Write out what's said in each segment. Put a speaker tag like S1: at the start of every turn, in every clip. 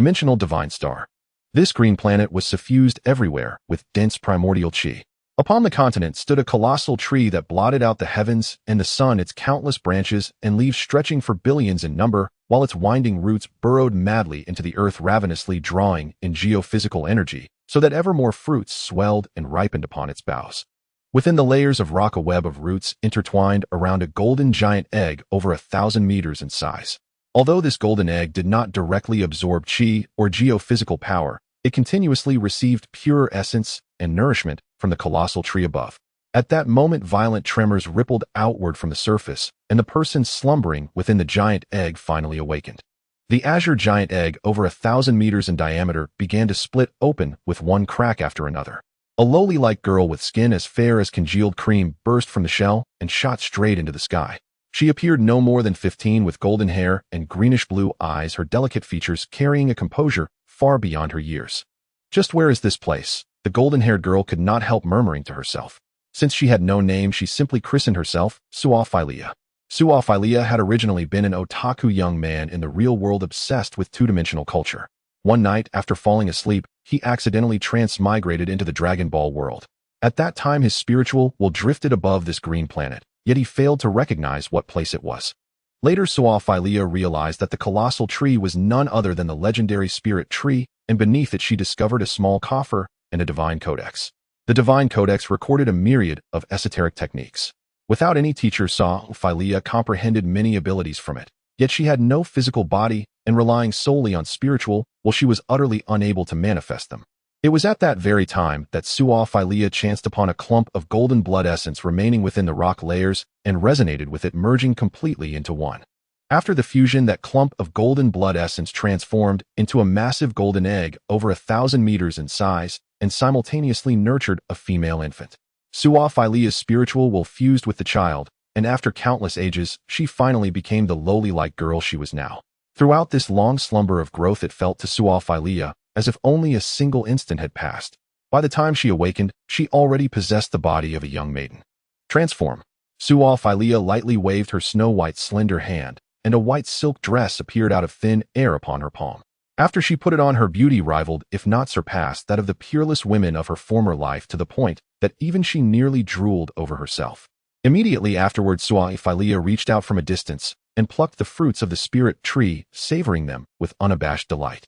S1: Dimensional Divine Star. This green planet was suffused everywhere with dense primordial chi. Upon the continent stood a colossal tree that blotted out the heavens and the sun, its countless branches and leaves stretching for billions in number, while its winding roots burrowed madly into the earth, ravenously drawing in geophysical energy, so that ever more fruits swelled and ripened upon its boughs. Within the layers of rock, a web of roots intertwined around a golden giant egg over 1,000 meters in size. Although this golden egg did not directly absorb chi or geophysical power, it continuously received pure essence and nourishment from the colossal tree above. At that moment, violent tremors rippled outward from the surface, and the person slumbering within the giant egg finally awakened. The azure giant egg, over 1,000 meters in diameter, began to split open with one crack after another. A lily-like girl with skin as fair as congealed cream burst from the shell and shot straight into the sky. She appeared no more than 15, with golden hair and greenish-blue eyes, her delicate features carrying a composure far beyond her years. "Just where is this place?" the golden-haired girl could not help murmuring to herself. Since she had no name, she simply christened herself Suo Feiliya. Suo Feiliya had originally been an otaku young man in the real world obsessed with two-dimensional culture. One night, after falling asleep, he accidentally transmigrated into the Dragon Ball world. At that time, his spiritual will drifted above this green planet, yet he failed to recognize what place it was. Later, Suo Feiliya realized that the colossal tree was none other than the legendary spirit tree, and beneath it she discovered a small coffer and a divine codex. The divine codex recorded a myriad of esoteric techniques. Without any teacher, Suo Feiliya comprehended many abilities from it, yet she had no physical body, and relying solely on spiritual, well, she was utterly unable to manifest them. It was at that very time that Suo Feiliya chanced upon a clump of golden blood essence remaining within the rock layers and resonated with it, merging completely into one. After the fusion, that clump of golden blood essence transformed into a massive golden egg over 1,000 meters in size and simultaneously nurtured a female infant. Suo Feiliya's spiritual will fused with the child, and after countless ages, she finally became the lowly-like girl she was now. Throughout this long slumber of growth, it felt to Suo Feiliya as if only a single instant had passed. By the time she awakened, she already possessed the body of a young maiden. Transform. Suo Feiliya lightly waved her snow-white slender hand, and a white silk dress appeared out of thin air upon her palm. After she put it on, her beauty rivaled, if not surpassed, that of the peerless women of her former life, to the point that even she nearly drooled over herself. Immediately afterwards, Suo Feiliya reached out from a distance and plucked the fruits of the spirit tree, savoring them with unabashed delight.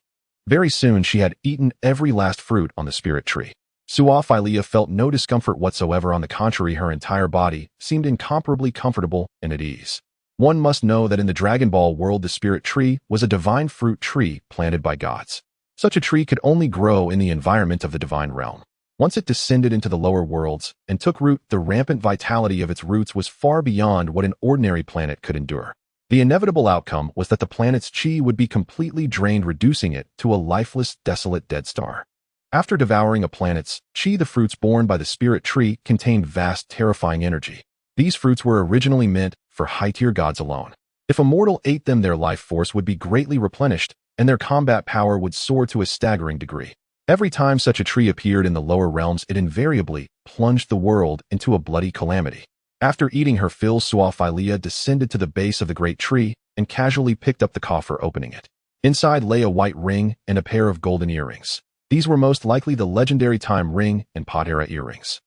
S1: Very soon she had eaten every last fruit on the spirit tree. Suo Feiliya felt no discomfort whatsoever. On the contrary, her entire body seemed incomparably comfortable and at ease. One must know that in the Dragon Ball world, the spirit tree was a divine fruit tree planted by gods. Such a tree could only grow in the environment of the divine realm. Once it descended into the lower worlds and took root, the rampant vitality of its roots was far beyond what an ordinary planet could endure. The inevitable outcome was that the planet's chi would be completely drained, reducing it to a lifeless, desolate dead star. After devouring a planet's chi, the fruits borne by the spirit tree contained vast, terrifying energy. These fruits were originally meant for high-tier gods alone. If a mortal ate them, their life force would be greatly replenished, and their combat power would soar to a staggering degree. Every time such a tree appeared in the lower realms, it invariably plunged the world into a bloody calamity. After eating her fill, Suo Feiliya descended to the base of the great tree and casually picked up the coffer, opening it. Inside lay a white ring and a pair of golden earrings. These were most likely the legendary time ring and Potera earrings.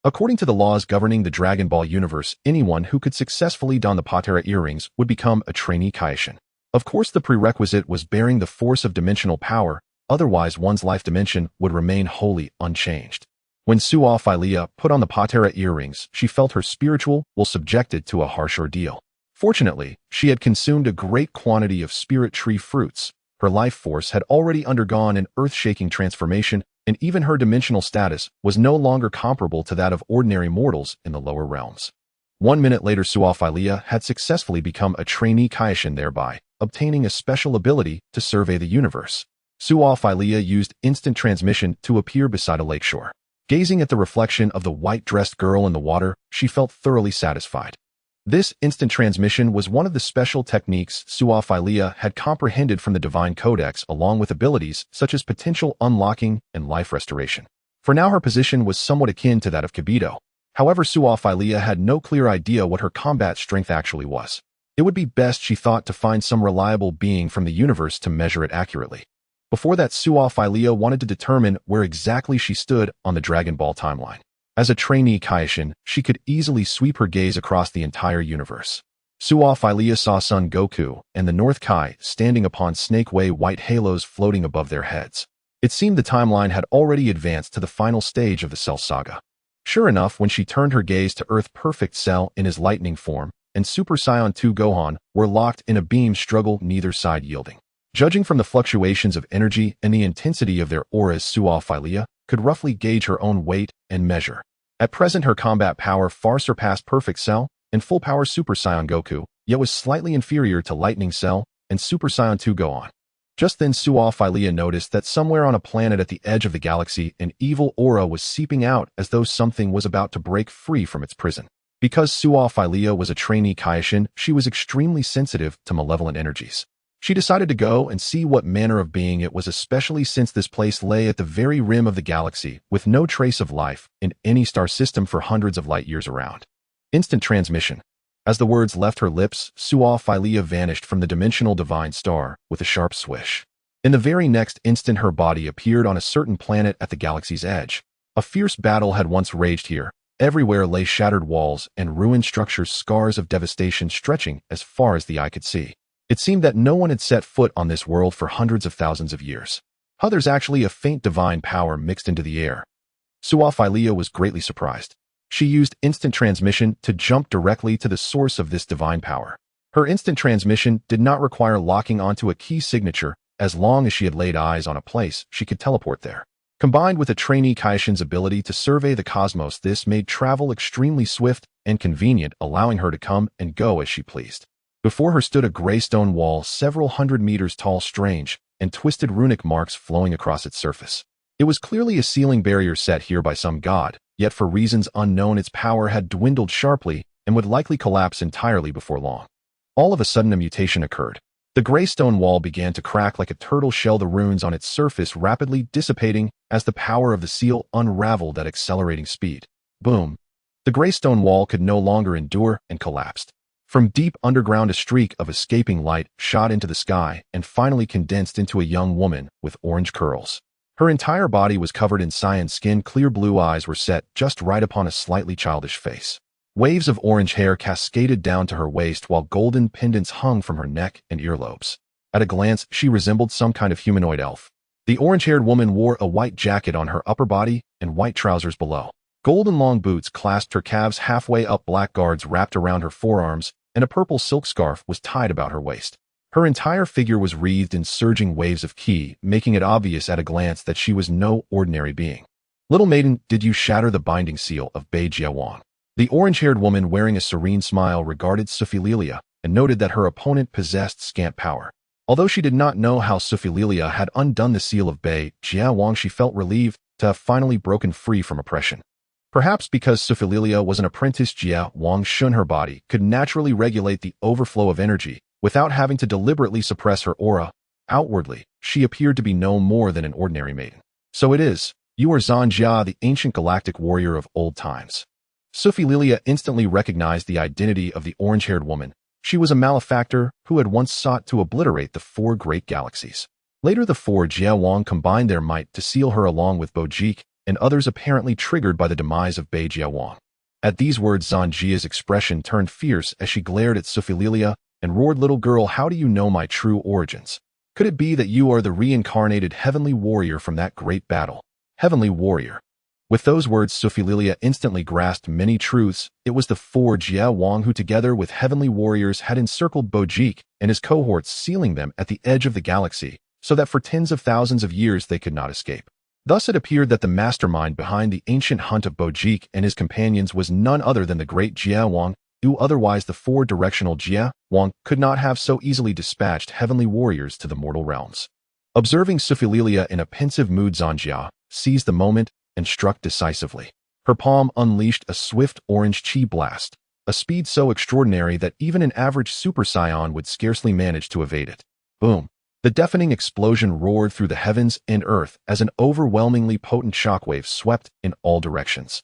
S1: According to the laws governing the Dragon Ball universe, anyone who could successfully don the Potera earrings would become a trainee Kaioshin. Of course, the prerequisite was bearing the force of dimensional power, otherwise one's life dimension would remain wholly unchanged. When Suo Feiliya put on the Potera earrings, she felt her spiritual will subjected to a harsh ordeal. Fortunately, she had consumed a great quantity of spirit tree fruits. Her life force had already undergone an earth-shaking transformation, and even her dimensional status was no longer comparable to that of ordinary mortals in the lower realms. 1 minute later, Suo Feiliya had successfully become a trainee Kaioshin, thereby obtaining a special ability to survey the universe. Suo Feiliya used instant transmission to appear beside a lakeshore. Gazing at the reflection of the white-dressed girl in the water, she felt thoroughly satisfied. This instant transmission was one of the special techniques Suo Feiliya had comprehended from the Divine Codex, along with abilities such as potential unlocking and life restoration. For now, her position was somewhat akin to that of Kibito. However, Suo Feiliya had no clear idea what her combat strength actually was. It would be best, she thought, to find some reliable being from the universe to measure it accurately. Before that, Suo Feiliya wanted to determine where exactly she stood on the Dragon Ball timeline. As a trainee Kaioshin, she could easily sweep her gaze across the entire universe. Suo Feiliya saw Son Goku and the North Kai standing upon snake-way white halos floating above their heads. It seemed the timeline had already advanced to the final stage of the Cell Saga. Sure enough, when she turned her gaze to Earth, Perfect Cell in his lightning form and Super Saiyan 2 Gohan were locked in a beam struggle, neither side yielding. Judging from the fluctuations of energy and the intensity of their auras, Suo Feiliya could roughly gauge her own weight and measure. At present, her combat power far surpassed Perfect Cell and full power Super Saiyan Goku, yet was slightly inferior to Lightning Cell and Super Saiyan 2 Gohan. Just then, Suo Feiliya noticed that somewhere on a planet at the edge of the galaxy, an evil aura was seeping out as though something was about to break free from its prison. Because Suo Feiliya was a trainee Kaioshin, she was extremely sensitive to malevolent energies. She decided to go and see what manner of being it was, especially since this place lay at the very rim of the galaxy, with no trace of life in any star system for hundreds of light years around. Instant transmission. As the words left her lips, Suo Feiliya vanished from the dimensional divine star with a sharp swish. In the very next instant, her body appeared on a certain planet at the galaxy's edge. A fierce battle had once raged here. Everywhere lay shattered walls and ruined structures, scars of devastation stretching as far as the eye could see. It seemed that no one had set foot on this world for hundreds of thousands of years. There's actually a faint divine power mixed into the air. Suo Feiliya was greatly surprised. She used instant transmission to jump directly to the source of this divine power. Her instant transmission did not require locking onto a key signature. As long as she had laid eyes on a place, she could teleport there. Combined with a trainee Kaioshin's ability to survey the cosmos, this made travel extremely swift and convenient, allowing her to come and go as she pleased. Before her stood a gray stone wall several hundred meters tall, strange and twisted runic marks flowing across its surface. It was clearly a sealing barrier set here by some god, yet for reasons unknown its power had dwindled sharply and would likely collapse entirely before long. All of a sudden a mutation occurred. The gray stone wall began to crack like a turtle shell, the runes on its surface rapidly dissipating as the power of the seal unraveled at accelerating speed. Boom! The gray stone wall could no longer endure and collapsed. From deep underground, a streak of escaping light shot into the sky and finally condensed into a young woman with orange curls. Her entire body was covered in Saiyan skin, clear blue eyes were set just right upon a slightly childish face. Waves of orange hair cascaded down to her waist while golden pendants hung from her neck and earlobes. At a glance, she resembled some kind of humanoid elf. The orange-haired woman wore a white jacket on her upper body and white trousers below. Golden long boots clasped her calves halfway up, black guards wrapped around her forearms, and a purple silk scarf was tied about her waist. Her entire figure was wreathed in surging waves of ki, making it obvious at a glance that she was no ordinary being. "Little maiden, did you shatter the binding seal of Beijiawang?" The orange-haired woman, wearing a serene smile, regarded Suo Feiliya and noted that her opponent possessed scant power. Although she did not know how Suo Feiliya had undone the seal of Beijiawang, she felt relieved to have finally broken free from oppression. Perhaps because Suo Feiliya was an apprentice, Jiawang Shun, her body could naturally regulate the overflow of energy without having to deliberately suppress her aura. Outwardly, she appeared to be no more than an ordinary maiden. "So it is. You are Zhan Jia, the ancient galactic warrior of old times." Suo Feiliya instantly recognized the identity of the orange-haired woman. She was a malefactor who had once sought to obliterate the four great galaxies. Later, the four Jiawang combined their might to seal her, along with Bojack and others, apparently triggered by the demise of Beijiawang. At these words, Zhan Jia's expression turned fierce as she glared at Suo Feiliya and roared, "Little girl, how do you know my true origins? Could it be that you are the reincarnated heavenly warrior from that great battle?" Heavenly warrior. With those words, Suo Feiliya instantly grasped many truths. It was the four Jiawang who, together with heavenly warriors, had encircled Bojack and his cohorts, sealing them at the edge of the galaxy, so that for tens of thousands of years they could not escape. Thus it appeared that the mastermind behind the ancient hunt of Bojack and his companions was none other than the great Jiawang, who otherwise the four-directional Jiawang could not have so easily dispatched heavenly warriors to the mortal realms. Observing Suo Feiliya in a pensive mood, Zhan Jia seized the moment and struck decisively. Her palm unleashed a swift orange chi blast, a speed so extraordinary that even an average Super Saiyan would scarcely manage to evade it. Boom! The deafening explosion roared through the heavens and earth as an overwhelmingly potent shockwave swept in all directions.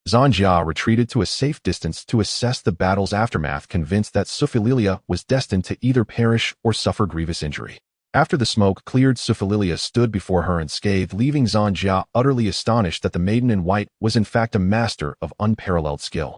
S1: Zhan Jia retreated to a safe distance to assess the battle's aftermath, convinced that Suo Feiliya was destined to either perish or suffer grievous injury. After the smoke cleared, Suo Feiliya stood before her unscathed, leaving Zanjia utterly astonished that the maiden in white was in fact a master of unparalleled skill.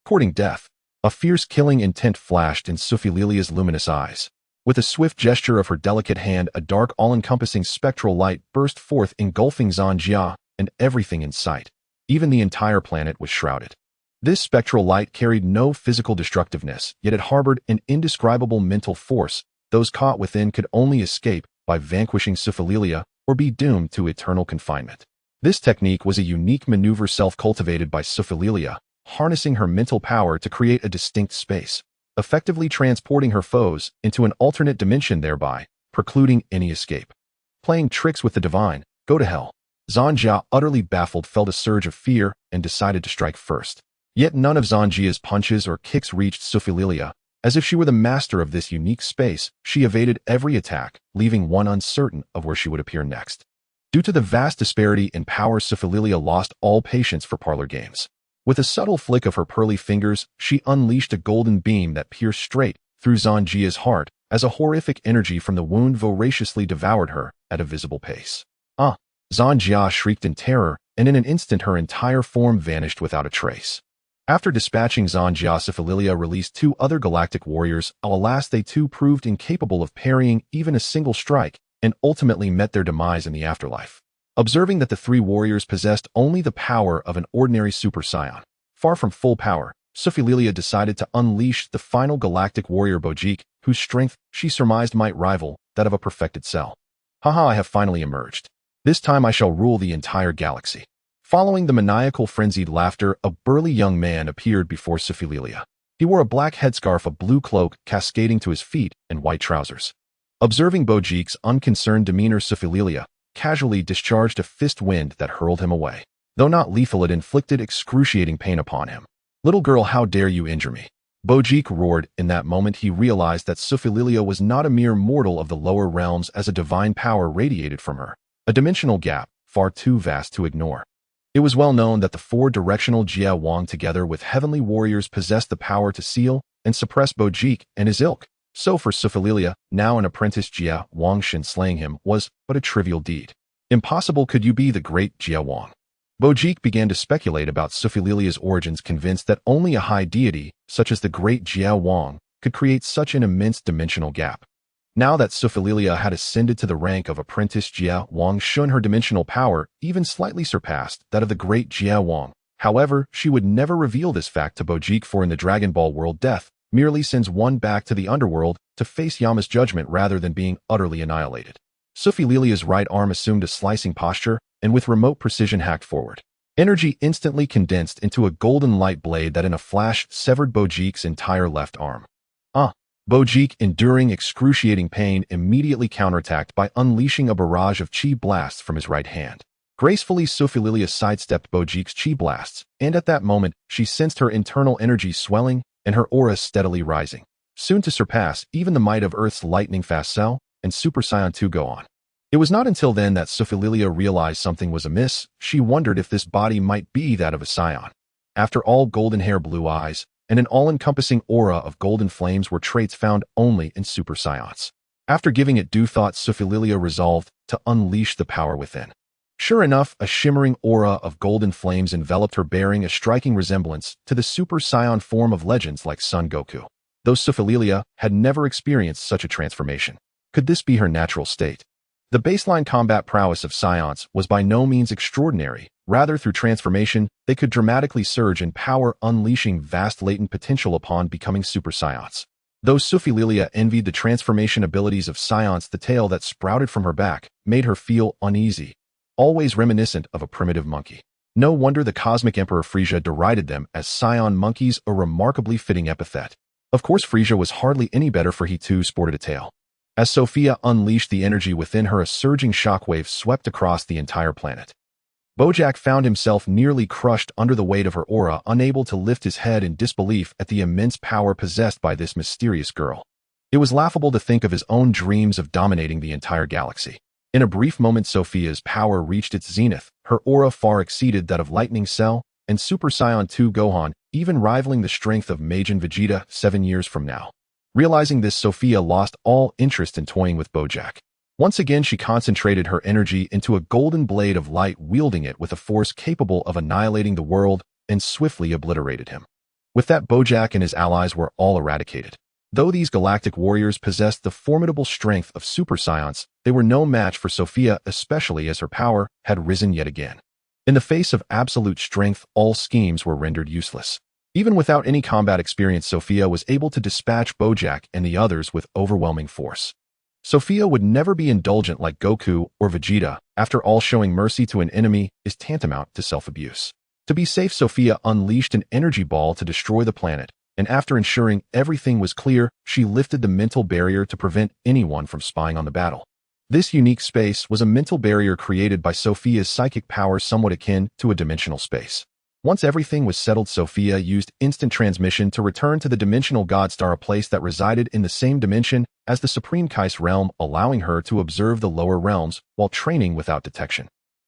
S1: Courting death. A fierce killing intent flashed in Suo Feiliya's luminous eyes. With a swift gesture of her delicate hand, a dark, all-encompassing spectral light burst forth, engulfing Zanjia and everything in sight. Even the entire planet was shrouded. This spectral light carried no physical destructiveness, yet it harbored an indescribable mental force. Those caught within could only escape by vanquishing Suo Feiliya or be doomed to eternal confinement. This technique was a unique maneuver self-cultivated by Suo Feiliya, harnessing her mental power to create a distinct space, effectively transporting her foes into an alternate dimension, thereby precluding any escape. Playing tricks with the divine, go to hell. Zanjia, utterly baffled, felt a surge of fear and decided to strike first. Yet none of Zanjia's punches or kicks reached Suo Feiliya. As if she were the master of this unique space, she evaded every attack, leaving one uncertain of where she would appear next. Due to the vast disparity in power, Suo Feiliya lost all patience for parlor games. With a subtle flick of her pearly fingers, she unleashed a golden beam that pierced straight through Zanjia's heart as a horrific energy from the wound voraciously devoured her at a visible pace. Zanjia shrieked in terror, and in an instant her entire form vanished without a trace. After dispatching Zanjia, Suo Feiliya released two other galactic warriors. Alas, they too proved incapable of parrying even a single strike, and ultimately met their demise in the afterlife. Observing that the three warriors possessed only the power of an ordinary Super Saiyan, far from full power, Suo Feiliya decided to unleash the final galactic warrior Bojack, whose strength she surmised might rival that of a perfected Cell. Haha, I have finally emerged. This time I shall rule the entire galaxy. Following the maniacal frenzied laughter, a burly young man appeared before Suo Feiliya. He wore a black headscarf, a blue cloak cascading to his feet, and white trousers. Observing Bojack's unconcerned demeanor, Suo Feiliya casually discharged a fist wind that hurled him away. Though not lethal, it inflicted excruciating pain upon him. "Little girl, how dare you injure me?" Bojack roared. In that moment he realized that Suo Feiliya was not a mere mortal of the lower realms, as a divine power radiated from her, a dimensional gap far too vast to ignore. It was well known that the four-directional Jia Wang together with heavenly warriors possessed the power to seal and suppress Bojack and his ilk. So for Suo Feiliya, now an apprentice Jia Wang, Shin slaying him was but a trivial deed. Impossible could you be the great Jia Wang? Bojack began to speculate about Suo Feiliya's origins, convinced that only a high deity, such as the great Jia Wang, could create such an immense dimensional gap. Now that Suo Feiliya had ascended to the rank of Apprentice Jia Wang Shun, her dimensional power even slightly surpassed that of the great Jia Wang. However, she would never reveal this fact to Bojack, for in the Dragon Ball world, death merely sends one back to the underworld to face Yama's judgment rather than being utterly annihilated. Suo Feiliya's right arm assumed a slicing posture and with remote precision hacked forward. Energy instantly condensed into a golden light blade that in a flash severed Bojack's entire left arm. Bojack, enduring excruciating pain, immediately counterattacked by unleashing a barrage of chi blasts from his right hand. Gracefully, Suo Feiliya sidestepped Bojack's chi blasts, and at that moment, she sensed her internal energy swelling and her aura steadily rising, soon to surpass even the might of Earth's lightning-fast Cell and Super Saiyan 2 Gohan. It was not until then that Suo Feiliya realized something was amiss. She wondered if this body might be that of a Saiyan. After all, golden hair, blue eyes, and an all-encompassing aura of golden flames were traits found only in Super Saiyans. After giving it due thought, Suo Feiliya resolved to unleash the power within. Sure enough, a shimmering aura of golden flames enveloped her, bearing a striking resemblance to the Super Saiyan form of legends like Son Goku. Though Suo Feiliya had never experienced such a transformation, could this be her natural state? The baseline combat prowess of Saiyans was by no means extraordinary. Rather, through transformation, they could dramatically surge in power, unleashing vast latent potential upon becoming Super Saiyans. Though Suo Feiliya envied the transformation abilities of Saiyans, the tail that sprouted from her back made her feel uneasy, always reminiscent of a primitive monkey. No wonder the Cosmic Emperor Frieza derided them as Saiyan monkeys, a remarkably fitting epithet. Of course, Frieza was hardly any better, for he too sported a tail. As Sofia unleashed the energy within her, a surging shockwave swept across the entire planet. Bojack found himself nearly crushed under the weight of her aura, unable to lift his head in disbelief at the immense power possessed by this mysterious girl. It was laughable to think of his own dreams of dominating the entire galaxy. In a brief moment, Sofia's power reached its zenith. Her aura far exceeded that of Lightning Cell and Super Saiyan 2 Gohan, even rivaling the strength of Majin Vegeta 7 years from now. Realizing this, Sofia lost all interest in toying with Bojack. Once again, she concentrated her energy into a golden blade of light, wielding it with a force capable of annihilating the world, and swiftly obliterated him. With that, Bojack and his allies were all eradicated. Though these galactic warriors possessed the formidable strength of Super Saiyans, they were no match for Sofia, especially as her power had risen yet again. In the face of absolute strength, all schemes were rendered useless. Even without any combat experience, Sofia was able to dispatch Bojack and the others with overwhelming force. Sofia would never be indulgent like Goku or Vegeta. After all, showing mercy to an enemy is tantamount to self-abuse. To be safe, Sofia unleashed an energy ball to destroy the planet, and after ensuring everything was clear, she lifted the mental barrier to prevent anyone from spying on the battle. This unique space was a mental barrier created by Sofia's psychic power, somewhat akin to a dimensional space. Once everything was settled, Sofia used instant transmission to return to the dimensional God Star, a place that resided in the same dimension as the Supreme Kai's realm, allowing her to observe the lower realms while training without detection.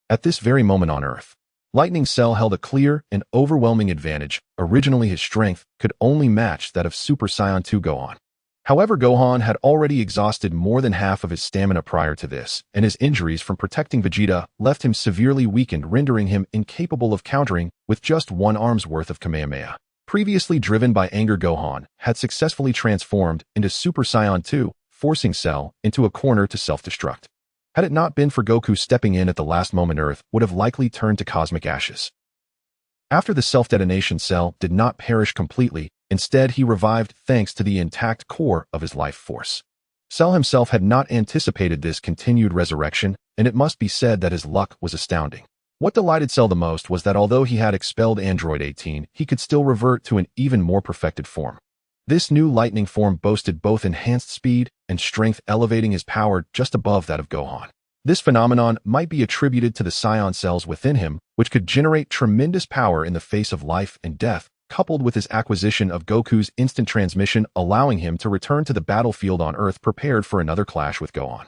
S1: At this very moment on Earth, Lightning Cell held a clear and overwhelming advantage. Originally, his strength could only match that of Super Saiyan 2 Gohan. However, Gohan had already exhausted more than half of his stamina prior to this, and his injuries from protecting Vegeta left him severely weakened, rendering him incapable of countering with just one arm's worth of Kamehameha. Previously driven by anger, Gohan had successfully transformed into Super Saiyan 2, forcing Cell into a corner to self-destruct. Had it not been for Goku stepping in at the last moment, Earth would have likely turned to cosmic ashes. After the self-detonation, Cell did not perish completely. Instead, he revived thanks to the intact core of his life force. Cell himself had not anticipated this continued resurrection, and it must be said that his luck was astounding. What delighted Cell the most was that although he had expelled Android 18, he could still revert to an even more perfected form. This new lightning form boasted both enhanced speed and strength, elevating his power just above that of Gohan. This phenomenon might be attributed to the Saiyan cells within him, which could generate tremendous power in the face of life and death, coupled with his acquisition of Goku's instant transmission, allowing him to return to the battlefield on Earth prepared for another clash with Gohan.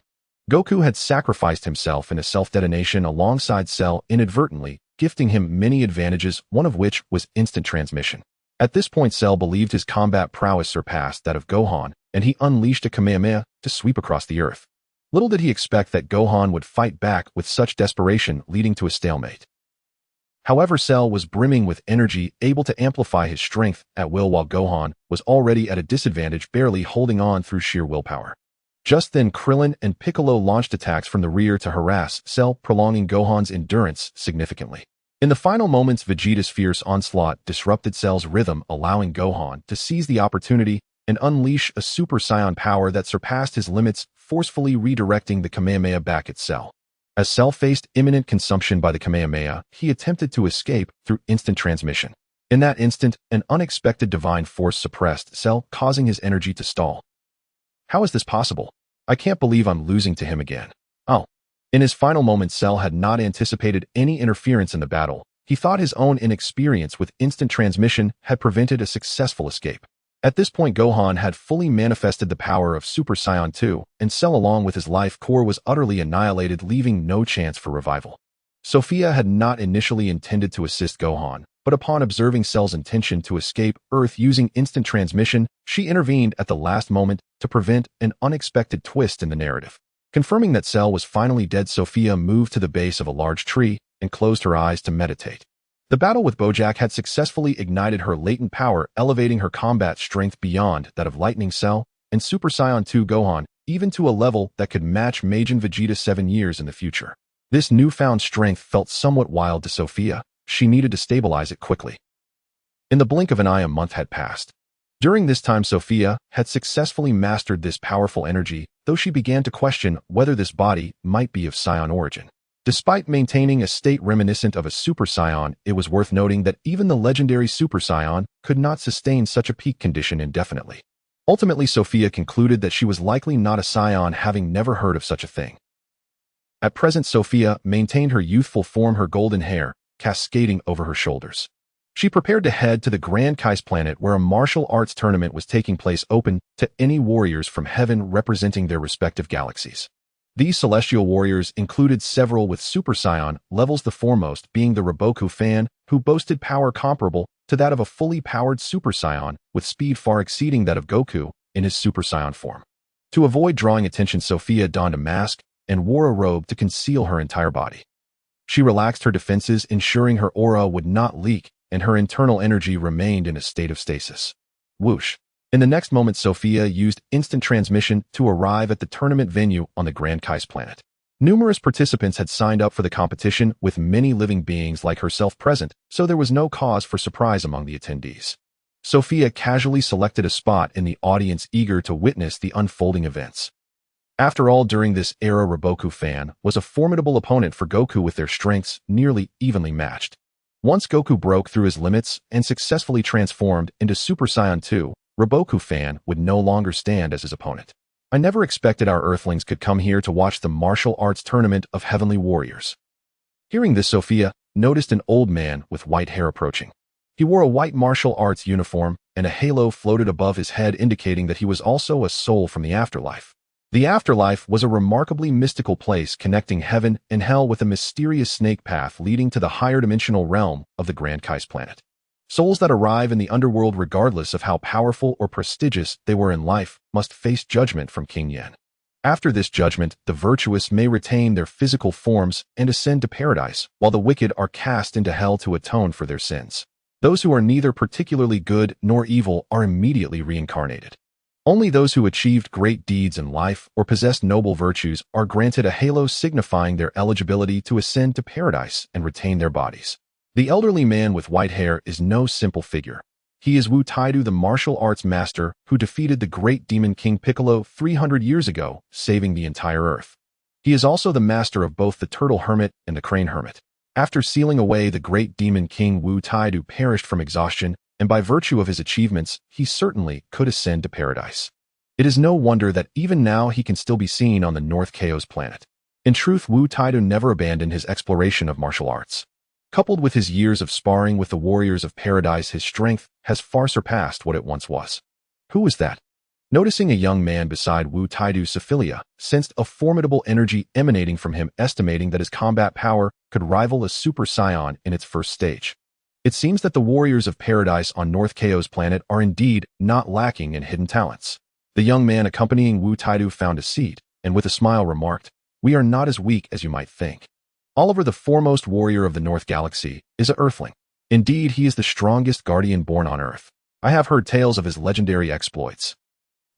S1: Goku had sacrificed himself in a self-detonation alongside Cell, inadvertently gifting him many advantages, one of which was instant transmission. At this point, Cell believed his combat prowess surpassed that of Gohan, and he unleashed a Kamehameha to sweep across the Earth. Little did he expect that Gohan would fight back with such desperation, leading to a stalemate. However, Cell was brimming with energy, able to amplify his strength at will, while Gohan was already at a disadvantage, barely holding on through sheer willpower. Just then, Krillin and Piccolo launched attacks from the rear to harass Cell, prolonging Gohan's endurance significantly. In the final moments, Vegeta's fierce onslaught disrupted Cell's rhythm, allowing Gohan to seize the opportunity and unleash a Super Saiyan power that surpassed his limits, forcefully redirecting the Kamehameha back at Cell. As Cell faced imminent consumption by the Kamehameha, he attempted to escape through instant transmission. In that instant, an unexpected divine force suppressed Cell, causing his energy to stall. How is this possible? I can't believe I'm losing to him again. Oh. In his final moments, Cell had not anticipated any interference in the battle. He thought his own inexperience with instant transmission had prevented a successful escape. At this point, Gohan had fully manifested the power of Super Saiyan 2, and Cell, along with his life core, was utterly annihilated, leaving no chance for revival. Sofia had not initially intended to assist Gohan, but upon observing Cell's intention to escape Earth using instant transmission, she intervened at the last moment to prevent an unexpected twist in the narrative. Confirming that Cell was finally dead, Sofia moved to the base of a large tree and closed her eyes to meditate. The battle with Bojack had successfully ignited her latent power, elevating her combat strength beyond that of Lightning Cell and Super Saiyan 2 Gohan, even to a level that could match Majin Vegeta 7 years in the future. This newfound strength felt somewhat wild to Sofia. She needed to stabilize it quickly. In the blink of an eye, a month had passed. During this time, Sofia had successfully mastered this powerful energy, though she began to question whether this body might be of Saiyan origin. Despite maintaining a state reminiscent of a Super Saiyan, it was worth noting that even the legendary Super Saiyan could not sustain such a peak condition indefinitely. Ultimately, Sofia concluded that she was likely not a Saiyan, having never heard of such a thing. At present, Sofia maintained her youthful form, her golden hair cascading over her shoulders. She prepared to head to the Grand Kai's planet, where a martial arts tournament was taking place, open to any warriors from heaven representing their respective galaxies. These celestial warriors included several with Super Saiyan levels, the foremost being the Roboku fan, who boasted power comparable to that of a fully powered Super Saiyan, with speed far exceeding that of Goku in his Super Saiyan form. To avoid drawing attention, Sofia donned a mask and wore a robe to conceal her entire body. She relaxed her defenses, ensuring her aura would not leak, and her internal energy remained in a state of stasis. Whoosh. In the next moment, Sofia used instant transmission to arrive at the tournament venue on the Grand Kai's planet. Numerous participants had signed up for the competition, with many living beings like herself present, so there was no cause for surprise among the attendees. Sofia casually selected a spot in the audience, eager to witness the unfolding events. After all, during this era, Goku fan was a formidable opponent for Goku, with their strengths nearly evenly matched. Once Goku broke through his limits and successfully transformed into Super Saiyan 2, Goku fan would no longer stand as his opponent. I never expected our Earthlings could come here to watch the martial arts tournament of heavenly warriors. Hearing this, Sofia noticed an old man with white hair approaching. He wore a white martial arts uniform, and a halo floated above his head, indicating that he was also a soul from the afterlife. The afterlife was a remarkably mystical place connecting heaven and hell, with a mysterious snake path leading to the higher dimensional realm of the Grand Kai's planet. Souls that arrive in the underworld, regardless of how powerful or prestigious they were in life, must face judgment from King Yen. After this judgment, the virtuous may retain their physical forms and ascend to paradise, while the wicked are cast into hell to atone for their sins. Those who are neither particularly good nor evil are immediately reincarnated. Only those who achieved great deeds in life or possessed noble virtues are granted a halo signifying their eligibility to ascend to paradise and retain their bodies. The elderly man with white hair is no simple figure. He is Wu Taidu, the martial arts master who defeated the great demon King Piccolo 300 years ago, saving the entire Earth. He is also the master of both the Turtle Hermit and the Crane Hermit. After sealing away the great demon King, Wu Taidu perished from exhaustion, and by virtue of his achievements, he certainly could ascend to paradise. It is no wonder that even now he can still be seen on the North Chaos planet. In truth, Wu Taidu never abandoned his exploration of martial arts. Coupled with his years of sparring with the warriors of paradise, his strength has far surpassed what it once was. Who was that? Noticing a young man beside Wu Taidu, Suo Feiliya sensed a formidable energy emanating from him, estimating that his combat power could rival a Super Saiyan in its first stage. It seems that the warriors of paradise on North Chaos planet are indeed not lacking in hidden talents. The young man accompanying Wu Taidu found a seat, and with a smile remarked, "We are not as weak as you might think. Oliver, the foremost warrior of the North Galaxy, is a Earthling. Indeed, he is the strongest guardian born on Earth. I have heard tales of his legendary exploits."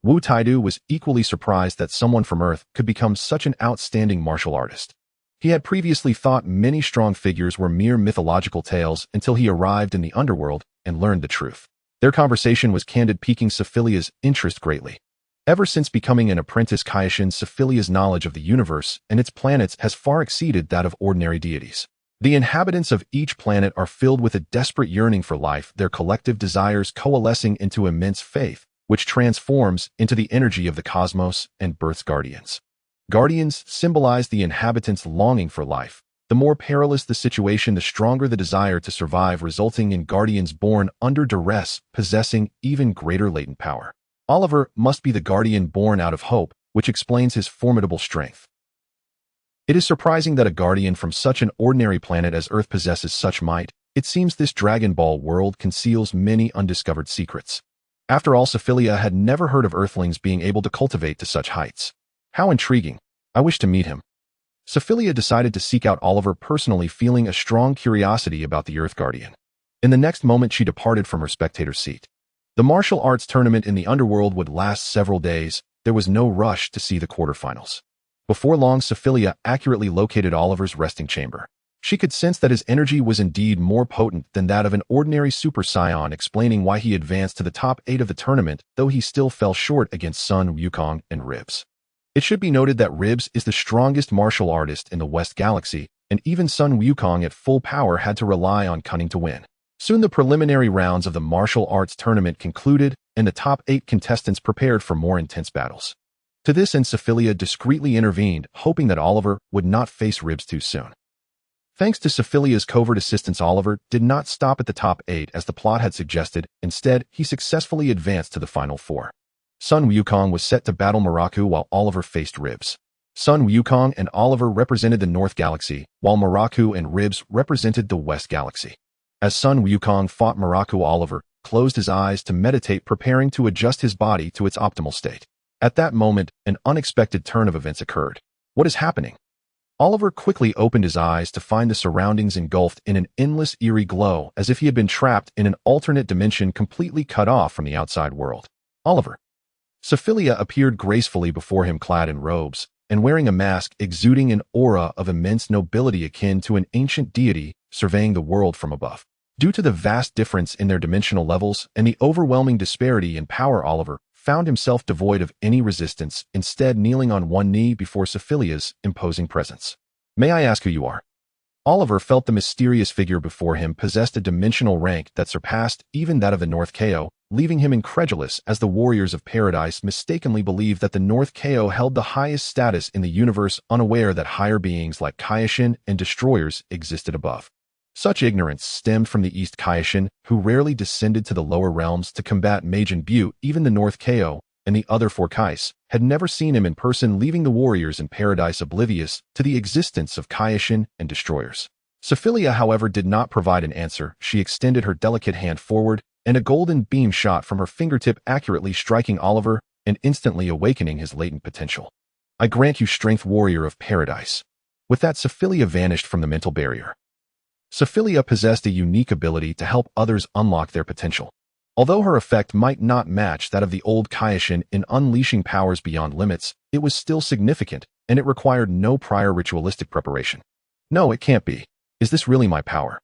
S1: Wu Taidu was equally surprised that someone from Earth could become such an outstanding martial artist. He had previously thought many strong figures were mere mythological tales until he arrived in the underworld and learned the truth. Their conversation was candid, piquing Suo Feiliya's interest greatly. Ever since becoming an apprentice, Kaioshin, Suo Feiliya's knowledge of the universe and its planets has far exceeded that of ordinary deities. The inhabitants of each planet are filled with a desperate yearning for life, their collective desires coalescing into immense faith, which transforms into the energy of the cosmos and births guardians. Guardians symbolize the inhabitants' longing for life. The more perilous the situation, the stronger the desire to survive, resulting in guardians born under duress, possessing even greater latent power. Oliver must be the guardian born out of hope, which explains his formidable strength. It is surprising that a guardian from such an ordinary planet as Earth possesses such might. It seems this Dragon Ball world conceals many undiscovered secrets. After all, Suo Feiliya had never heard of Earthlings being able to cultivate to such heights. How intriguing. I wish to meet him. Suo Feiliya decided to seek out Oliver personally, feeling a strong curiosity about the Earth Guardian. In the next moment, she departed from her spectator seat. The martial arts tournament in the underworld would last several days. There was no rush to see the quarterfinals. Before long, Suo Feiliya accurately located Oliver's resting chamber. She could sense that his energy was indeed more potent than that of an ordinary Super Saiyan, explaining why he advanced to the top 8 of the tournament, though he still fell short against Sun Wukong and Ribs. It should be noted that Ribs is the strongest martial artist in the West Galaxy, and even Sun Wukong at full power had to rely on cunning to win. Soon the preliminary rounds of the martial arts tournament concluded, and the top 8 contestants prepared for more intense battles. To this end, Suo Feiliya discreetly intervened, hoping that Oliver would not face Ribs too soon. Thanks to Suo Feiliya's covert assistance, Oliver did not stop at the top 8 as the plot had suggested. Instead, he successfully advanced to the final 4. Sun Wukong was set to battle Muraku while Oliver faced Ribs. Sun Wukong and Oliver represented the North Galaxy, while Muraku and Ribs represented the West Galaxy. As Sun Wukong fought Muraku, Oliver closed his eyes to meditate, preparing to adjust his body to its optimal state. At that moment, an unexpected turn of events occurred. What is happening? Oliver quickly opened his eyes to find the surroundings engulfed in an endless eerie glow, as if he had been trapped in an alternate dimension completely cut off from the outside world. Oliver. Suo Feiliya appeared gracefully before him clad in robes, and wearing a mask exuding an aura of immense nobility akin to an ancient deity surveying the world from above. Due to the vast difference in their dimensional levels and the overwhelming disparity in power, Oliver found himself devoid of any resistance, instead kneeling on one knee before Suo Feiliya's imposing presence. May I ask who you are? Oliver felt the mysterious figure before him possessed a dimensional rank that surpassed even that of the North Ko, leaving him incredulous as the warriors of paradise mistakenly believed that the North Ko held the highest status in the universe, unaware that higher beings like Kaioshin and destroyers existed above. Such ignorance stemmed from the East Kaioshin, who rarely descended to the lower realms to combat Majin Vegeta. Even the North Ko and the other four Kais had never seen him in person, leaving the warriors in paradise oblivious to the existence of Kaioshin and destroyers. Suo Feiliya, however, did not provide an answer. She extended her delicate hand forward, and a golden beam shot from her fingertip, accurately striking Oliver and instantly awakening his latent potential. I grant you strength, warrior of paradise. With that, Suo Feiliya vanished from the mental barrier. Suo Feiliya possessed a unique ability to help others unlock their potential. Although her effect might not match that of the old Kaioshin in unleashing powers beyond limits, it was still significant, and it required no prior ritualistic preparation. No, it can't be. Is this really my power?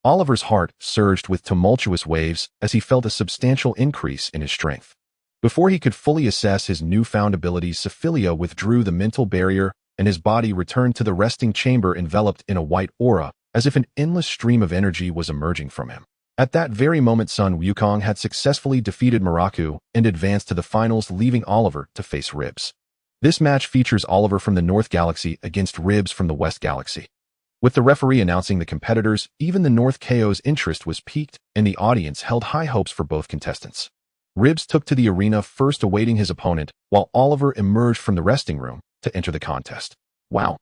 S1: Oliver's heart surged with tumultuous waves as he felt a substantial increase in his strength. Before he could fully assess his newfound abilities, Suo Feiliya withdrew the mental barrier, and his body returned to the resting chamber enveloped in a white aura, as if an endless stream of energy was emerging from him. At that very moment, Sun Wukong had successfully defeated Miraku and advanced to the finals, leaving Oliver to face Ribs. This match features Oliver from the North Galaxy against Ribs from the West Galaxy. With the referee announcing the competitors, even the North Ko's interest was piqued, and the audience held high hopes for both contestants. Ribs took to the arena first, awaiting his opponent, while Oliver emerged from the resting room to enter the contest. Wow.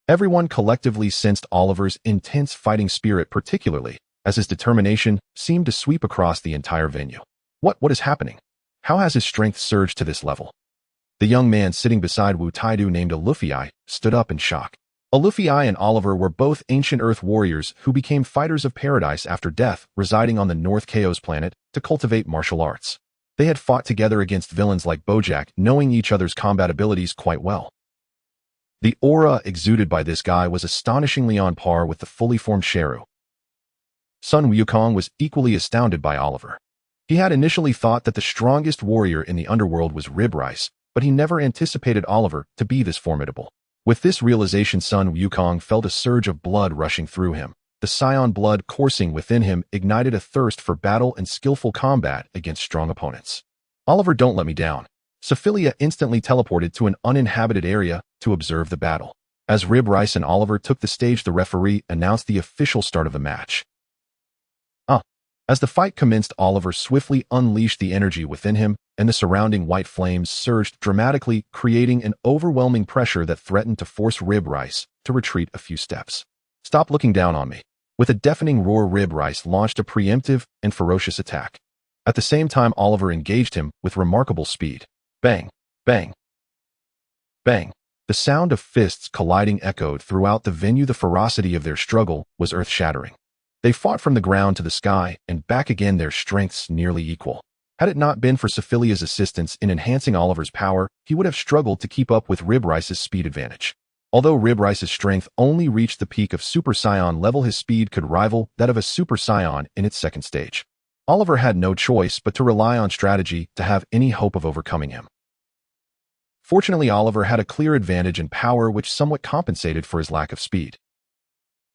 S1: Everyone collectively sensed Oliver's intense fighting spirit, particularly as his determination seemed to sweep across the entire venue. What is happening? How has his strength surged to this level? The young man sitting beside Wu Taidu, named Luffy, stood up in shock. Luffy and Oliver were both ancient Earth warriors who became fighters of paradise after death, residing on the North Ko's planet to cultivate martial arts. They had fought together against villains like Bojack, knowing each other's combat abilities quite well. The aura exuded by this guy was astonishingly on par with the fully formed Sheru. Sun Wukong was equally astounded by Oliver. He had initially thought that the strongest warrior in the underworld was Rib Rice, but he never anticipated Oliver to be this formidable. With this realization, Sun Wukong felt a surge of blood rushing through him. The Saiyan blood coursing within him ignited a thirst for battle and skillful combat against strong opponents. Oliver, don't let me down. Suo Feiliya instantly teleported to an uninhabited area to observe the battle. As Rib Rice and Oliver took the stage, the referee announced the official start of the match. As the fight commenced, Oliver swiftly unleashed the energy within him, and the surrounding white flames surged dramatically, creating an overwhelming pressure that threatened to force Rib Rice to retreat a few steps. Stop looking down on me. With a deafening roar, Rib Rice launched a preemptive and ferocious attack. At the same time, Oliver engaged him with remarkable speed. Bang! Bang! Bang! The sound of fists colliding echoed throughout the venue. The ferocity of their struggle was earth-shattering. They fought from the ground to the sky and back again, their strengths nearly equal. Had it not been for Suo Feiliya's assistance in enhancing Oliver's power, he would have struggled to keep up with Rib Rice's speed advantage. Although Rib Rice's strength only reached the peak of Super Saiyan level, his speed could rival that of a Super Saiyan in its second stage. Oliver had no choice but to rely on strategy to have any hope of overcoming him. Fortunately, Oliver had a clear advantage in power which somewhat compensated for his lack of speed.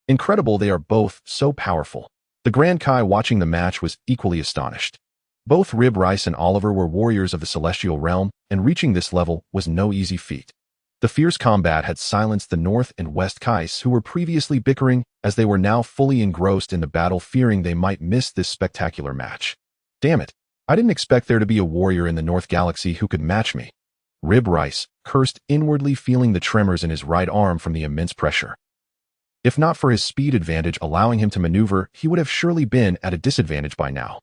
S1: Incredible, they are both so powerful. The Grand Kai watching the match was equally astonished. Both Rib Rice and Oliver were warriors of the celestial realm, and reaching this level was no easy feat. The fierce combat had silenced the North and West Kais, who were previously bickering, as they were now fully engrossed in the battle, fearing they might miss this spectacular match. Damn it, I didn't expect there to be a warrior in the North Galaxy who could match me. Rib Rice cursed inwardly, feeling the tremors in his right arm from the immense pressure. If not for his speed advantage allowing him to maneuver, he would have surely been at a disadvantage by now.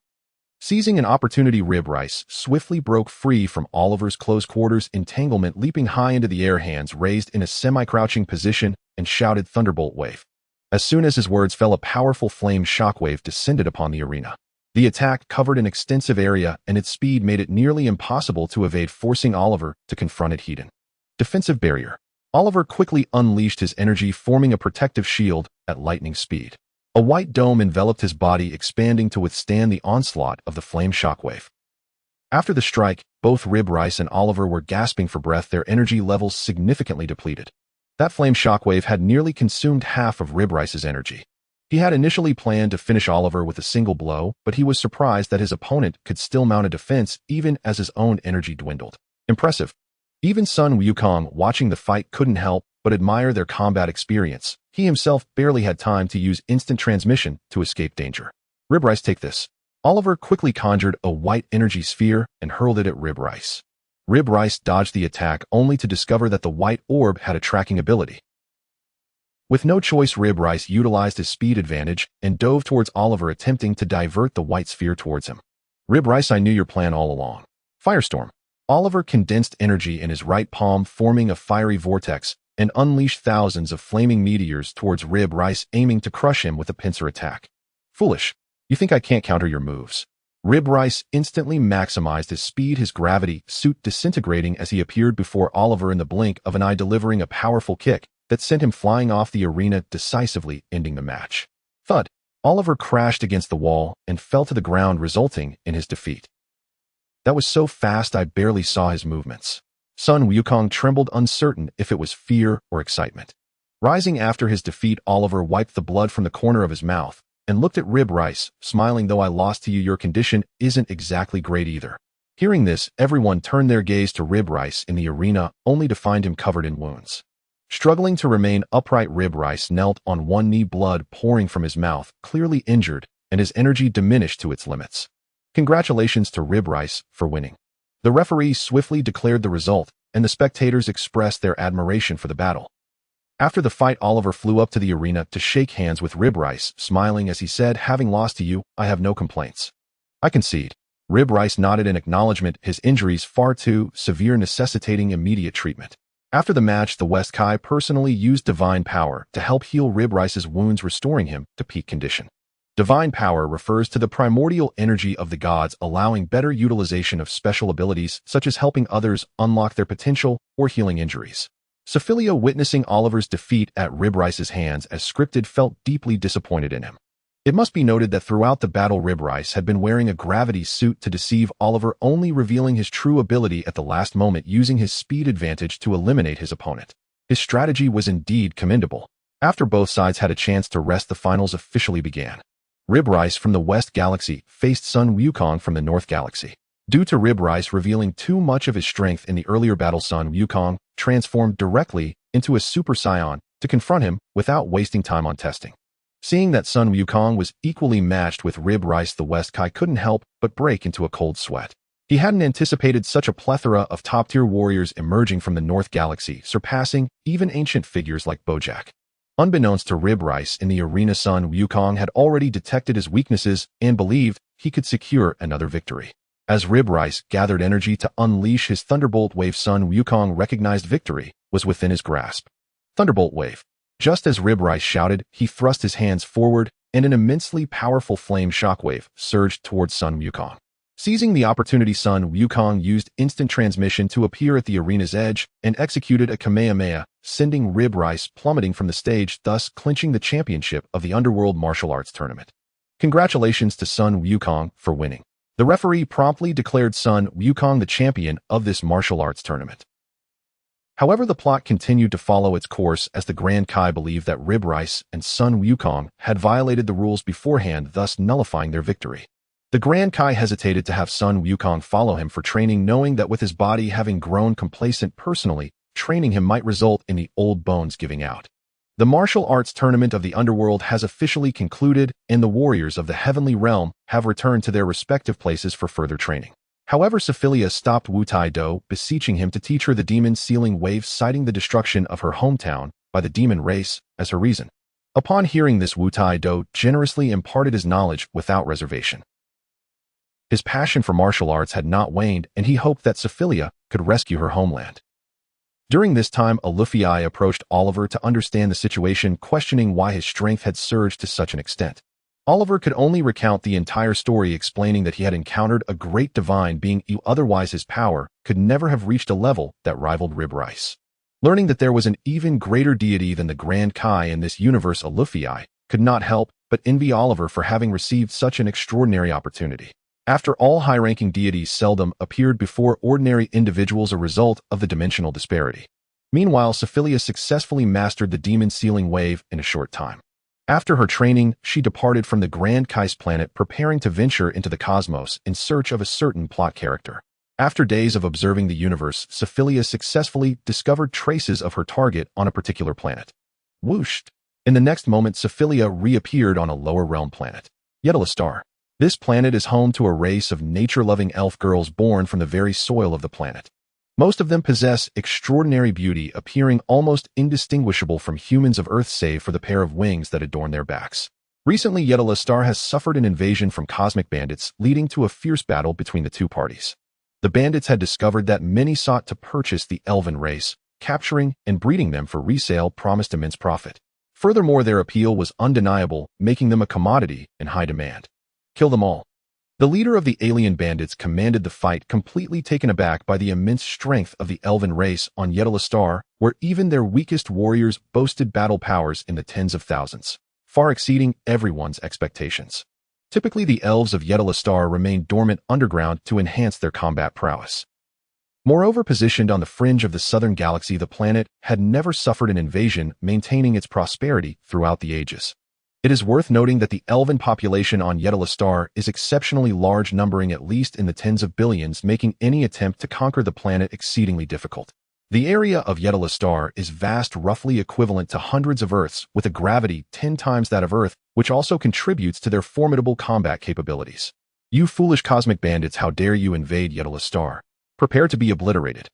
S1: Seizing an opportunity, Rib Rice swiftly broke free from Oliver's close quarters entanglement, leaping high into the air, hands raised in a semi-crouching position, and shouted Thunderbolt Wave. As soon as his words fell, a powerful flame shockwave descended upon the arena. The attack covered an extensive area, and its speed made it nearly impossible to evade, forcing Oliver to confront it head-on. Defensive barrier. Oliver quickly unleashed his energy, forming a protective shield at lightning speed. A white dome enveloped his body, expanding to withstand the onslaught of the flame shockwave. After the strike, both Rib Rice and Oliver were gasping for breath, their energy levels significantly depleted. That flame shockwave had nearly consumed half of Rib Rice's energy. He had initially planned to finish Oliver with a single blow, but he was surprised that his opponent could still mount a defense even as his own energy dwindled. Impressive. Even Sun Wukong, watching the fight, couldn't help but admire their combat experience. He himself barely had time to use instant transmission to escape danger. Rib Rice, take this. Oliver quickly conjured a white energy sphere and hurled it at Rib Rice. Rib Rice dodged the attack, only to discover that the white orb had a tracking ability. With no choice, Rib Rice utilized his speed advantage and dove towards Oliver, attempting to divert the white sphere towards him. Rib Rice, I knew your plan all along. Firestorm. Oliver condensed energy in his right palm, forming a fiery vortex, and unleashed thousands of flaming meteors towards Rib Rice, aiming to crush him with a pincer attack. Foolish. You think I can't counter your moves? Rib Rice instantly maximized his speed, his gravity suit disintegrating as he appeared before Oliver in the blink of an eye, delivering a powerful kick that sent him flying off the arena, decisively ending the match. Thud. Oliver crashed against the wall and fell to the ground, resulting in his defeat. That was so fast I barely saw his movements. Sun Wukong trembled, uncertain if it was fear or excitement. Rising after his defeat, Oliver wiped the blood from the corner of his mouth and looked at Rib Rice, smiling. Though I lost to you, your condition isn't exactly great either. Hearing this, everyone turned their gaze to Rib Rice in the arena, only to find him covered in wounds. Struggling to remain upright, Rib Rice knelt on one knee, blood pouring from his mouth, clearly injured, and his energy diminished to its limits. Congratulations to Rib Rice for winning. The referee swiftly declared the result, and the spectators expressed their admiration for the battle. After the fight, Oliver flew up to the arena to shake hands with Rib Rice, smiling as he said, having lost to you, I have no complaints. I concede. Rib Rice nodded in acknowledgement, his injuries far too severe, necessitating immediate treatment. After the match, the West Kai personally used divine power to help heal Rib Rice's wounds, restoring him to peak condition. Divine power refers to the primordial energy of the gods, allowing better utilization of special abilities such as helping others unlock their potential or healing injuries. Suo Feiliya, witnessing Oliver's defeat at Rib Rice's hands as scripted, felt deeply disappointed in him. It must be noted that throughout the battle, Rib Rice had been wearing a gravity suit to deceive Oliver, only revealing his true ability at the last moment, using his speed advantage to eliminate his opponent. His strategy was indeed commendable. After both sides had a chance to rest, the finals officially began. Rib Rice from the West Galaxy faced Sun Wukong from the North Galaxy. Due to Rib Rice revealing too much of his strength in the earlier battle, Sun Wukong transformed directly into a Super Saiyan to confront him without wasting time on testing. Seeing that Sun Wukong was equally matched with Rib Rice, the West Kai couldn't help but break into a cold sweat. He hadn't anticipated such a plethora of top-tier warriors emerging from the North Galaxy, surpassing even ancient figures like Bojack. Unbeknownst to Rib Rice in the arena, Sun Wukong had already detected his weaknesses and believed he could secure another victory. As Rib Rice gathered energy to unleash his Thunderbolt Wave, Sun Wukong recognized victory was within his grasp. Thunderbolt Wave. Just as Rib Rice shouted, he thrust his hands forward, and an immensely powerful flame shockwave surged towards Sun Wukong. Seizing the opportunity, Sun Wukong used instant transmission to appear at the arena's edge and executed a Kamehameha, sending Rib Rice plummeting from the stage, thus clinching the championship of the Underworld Martial Arts Tournament. Congratulations to Sun Wukong for winning. The referee promptly declared Sun Wukong the champion of this martial arts tournament. However, the plot continued to follow its course as the Grand Kai believed that Rib Rice and Sun Wukong had violated the rules beforehand, thus nullifying their victory. The Grand Kai hesitated to have Sun Wukong follow him for training, knowing that with his body having grown complacent personally, training him might result in the old bones giving out. The martial arts tournament of the underworld has officially concluded, and the warriors of the heavenly realm have returned to their respective places for further training. However, Suo Feiliya stopped Wu Tai Do, beseeching him to teach her the demon sealing wave, citing the destruction of her hometown by the demon race as her reason. Upon hearing this, Wu Tai Do generously imparted his knowledge without reservation. His passion for martial arts had not waned, and he hoped that Sophilia could rescue her homeland. During this time, Luffy approached Oliver to understand the situation, questioning why his strength had surged to such an extent. Oliver could only recount the entire story, explaining that he had encountered a great divine being who otherwise his power could never have reached a level that rivaled rib rice. Learning that there was an even greater deity than the Grand Kai in this universe, Luffy could not help but envy Oliver for having received such an extraordinary opportunity. After all, high-ranking deities seldom appeared before ordinary individuals, a result of the dimensional disparity. Meanwhile, Sophilia successfully mastered the demon sealing wave in a short time. After her training, she departed from the Grand Kai's planet, preparing to venture into the cosmos in search of a certain plot character. After days of observing the universe, Sophilia successfully discovered traces of her target on a particular planet. Whoosh! In the next moment, Sophilia reappeared on a lower realm planet, Yetelar. This planet is home to a race of nature-loving elf girls born from the very soil of the planet. Most of them possess extraordinary beauty, appearing almost indistinguishable from humans of Earth save for the pair of wings that adorn their backs. Recently, Yetelar has suffered an invasion from cosmic bandits, leading to a fierce battle between the two parties. The bandits had discovered that many sought to purchase the elven race, capturing and breeding them for resale promised immense profit. Furthermore, their appeal was undeniable, making them a commodity in high demand. Kill them all. The leader of the alien bandits commanded the fight, completely taken aback by the immense strength of the elven race on Yetelar, where even their weakest warriors boasted battle powers in the tens of thousands, far exceeding everyone's expectations. Typically, the elves of Yetelar remained dormant underground to enhance their combat prowess. Moreover, positioned on the fringe of the southern galaxy, the planet had never suffered an invasion, maintaining its prosperity throughout the ages. It is worth noting that the elven population on Yetelar is exceptionally large, numbering at least in the tens of billions, making any attempt to conquer the planet exceedingly difficult. The area of Yetelar is vast, roughly equivalent to hundreds of Earths, with a gravity 10 times that of Earth, which also contributes to their formidable combat capabilities. You foolish cosmic bandits, how dare you invade Yetelar? Prepare to be obliterated.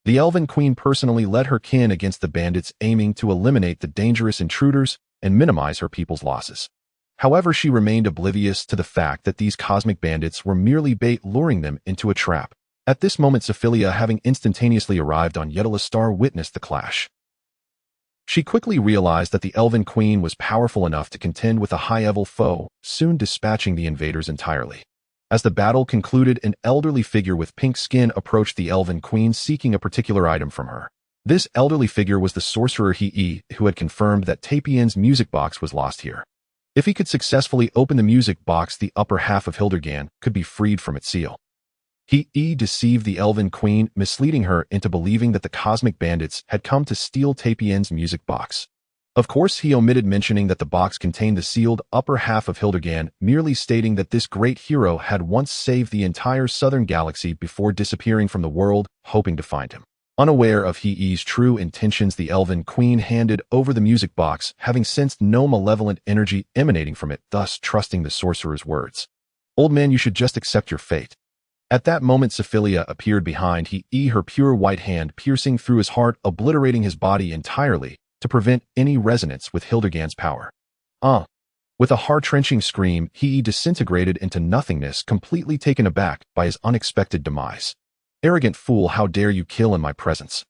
S1: The Elven Queen personally led her kin against the bandits, aiming to eliminate the dangerous intruders and minimize her people's losses. However, she remained oblivious to the fact that these cosmic bandits were merely bait, luring them into a trap. At this moment, Sophilia, having instantaneously arrived on Yetelar, witnessed the clash. She quickly realized that the Elven Queen was powerful enough to contend with a high-level foe, soon dispatching the invaders entirely. As the battle concluded, an elderly figure with pink skin approached the Elven Queen, seeking a particular item from her. This elderly figure was the sorcerer He, who had confirmed that Tapion's music box was lost here. If he could successfully open the music box, the upper half of Hildergan could be freed from its seal. He deceived the Elven Queen, misleading her into believing that the cosmic bandits had come to steal Tapion's music box. Of course, he omitted mentioning that the box contained the sealed upper half of Hildergan, merely stating that this great hero had once saved the entire southern galaxy before disappearing from the world, hoping to find him. Unaware of He's true intentions, the Elven Queen handed over the music box, having sensed no malevolent energy emanating from it, thus trusting the sorcerer's words. "Old man, you should just accept your fate." At that moment, Sophilia appeared behind He, her pure white hand piercing through his heart, obliterating his body entirely to prevent any resonance with Hildergan's power. With a heart-wrenching scream, He disintegrated into nothingness, completely taken aback by his unexpected demise. "Arrogant fool, how dare you kill in my presence?"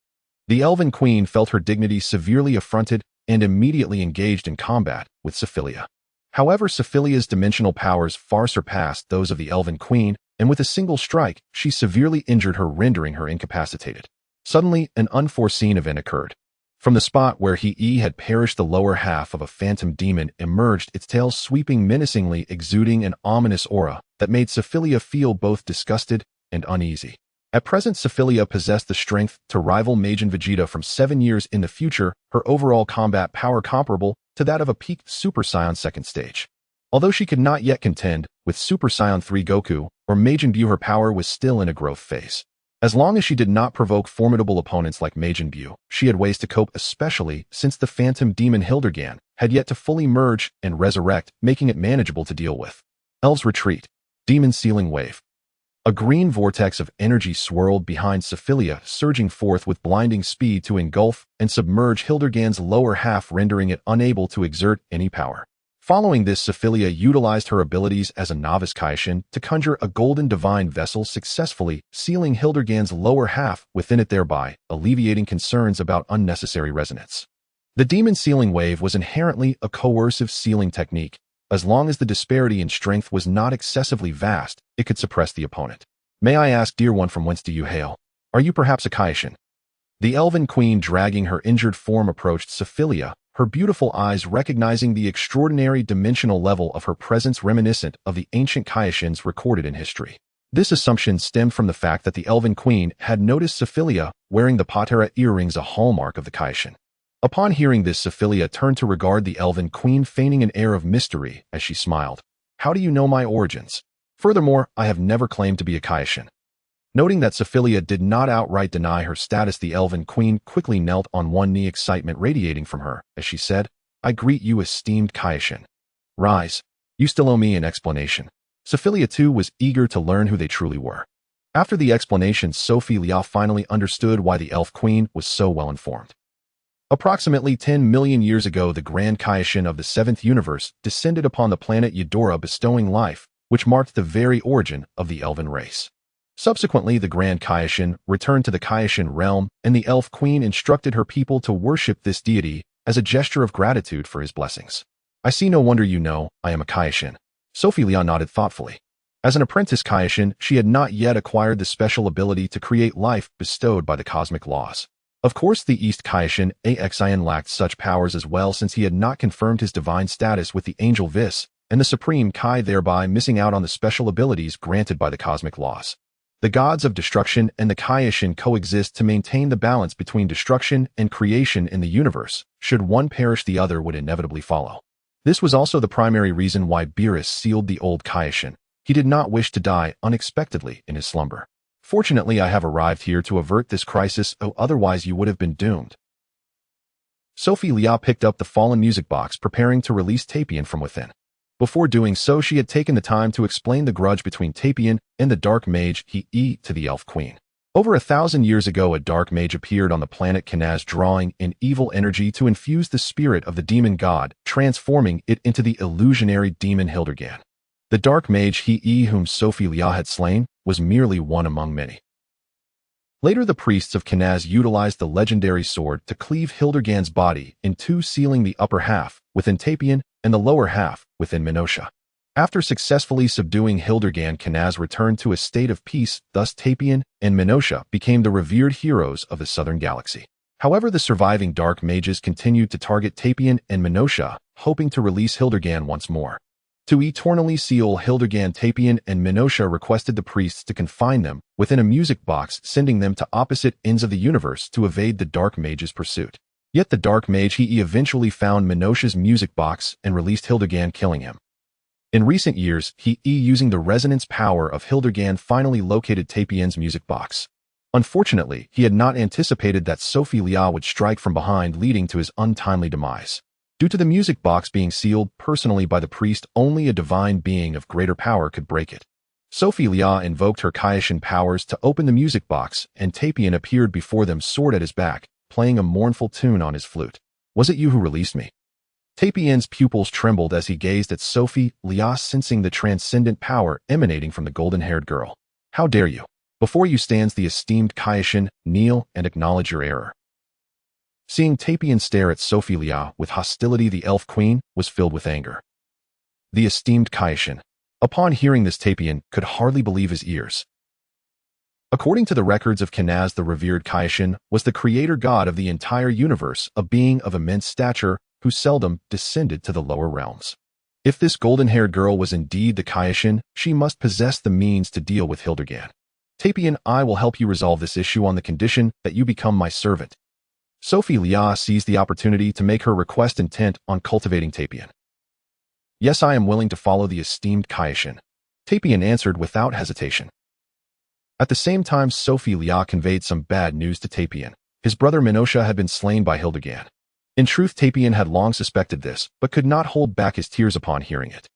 S1: The Elven Queen felt her dignity severely affronted and immediately engaged in combat with Sophilia. However, Sophilia's dimensional powers far surpassed those of the Elven Queen, and with a single strike, she severely injured her, rendering her incapacitated. Suddenly, an unforeseen event occurred. From the spot where He had perished, the lower half of a phantom demon emerged, its tail sweeping menacingly, exuding an ominous aura that made Sophilia feel both disgusted and uneasy. At present, Sophilia possessed the strength to rival Majin Vegeta from 7 years in the future, her overall combat power comparable to that of a peak Super Saiyan second stage. Although she could not yet contend with Super Saiyan 3 Goku or Majin Buu, her power was still in a growth phase. As long as she did not provoke formidable opponents like Majin Buu, she had ways to cope, especially since the phantom demon Hildergan had yet to fully merge and resurrect, making it manageable to deal with. Elves retreat. Demon sealing wave. A green vortex of energy swirled behind Sophilia, surging forth with blinding speed to engulf and submerge Hildergan's lower half, rendering it unable to exert any power. Following this, Sophilia utilized her abilities as a novice Kaioshin to conjure a golden divine vessel successfully, sealing Hildergan's lower half within it, thereby alleviating concerns about unnecessary resonance. The demon sealing wave was inherently a coercive sealing technique. As long as the disparity in strength was not excessively vast, it could suppress the opponent. May I ask, dear one, from whence do you hail? Are you perhaps a Kaioshin? The Elven Queen, dragging her injured form, approached Sophilia, her beautiful eyes recognizing the extraordinary dimensional level of her presence reminiscent of the ancient Kaioshins recorded in history. This assumption stemmed from the fact that the Elven Queen had noticed Sophilia wearing the patera earrings, a hallmark of the Kaioshin. Upon hearing this, Sophilia turned to regard the Elven Queen, feigning an air of mystery as she smiled. How do you know my origins? Furthermore, I have never claimed to be a Kaioshin. Noting that Sophilia did not outright deny her status, the Elven Queen quickly knelt on one knee, excitement radiating from her as she said, I greet you, esteemed Kaioshin. Rise. You still owe me an explanation. Sophilia too was eager to learn who they truly were. After the explanation, Suo Feiliya finally understood why the Elf Queen was so well informed. Approximately 10 million years ago, the Grand Kaioshin of the 7th universe descended upon the planet Yetelar, bestowing life, which marked the very origin of the Elven race. Subsequently, the Grand Kaioshin returned to the Kaioshin realm, and the Elf Queen instructed her people to worship this deity as a gesture of gratitude for his blessings. I see, no wonder you know I am a Kaioshin. Suo Feiliya nodded thoughtfully. As an apprentice Kaioshin, she had not yet acquired the special ability to create life bestowed by the cosmic laws. Of course, the East Kaioshin, Saiyan, lacked such powers as well, since he had not confirmed his divine status with the Angel Vis and the Supreme Kai, thereby missing out on the special abilities granted by the cosmic laws. The gods of destruction and the Kaioshin coexist to maintain the balance between destruction and creation in the universe. Should one perish, the other would inevitably follow. This was also the primary reason why Beerus sealed the old Kaioshin. He did not wish to die unexpectedly in his slumber. Fortunately, I have arrived here to avert this crisis, otherwise you would have been doomed. Suo Feiliya picked up the fallen music box, preparing to release Tapion from within. Before doing so, she had taken the time to explain the grudge between Tapion and the Dark Mage He to the Elf Queen. Over 1,000 years ago, a Dark Mage appeared on the planet Kanaz, drawing in evil energy to infuse the spirit of the demon god, transforming it into the illusionary demon Hildergan. The Dark Mage He whom Suo Feiliya had slain was merely one among many. Later, the priests of Kanaz utilized the legendary sword to cleave Hildergan's body in two, sealing the upper half within Tapion and the lower half within Minosha. After successfully subduing Hildergan, Kanaz returned to a state of peace. Thus, Tapion and Minosha became the revered heroes of the Southern Galaxy. However, the surviving Dark Mages continued to target Tapion and Minosha, hoping to release Hildergan once more. To eternally seal Hildergan, Tapion and Minosha requested the priests to confine them within a music box, sending them to opposite ends of the universe to evade the Dark Mage's pursuit. Yet the Dark Mage He eventually found Minosha's music box and released Hildergan, killing him. In recent years, He, using the resonance power of Hildergan, finally located Tapion's music box. Unfortunately, he had not anticipated that Suo Feiliya would strike from behind, leading to his untimely demise. Due to the music box being sealed personally by the priest, only a divine being of greater power could break it. Suo Feiliya invoked her Kaioshin powers to open the music box, and Tapion appeared before them, sword at his back, playing a mournful tune on his flute. Was it you who released me? Tapion's pupils trembled as he gazed at Suo Feiliya, sensing the transcendent power emanating from the golden-haired girl. How dare you? Before you stands the esteemed Kaioshin. Kneel and acknowledge your error. Seeing Tapion stare at Suo Feiliya with hostility, the Elf Queen was filled with anger. The esteemed Kaioshin. Upon hearing this, Tapion could hardly believe his ears. According to the records of Kanaz, the revered Kaioshin was the creator god of the entire universe, a being of immense stature who seldom descended to the lower realms. If this golden-haired girl was indeed the Kaioshin, she must possess the means to deal with Hildergan. Tapion, I will help you resolve this issue on the condition that you become my servant. Suo Feiliya seized the opportunity to make her request, intent on cultivating Tapion. Yes, I am willing to follow the esteemed Kaioshin, Tapion answered without hesitation. At the same time, Suo Feiliya conveyed some bad news to Tapion. His brother Minosha had been slain by Hildergan. In truth, Tapion had long suspected this, but could not hold back his tears upon hearing it.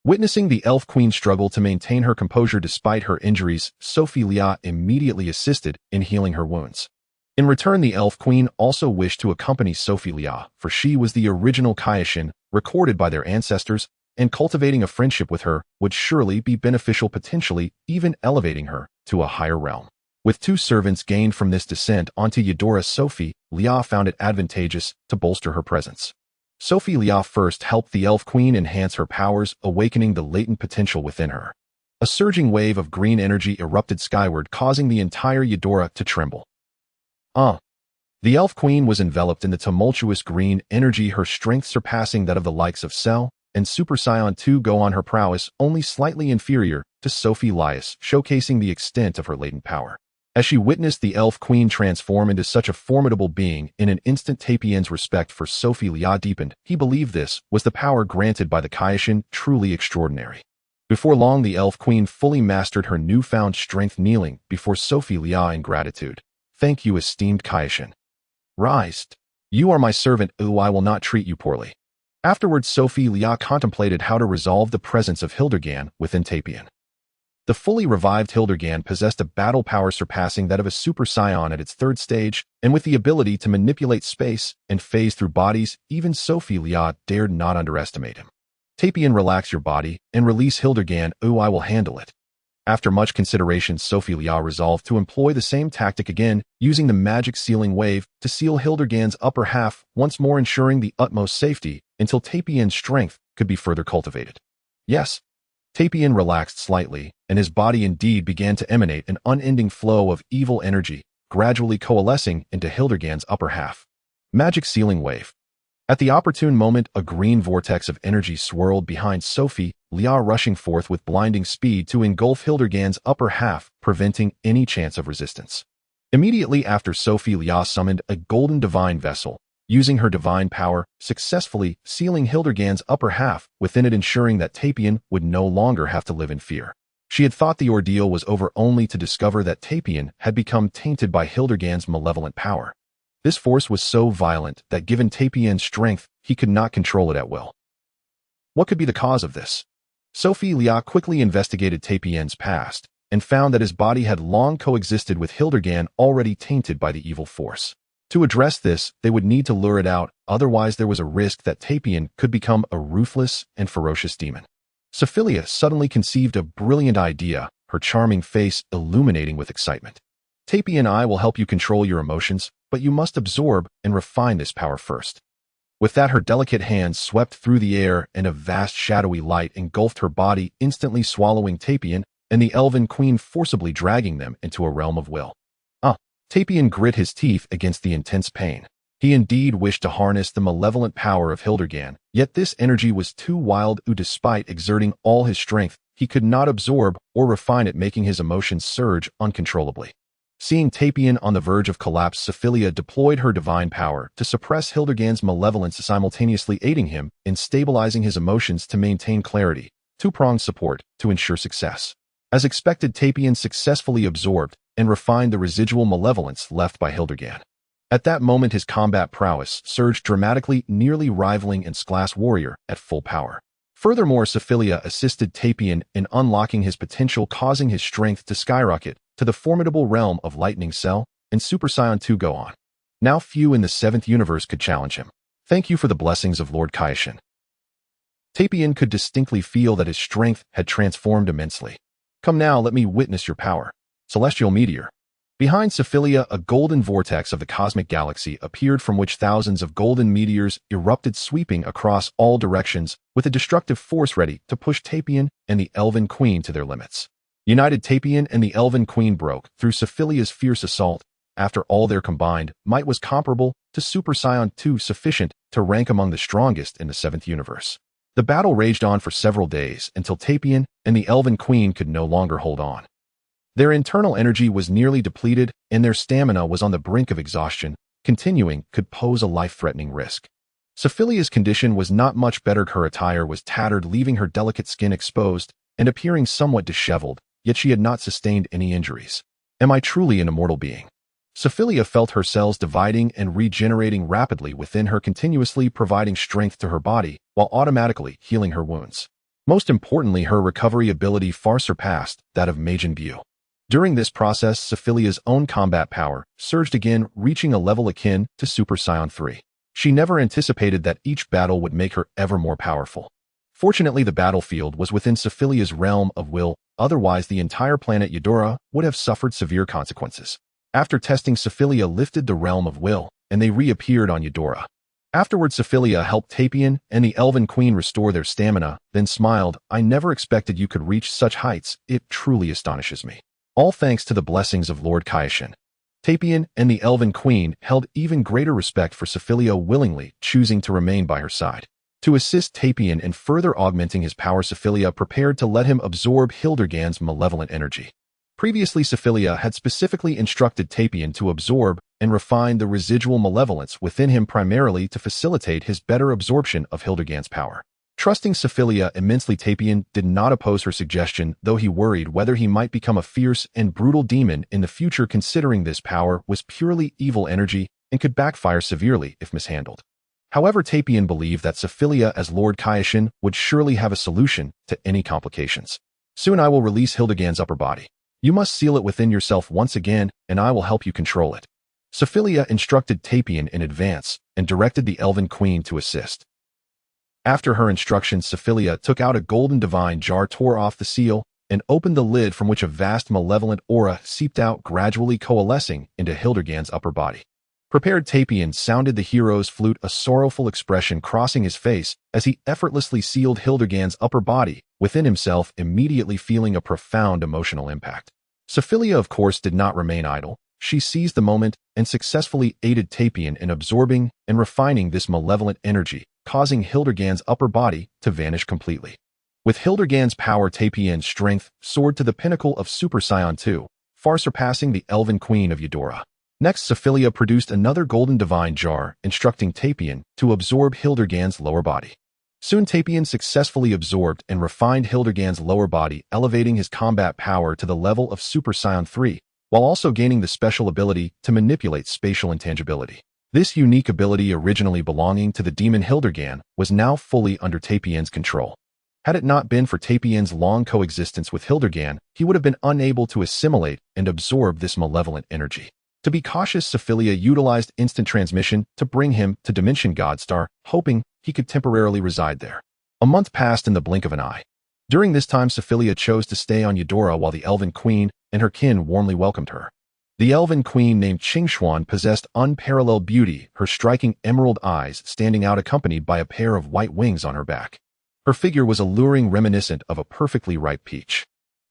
S1: Witnessing the Elf Queen struggle to maintain her composure despite her injuries, Suo Feiliya immediately assisted in healing her wounds. In return, the Elf Queen also wished to accompany Suo Feiliya, for she was the original Kaioshin, recorded by their ancestors, and cultivating a friendship with her would surely be beneficial, potentially even elevating her to a higher realm. With 2 servants gained from this descent onto Eudora, Suo Feiliya found it advantageous to bolster her presence. Suo Feiliya first helped the Elf Queen enhance her powers, awakening the latent potential within her. A surging wave of green energy erupted skyward, causing the entire Eudora to tremble. The Elf Queen was enveloped in the tumultuous green energy, her strength surpassing that of the likes of Cell and Super Saiyan 2 go on, her prowess only slightly inferior to Suo Feiliya's, showcasing the extent of her latent power. As she witnessed the Elf Queen transform into such a formidable being, in an instant Tapion's respect for Suo Feiliya deepened. He believed this was the power granted by the Kaioshin, truly extraordinary. Before long, the Elf Queen fully mastered her newfound strength, kneeling before Suo Feiliya in gratitude. "Thank you, esteemed Kaioshin. Rise. You are my servant, I will not treat you poorly." Afterwards, Suo Feiliya contemplated how to resolve the presence of Hildergan within Tapion. The fully revived Hildergan possessed a battle power surpassing that of a Super Saiyan at its 3rd stage, and with the ability to manipulate space and phase through bodies, even Suo Feiliya dared not underestimate him. "Tapion, relax your body and release Hildergan, I will handle it." After much consideration, Suo Feiliya resolved to employ the same tactic again, using the magic sealing wave to seal Hildergan's upper half, once more ensuring the utmost safety until Tapion's strength could be further cultivated. Yes, Tapion relaxed slightly, and his body indeed began to emanate an unending flow of evil energy, gradually coalescing into Hildergan's upper half. Magic sealing wave. At the opportune moment, a green vortex of energy swirled behind Suo Feiliya, rushing forth with blinding speed to engulf Hildergan's upper half, preventing any chance of resistance. Immediately after, Suo Feiliya summoned a golden divine vessel, using her divine power, successfully sealing Hildergan's upper half within it, ensuring that Tapion would no longer have to live in fear. She had thought the ordeal was over, only to discover that Tapion had become tainted by Hildergan's malevolent power. This force was so violent that, given Tapion's strength, he could not control it at will. What could be the cause of this? Suo Feiliya quickly investigated Tapion's past and found that his body had long coexisted with Hildergan, already tainted by the evil force. To address this, they would need to lure it out, otherwise there was a risk that Tapion could become a ruthless and ferocious demon. Suo Feiliya suddenly conceived a brilliant idea, her charming face illuminating with excitement. "Tapion, I will help you control your emotions, but you must absorb and refine this power first." With that, her delicate hands swept through the air and a vast shadowy light engulfed her body, instantly swallowing Tapion and the Elven Queen, forcibly dragging them into a realm of will. Tapion grit his teeth against the intense pain. He indeed wished to harness the malevolent power of Hildergan, yet this energy was too wild. Despite exerting all his strength, he could not absorb or refine it, making his emotions surge uncontrollably. Seeing Tapion on the verge of collapse, Suo Feiliya deployed her divine power to suppress Hildergan's malevolence, simultaneously aiding him in stabilizing his emotions to maintain clarity, two-pronged support to ensure success. As expected, Tapion successfully absorbed and refined the residual malevolence left by Hildergan. At that moment, his combat prowess surged dramatically, nearly rivaling an class warrior at full power. Furthermore, Suo Feiliya assisted Tapion in unlocking his potential, causing his strength to skyrocket to the formidable realm of Lightning Cell and Super Saiyan 2 go on. Now few in the 7th universe could challenge him. Thank you for the blessings of Lord Kaioshin. Tapion could distinctly feel that his strength had transformed immensely. Come now, let me witness your power. Celestial meteor. Behind Suo Feiliya, a golden vortex of the cosmic galaxy appeared, from which thousands of golden meteors erupted, sweeping across all directions with a destructive force ready to push Tapion and the Elven Queen to their limits. United, Tapion and the Elven Queen broke through Suo Feiliya's fierce assault. After all, their combined might was comparable to Super Saiyan 2, sufficient to rank among the strongest in the 7th universe. The battle raged on for several days until Tapion and the Elven Queen could no longer hold on. Their internal energy was nearly depleted, and their stamina was on the brink of exhaustion. Continuing could pose a life-threatening risk. Suo Feiliya's condition was not much better. Her attire was tattered, leaving her delicate skin exposed and appearing somewhat disheveled, yet she had not sustained any injuries. Am I truly an immortal being? Suo Feiliya felt her cells dividing and regenerating rapidly within her, continuously providing strength to her body while automatically healing her wounds. Most importantly, her recovery ability far surpassed that of Majin Vegeta. During this process, Sophilia's own combat power surged again, reaching a level akin to Super Saiyan 3. She never anticipated that each battle would make her ever more powerful. Fortunately, the battlefield was within Sophilia's realm of will, otherwise the entire planet Yetelar would have suffered severe consequences. After testing, Sophilia lifted the realm of will, and they reappeared on Yetelar. Afterwards, Sophilia helped Tapion and the Elven Queen restore their stamina, then smiled. "I never expected you could reach such heights. It truly astonishes me. All thanks to the blessings of Lord Kaioshin." Tapion and the Elven Queen held even greater respect for Sophilia, willingly choosing to remain by her side. To assist Tapion in further augmenting his power, Sophilia prepared to let him absorb Hildergan's malevolent energy. Previously, Sophilia had specifically instructed Tapion to absorb and refine the residual malevolence within him, primarily to facilitate his better absorption of Hildergan's power. Trusting Sophilia immensely, Tapion did not oppose her suggestion, though he worried whether he might become a fierce and brutal demon in the future, considering this power was purely evil energy and could backfire severely if mishandled. However, Tapion believed that Sophilia as Lord Kaioshin would surely have a solution to any complications. "Soon I will release Hildergan's upper body. You must seal it within yourself once again, and I will help you control it." Sophilia instructed Tapion in advance and directed the Elven Queen to assist. After her instructions, Sophilia took out a golden divine jar, tore off the seal, and opened the lid, from which a vast malevolent aura seeped out, gradually coalescing into Hildergan's upper body. Prepared, Tapion sounded the hero's flute, a sorrowful expression crossing his face as he effortlessly sealed Hildergan's upper body within himself, immediately feeling a profound emotional impact. Sophilia, of course, did not remain idle. She seized the moment and successfully aided Tapion in absorbing and refining this malevolent energy, causing Hildergan's upper body to vanish completely. With Hildergan's power, Tapion's strength soared to the pinnacle of Super Saiyan 2, far surpassing the Elven Queen of Yetelar. Next, Sophilia produced another golden divine jar, instructing Tapion to absorb Hildergan's lower body. Soon, Tapion successfully absorbed and refined Hildergan's lower body, elevating his combat power to the level of Super Saiyan 3, while also gaining the special ability to manipulate spatial intangibility. This unique ability, originally belonging to the demon Hildergan, was now fully under Tapion's control. Had it not been for Tapion's long coexistence with Hildergan, he would have been unable to assimilate and absorb this malevolent energy. To be cautious, Sophilia utilized instant transmission to bring him to Dimension Godstar, hoping he could temporarily reside there. A month passed in the blink of an eye. During this time, Sophilia chose to stay on Yetelar while the Elven Queen and her kin warmly welcomed her. The Elven Queen, named Qingshuan, possessed unparalleled beauty, her striking emerald eyes standing out, accompanied by a pair of white wings on her back. Her figure was alluring, reminiscent of a perfectly ripe peach.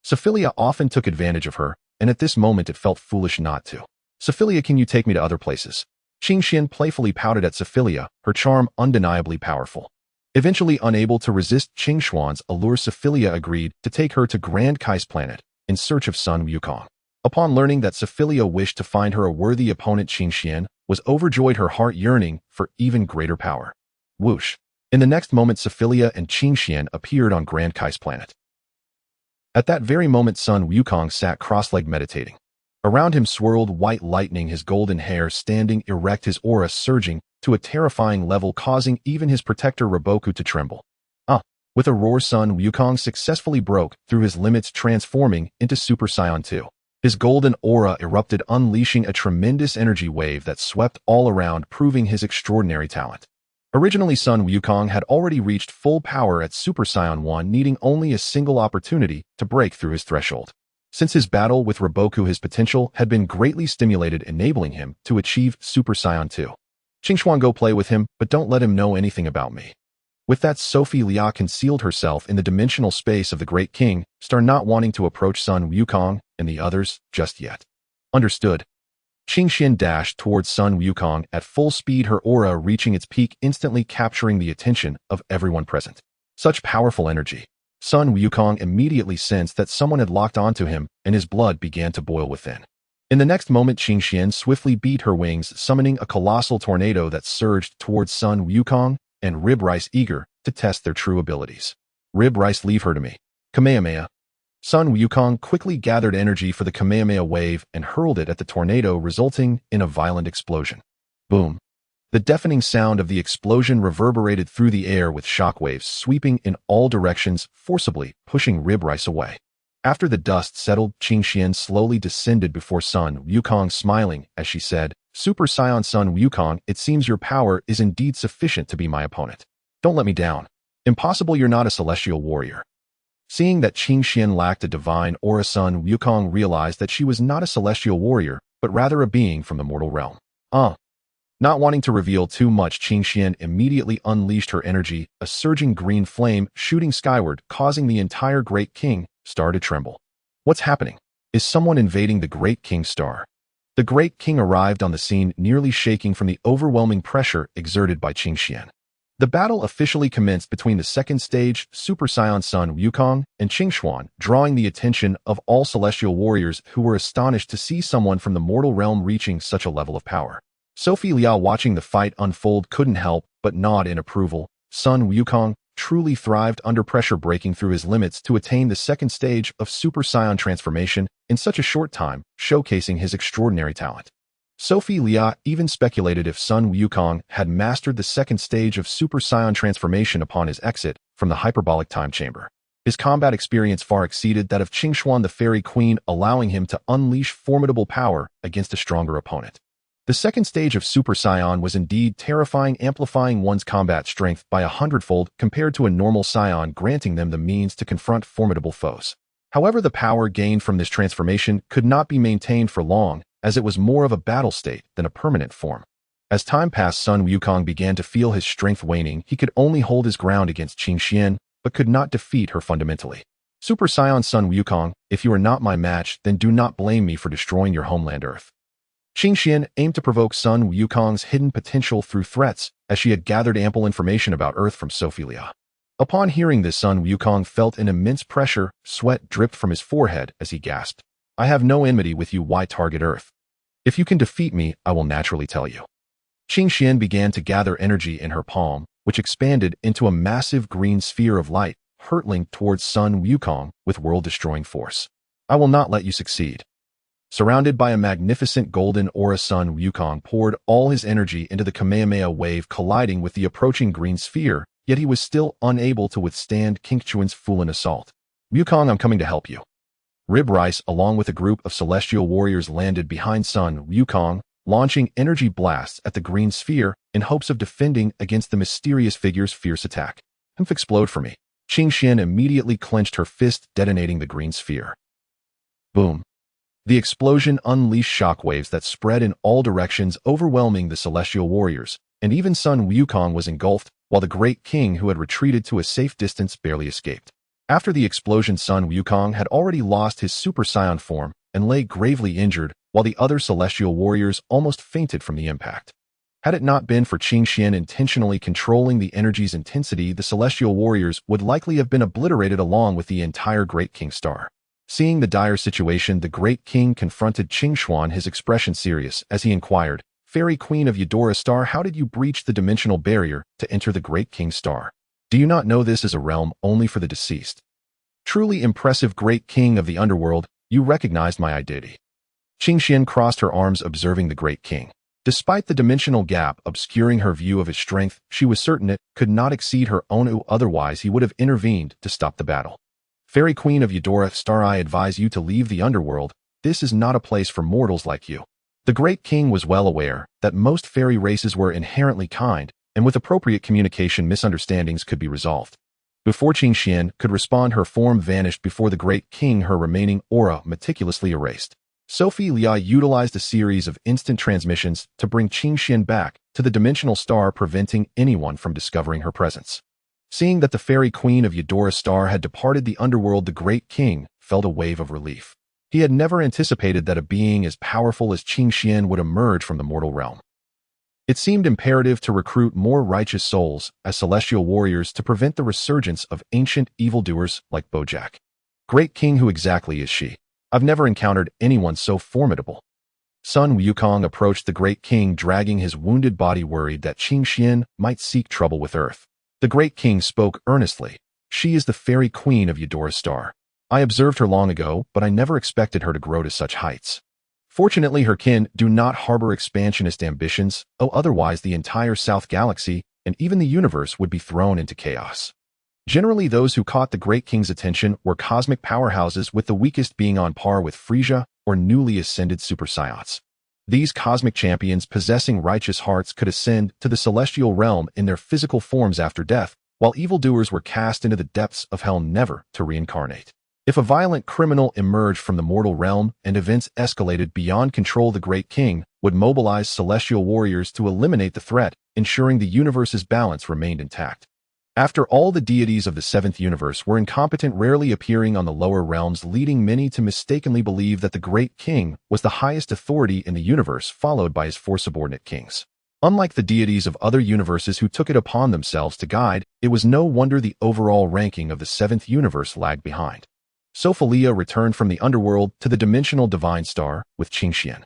S1: Sophilia often took advantage of her, and at this moment it felt foolish not to. "Sophilia, can you take me to other places?" Qingshuan playfully pouted at Sophilia, her charm undeniably powerful. Eventually unable to resist Qingshuan's allure, Sophilia agreed to take her to Grand Kai's planet in search of Sun Wukong. Upon learning that Sophilia wished to find her a worthy opponent, Qingshuan was overjoyed, her heart yearning for even greater power. Whoosh! In the next moment, Sophilia and Qingshuan appeared on Grand Kai's planet. At that very moment, Sun Wukong sat cross-legged meditating. Around him swirled white lightning, his golden hair standing erect, his aura surging to a terrifying level, causing even his protector Raboku to tremble. With a roar, Sun Wukong successfully broke through his limits, transforming into Super Saiyan 2. His golden aura erupted, unleashing a tremendous energy wave that swept all around, proving his extraordinary talent. Originally, Sun Wukong had already reached full power at Super Saiyan 1, needing only a single opportunity to break through his threshold. Since his battle with Raboku, his potential had been greatly stimulated, enabling him to achieve Super Saiyan 2. "Qingshuan, go play with him, but don't let him know anything about me." With that, Suo Feiliya concealed herself in the dimensional space of the Great King, not wanting to approach Sun Wukong and the others just yet. Understood. Qingshuan dashed towards Sun Wukong at full speed, her aura reaching its peak, instantly capturing the attention of everyone present. Such powerful energy. Sun Wukong immediately sensed that someone had locked onto him, and his blood began to boil within. In the next moment, Qingshuan swiftly beat her wings, summoning a colossal tornado that surged towards Sun Wukong and Rib Rice, eager to test their true abilities. "Rib Rice, leave her to me." Kamehameha. Sun Wukong quickly gathered energy for the Kamehameha wave and hurled it at the tornado, resulting in a violent explosion. Boom. The deafening sound of the explosion reverberated through the air, with shockwaves sweeping in all directions, forcibly pushing Rib Rice away. After the dust settled, Qingxian slowly descended before Sun Wukong, smiling as she said, Super Saiyan Sun Wukong, it seems your power is indeed sufficient to be my opponent. Don't let me down. Impossible, you're not a celestial warrior. Seeing that Qingxian lacked a divine aura, Sun Wukong realized that she was not a celestial warrior, but rather a being from the mortal realm. Not wanting to reveal too much, Qingxian immediately unleashed her energy, a surging green flame shooting skyward, causing the entire Great King Star to tremble. What's happening? Is someone invading the Great King Star? The Great King arrived on the scene, nearly shaking from the overwhelming pressure exerted by Qingxian. The battle officially commenced between the second stage, Super Saiyan Sun Wukong, and Qingxuan, drawing the attention of all celestial warriors who were astonished to see someone from the mortal realm reaching such a level of power. Suo Feiliya, watching the fight unfold, couldn't help but nod in approval. Sun Wukong truly thrived under pressure, breaking through his limits to attain the second stage of Super Saiyan transformation in such a short time, showcasing his extraordinary talent. Suo Feiliya even speculated if Sun Wukong had mastered the second stage of Super Saiyan transformation upon his exit from the hyperbolic time chamber. His combat experience far exceeded that of Qingxuan the Fairy Queen, allowing him to unleash formidable power against a stronger opponent. The second stage of Super Saiyan was indeed terrifying, amplifying one's combat strength by 100-fold compared to a normal Saiyan, granting them the means to confront formidable foes. However, the power gained from this transformation could not be maintained for long, as it was more of a battle state than a permanent form. As time passed, Sun Wukong began to feel his strength waning. He could only hold his ground against Qingxian, but could not defeat her fundamentally. Super Saiyan Sun Wukong, if you are not my match, then do not blame me for destroying your homeland Earth. Qingxian aimed to provoke Sun Wukong's hidden potential through threats, as she had gathered ample information about Earth from Suo Feiliya. Upon hearing this, Sun Wukong felt an immense pressure. Sweat dripped from his forehead as he gasped, I have no enmity with you. Why target Earth? If you can defeat me, I will naturally tell you. Qingxian began to gather energy in her palm, which expanded into a massive green sphere of light, hurtling towards Sun Wukong with world-destroying force. I will not let you succeed. Surrounded by a magnificent golden aura, Sun Wukong poured all his energy into the Kamehameha wave, colliding with the approaching green sphere, yet he was still unable to withstand Qingxuan's full assault. Wukong, I'm coming to help you. Rib Rice, along with a group of celestial warriors, landed behind Sun Wukong, launching energy blasts at the green sphere in hopes of defending against the mysterious figure's fierce attack. Explode for me. Qingxian immediately clenched her fist, detonating the green sphere. Boom. The explosion unleashed shockwaves that spread in all directions, overwhelming the celestial warriors, and even Sun Wukong was engulfed, while the Great King, who had retreated to a safe distance, barely escaped. After the explosion, Sun Wukong had already lost his Super Saiyan form and lay gravely injured, while the other celestial warriors almost fainted from the impact. Had it not been for Qingxian intentionally controlling the energy's intensity, the celestial warriors would likely have been obliterated along with the entire Great King Star. Seeing the dire situation, the Great King confronted Qingxuan, his expression serious, as he inquired, Fairy Queen of Yetelar Star, how did you breach the dimensional barrier to enter the Great King Star? Do you not know this is a realm only for the deceased? Truly impressive, Great King of the Underworld, you recognized my identity. Qingxian crossed her arms, observing the Great King. Despite the dimensional gap obscuring her view of his strength, she was certain it could not exceed her own, otherwise he would have intervened to stop the battle. Fairy Queen of Yetelar Star, I advise you to leave the underworld. This is not a place for mortals like you. The Great King was well aware that most fairy races were inherently kind, and with appropriate communication, misunderstandings could be resolved. Before Qingxian could respond, her form vanished before the Great King, her remaining aura meticulously erased. Suo Feiliya utilized a series of instant transmissions to bring Qingxian back to the dimensional star, preventing anyone from discovering her presence. Seeing that the Fairy Queen of Yetelar Star had departed the underworld, the Great King felt a wave of relief. He had never anticipated that a being as powerful as Qingxian would emerge from the mortal realm. It seemed imperative to recruit more righteous souls as celestial warriors to prevent the resurgence of ancient evildoers like Bojack. Great King, who exactly is she? I've never encountered anyone so formidable. Sun Wukong approached the Great King, dragging his wounded body, worried that Qingxian might seek trouble with Earth. The Great King spoke earnestly. She is the Fairy Queen of Yetelar Star. I observed her long ago, but I never expected her to grow to such heights. Fortunately, her kin do not harbor expansionist ambitions, otherwise the entire South Galaxy and even the universe would be thrown into chaos. Generally, those who caught the Great King's attention were cosmic powerhouses, with the weakest being on par with Frieza or newly ascended Super Saiyans. These cosmic champions possessing righteous hearts could ascend to the celestial realm in their physical forms after death, while evildoers were cast into the depths of hell never to reincarnate. If a violent criminal emerged from the mortal realm and events escalated beyond control, the Great King would mobilize celestial warriors to eliminate the threat, ensuring the universe's balance remained intact. After all, the deities of the seventh universe were incompetent, rarely appearing on the lower realms, leading many to mistakenly believe that the Great King was the highest authority in the universe, followed by his four subordinate kings. Unlike the deities of other universes who took it upon themselves to guide, it was no wonder the overall ranking of the seventh universe lagged behind. Suo Feiliya returned from the underworld to the dimensional divine star with Qingxian.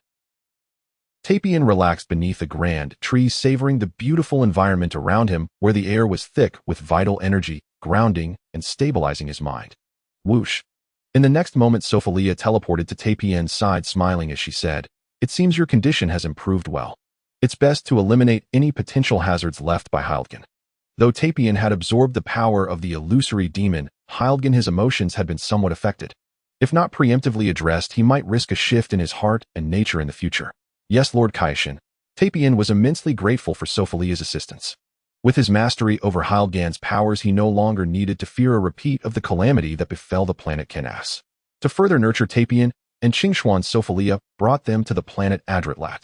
S1: Tapion relaxed beneath a grand tree, savoring the beautiful environment around him, where the air was thick with vital energy, grounding and stabilizing his mind. Whoosh! In the next moment, Suo Feiliya teleported to Tapion's side, smiling as she said, "It seems your condition has improved well. It's best to eliminate any potential hazards left by Hildergan." Though Tapion had absorbed the power of the illusory demon, Hildergan, his emotions had been somewhat affected. If not preemptively addressed, he might risk a shift in his heart and nature in the future. Yes, Lord Kaioshin. Tapion was immensely grateful for Suo Feiliya's assistance. With his mastery over Hildergan's powers, he no longer needed to fear a repeat of the calamity that befell the planet Kenas. To further nurture Tapion and Qingxuan, Suo Feiliya brought them to the planet Adratlat.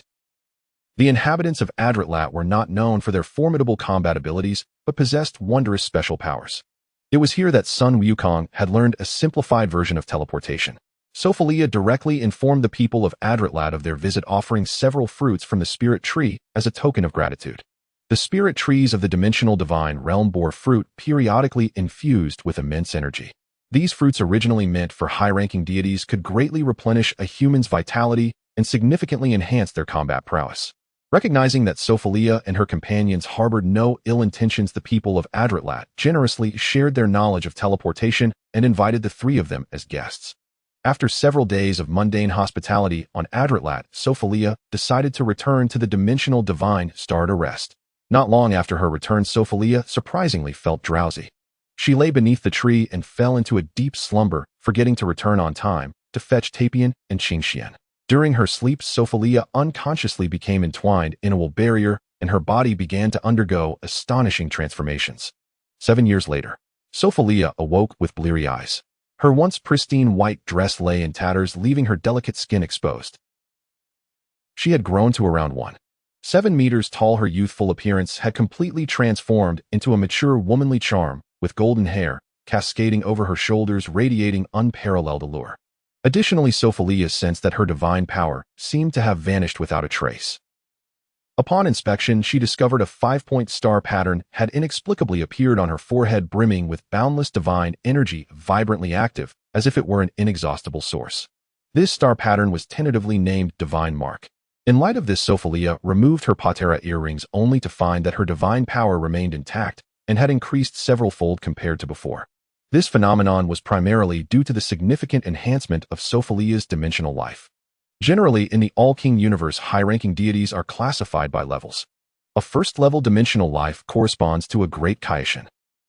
S1: The inhabitants of Adratlat were not known for their formidable combat abilities, but possessed wondrous special powers. It was here that Sun Wukong had learned a simplified version of teleportation. Suo Feiliya directly informed the people of Adratlat of their visit, offering several fruits from the spirit tree as a token of gratitude. The spirit trees of the dimensional divine realm bore fruit periodically infused with immense energy. These fruits, originally meant for high-ranking deities, could greatly replenish a human's vitality and significantly enhance their combat prowess. Recognizing that Suo Feiliya and her companions harbored no ill intentions, the people of Adratlat generously shared their knowledge of teleportation and invited the three of them as guests. After several days of mundane hospitality on Adratlat, Suo Feiliya decided to return to the dimensional divine star to rest. Not long after her return, Suo Feiliya surprisingly felt drowsy. She lay beneath the tree and fell into a deep slumber, forgetting to return on time to fetch Tapion and Qingxian. During her sleep, Suo Feiliya unconsciously became entwined in a wool barrier, and her body began to undergo astonishing transformations. 7 years later, Suo Feiliya awoke with bleary eyes. Her once pristine white dress lay in tatters, leaving her delicate skin exposed. She had grown to around 1.7 meters tall. Her youthful appearance had completely transformed into a mature womanly charm, with golden hair cascading over her shoulders, radiating unparalleled allure. Additionally, Suo Feiliya sensed that her divine power seemed to have vanished without a trace. Upon inspection, she discovered a 5-point star pattern had inexplicably appeared on her forehead, brimming with boundless divine energy, vibrantly active, as if it were an inexhaustible source. This star pattern was tentatively named Divine Mark. In light of this, Suo Feiliya removed her patera earrings, only to find that her divine power remained intact and had increased several-fold compared to before. This phenomenon was primarily due to the significant enhancement of Suo Feiliya's dimensional life. Generally, in the All-King universe, high-ranking deities are classified by levels. A first-level dimensional life corresponds to a great Kaioshin.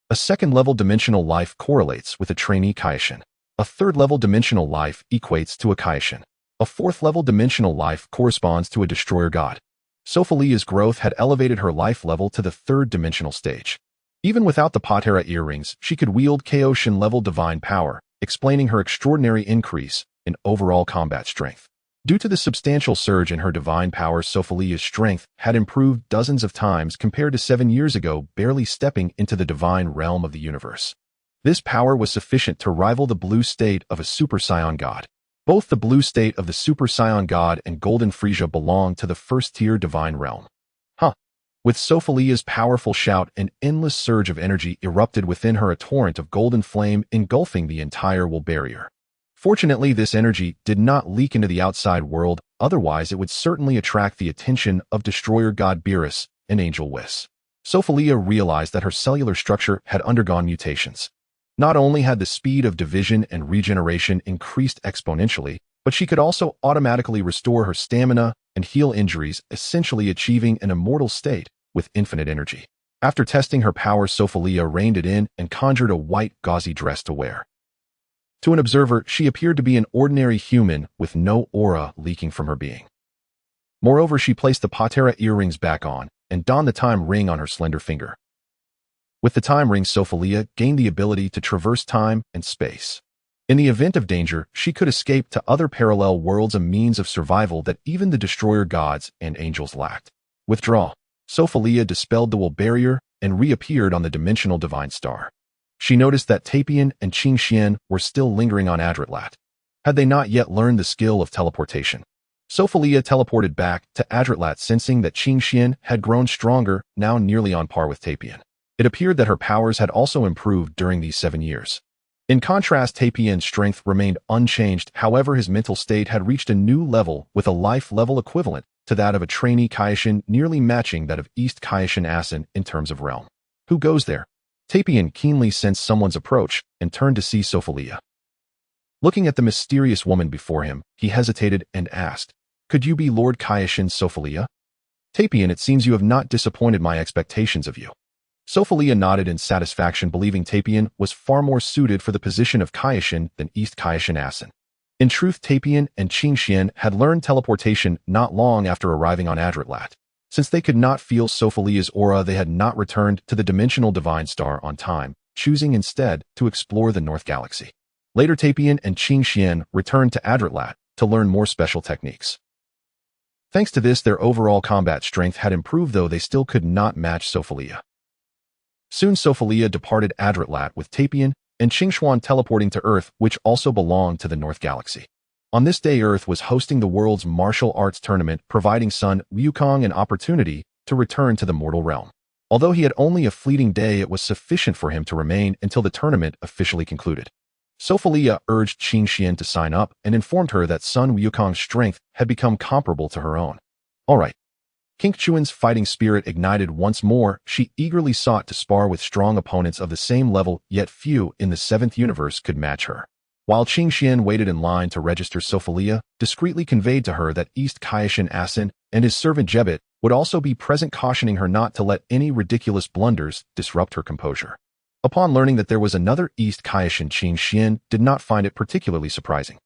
S1: A second-level dimensional life correlates with a trainee Kaioshin. A third-level dimensional life equates to a Kaioshin. A fourth-level dimensional life corresponds to a destroyer god. Suo Feiliya's growth had elevated her life level to the third dimensional stage. Even without the patera earrings, she could wield Kaioshin-level divine power, explaining her extraordinary increase in overall combat strength. Due to the substantial surge in her divine power, Suo Feiliya's strength had improved dozens of times compared to 7 years ago, barely stepping into the divine realm of the universe. This power was sufficient to rival the blue state of a Super Saiyan god. Both the blue state of the Super Saiyan god and Golden Frieza belong to the first-tier divine realm. With Suo Feiliya's powerful shout, an endless surge of energy erupted within her, a torrent of golden flame engulfing the entire wool barrier. Fortunately, this energy did not leak into the outside world, otherwise it would certainly attract the attention of destroyer god Beerus and Angel Whis. Suo Feiliya realized that her cellular structure had undergone mutations. Not only had the speed of division and regeneration increased exponentially, but she could also automatically restore her stamina and heal injuries, essentially achieving an immortal state with infinite energy. After testing her power, Suo Feiliya reined it in and conjured a white, gauzy dress to wear. To an observer, she appeared to be an ordinary human with no aura leaking from her being. Moreover, she placed the patera earrings back on and donned the time ring on her slender finger. With the time ring, Suo Feiliya gained the ability to traverse time and space. In the event of danger, she could escape to other parallel worlds, a means of survival that even the destroyer gods and angels lacked. Withdrawal. Suo Feiliya dispelled the will barrier and reappeared on the dimensional divine star. She noticed that Tapion and Qingxian were still lingering on Adratlat. Had they not yet learned the skill of teleportation? Suo Feiliya teleported back to Adratlat, sensing that Qingxian had grown stronger, now nearly on par with Tapion. It appeared that her powers had also improved during these 7 years. In contrast, Tapion's strength remained unchanged. However, his mental state had reached a new level with a life level equivalent to that of a trainee Kaioshin, nearly matching that of East Kaioshin Ascent in terms of realm. Who goes there? Tapion keenly sensed someone's approach and turned to see Suo Feiliya. Looking at the mysterious woman before him, he hesitated and asked, "Could you be Lord Kaioshin, Suo Feiliya?" "Tapion, it seems you have not disappointed my expectations of you." Suo Feiliya nodded in satisfaction, believing Tapion was far more suited for the position of Kaioshin than East Kaioshin Ascent. In truth, Tapion and Qingxian had learned teleportation not long after arriving on Adratlat. Since they could not feel Suo Feiliya's aura, they had not returned to the dimensional divine star on time, choosing instead to explore the North Galaxy. Later, Tapion and Qingxian returned to Adratlat to learn more special techniques. Thanks to this, their overall combat strength had improved, though they still could not match Suo Feiliya. Soon, Suo Feiliya departed Adratlat with Tapion and Qingxian teleporting to Earth, which also belonged to the North Galaxy. On this day, Earth was hosting the world's martial arts tournament, providing Sun Wukong an opportunity to return to the mortal realm. Although he had only a fleeting day, it was sufficient for him to remain until the tournament officially concluded. Suo Feiliya urged Qingxian to sign up and informed her that Sun Wukong's strength had become comparable to her own. All right. Qingxian's fighting spirit ignited once more. She eagerly sought to spar with strong opponents of the same level, yet few in the 7th universe could match her. While Qingxian waited in line to register, Suo Feiliya discreetly conveyed to her that East Kaioshin Ascent and his servant Jebet would also be present, cautioning her not to let any ridiculous blunders disrupt her composure. Upon learning that there was another East Kaioshin, Qingxian did not find it particularly surprising.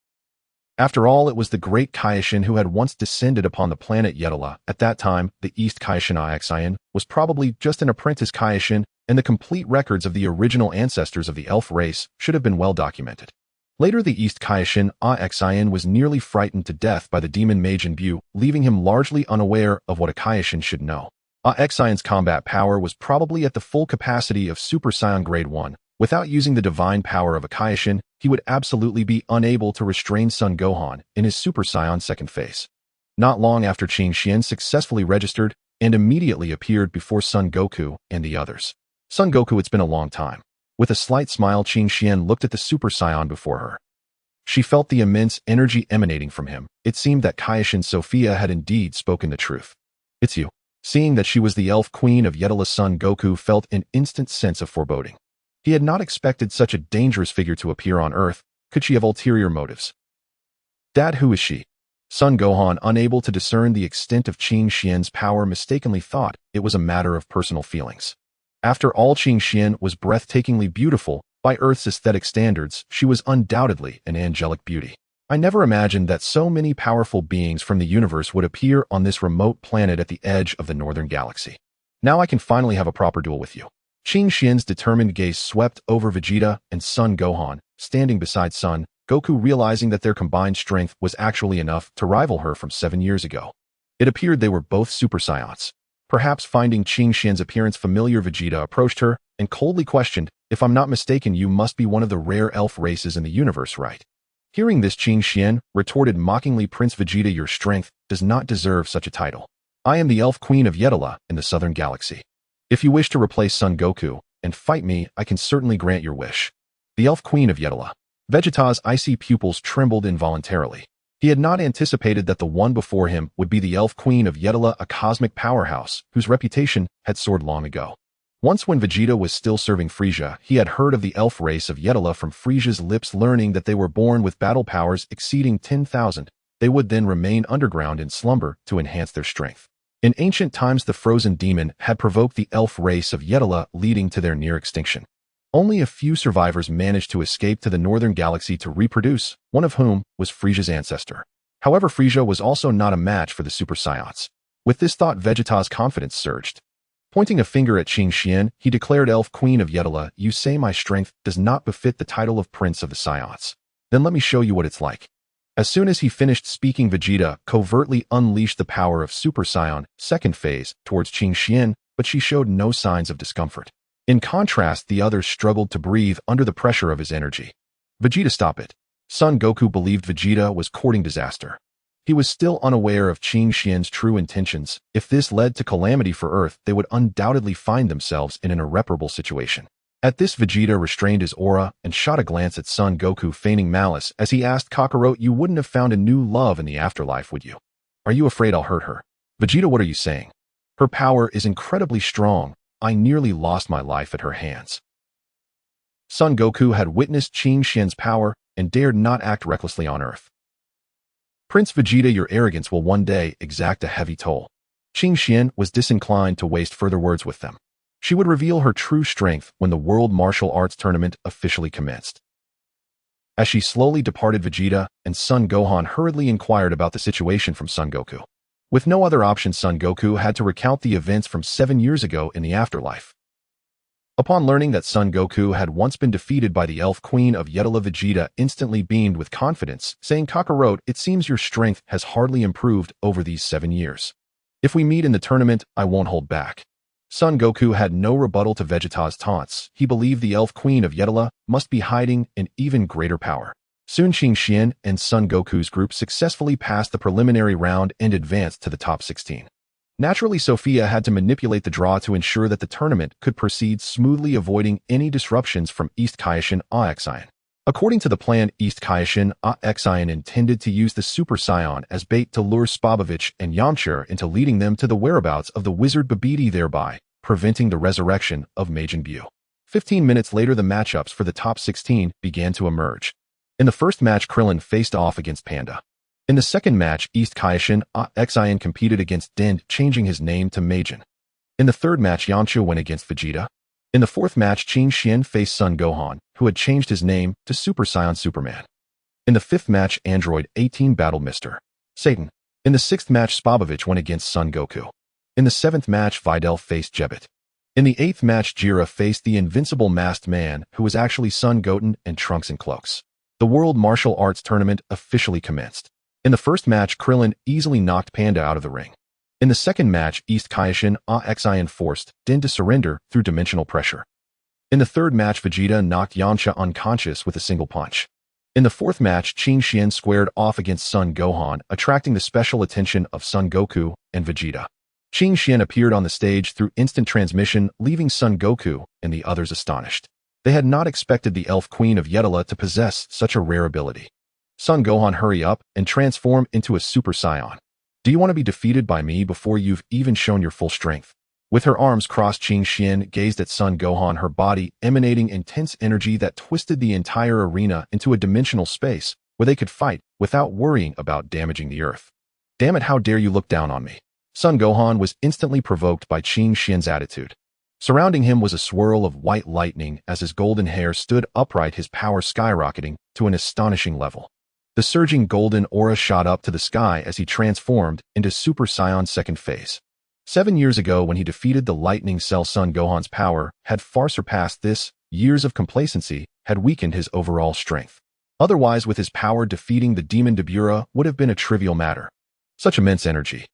S1: After all, it was the great Kaioshin who had once descended upon the planet Yetelar. At that time, the East Kaioshin Saiyan was probably just an apprentice Kaioshin, and the complete records of the original ancestors of the elf race should have been well documented. Later, the East Kaioshin Saiyan was nearly frightened to death by the demon Majin Vegeta, leaving him largely unaware of what a Kaioshin should know. Saiyan's combat power was probably at the full capacity of Super Saiyan Grade 1. Without using the divine power of a Kaioshin, he would absolutely be unable to restrain Son Gohan in his Super Saiyan second phase. Not long after, Qingxian successfully registered and immediately appeared before Son Goku and the others. Son Goku, it's been a long time. With a slight smile, Qingxian looked at the Super Saiyan before her. She felt the immense energy emanating from him. It seemed that Kaioshin Sofia had indeed spoken the truth. "It's you." Seeing that she was the Elf Queen of Yetelar, Son Goku felt an instant sense of foreboding. He had not expected such a dangerous figure to appear on Earth. Could she have ulterior motives? "Dad, who is she?" Son Gohan, unable to discern the extent of Qingxian's power, mistakenly thought it was a matter of personal feelings. After all, Qingxian was breathtakingly beautiful. By Earth's aesthetic standards, she was undoubtedly an angelic beauty. "I never imagined that so many powerful beings from the universe would appear on this remote planet at the edge of the northern galaxy. Now I can finally have a proper duel with you." Qingxian's determined gaze swept over Vegeta and Son Gohan, standing beside Son Goku, realizing that their combined strength was actually enough to rival her from 7 years ago. It appeared they were both Super Saiyans. Perhaps finding Qingxian's appearance familiar, Vegeta approached her and coldly questioned, "If I'm not mistaken, you must be one of the rare elf races in the universe, right?" Hearing this, Qingxian retorted mockingly, "Prince Vegeta, your strength does not deserve such a title. I am the Elf Queen of Yetelar in the Southern Galaxy. If you wish to replace Son Goku and fight me, I can certainly grant your wish." The Elf Queen of Yetelar. Vegeta's icy pupils trembled involuntarily. He had not anticipated that the one before him would be the Elf Queen of Yetelar, a cosmic powerhouse whose reputation had soared long ago. Once, when Vegeta was still serving Frieza, he had heard of the elf race of Yetelar from Frieza's lips. Learning that they were born with battle powers exceeding 10,000, they would then remain underground in slumber to enhance their strength. In ancient times, the frozen demon had provoked the elf race of Yetelar, leading to their near extinction. Only a few survivors managed to escape to the northern galaxy to reproduce, one of whom was Frisia's ancestor. However, Frisia was also not a match for the Super Saiyans. With this thought, Vegeta's confidence surged. Pointing a finger at Qing Xian, he declared, "Elf Queen of Yetelar, you say my strength does not befit the title of Prince of the Saiyans. Then let me show you what it's like." As soon as he finished speaking, Vegeta covertly unleashed the power of Super Saiyan, second phase, towards Qing Xian, but she showed no signs of discomfort. In contrast, the others struggled to breathe under the pressure of his energy. "Vegeta, stop it." Son Goku believed Vegeta was courting disaster. He was still unaware of Qing Xian's true intentions. If this led to calamity for Earth, they would undoubtedly find themselves in an irreparable situation. At this, Vegeta restrained his aura and shot a glance at Son Goku, feigning malice as he asked, "Kakarot, you wouldn't have found a new love in the afterlife, would you? Are you afraid I'll hurt her?" "Vegeta, what are you saying? Her power is incredibly strong. I nearly lost my life at her hands." Son Goku had witnessed Qing Xian's power and dared not act recklessly on Earth. "Prince Vegeta, your arrogance will one day exact a heavy toll." Qing Xian was disinclined to waste further words with them. She would reveal her true strength when the World Martial Arts Tournament officially commenced. As she slowly departed, Vegeta and Son Gohan hurriedly inquired about the situation from Son Goku. With no other option, Son Goku had to recount the events from 7 years ago in the afterlife. Upon learning that Son Goku had once been defeated by the Elf Queen of Yetelar, Vegeta instantly beamed with confidence, saying, "Kakarot, it seems your strength has hardly improved over these 7 years. If we meet in the tournament, I won't hold back." Son Goku had no rebuttal to Vegeta's taunts. He believed the Elf Queen of Yetelar must be hiding in even greater power. Soon Qing Xian and Son Goku's group successfully passed the preliminary round and advanced to the top 16. Naturally, Sofia had to manipulate the draw to ensure that the tournament could proceed smoothly, avoiding any disruptions from East Kaioshin Exine. According to the plan, East Kaioshin Exine intended to use the Super Saiyan as bait to lure Spobovich and Yamcha into leading them to the whereabouts of the wizard Babidi, thereby preventing the resurrection of Majin Vegeta. 15 minutes later, the matchups for the top 16 began to emerge. In the first match, Krillin faced off against Panda. In the second match, East Kaioshin Exine competed against Dend, changing his name to Majin. In the third match, Yamcha went against Vegeta. In the fourth match, Qing Xian faced Son Gohan, who had changed his name to Super Saiyan Superman. In the fifth match, Android 18 battled Mr. Satan. In the sixth match, Spobovich went against Son Goku. In the seventh match, Videl faced Jebet. In the eighth match, Jira faced the invincible masked man, who was actually Son Goten in trunks and cloaks. The World Martial Arts Tournament officially commenced. In the first match, Krillin easily knocked Panda out of the ring. In the second match, East Kaioshin Exine forced Din to surrender through dimensional pressure. In the third match, Vegeta knocked Yamcha unconscious with a single punch. In the fourth match, Qing Xian squared off against Son Gohan, attracting the special attention of Son Goku and Vegeta. Qing Xian appeared on the stage through instant transmission, leaving Son Goku and the others astonished. They had not expected the Elf Queen of Yetelar to possess such a rare ability. "Son Gohan, hurry up and transform into a Super Saiyan. Do you want to be defeated by me before you've even shown your full strength?" With her arms crossed, Qing Xian gazed at Son Gohan, her body emanating intense energy that twisted the entire arena into a dimensional space where they could fight without worrying about damaging the Earth. "Damn it, how dare you look down on me?" Son Gohan was instantly provoked by Qing Xian's attitude. Surrounding him was a swirl of white lightning as his golden hair stood upright, his power skyrocketing to an astonishing level. The surging golden aura shot up to the sky as he transformed into Super Saiyan second phase. 7 years ago, when he defeated the lightning cell, Son Gohan's power had far surpassed this. Years of complacency had weakened his overall strength. Otherwise, with his power, defeating the demon Dabura would have been a trivial matter. Such immense energy.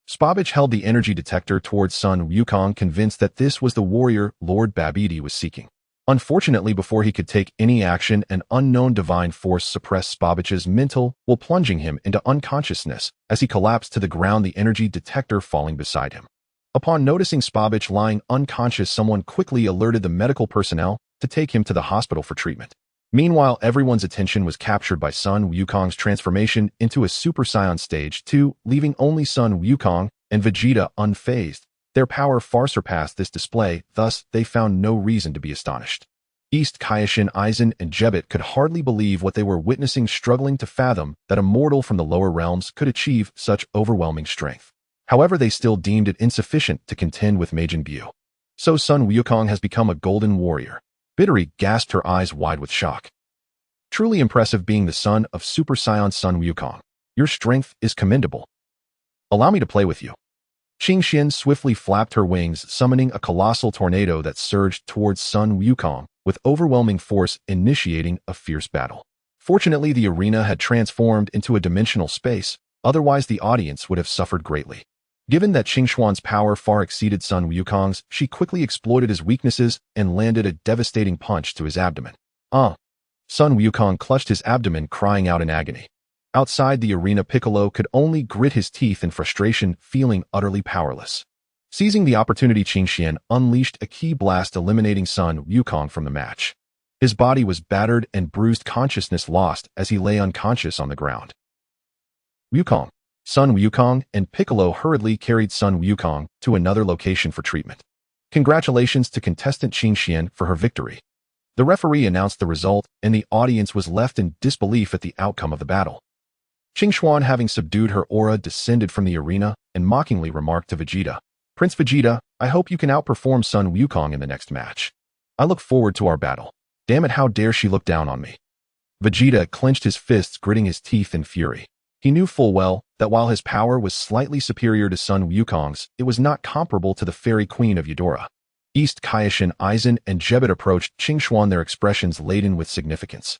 S1: Spobich held the energy detector towards Sun Wukong, convinced that this was the warrior Lord Babidi was seeking. Unfortunately, before he could take any action, an unknown divine force suppressed Spobich's mental while plunging him into unconsciousness as he collapsed to the ground, the energy detector falling beside him. Upon noticing Spobich lying unconscious, someone quickly alerted the medical personnel to take him to the hospital for treatment. Meanwhile, everyone's attention was captured by Sun Wukong's transformation into a Super Saiyan Stage 2, leaving only Sun Wukong and Vegeta unfazed. Their power far surpassed this display, thus they found no reason to be astonished. East Kaioshin, Aizen, and Jebet could hardly believe what they were witnessing, struggling to fathom that a mortal from the lower realms could achieve such overwhelming strength. However, they still deemed it insufficient to contend with Majin Vegeta. So Sun Wukong has become a golden warrior. Bittery gasped, her eyes wide with shock. Truly impressive, being the son of Super Saiyan Sun Wukong. Your strength is commendable. Allow me to play with you. Qingxian swiftly flapped her wings, summoning a colossal tornado that surged towards Sun Wukong, with overwhelming force, initiating a fierce battle. Fortunately, the arena had transformed into a dimensional space, otherwise the audience would have suffered greatly. Given that Qingxuan's power far exceeded Sun Wukong's, she quickly exploited his weaknesses and landed a devastating punch to his abdomen. Sun Wukong clutched his abdomen, crying out in agony. Outside the arena, Piccolo could only grit his teeth in frustration, feeling utterly powerless. Seizing the opportunity, Qingxian unleashed a ki blast, eliminating Sun Wukong from the match. His body was battered and bruised, consciousness lost as he lay unconscious on the ground. Sun Wukong and Piccolo hurriedly carried Sun Wukong to another location for treatment. Congratulations to contestant Qingxian for her victory. The referee announced the result, and the audience was left in disbelief at the outcome of the battle. Qingxuan, having subdued her aura, descended from the arena and mockingly remarked to Vegeta, "Prince Vegeta, I hope you can outperform Sun Wukong in the next match. I look forward to our battle. Damn it, how dare she look down on me." Vegeta clenched his fists, gritting his teeth in fury. He knew full well that while his power was slightly superior to Sun Wukong's, it was not comparable to the Fairy Queen of Yetelar. East Kaioshin, Aizen, and Jebet approached Qingxuan, their expressions laden with significance.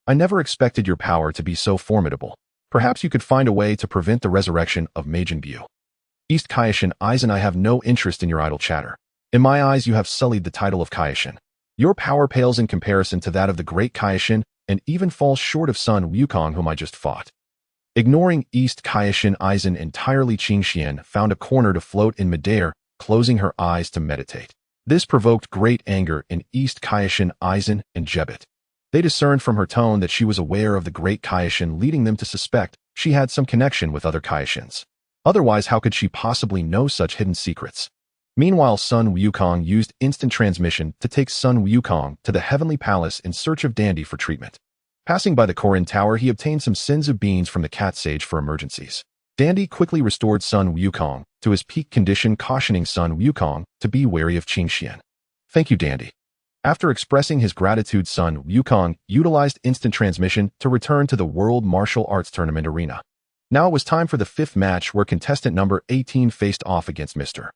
S1: "I never expected your power to be so formidable. Perhaps you could find a way to prevent the resurrection of Majin Vegeta." East Kaioshin, Aizen, "I have no interest in your idle chatter. In my eyes, you have sullied the title of Kaioshin. Your power pales in comparison to that of the great Kaioshin and even falls short of Sun Wukong, whom I just fought." Ignoring East Kaioshin, Aizen entirely, Qingxian found a corner to float in midair, closing her eyes to meditate. This provoked great anger in East Kaioshin, Aizen, and Jebet. They discerned from her tone that she was aware of the great Kaioshin, leading them to suspect she had some connection with other Kaioshins. Otherwise, how could she possibly know such hidden secrets? Meanwhile, Sun Wukong used instant transmission to take Sun Wukong to the Heavenly Palace in search of Dandy for treatment. Passing by the Korin Tower, he obtained some senzu beans from the cat sage for emergencies. Dandy quickly restored Sun Wukong to his peak condition, cautioning Sun Wukong to be wary of Qingxian. "Thank you, Dandy." After expressing his gratitude, Sun Wukong utilized instant transmission to return to the World Martial Arts Tournament arena. Now it was time for the fifth match, where contestant number 18 faced off against Mr.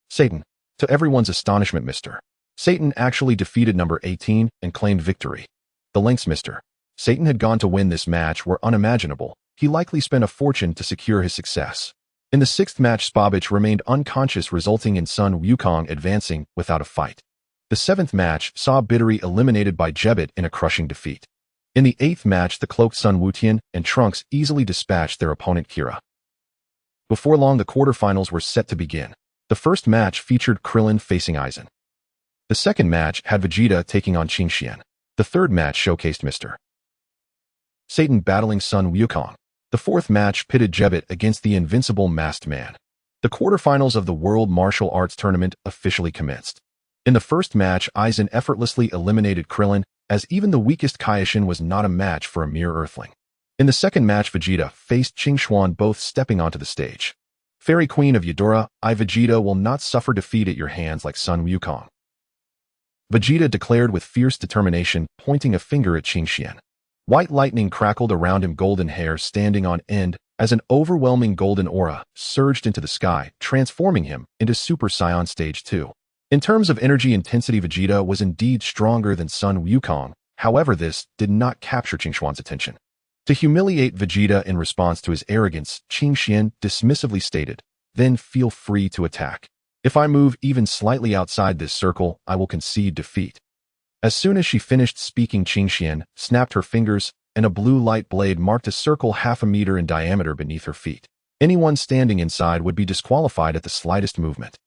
S1: Satan. To everyone's astonishment, Mr. Satan actually defeated number 18 and claimed victory. The lengths Mr. Satan had gone to win this match were unimaginable. He likely spent a fortune to secure his success. In the sixth match, Spabich remained unconscious, resulting in Sun Wukong advancing without a fight. The seventh match saw Bittery eliminated by Jebet in a crushing defeat. In the eighth match, the cloaked Sun Wutian and Trunks easily dispatched their opponent Kira. Before long, the quarterfinals were set to begin. The first match featured Krillin facing Aizen. The second match had Vegeta taking on Qingxian. The third match showcased Mr. Satan battling Sun Wukong. The fourth match pitted Jebet against the invincible masked man. The quarterfinals of the World Martial Arts Tournament officially commenced. In the first match, Aizen effortlessly eliminated Krillin, as even the weakest Kaioshin was not a match for a mere Earthling. In the second match, Vegeta faced Qingxuan, both stepping onto the stage. "Fairy Queen of Yetelar, I, Vegeta, will not suffer defeat at your hands like Sun Wukong," Vegeta declared with fierce determination, pointing a finger at Qingxian. White lightning crackled around him, golden hair standing on end, as an overwhelming golden aura surged into the sky, transforming him into Super Saiyan Stage 2. In terms of energy intensity, Vegeta was indeed stronger than Sun Wukong. However, this did not capture Qingxuan's attention. To humiliate Vegeta in response to his arrogance, Qingxian dismissively stated, "Then feel free to attack. If I move even slightly outside this circle, I will concede defeat." As soon as she finished speaking, Qingxian snapped her fingers, and a blue light blade marked a circle half a meter in diameter beneath her feet. Anyone standing inside would be disqualified at the slightest movement.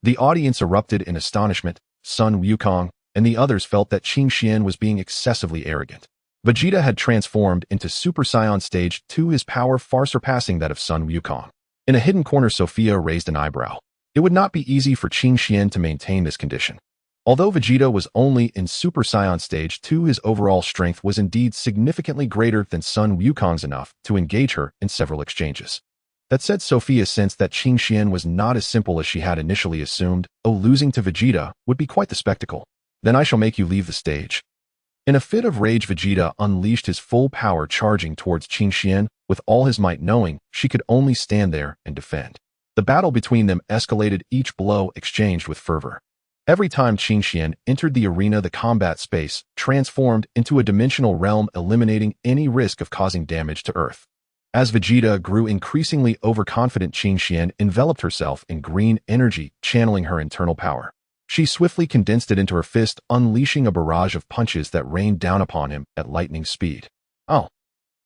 S1: The audience erupted in astonishment. Sun Wukong and the others felt that Qingxian was being excessively arrogant. Vegeta had transformed into Super Saiyan Stage 2, his power far surpassing that of Sun Wukong. In a hidden corner, Sofia raised an eyebrow. It would not be easy for Qingxian to maintain this condition. Although Vegeta was only in Super Saiyan Stage 2, his overall strength was indeed significantly greater than Sun Wukong's, enough to engage her in several exchanges. That said, Sofia sensed that Qing Xian was not as simple as she had initially assumed. Oh, losing to Vegeta would be quite the spectacle. Then I shall make you leave the stage. In a fit of rage, Vegeta unleashed his full power, charging towards Qing Xian with all his might, knowing she could only stand there and defend. The battle between them escalated, each blow exchanged with fervor. Every time Qing Xian entered the arena, the combat space transformed into a dimensional realm, eliminating any risk of causing damage to Earth. As Vegeta grew increasingly overconfident, Qing Xian enveloped herself in green energy, channeling her internal power. She swiftly condensed it into her fist, unleashing a barrage of punches that rained down upon him at lightning speed. Oh!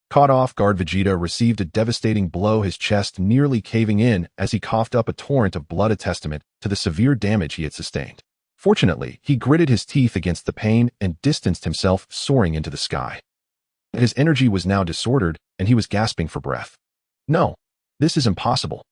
S1: Caught off guard, Vegeta received a devastating blow, his chest nearly caving in as he coughed up a torrent of blood, a testament to the severe damage he had sustained. Fortunately, he gritted his teeth against the pain and distanced himself, soaring into the sky. His energy was now disordered, and he was gasping for breath. No, this is impossible.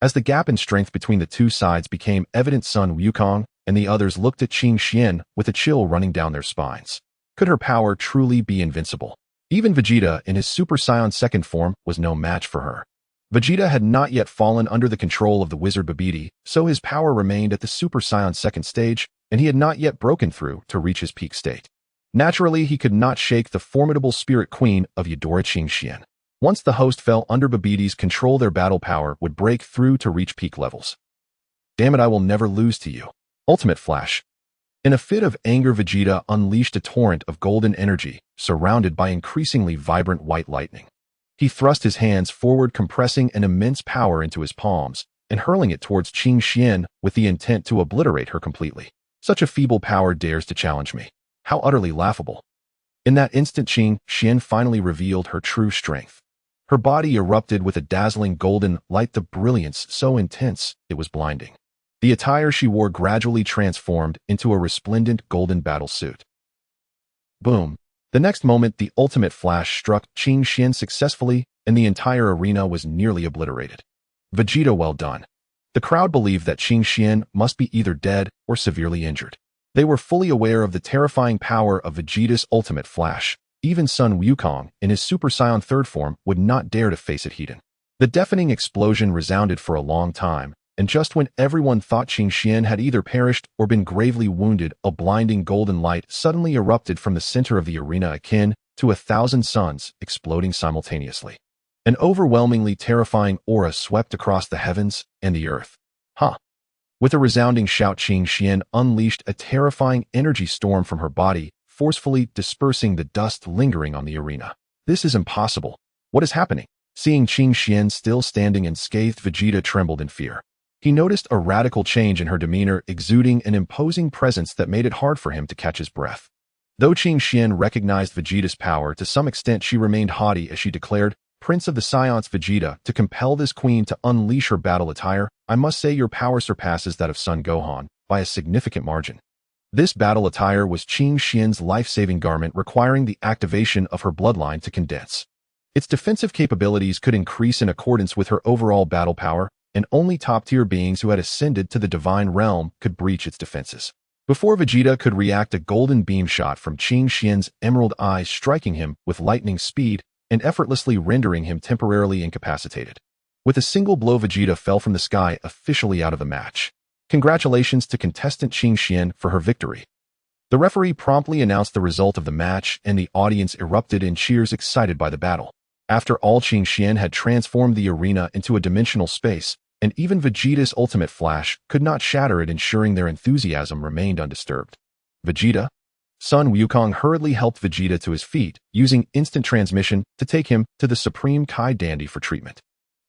S1: As the gap in strength between the two sides became evident, Sun Wukong and the others looked at Qing Xian with a chill running down their spines. Could her power truly be invincible? Even Vegeta, in his Super Saiyan second form, was no match for her. Vegeta had not yet fallen under the control of the wizard Babidi, so his power remained at the Super Saiyan second stage, and he had not yet broken through to reach his peak state. Naturally, he could not shake the formidable spirit queen of Eudora, Qing Xian. Once the host fell under Babidi's control, their battle power would break through to reach peak levels. Damn it, I will never lose to you. Ultimate Flash. In a fit of anger, Vegeta unleashed a torrent of golden energy, surrounded by increasingly vibrant white lightning. He thrust his hands forward, compressing an immense power into his palms, and hurling it towards Qing Xian with the intent to obliterate her completely. Such a feeble power dares to challenge me. How utterly laughable. In that instant, Qing Xian finally revealed her true strength. Her body erupted with a dazzling golden light, the brilliance so intense it was blinding. The attire she wore gradually transformed into a resplendent golden battle suit. Boom. The next moment, the ultimate flash struck Qing Xian successfully, and the entire arena was nearly obliterated. Vegeta, well done. The crowd believed that Qing Xian must be either dead or severely injured. They were fully aware of the terrifying power of Vegeta's ultimate flash. Even Sun Wukong, in his Super Saiyan third form, would not dare to face it head-on. The deafening explosion resounded for a long time, and just when everyone thought Qing Xian had either perished or been gravely wounded, a blinding golden light suddenly erupted from the center of the arena, akin to 1,000 suns exploding simultaneously. An overwhelmingly terrifying aura swept across the heavens and the earth. With a resounding shout, Qing Xian unleashed a terrifying energy storm from her body, forcefully dispersing the dust lingering on the arena. This is impossible. What is happening? Seeing Qing Xian still standing unscathed, Vegeta trembled in fear. He noticed a radical change in her demeanor, exuding an imposing presence that made it hard for him to catch his breath. Though Qing Xian recognized Vegeta's power, to some extent she remained haughty as she declared, "Prince of the Saiyans, Vegeta, to compel this queen to unleash her battle attire, I must say your power surpasses that of Son Gohan by a significant margin." This battle attire was Qing Xian's life-saving garment, requiring the activation of her bloodline to condense. Its defensive capabilities could increase in accordance with her overall battle power, and only top-tier beings who had ascended to the divine realm could breach its defenses. Before Vegeta could react, a golden beam shot from Qing Xian's emerald eyes, striking him with lightning speed and effortlessly rendering him temporarily incapacitated. With a single blow, Vegeta fell from the sky, officially out of the match. Congratulations to contestant Qing Xian for her victory. The referee promptly announced the result of the match, and the audience erupted in cheers, excited by the battle. After all, Qing Xian had transformed the arena into a dimensional space, and even Vegeta's ultimate flash could not shatter it, ensuring their enthusiasm remained undisturbed. Vegeta? Sun Wukong hurriedly helped Vegeta to his feet, using instant transmission to take him to the Supreme Kai dandy for treatment.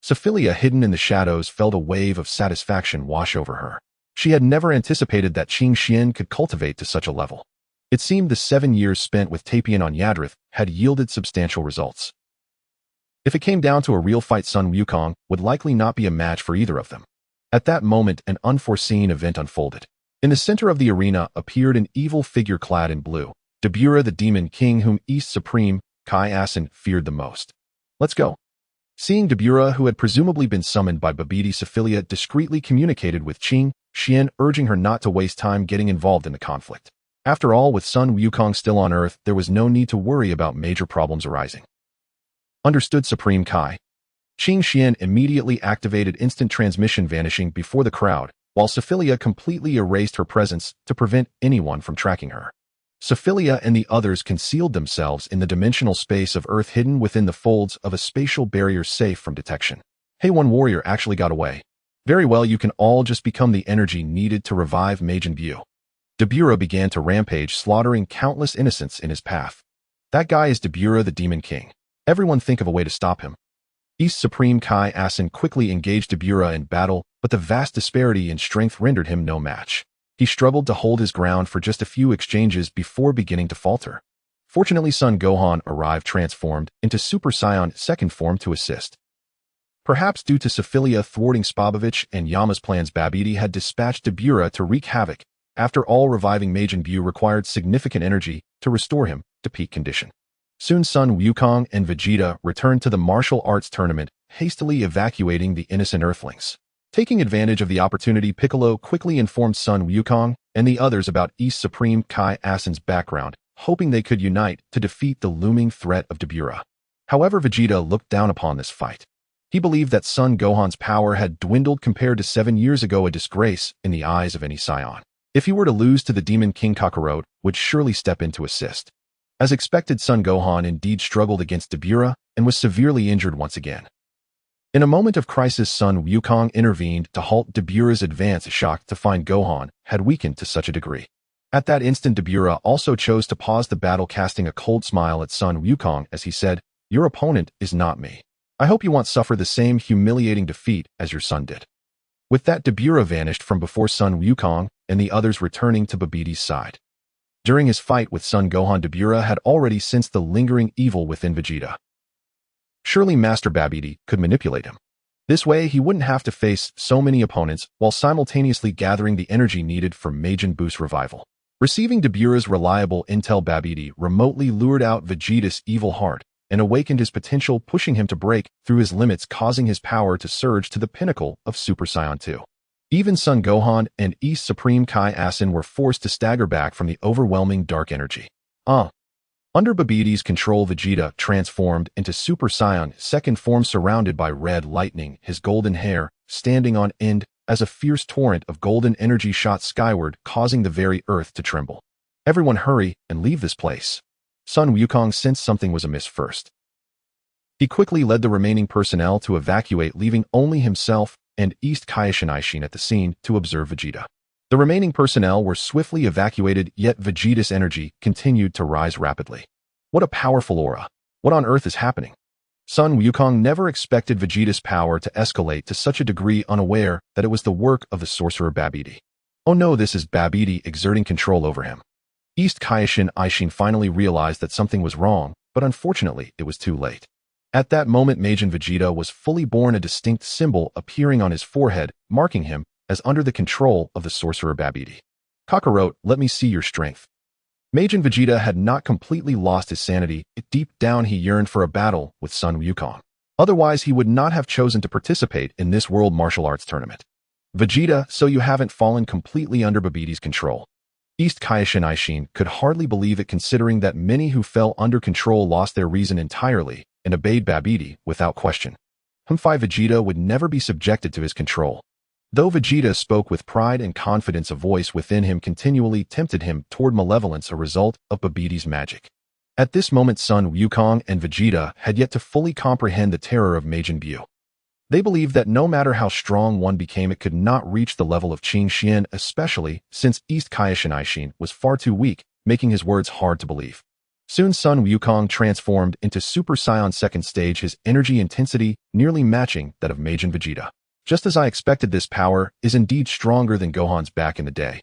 S1: Suo Feiliya, hidden in the shadows, felt a wave of satisfaction wash over her. She had never anticipated that Qing Xian could cultivate to such a level. It seemed the 7 years spent with Tapion on Yadrith had yielded substantial results. If it came down to a real fight, Sun Wukong would likely not be a match for either of them. At that moment, an unforeseen event unfolded. In the center of the arena appeared an evil figure clad in blue, Dabura, the Demon King whom East Supreme Kaioshin feared the most. "Let's go." Seeing Dabura, who had presumably been summoned by Babidi, Suo Feiliya discreetly communicated with Qing Xian, urging her not to waste time getting involved in the conflict. After all, with Sun Wukong still on Earth, there was no need to worry about major problems arising. Understood, Supreme Kai. Qing Xian immediately activated instant transmission, vanishing before the crowd, while Suo Feiliya completely erased her presence to prevent anyone from tracking her. Suo Feiliya and the others concealed themselves in the dimensional space of Earth, hidden within the folds of a spatial barrier safe from detection. Hey, one warrior actually got away. Very well, you can all just become the energy needed to revive Majin Vegeta. Dabura began to rampage, slaughtering countless innocents in his path. That guy is Dabura, the Demon King. Everyone think of a way to stop him. Supreme Kai Ascen quickly engaged Dabura in battle, but the vast disparity in strength rendered him no match. He struggled to hold his ground for just a few exchanges before beginning to falter. Fortunately, Son Gohan arrived transformed into Super Saiyan second form to assist. Perhaps due to Suo Feiliya thwarting Spabovich and Yama's plans, Babidi had dispatched Dabura to wreak havoc. After all, reviving Majin Vegeta required significant energy to restore him to peak condition. Soon Sun Wukong and Vegeta returned to the martial arts tournament, hastily evacuating the innocent Earthlings. Taking advantage of the opportunity, Piccolo quickly informed Sun Wukong and the others about Supreme Kai Ascen's background, hoping they could unite to defeat the looming threat of Dabura. However, Vegeta looked down upon this fight. He believed that Son Gohan's power had dwindled compared to 7 years ago, a disgrace in the eyes of any Saiyan. If he were to lose to the Demon King, Kakarot would surely step in to assist. As expected, Son Gohan indeed struggled against Dabura and was severely injured once again. In a moment of crisis, Sun Wukong intervened to halt Dabura's advance, shocked to find Gohan had weakened to such a degree. At that instant, Dabura also chose to pause the battle, casting a cold smile at Sun Wukong as he said, "Your opponent is not me. I hope you won't suffer the same humiliating defeat as your son did." With that, Dabura vanished from before Sun Wukong and the others, returning to Babidi's side. During his fight with Son Gohan, Dabura had already sensed the lingering evil within Vegeta. Surely Master Babidi could manipulate him. This way, he wouldn't have to face so many opponents while simultaneously gathering the energy needed for Majin Buu's revival. Receiving Dabura's reliable intel, Babidi remotely lured out Vegeta's evil heart and awakened his potential, pushing him to break through his limits, causing his power to surge to the pinnacle of Super Saiyan 2. Even Son Gohan and Supreme Kai Ascen were forced to stagger back from the overwhelming dark energy. Under Babidi's control, Vegeta transformed into Super Saiyan second form, surrounded by red lightning, his golden hair standing on end as a fierce torrent of golden energy shot skyward, causing the very earth to tremble. Everyone hurry and leave this place. Sun Wukong sensed something was amiss first. He quickly led the remaining personnel to evacuate, leaving only himself and Kaioshin at the scene to observe Vegeta. The remaining personnel were swiftly evacuated, yet Vegeta's energy continued to rise rapidly. What a powerful aura! What on earth is happening? Sun Wukong never expected Vegeta's power to escalate to such a degree, unaware that it was the work of the sorcerer Babidi. Oh no, this is Babidi exerting control over him. Kaioshin finally realized that something was wrong, but unfortunately it was too late. At that moment, Majin Vegeta was fully born, a distinct symbol appearing on his forehead, marking him as under the control of the sorcerer Babidi. Kakarot, let me see your strength. Majin Vegeta had not completely lost his sanity. Deep down, he yearned for a battle with Sun Wukong. Otherwise, he would not have chosen to participate in this world martial arts tournament. Vegeta, so you haven't fallen completely under Babidi's control. Kaioshin could hardly believe it, considering that many who fell under control lost their reason entirely and obeyed Babidi without question. Vegeta would never be subjected to his control. Though Vegeta spoke with pride and confidence, a voice within him continually tempted him toward malevolence, a result of Babidi's magic. At this moment, Sun Wukong and Vegeta had yet to fully comprehend the terror of Majin Vegeta. They believed that no matter how strong one became, it could not reach the level of Qing Xian, especially since Kaioshin was far too weak, making his words hard to believe. Soon Sun Wukong transformed into Super Saiyan second stage, his energy intensity nearly matching that of Majin Vegeta. Just as I expected, this power is indeed stronger than Gohan's back in the day.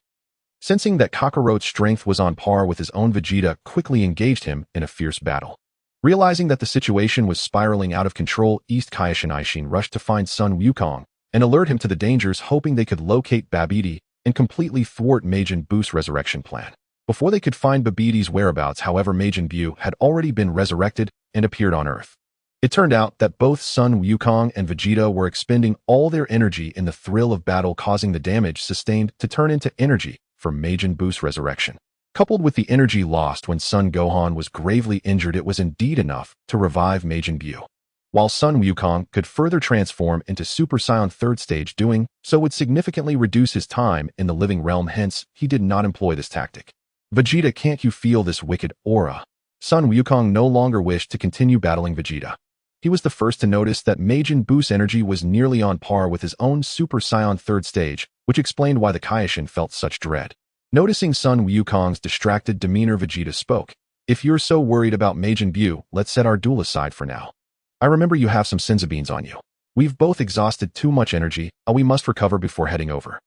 S1: Sensing that Kakarot's strength was on par with his own, Vegeta quickly engaged him in a fierce battle. Realizing that the situation was spiraling out of control, Kaioshin rushed to find Sun Wukong and alert him to the dangers, hoping they could locate Babidi and completely thwart Majin Buu's resurrection plan. Before they could find Babidi's whereabouts, however, Majin Buu had already been resurrected and appeared on Earth. It turned out that both Sun Wukong and Vegeta were expending all their energy in the thrill of battle, causing the damage sustained to turn into energy for Majin Buu's resurrection. Coupled with the energy lost when Son Gohan was gravely injured, it was indeed enough to revive Majin Buu. while Sun Wukong could further transform into Super Saiyan 3rd stage, doing so would significantly reduce his time in the living realm, hence he did not employ this tactic. Vegeta, can't you feel this wicked aura? Sun Wukong no longer wished to continue battling Vegeta. He was the first to notice that Majin Buu's energy was nearly on par with his own Super Saiyan 3rd stage, which explained why the Kaioshin felt such dread. Noticing Sun Wukong's distracted demeanor, Vegeta spoke. If you're so worried about Majin Buu, let's set our duel aside for now. I remember you have some senzu beans on you. We've both exhausted too much energy, and we must recover before heading over.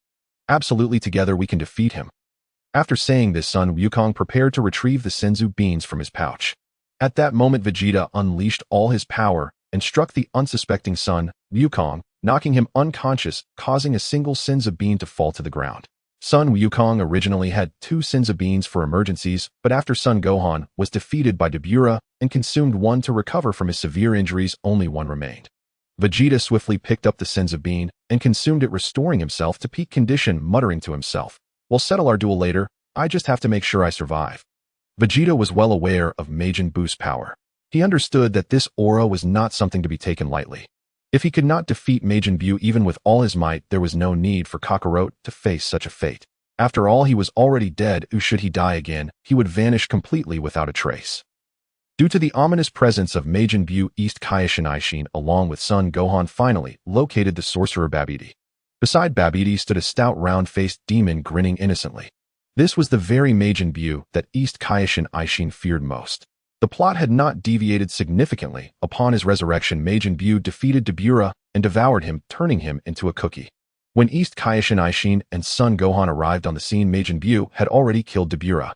S1: Absolutely, together we can defeat him. After saying this, Sun Wukong prepared to retrieve the senzu beans from his pouch. At that moment, Vegeta unleashed all his power and struck the unsuspecting Sun Wukong, knocking him unconscious, causing a single senzu bean to fall to the ground. Sun Wukong originally had 2 senzu beans for emergencies, but after Son Gohan was defeated by Dabura and consumed one to recover from his severe injuries, only one remained. Vegeta swiftly picked up the senzu bean and consumed it, restoring himself to peak condition, muttering to himself, "We'll settle our duel later, I just have to make sure I survive." Vegeta was well aware of Majin Buu's power. He understood that this aura was not something to be taken lightly. If he could not defeat Majin Buu even with all his might, there was no need for Kakarot to face such a fate. After all, he was already dead, or should he die again, he would vanish completely without a trace. Due to the ominous presence of Majin Buu, East Kaioshin Aishin along with Son Gohan finally located the sorcerer Babidi. Beside Babidi stood a stout round-faced demon grinning innocently. This was the very Majin Buu that East Kaioshin Aishin feared most. The plot had not deviated significantly. Upon his resurrection, Majin Buu defeated Dabura and devoured him, turning him into a cookie. When East Kaioshin Aishin and Son Gohan arrived on the scene, Majin Buu had already killed Dabura.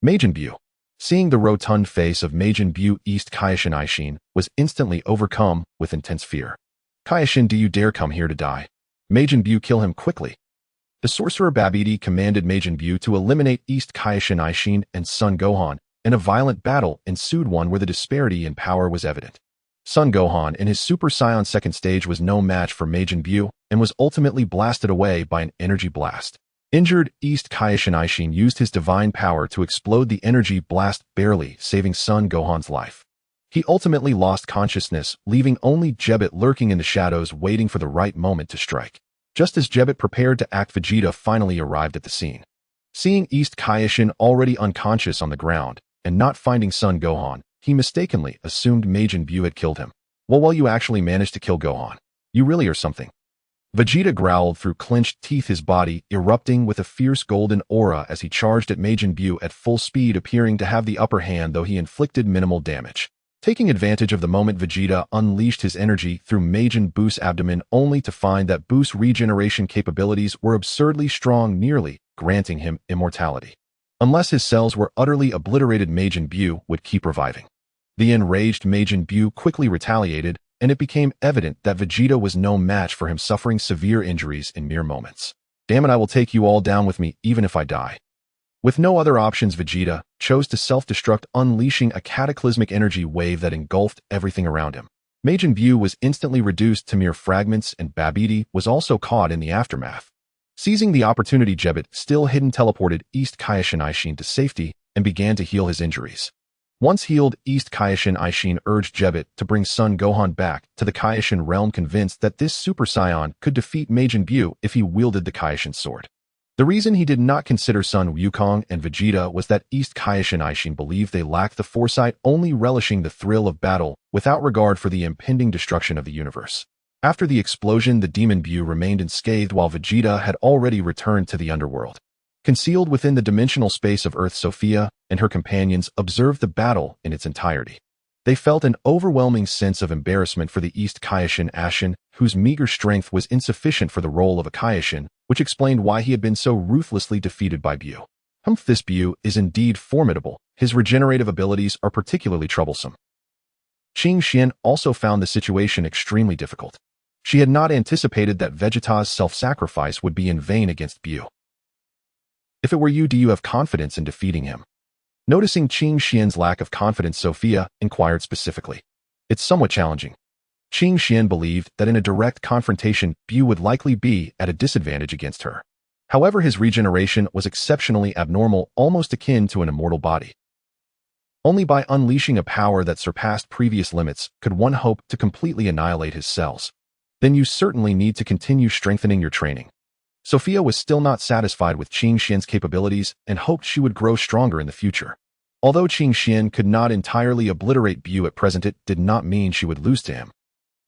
S1: Majin Buu, seeing the rotund face of Majin Buu, East Kaioshin Aishin was instantly overcome with intense fear. "Kaioshin, do you dare come here to die? Majin Buu, kill him quickly." The sorcerer Babidi commanded Majin Buu to eliminate East Kaioshin Aishin and Son Gohan, and a violent battle ensued, one where the disparity in power was evident. Son Gohan in his Super Saiyan 2nd stage was no match for Majin Buu and was ultimately blasted away by an energy blast. Injured, East Kaioshin Aishin used his divine power to explode the energy blast, barely saving Son Gohan's life. He ultimately lost consciousness, leaving only Jebbet lurking in the shadows, waiting for the right moment to strike. Just as Jebbet prepared to act, Vegeta finally arrived at the scene. Seeing East Kaioshin already unconscious on the ground, and not finding Son Gohan, he mistakenly assumed Majin Buu had killed him. Well, you actually managed to kill Gohan. You really are something." Vegeta growled through clenched teeth, his body erupting with a fierce golden aura as he charged at Majin Buu at full speed, appearing to have the upper hand, though he inflicted minimal damage. Taking advantage of the moment, Vegeta unleashed his energy through Majin Buu's abdomen, only to find that Buu's regeneration capabilities were absurdly strong, nearly granting him immortality. Unless his cells were utterly obliterated, Majin Buu would keep reviving. The enraged Majin Buu quickly retaliated, and it became evident that Vegeta was no match for him, suffering severe injuries in mere moments. "Damn it, I will take you all down with me, even if I die." With no other options, Vegeta chose to self-destruct, unleashing a cataclysmic energy wave that engulfed everything around him. Majin Buu was instantly reduced to mere fragments, and Babidi was also caught in the aftermath. Seizing the opportunity, Jebbet, still hidden, teleported East Kaioshin Aishin to safety and began to heal his injuries. Once healed, East Kaioshin Aishin urged Jebbet to bring Son Gohan back to the Kaioshin realm, convinced that this Super Saiyan could defeat Majin Buu if he wielded the Kaioshin sword. The reason he did not consider Son Wukong and Vegeta was that East Kaioshin Aishin believed they lacked the foresight, only relishing the thrill of battle without regard for the impending destruction of the universe. After the explosion, the Demon Buu remained unscathed, while Vegeta had already returned to the underworld. Concealed within the dimensional space of Earth, Sofia and her companions observed the battle in its entirety. They felt an overwhelming sense of embarrassment for the East Kaioshin Aishin, whose meager strength was insufficient for the role of a Kaioshin, which explained why he had been so ruthlessly defeated by Buu. This Buu is indeed formidable. His regenerative abilities are particularly troublesome. Qing Xian also found the situation extremely difficult. She had not anticipated that Vegeta's self-sacrifice would be in vain against Buu. "If it were you, do you have confidence in defeating him?" Noticing Qing Xian's lack of confidence, Sofia inquired specifically. "It's somewhat challenging." Qing Xian believed that in a direct confrontation, Buu would likely be at a disadvantage against her. However, his regeneration was exceptionally abnormal, almost akin to an immortal body. Only by unleashing a power that surpassed previous limits could one hope to completely annihilate his cells. Then you certainly need to continue strengthening your training. Sofia was still not satisfied with Qing Xian's capabilities and hoped she would grow stronger in the future. Although Qing Xian could not entirely obliterate Bu at present, it did not mean she would lose to him.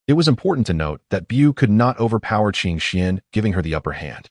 S1: It was important to note that Bu could not overpower Qing Xian, giving her the upper hand.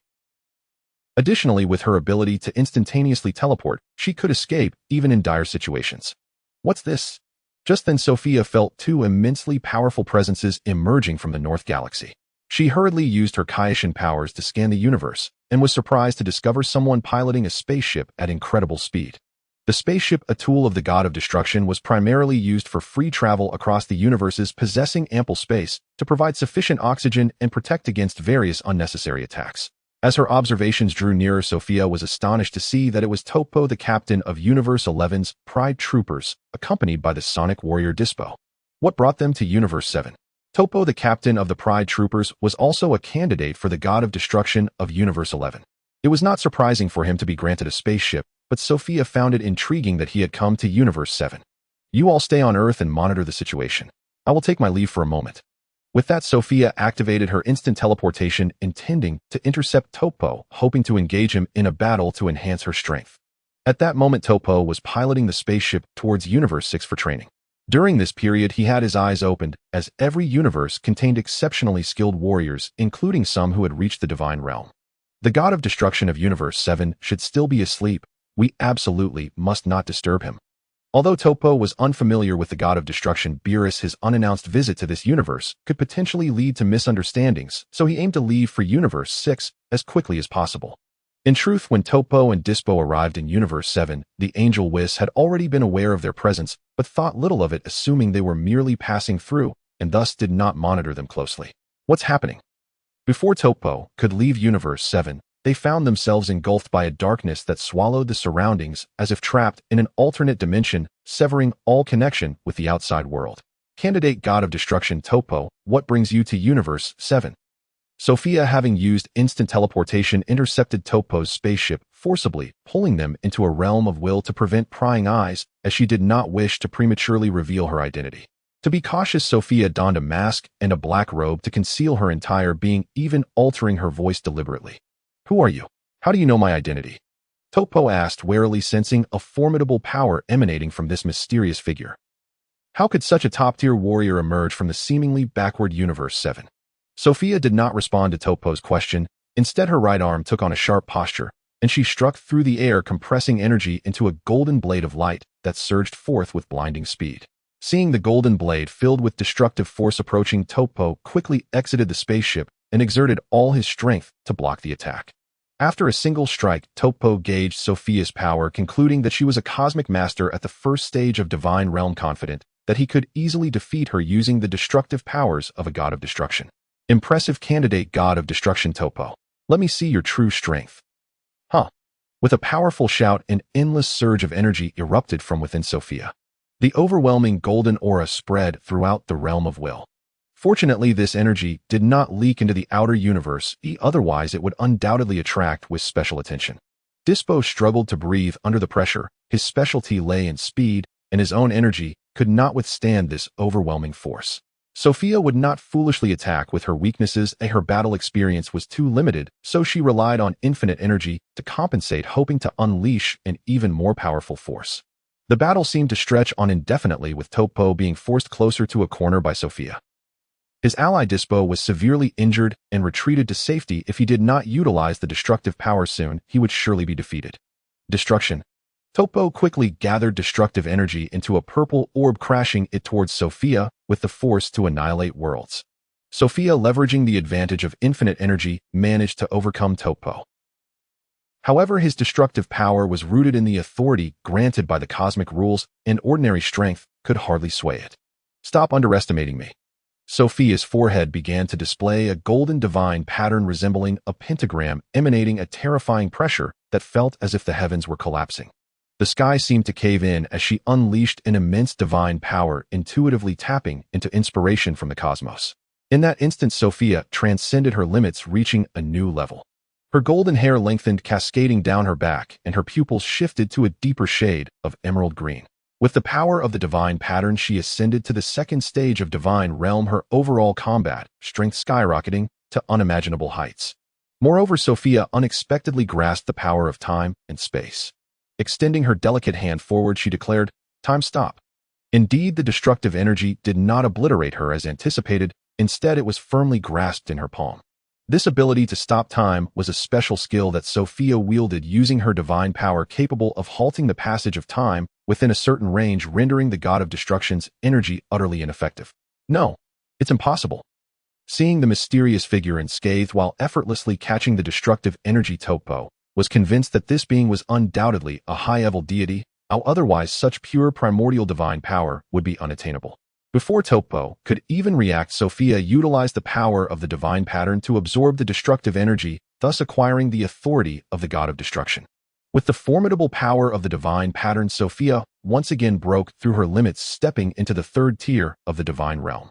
S1: Additionally, with her ability to instantaneously teleport, she could escape even in dire situations. What's this? Just then Sofia felt two immensely powerful presences emerging from the North Galaxy. She hurriedly used her Kaioshin powers to scan the universe and was surprised to discover someone piloting a spaceship at incredible speed. The spaceship, a tool of the God of Destruction, was primarily used for free travel across the universes, possessing ample space to provide sufficient oxygen and protect against various unnecessary attacks. As her observations drew nearer, Sofia was astonished to see that it was Topo, the captain of Universe 11's Pride Troopers, accompanied by the Sonic Warrior Dispo. What brought them to Universe 7? Topo, the captain of the Pride Troopers, was also a candidate for the God of Destruction of Universe 11. It was not surprising for him to be granted a spaceship, but Sofia found it intriguing that he had come to Universe 7. You all stay on Earth and monitor the situation. I will take my leave for a moment. With that, Sofia activated her instant teleportation, intending to intercept Topo, hoping to engage him in a battle to enhance her strength. At that moment, Topo was piloting the spaceship towards Universe 6 for training. During this period, he had his eyes opened, as every universe contained exceptionally skilled warriors, including some who had reached the divine realm. The God of Destruction of Universe 7 should still be asleep. We absolutely must not disturb him. Although Topo was unfamiliar with the God of Destruction, Beerus, his unannounced visit to this universe could potentially lead to misunderstandings, so he aimed to leave for Universe 6 as quickly as possible. In truth, when Topo and Dispo arrived in Universe 7, the Angel Whis had already been aware of their presence, but thought little of it, assuming they were merely passing through, and thus did not monitor them closely. What's happening? Before Topo could leave Universe 7, they found themselves engulfed by a darkness that swallowed the surroundings as if trapped in an alternate dimension, severing all connection with the outside world. Candidate God of Destruction Topo, what brings you to Universe 7? Sofia, having used instant teleportation, intercepted Topo's spaceship, forcibly pulling them into a realm of will to prevent prying eyes, as she did not wish to prematurely reveal her identity. To be cautious, Sofia donned a mask and a black robe to conceal her entire being, even altering her voice deliberately. Who are you? How do you know my identity? Topo asked, warily sensing a formidable power emanating from this mysterious figure. How could such a top-tier warrior emerge from the seemingly backward Universe 7? Sofia did not respond to Topo's question. Instead, her right arm took on a sharp posture, and she struck through the air, compressing energy into a golden blade of light that surged forth with blinding speed. Seeing the golden blade filled with destructive force approaching, Topo quickly exited the spaceship and exerted all his strength to block the attack. After a single strike, Topo gauged Sofia's power, concluding that she was a cosmic master at the first stage of Divine Realm, confident that he could easily defeat her using the destructive powers of a God of Destruction. Impressive, candidate God of Destruction Topo. Let me see your true strength. Huh. With a powerful shout, an endless surge of energy erupted from within Sofia. The overwhelming golden aura spread throughout the realm of will. Fortunately, this energy did not leak into the outer universe, otherwise it would undoubtedly attract with special attention. Dispo struggled to breathe under the pressure. His specialty lay in speed, and his own energy could not withstand this overwhelming force. Sofia would not foolishly attack with her weaknesses, and her battle experience was too limited, so she relied on infinite energy to compensate, hoping to unleash an even more powerful force. The battle seemed to stretch on indefinitely, with Topo being forced closer to a corner by Sofia. His ally Dispo was severely injured and retreated to safety. If he did not utilize the destructive power soon, he would surely be defeated. Destruction. Topo quickly gathered destructive energy into a purple orb, crashing it towards Sofia with the force to annihilate worlds. Sofia, leveraging the advantage of infinite energy, managed to overcome Topo. However, his destructive power was rooted in the authority granted by the cosmic rules, and ordinary strength could hardly sway it. Stop underestimating me. Sofia's forehead began to display a golden divine pattern resembling a pentagram, emanating a terrifying pressure that felt as if the heavens were collapsing. The sky seemed to cave in as she unleashed an immense divine power, intuitively tapping into inspiration from the cosmos. In that instant, Sofia transcended her limits, reaching a new level. Her golden hair lengthened, cascading down her back, and her pupils shifted to a deeper shade of emerald green. With the power of the divine pattern, she ascended to the second stage of divine realm, her overall combat strength skyrocketing to unimaginable heights. Moreover, Sofia unexpectedly grasped the power of time and space. Extending her delicate hand forward, she declared, "Time, stop." Indeed, the destructive energy did not obliterate her as anticipated. Instead, it was firmly grasped in her palm. This ability to stop time was a special skill that Sofia wielded, using her divine power capable of halting the passage of time within a certain range, rendering the god of destruction's energy utterly ineffective. "No, it's impossible." Seeing the mysterious figure unscathed while effortlessly catching the destructive energy, Topo was convinced that this being was undoubtedly a high-level deity, how otherwise such pure primordial divine power would be unattainable. Before Topo could even react, Sofia utilized the power of the divine pattern to absorb the destructive energy, thus acquiring the authority of the god of destruction. With the formidable power of the divine pattern, Sofia once again broke through her limits, stepping into the third tier of the divine realm.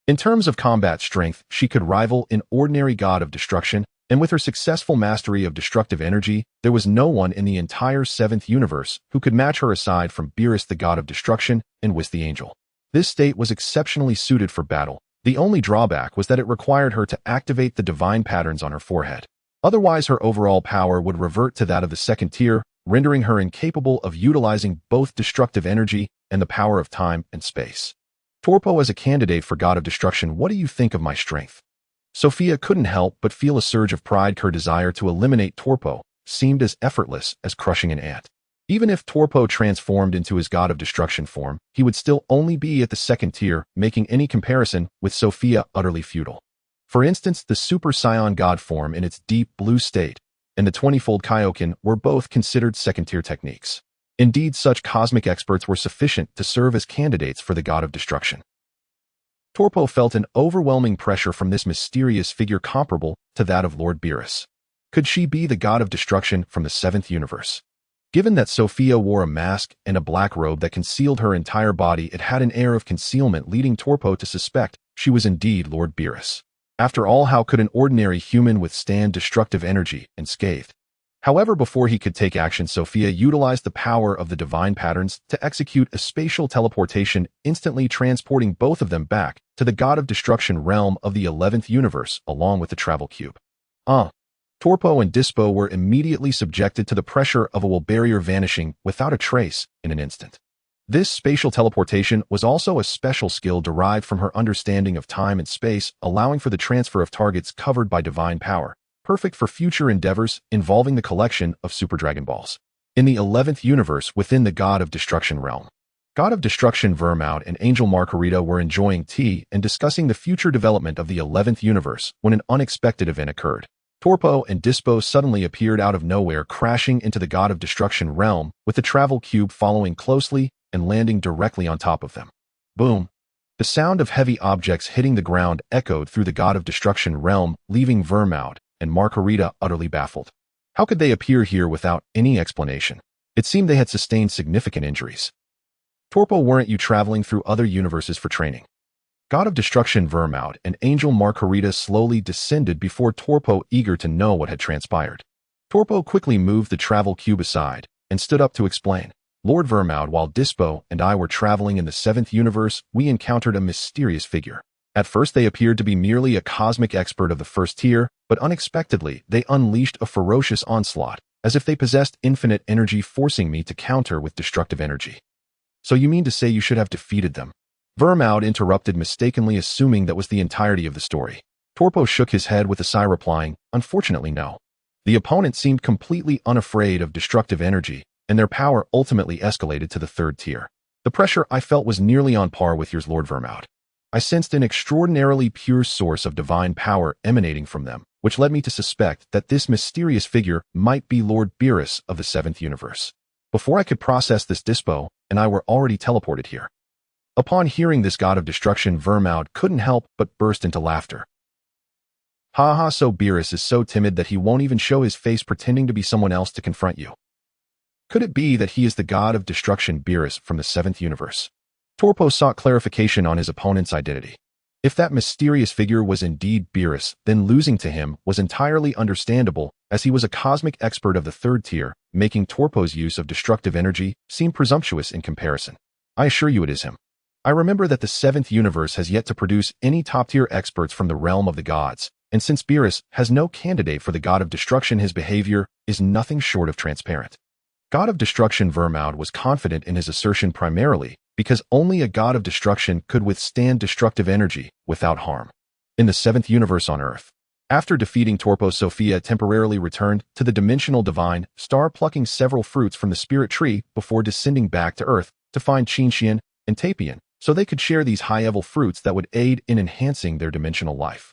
S1: In terms of combat strength, she could rival an ordinary god of destruction, and with her successful mastery of destructive energy, there was no one in the entire seventh universe who could match her aside from Beerus, the god of destruction, and Whis the angel. This state was exceptionally suited for battle. The only drawback was that it required her to activate the divine patterns on her forehead. Otherwise, her overall power would revert to that of the second tier, rendering her incapable of utilizing both destructive energy and the power of time and space. "Torpo, as a candidate for god of destruction, what do you think of my strength?" Sofia couldn't help but feel a surge of pride. Her desire to eliminate Torpo seemed as effortless as crushing an ant. Even if Torpo transformed into his god of destruction form, he would still only be at the second tier, making any comparison with Sofia utterly futile. For instance, the Super Saiyan god form in its deep blue state and the 20-fold Kaioshin were both considered second-tier techniques. Indeed, such cosmic experts were sufficient to serve as candidates for the god of destruction. Torpo felt an overwhelming pressure from this mysterious figure comparable to that of Lord Beerus. Could she be the god of destruction from the seventh universe? Given that Sofia wore a mask and a black robe that concealed her entire body, it had an air of concealment, leading Torpo to suspect she was indeed Lord Beerus. After all, how could an ordinary human withstand destructive energy unscathed? However, before he could take action, Sofia utilized the power of the divine patterns to execute a spatial teleportation, instantly transporting both of them back to the god of destruction realm of the 11th universe, along with the travel cube. Torpo and Dispo were immediately subjected to the pressure of a wall barrier, vanishing without a trace in an instant. This spatial teleportation was also a special skill derived from her understanding of time and space, allowing for the transfer of targets covered by divine power, perfect for future endeavors involving the collection of Super Dragon Balls. In the 11th universe within the god of destruction realm, God of Destruction Vermoud and Angel Margarita were enjoying tea and discussing the future development of the 11th universe when an unexpected event occurred. Torpo and Dispo suddenly appeared out of nowhere, crashing into the God of Destruction realm, with the travel cube following closely and landing directly on top of them. Boom! The sound of heavy objects hitting the ground echoed through the God of Destruction realm, leaving Vermoud and Margarita utterly baffled. How could they appear here without any explanation? It seemed they had sustained significant injuries. Torpo, weren't you traveling through other universes for training? God of Destruction Vermoud and Angel Margarita slowly descended before Torpo, eager to know what had transpired. Torpo quickly moved the travel cube aside and stood up to explain. Lord Vermoud, while Dispo and I were traveling in the 7th universe, we encountered a mysterious figure. At first they appeared to be merely a cosmic expert of the first tier, but unexpectedly they unleashed a ferocious onslaught, as if they possessed infinite energy, forcing me to counter with destructive energy. So you mean to say you should have defeated them? Vermoud interrupted, mistakenly assuming that was the entirety of the story. Torpo shook his head with a sigh, replying, unfortunately no. The opponent seemed completely unafraid of destructive energy, and their power ultimately escalated to the 3rd tier. The pressure I felt was nearly on par with yours, Lord Vermoud. I sensed an extraordinarily pure source of divine power emanating from them, which led me to suspect that this mysterious figure might be Lord Beerus of the 7th universe. Before I could process this, Dispo and I were already teleported here. Upon hearing this, God of Destruction Vermoud couldn't help but burst into laughter. Ha, so Beerus is so timid that he won't even show his face, pretending to be someone else to confront you. Could it be that he is the God of Destruction Beerus from the 7th universe? Torpo sought clarification on his opponent's identity. If that mysterious figure was indeed Beerus, then losing to him was entirely understandable, as he was a cosmic expert of the 3rd tier, making Torpo's use of destructive energy seem presumptuous in comparison. I assure you it is him. I remember that the 7th universe has yet to produce any top-tier experts from the realm of the gods, and since Beerus has no candidate for the god of destruction, his behavior is nothing short of transparent. God of Destruction Vermaud was confident in his assertion primarily because only a god of destruction could withstand destructive energy without harm. In the 7th universe on Earth, after defeating Torpo, Sofia temporarily returned to the dimensional divine star, plucking several fruits from the spirit tree before descending back to Earth to find Qianxian and Tapion so they could share these high-level fruits that would aid in enhancing their dimensional life.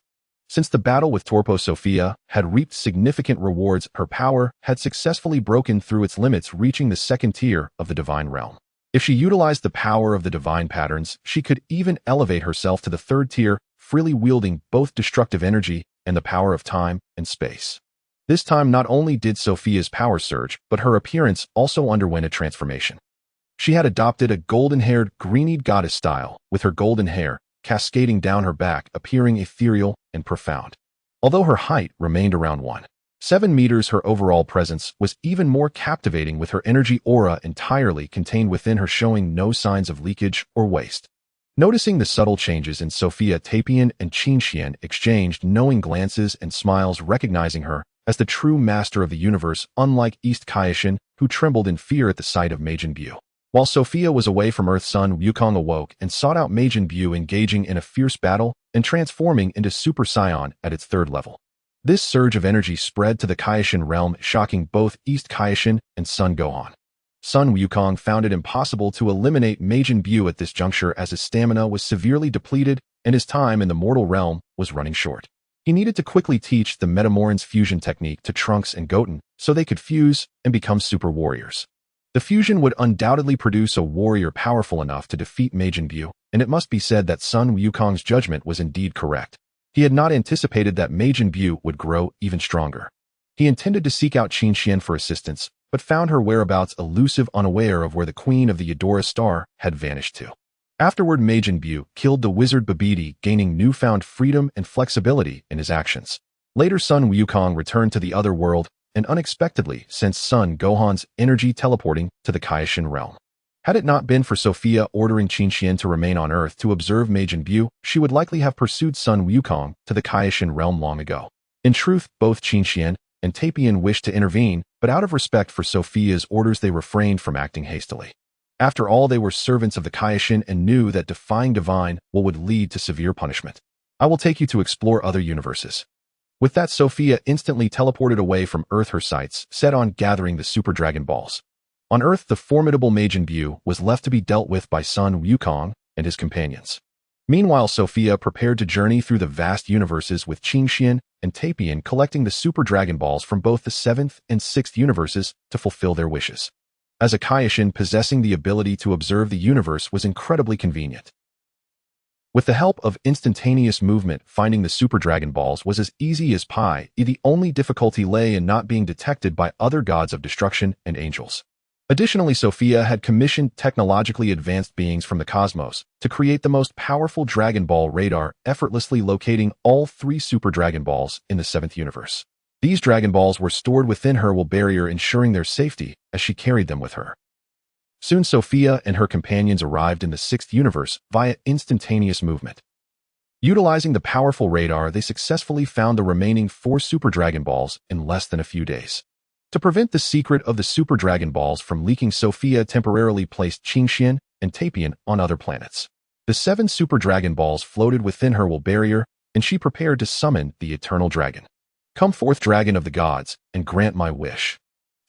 S1: Since the battle with Torpo, Sofia had reaped significant rewards, her power had successfully broken through its limits, reaching the 2nd tier of the divine realm. If she utilized the power of the divine patterns, she could even elevate herself to the 3rd tier, freely wielding both destructive energy and the power of time and space. This time, not only did Sofia's power surge, but her appearance also underwent a transformation. She had adopted a golden-haired, green-eyed goddess style, with her golden hair cascading down her back, appearing ethereal and profound. Although her height remained around 1.7 meters, her overall presence was even more captivating, with her energy aura entirely contained within her, showing no signs of leakage or waste. Noticing the subtle changes in Sofia, Tapion and Qianxian exchanged knowing glances and smiles, recognizing her as the true master of the universe, unlike East Kaioshin, who trembled in fear at the sight of Majin Vegeta. While Sofia was away from Earth, Sun Wukong awoke and sought out Majin Vegeta, engaging in a fierce battle and transforming into Super Saiyan at its 3rd level. This surge of energy spread to the Kaioshin realm, shocking both East Kaioshin and Sun Gohan. Sun Wukong found it impossible to eliminate Majin Vegeta at this juncture, as his stamina was severely depleted and his time in the mortal realm was running short. He needed to quickly teach the Metamoran's fusion technique to Trunks and Goten so they could fuse and become super warriors. The fusion would undoubtedly produce a warrior powerful enough to defeat Majin Vegeta, and it must be said that Sun Wukong's judgment was indeed correct. He had not anticipated that Majin Vegeta would grow even stronger. He intended to seek out Qianxian for assistance, but found her whereabouts elusive, unaware of where the Queen of the Eudora Star had vanished to. Afterward, Majin Vegeta killed the wizard Babidi, gaining newfound freedom and flexibility in his actions. Later, Sun Wukong returned to the other world and unexpectedly sensed Son Gohan's energy teleporting to the Kaioshin realm. Had it not been for Sofia ordering Qianxian to remain on Earth to observe Majin Vegeta, she would likely have pursued Sun Wukong to the Kaioshin realm long ago. In truth, both Qianxian and Tapion wished to intervene, but out of respect for Sofia's orders they refrained from acting hastily. After all, they were servants of the Kaioshin and knew that defying divine will would lead to severe punishment. I will take you to explore other universes. With that, Sofia instantly teleported away from Earth, her sights set on gathering the Super Dragon Balls. On Earth, the formidable Majin Vegeta was left to be dealt with by Sun Wukong and his companions. Meanwhile, Sofia prepared to journey through the vast universes with Qianxian and Tapion, collecting the Super Dragon Balls from both the 7th and 6th universes to fulfill their wishes. As a Kaioshin, possessing the ability to observe the universe was incredibly convenient. With the help of instantaneous movement, finding the Super Dragon Balls was as easy as pie. The only difficulty lay in not being detected by other gods of destruction and angels. Additionally, Sofia had commissioned technologically advanced beings from the cosmos to create the most powerful Dragon Ball radar, effortlessly locating all 3 Super Dragon Balls in the 7th universe. These Dragon Balls were stored within her will barrier, ensuring their safety as she carried them with her. Soon, Sofia and her companions arrived in the 6th universe via instantaneous movement. Utilizing the powerful radar, they successfully found the remaining 4 Super Dragon Balls in less than a few days. To prevent the secret of the Super Dragon Balls from leaking, Sofia temporarily placed Qianxian and Tapion on other planets. The 7 Super Dragon Balls floated within her will barrier, and she prepared to summon the Eternal Dragon. Come forth, Dragon of the Gods, and grant my wish.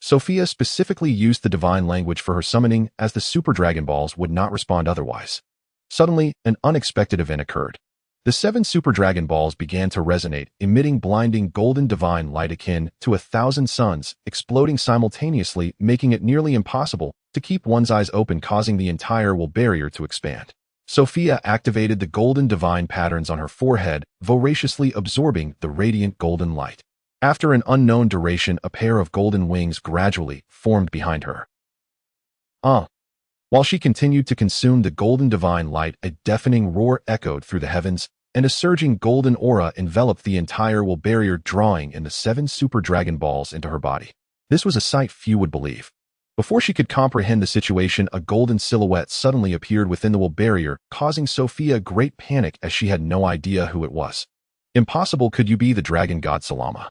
S1: Sofia specifically used the divine language for her summoning, as the Super Dragon Balls would not respond otherwise. Suddenly, an unexpected event occurred. The 7 Super Dragon Balls began to resonate, emitting blinding golden divine light akin to 1,000 suns, exploding simultaneously, making it nearly impossible to keep one's eyes open, causing the entire will barrier to expand. Sofia activated the golden divine patterns on her forehead, voraciously absorbing the radiant golden light. After an unknown duration, a pair of golden wings gradually formed behind her. While she continued to consume the golden divine light, a deafening roar echoed through the heavens, and a surging golden aura enveloped the entire will barrier, drawing in the 7 Super Dragon Balls into her body. This was a sight few would believe. Before she could comprehend the situation, a golden silhouette suddenly appeared within the wool barrier, causing Sofia great panic as she had no idea who it was. Impossible, could you be the dragon god Salama?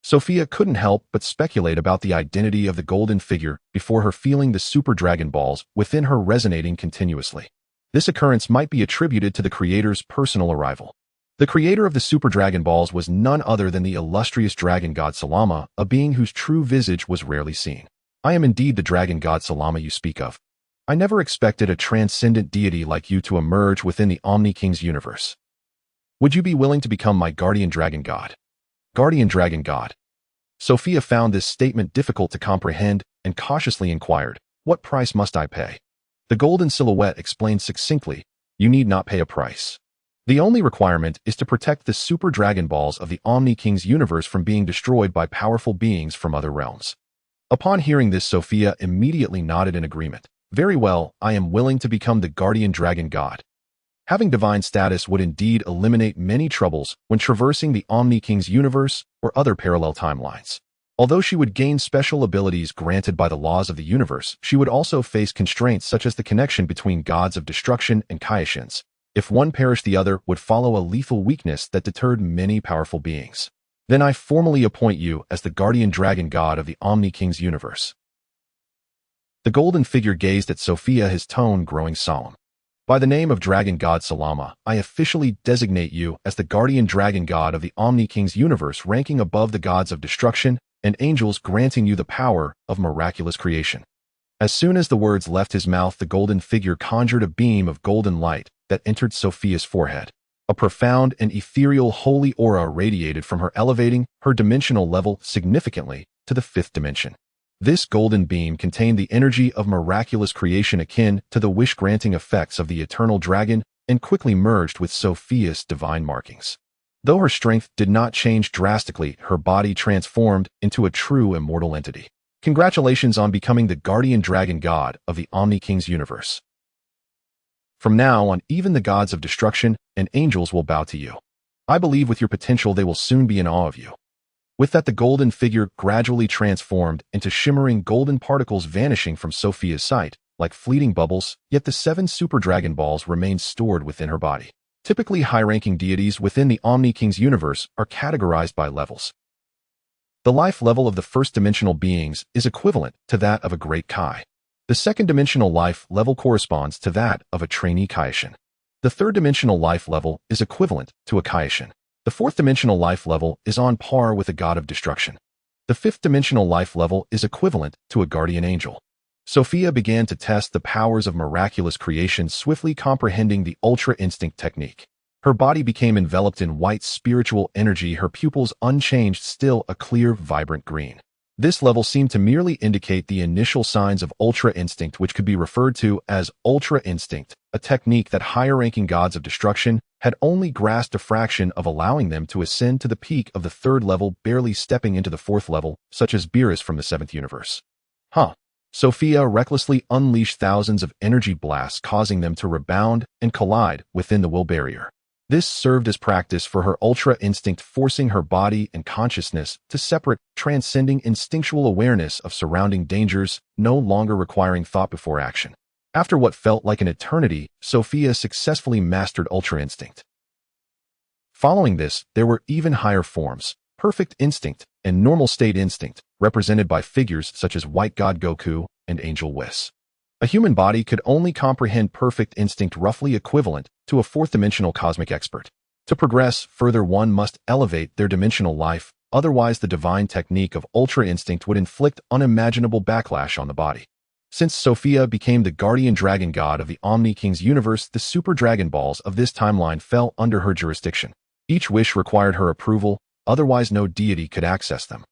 S1: Sofia couldn't help but speculate about the identity of the golden figure before her feeling the super Dragon Balls within her resonating continuously. This occurrence might be attributed to the creator's personal arrival. The creator of the Super Dragon Balls was none other than the illustrious dragon god Salama, a being whose true visage was rarely seen. I am indeed the dragon god Salama you speak of. I never expected a transcendent deity like you to emerge within the Omni King's universe. Would you be willing to become my guardian dragon god? Guardian dragon god. Sofia found this statement difficult to comprehend and cautiously inquired, what price must I pay? The golden silhouette explained succinctly, you need not pay a price. The only requirement is to protect the Super Dragon Balls of the Omni King's universe from being destroyed by powerful beings from other realms. Upon hearing this, Sofia immediately nodded in agreement. Very well, I am willing to become the guardian dragon god. Having divine status would indeed eliminate many troubles when traversing the Omni King's universe or other parallel timelines. Although she would gain special abilities granted by the laws of the universe, she would also face constraints such as the connection between gods of destruction and Kaioshins. If one perished, the other would follow a lethal weakness that deterred many powerful beings. Then I formally appoint you as the guardian dragon god of the Omni King's universe. The golden figure gazed at Sofia, his tone growing solemn. By the name of Dragon God Salama, I officially designate you as the guardian dragon god of the Omni King's universe, ranking above the gods of destruction and angels, granting you the power of miraculous creation. As soon as the words left his mouth, the golden figure conjured a beam of golden light that entered Sofia's forehead. A profound and ethereal holy aura radiated from her, elevating her dimensional level significantly to the 5th dimension. This golden beam contained the energy of miraculous creation akin to the wish-granting effects of the eternal dragon and quickly merged with Sofia's divine markings. Though her strength did not change drastically, her body transformed into a true immortal entity. Congratulations on becoming the guardian dragon god of the Omni King's universe. From now on, even the gods of destruction and angels will bow to you. I believe with your potential they will soon be in awe of you. With that, the golden figure gradually transformed into shimmering golden particles, vanishing from Sofia's sight like fleeting bubbles, yet the 7 Super Dragon Balls remained stored within her body. Typically, high-ranking deities within the Omni King's universe are categorized by levels. The life level of the first-dimensional beings is equivalent to that of a great Kai. The second-dimensional life level corresponds to that of a trainee Kaioshin. The third-dimensional life level is equivalent to a Kaioshin. The fourth-dimensional life level is on par with a god of destruction. The fifth-dimensional life level is equivalent to a guardian angel. Sofia began to test the powers of miraculous creation, swiftly comprehending the Ultra Instinct technique. Her body became enveloped in white spiritual energy, her pupils unchanged, still a clear, vibrant green. This level seemed to merely indicate the initial signs of Ultra Instinct, which could be referred to as Ultra Instinct, a technique that higher-ranking gods of destruction had only grasped a fraction of, allowing them to ascend to the peak of the 3rd level, barely stepping into the 4th level, such as Beerus from the 7th universe. Sofia recklessly unleashed thousands of energy blasts, causing them to rebound and collide within the will barrier. This served as practice for her Ultra Instinct, forcing her body and consciousness to separate, transcending instinctual awareness of surrounding dangers, no longer requiring thought before action. After what felt like an eternity, Sofia successfully mastered Ultra Instinct. Following this, there were even higher forms, Perfect Instinct and Normal State Instinct, represented by figures such as White God Goku and Angel Whis. A human body could only comprehend Perfect Instinct, roughly equivalent to a 4th-dimensional cosmic expert. To progress further, one must elevate their dimensional life, otherwise the divine technique of Ultra Instinct would inflict unimaginable backlash on the body. Since Sofia became the guardian dragon god of the Omni King's universe, the Super Dragon Balls of this timeline fell under her jurisdiction. Each wish required her approval, otherwise no deity could access them.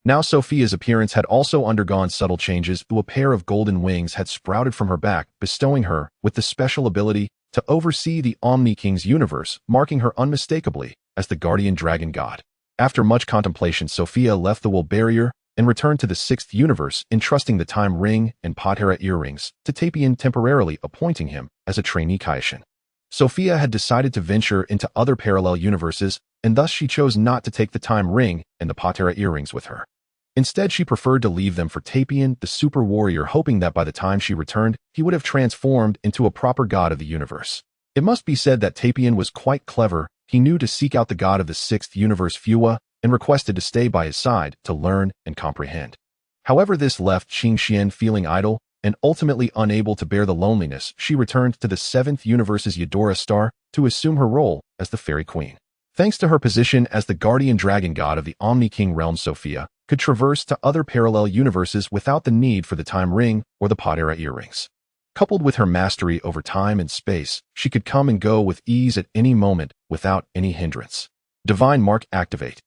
S1: Now Sofia's appearance had also undergone subtle changes. A pair of golden wings had sprouted from her back, bestowing her with the special ability to oversee the Omni King's universe, marking her unmistakably as the guardian dragon god. After much contemplation, Sofia left the will barrier and returned to the 6th universe, entrusting the time ring and Patera earrings to Tapion, temporarily appointing him as a trainee Kaioshin. Sofia had decided to venture into other parallel universes, and thus she chose not to take the time ring and the Patera earrings with her. Instead, she preferred to leave them for Tapion, the super warrior, hoping that by the time she returned, he would have transformed into a proper god of the universe. It must be said that Tapion was quite clever. He knew to seek out the god of the sixth universe, Fuwa, and requested to stay by his side to learn and comprehend. However, this left Qingxian feeling idle and ultimately unable to bear the loneliness. She returned to the seventh universe's Eudora star to assume her role as the Fairy Queen. Thanks to her position as the guardian dragon god of the Omni King realm, Sofia could traverse to other parallel universes without the need for the time ring or the Pod-era earrings. Coupled with her mastery over time and space, she could come and go with ease at any moment without any hindrance. Divine Mark activate.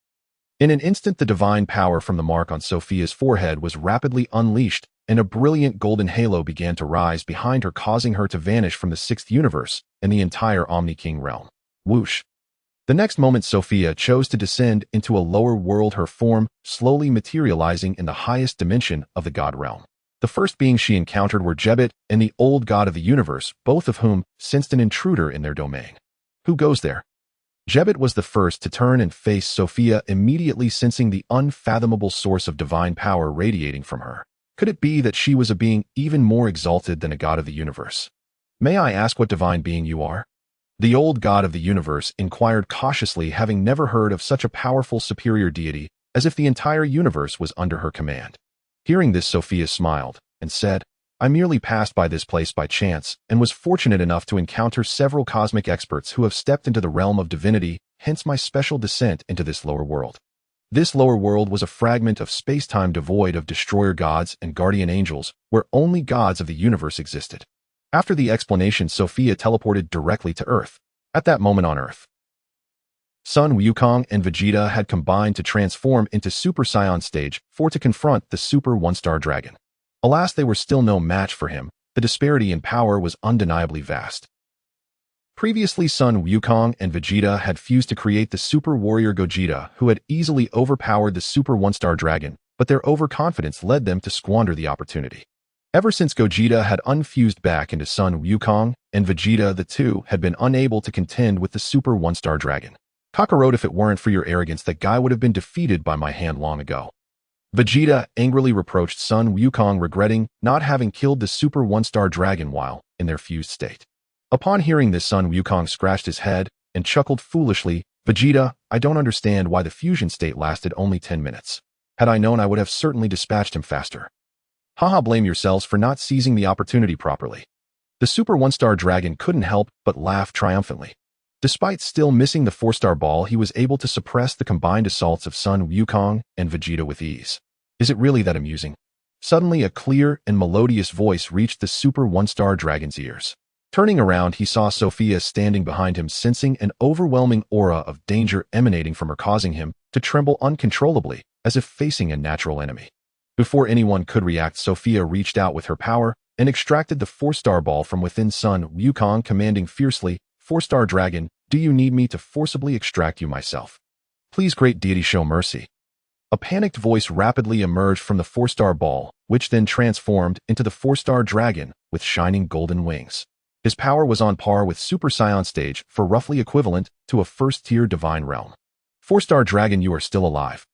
S1: In an instant, the divine power from the mark on Sofia's forehead was rapidly unleashed, and a brilliant golden halo began to rise behind her, causing her to vanish from the sixth universe and the entire Omni King realm. Whoosh! The next moment, Sofia chose to descend into a lower world, her form slowly materializing in the highest dimension of the god realm. The first beings she encountered were Jebet and the old god of the universe, both of whom sensed an intruder in their domain. Who goes there? Jebet was the first to turn and face Sofia, immediately sensing the unfathomable source of divine power radiating from her. Could it be that she was a being even more exalted than a god of the universe? May I ask what divine being you are? The old god of the universe inquired cautiously, having never heard of such a powerful superior deity, as if the entire universe was under her command. Hearing this, Sofia smiled and said, I merely passed by this place by chance and was fortunate enough to encounter several cosmic experts who have stepped into the realm of divinity, hence my special descent into this lower world. This lower world was a fragment of space-time devoid of destroyer gods and guardian angels, where only gods of the universe existed. After the explanation, Sofia teleported directly to Earth. At that moment on Earth, Sun Wukong and Vegeta had combined to transform into Super Saiyan stage 4 to confront the Super One-Star Dragon. Alas, they were still no match for him. The disparity in power was undeniably vast. Previously, Sun Wukong and Vegeta had fused to create the Super Warrior Gogeta, who had easily overpowered the Super One-Star Dragon, but their overconfidence led them to squander the opportunity. Ever since Gogeta had unfused back into Sun Wukong and Vegeta, the two had been unable to contend with the Super One-Star Dragon. Kakarot, if it weren't for your arrogance, that guy would have been defeated by my hand long ago. Vegeta angrily reproached Sun Wukong, regretting not having killed the Super One-Star Dragon while in their fused state. Upon hearing this, Sun Wukong scratched his head and chuckled foolishly. Vegeta, I don't understand why the fusion state lasted only 10 minutes. Had I known, I would have certainly dispatched him faster. Haha, blame yourselves for not seizing the opportunity properly. The Super One-Star Dragon couldn't help but laugh triumphantly. Despite still missing the 4-star ball, he was able to suppress the combined assaults of Sun Wukong and Vegeta with ease. Is it really that amusing? Suddenly, a clear and melodious voice reached the Super One-Star Dragon's ears. Turning around, he saw Sofia standing behind him, sensing an overwhelming aura of danger emanating from her, causing him to tremble uncontrollably, as if facing a natural enemy. Before anyone could react, Sofia reached out with her power and extracted the 4-star ball from within Sun Wukong, commanding fiercely, 4-star Dragon, do you need me to forcibly extract you myself? Please, great deity, show mercy. A panicked voice rapidly emerged from the 4-star ball, which then transformed into the 4-star Dragon with shining golden wings. His power was on par with Super Saiyan stage 4, roughly equivalent to a first-tier divine realm. 4-star Dragon, you are still alive.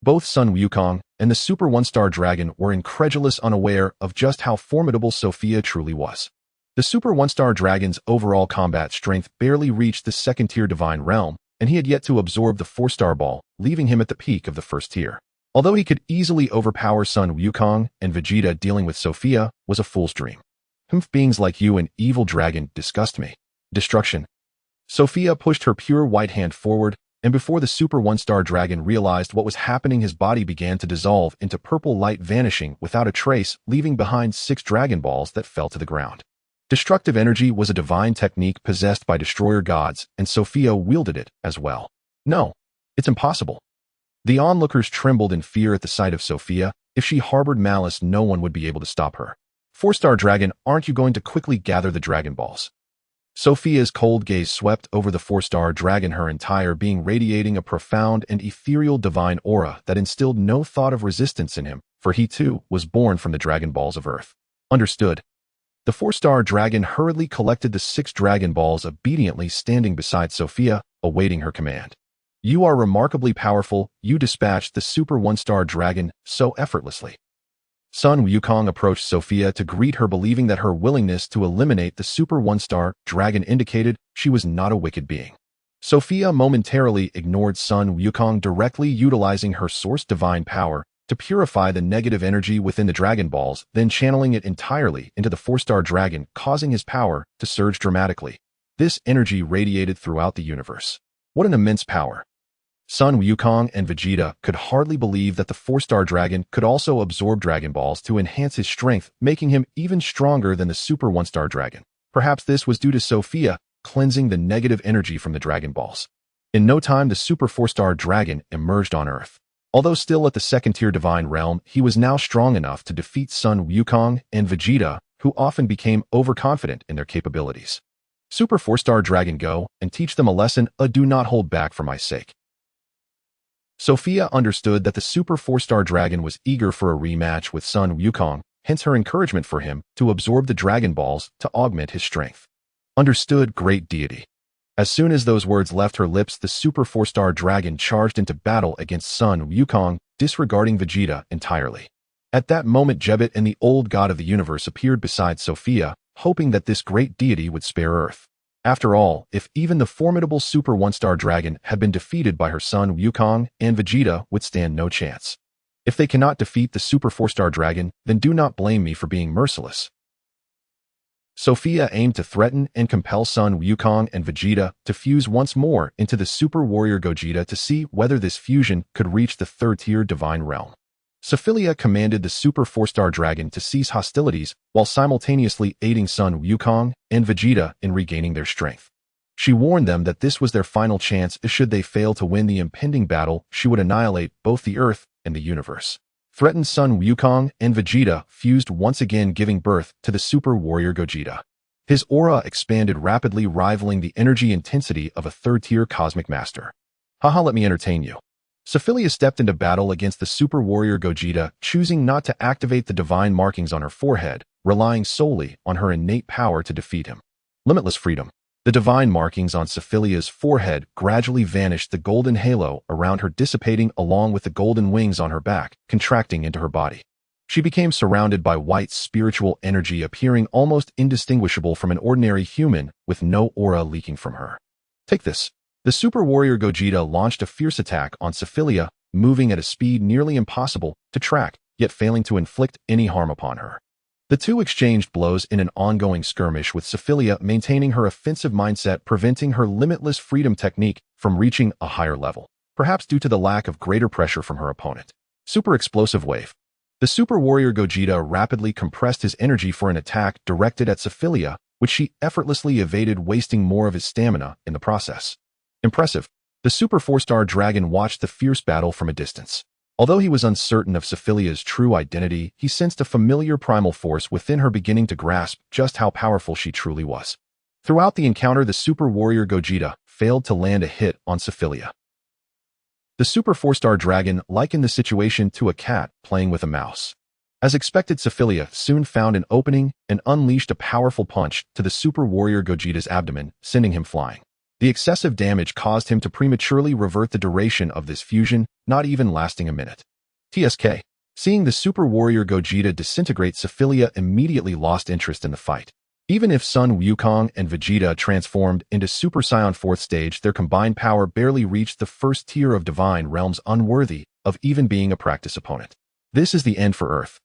S1: Both Sun Wukong and the Super One-Star Dragon were incredulous, unaware of just how formidable Sofia truly was. The Super One-Star Dragon's overall combat strength barely reached the second-tier divine realm, and he had yet to absorb the 4-star ball, leaving him at the peak of the first tier. Although he could easily overpower Sun Wukong and Vegeta, dealing with Sofia was a fool's dream. Beings like you and evil dragon disgust me. Destruction. Sofia pushed her pure white hand forward, and before the Super One-Star Dragon realized what was happening, his body began to dissolve into purple light, vanishing without a trace, leaving behind 6 Dragon Balls that fell to the ground. Destructive energy was a divine technique possessed by destroyer gods, and Sofia wielded it as well. No, it's impossible. The onlookers trembled in fear at the sight of Sofia. If she harbored malice, no one would be able to stop her. 4-star Dragon, aren't you going to quickly gather the Dragon Balls? Sofia's cold gaze swept over the 4-star Dragon, her entire being radiating a profound and ethereal divine aura that instilled no thought of resistance in him, for he too was born from the Dragon Balls of Earth. Understood. The 4-star Dragon hurriedly collected the 6 Dragon Balls, obediently standing beside Sofia, awaiting her command. You are remarkably powerful. You dispatched the super one-star dragon so effortlessly. Sun Wukong approached Sofia to greet her, believing that her willingness to eliminate the super one-star dragon indicated she was not a wicked being. Sofia momentarily ignored Sun Wukong, directly utilizing her source divine power to purify the negative energy within the Dragon Balls, then channeling it entirely into the 4-star dragon, causing his power to surge dramatically. This energy radiated throughout the universe. What an immense power! Sun Wukong and Vegeta could hardly believe that the 4-star dragon could also absorb Dragon Balls to enhance his strength, making him even stronger than the super 1-star dragon. Perhaps this was due to Sofia cleansing the negative energy from the Dragon Balls. In no time, the super 4-star dragon emerged on Earth. Although still at the 2nd-tier divine realm, he was now strong enough to defeat Sun Wukong and Vegeta, who often became overconfident in their capabilities. Super 4-star dragon, go and teach them a lesson. Do not hold back for my sake. Sofia understood that the super 4-star dragon was eager for a rematch with Sun Wukong, hence her encouragement for him to absorb the Dragon Balls to augment his strength. Understood, great deity. As soon as those words left her lips, the super 4-star dragon charged into battle against Sun Wukong, disregarding Vegeta entirely. At that moment, Jebet and the old god of the universe appeared beside Sofia, hoping that this great deity would spare Earth. After all, if even the formidable super 1-star dragon had been defeated by her son Wukong, and Vegeta would stand no chance. If they cannot defeat the super 4-star dragon, then do not blame me for being merciless. Sofia aimed to threaten and compel Sun Wukong and Vegeta to fuse once more into the Super Warrior Gogeta to see whether this fusion could reach the 3rd-tier divine realm. Suo Feiliya commanded the Super 4-star dragon to cease hostilities while simultaneously aiding Sun Wukong and Vegeta in regaining their strength. She warned them that this was their final chance. Should they fail to win the impending battle, she would annihilate both the Earth and the universe. Threatened Sun Wukong and Vegeta fused once again, giving birth to the Super Warrior Gogeta. His aura expanded rapidly, rivaling the energy intensity of a 3rd-tier cosmic master. Haha, let me entertain you. Suo Feiliya stepped into battle against the Super Warrior Gogeta, choosing not to activate the divine markings on her forehead, relying solely on her innate power to defeat him. Limitless freedom. The divine markings on Suo Feiliya's forehead gradually vanished, the golden halo around her dissipating along with the golden wings on her back, contracting into her body. She became surrounded by white spiritual energy, appearing almost indistinguishable from an ordinary human, with no aura leaking from her. Take this. The Super Warrior Gogeta launched a fierce attack on Suo Feiliya, moving at a speed nearly impossible to track, yet failing to inflict any harm upon her. The two exchanged blows in an ongoing skirmish, with Suo Feiliya maintaining her offensive mindset, preventing her limitless freedom technique from reaching a higher level, perhaps due to the lack of greater pressure from her opponent. Super Explosive Wave. The Super Warrior Gogeta rapidly compressed his energy for an attack directed at Suo Feiliya, which she effortlessly evaded, wasting more of his stamina in the process. Impressive. The Super 4-star dragon watched the fierce battle from a distance. Although he was uncertain of Suo Feiliya's true identity, he sensed a familiar primal force within her, beginning to grasp just how powerful she truly was. Throughout the encounter, the Super Warrior Gogeta failed to land a hit on Suo Feiliya. The Super 4-star dragon likened the situation to a cat playing with a mouse. As expected, Suo Feiliya soon found an opening and unleashed a powerful punch to the Super Warrior Gogeta's abdomen, sending him flying. The excessive damage caused him to prematurely revert the duration of this fusion, not even lasting a minute. TSK. Seeing the Super Warrior Gogeta disintegrate, Suo Feiliya immediately lost interest in the fight. Even if Sun Wukong and Vegeta transformed into Super Saiyan 4th stage, their combined power barely reached the 1st tier of divine realms, unworthy of even being a practice opponent. This is the end for Earth.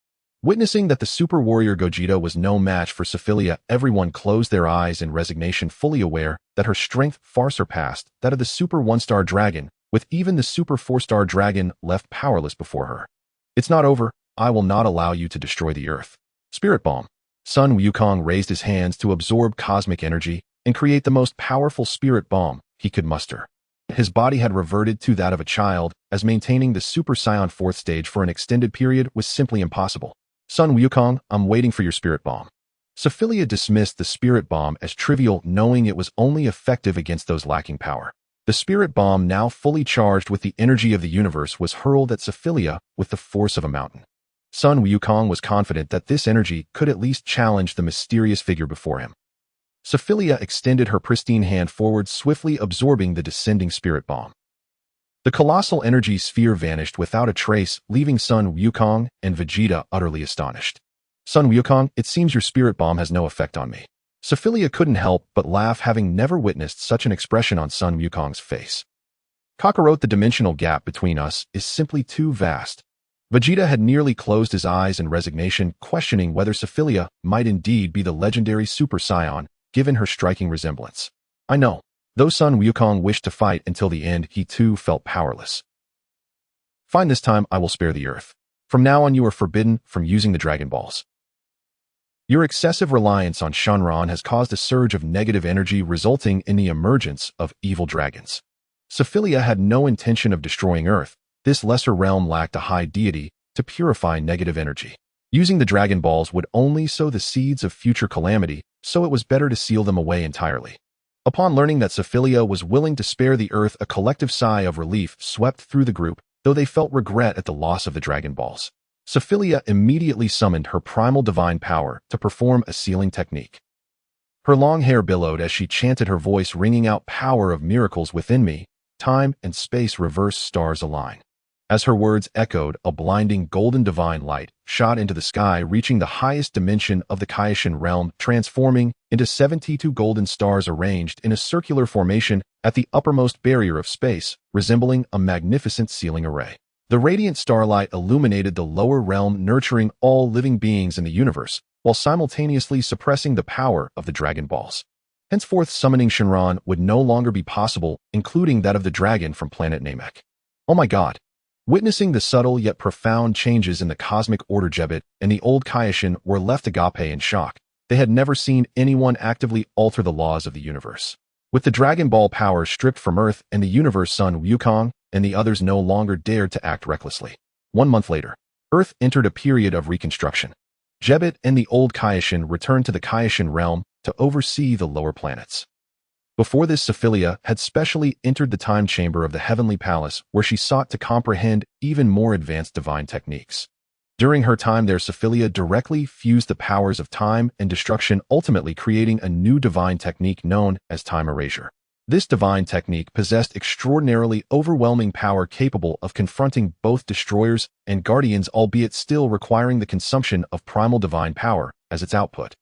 S1: Witnessing that the Super Warrior Gogeta was no match for Suo Feiliya, everyone closed their eyes in resignation, fully aware that her strength far surpassed that of the Super 1-star dragon, with even the Super 4-star dragon left powerless before her. It's not over. I will not allow you to destroy the Earth. Spirit Bomb. Sun Wukong raised his hands to absorb cosmic energy and create the most powerful spirit bomb he could muster. His body had reverted to that of a child, as maintaining the Super Saiyan 4th stage for an extended period was simply impossible. Sun Wukong, I'm waiting for your spirit bomb. Suo Feiliya dismissed the spirit bomb as trivial, knowing it was only effective against those lacking power. The spirit bomb, now fully charged with the energy of the universe, was hurled at Suo Feiliya with the force of a mountain. Sun Wukong was confident that this energy could at least challenge the mysterious figure before him. Suo Feiliya extended her pristine hand forward, swiftly absorbing the descending spirit bomb. The colossal energy sphere vanished without a trace, leaving Sun Wukong and Vegeta utterly astonished. Sun Wukong, it seems your spirit bomb has no effect on me. Suo Feiliya couldn't help but laugh, having never witnessed such an expression on Sun Wukong's face. Kakarot, the dimensional gap between us is simply too vast. Vegeta had nearly closed his eyes in resignation, questioning whether Suo Feiliya might indeed be the legendary Super Saiyan, given her striking resemblance. I know. Though Sun Wukong wished to fight until the end, he too felt powerless. Fine, this time I will spare the Earth. From now on you are forbidden from using the Dragon Balls. Your excessive reliance on Shenron has caused a surge of negative energy, resulting in the emergence of evil dragons. Suo Feiliya had no intention of destroying Earth. This lesser realm lacked a high deity to purify negative energy. Using the Dragon Balls would only sow the seeds of future calamity, so it was better to seal them away entirely. Upon learning that Suo Feiliya was willing to spare the Earth, a collective sigh of relief swept through the group, though they felt regret at the loss of the Dragon Balls. Suo Feiliya immediately summoned her primal divine power to perform a sealing technique. Her long hair billowed as she chanted, her voice ringing out, "Power of miracles within me, time and space reverse, stars align." As her words echoed, a blinding golden divine light shot into the sky, reaching the highest dimension of the Kaioshin realm, transforming into 72 golden stars arranged in a circular formation at the uppermost barrier of space, resembling a magnificent sealing array. The radiant starlight illuminated the lower realm, nurturing all living beings in the universe, while simultaneously suppressing the power of the Dragon Balls. Henceforth, summoning Shenron would no longer be possible, including that of the dragon from planet Namek. Oh my god! Witnessing the subtle yet profound changes in the cosmic order, Jebet and the old Kaioshin were left agape in shock. They had never seen anyone actively alter the laws of the universe. With the Dragon Ball power stripped from Earth and the universe, Sun Wukong and the others no longer dared to act recklessly. 1 month later, Earth entered a period of reconstruction. Jebet and the old Kaioshin returned to the Kaioshin realm to oversee the lower planets. Before this, Suo Feiliya had specially entered the time chamber of the Heavenly Palace, where she sought to comprehend even more advanced divine techniques. During her time there, Suo Feiliya directly fused the powers of time and destruction, ultimately creating a new divine technique known as time erasure. This divine technique possessed extraordinarily overwhelming power, capable of confronting both destroyers and guardians, albeit still requiring the consumption of primal divine power as its output.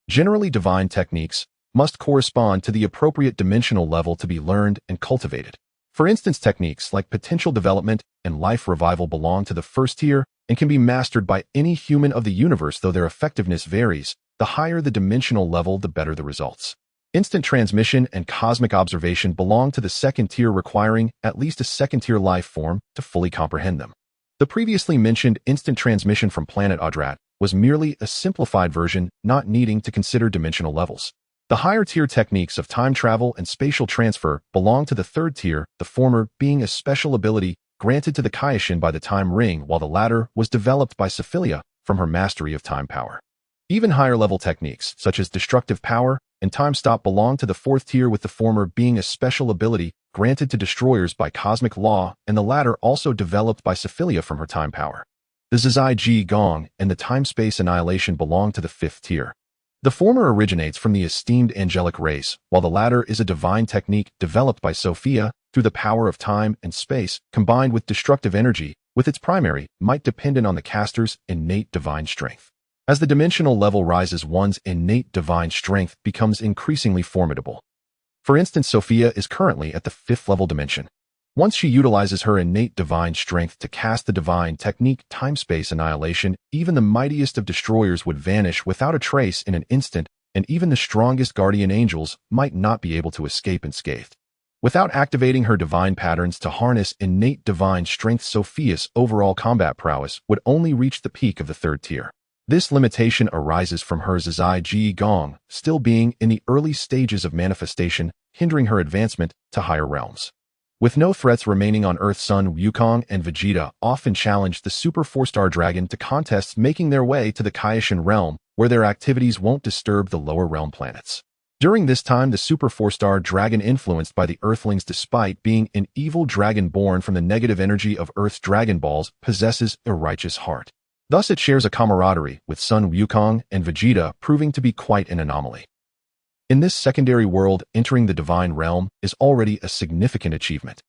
S1: Generally, divine techniques must correspond to the appropriate dimensional level to be learned and cultivated. For instance, techniques like potential development and life revival belong to the first tier and can be mastered by any human of the universe, though their effectiveness varies. The higher the dimensional level, the better the results. Instant transmission and cosmic observation belong to the second tier, requiring at least a second-tier life form to fully comprehend them. The previously mentioned instant transmission from planet Adrat was merely a simplified version, not needing to consider dimensional levels. The higher-tier techniques of time travel and spatial transfer belong to the third tier, the former being a special ability granted to the Kaioshin by the Time Ring, while the latter was developed by Suo Feiliya from her mastery of time power. Even higher-level techniques, such as destructive power and time stop, belong to the fourth tier, with the former being a special ability granted to destroyers by cosmic law, and the latter also developed by Suo Feiliya from her time power. The Zizai Ji Gong and the time-space annihilation belong to the fifth tier. The former originates from the esteemed angelic race, while the latter is a divine technique developed by Sofia through the power of time and space, combined with destructive energy, with its primary might dependent on the caster's innate divine strength. As the dimensional level rises, one's innate divine strength becomes increasingly formidable. For instance, Sofia is currently at the 5th level dimension. Once she utilizes her innate divine strength to cast the divine technique time-space annihilation, even the mightiest of destroyers would vanish without a trace in an instant, and even the strongest guardian angels might not be able to escape unscathed. Without activating her divine patterns to harness innate divine strength, Sofia's overall combat prowess would only reach the peak of the third tier. This limitation arises from her Zizai Ji Gong still being in the early stages of manifestation, hindering her advancement to higher realms. With no threats remaining on Earth, Sun Wukong and Vegeta often challenged the Super 4-Star Dragon to contests, making their way to the Kaioshin realm, where their activities won't disturb the lower realm planets. During this time, the Super 4-Star Dragon, influenced by the Earthlings despite being an evil dragon born from the negative energy of Earth's Dragon Balls, possesses a righteous heart. Thus it shares a camaraderie with Sun Wukong and Vegeta, proving to be quite an anomaly. In this secondary world, entering the divine realm is already a significant achievement.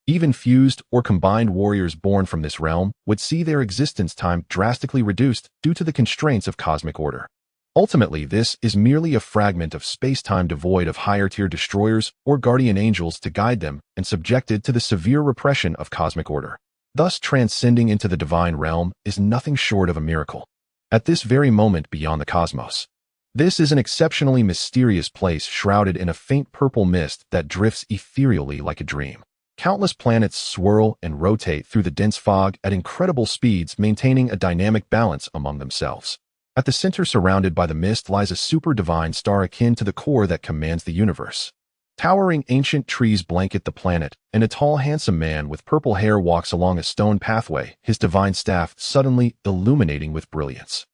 S1: Even fused or combined warriors born from this realm would see their existence time drastically reduced due to the constraints of cosmic order. Ultimately, this is merely a fragment of space-time devoid of higher-tier destroyers or guardian angels to guide them and subjected to the severe repression of cosmic order. Thus, transcending into the divine realm is nothing short of a miracle. At this very moment beyond the cosmos, this is an exceptionally mysterious place shrouded in a faint purple mist that drifts ethereally like a dream. Countless planets swirl and rotate through the dense fog at incredible speeds, maintaining a dynamic balance among themselves. At the center, surrounded by the mist, lies a super-divine star akin to the core that commands the universe. Towering ancient trees blanket the planet, and a tall, handsome man with purple hair walks along a stone pathway, his divine staff suddenly illuminating with brilliance.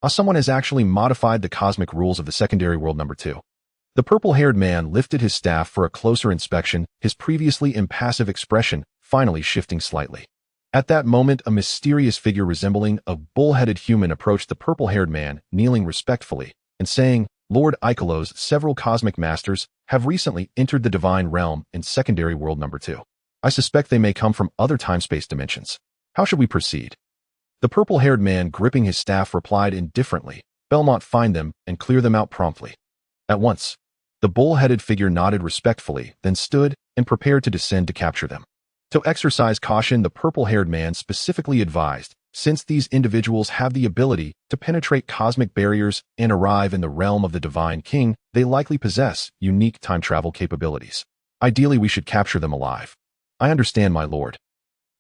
S1: Someone has actually modified the cosmic rules of the secondary world number 2. The purple-haired man lifted his staff for a closer inspection, his previously impassive expression finally shifting slightly. At that moment, a mysterious figure resembling a bull-headed human approached the purple-haired man, kneeling respectfully and saying, "Lord Ikelos, several cosmic masters have recently entered the divine realm in secondary world number 2. I suspect they may come from other time-space dimensions. How should we proceed?" The purple-haired man, gripping his staff, replied indifferently, "Belmont, find them and clear them out promptly." At once, the bull-headed figure nodded respectfully, then stood and prepared to descend to capture them. To exercise caution, the purple-haired man specifically advised, since these individuals have the ability to penetrate cosmic barriers and arrive in the realm of the Divine King, they likely possess unique time travel capabilities. Ideally, we should capture them alive. I understand, my lord.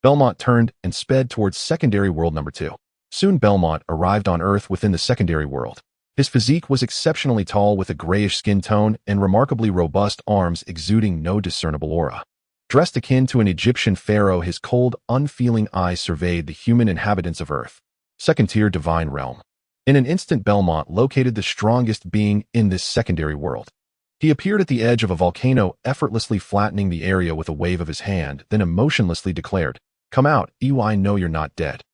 S1: Belmont turned and sped towards secondary world number 2. Soon Belmont arrived on Earth within the secondary world. His physique was exceptionally tall, with a grayish skin tone and remarkably robust arms exuding no discernible aura. Dressed akin to an Egyptian pharaoh, his cold, unfeeling eyes surveyed the human inhabitants of Earth. Second-tier divine realm. In an instant, Belmont located the strongest being in this secondary world. He appeared at the edge of a volcano, effortlessly flattening the area with a wave of his hand, then emotionlessly declared, "Come out, Ew, I know you're not dead."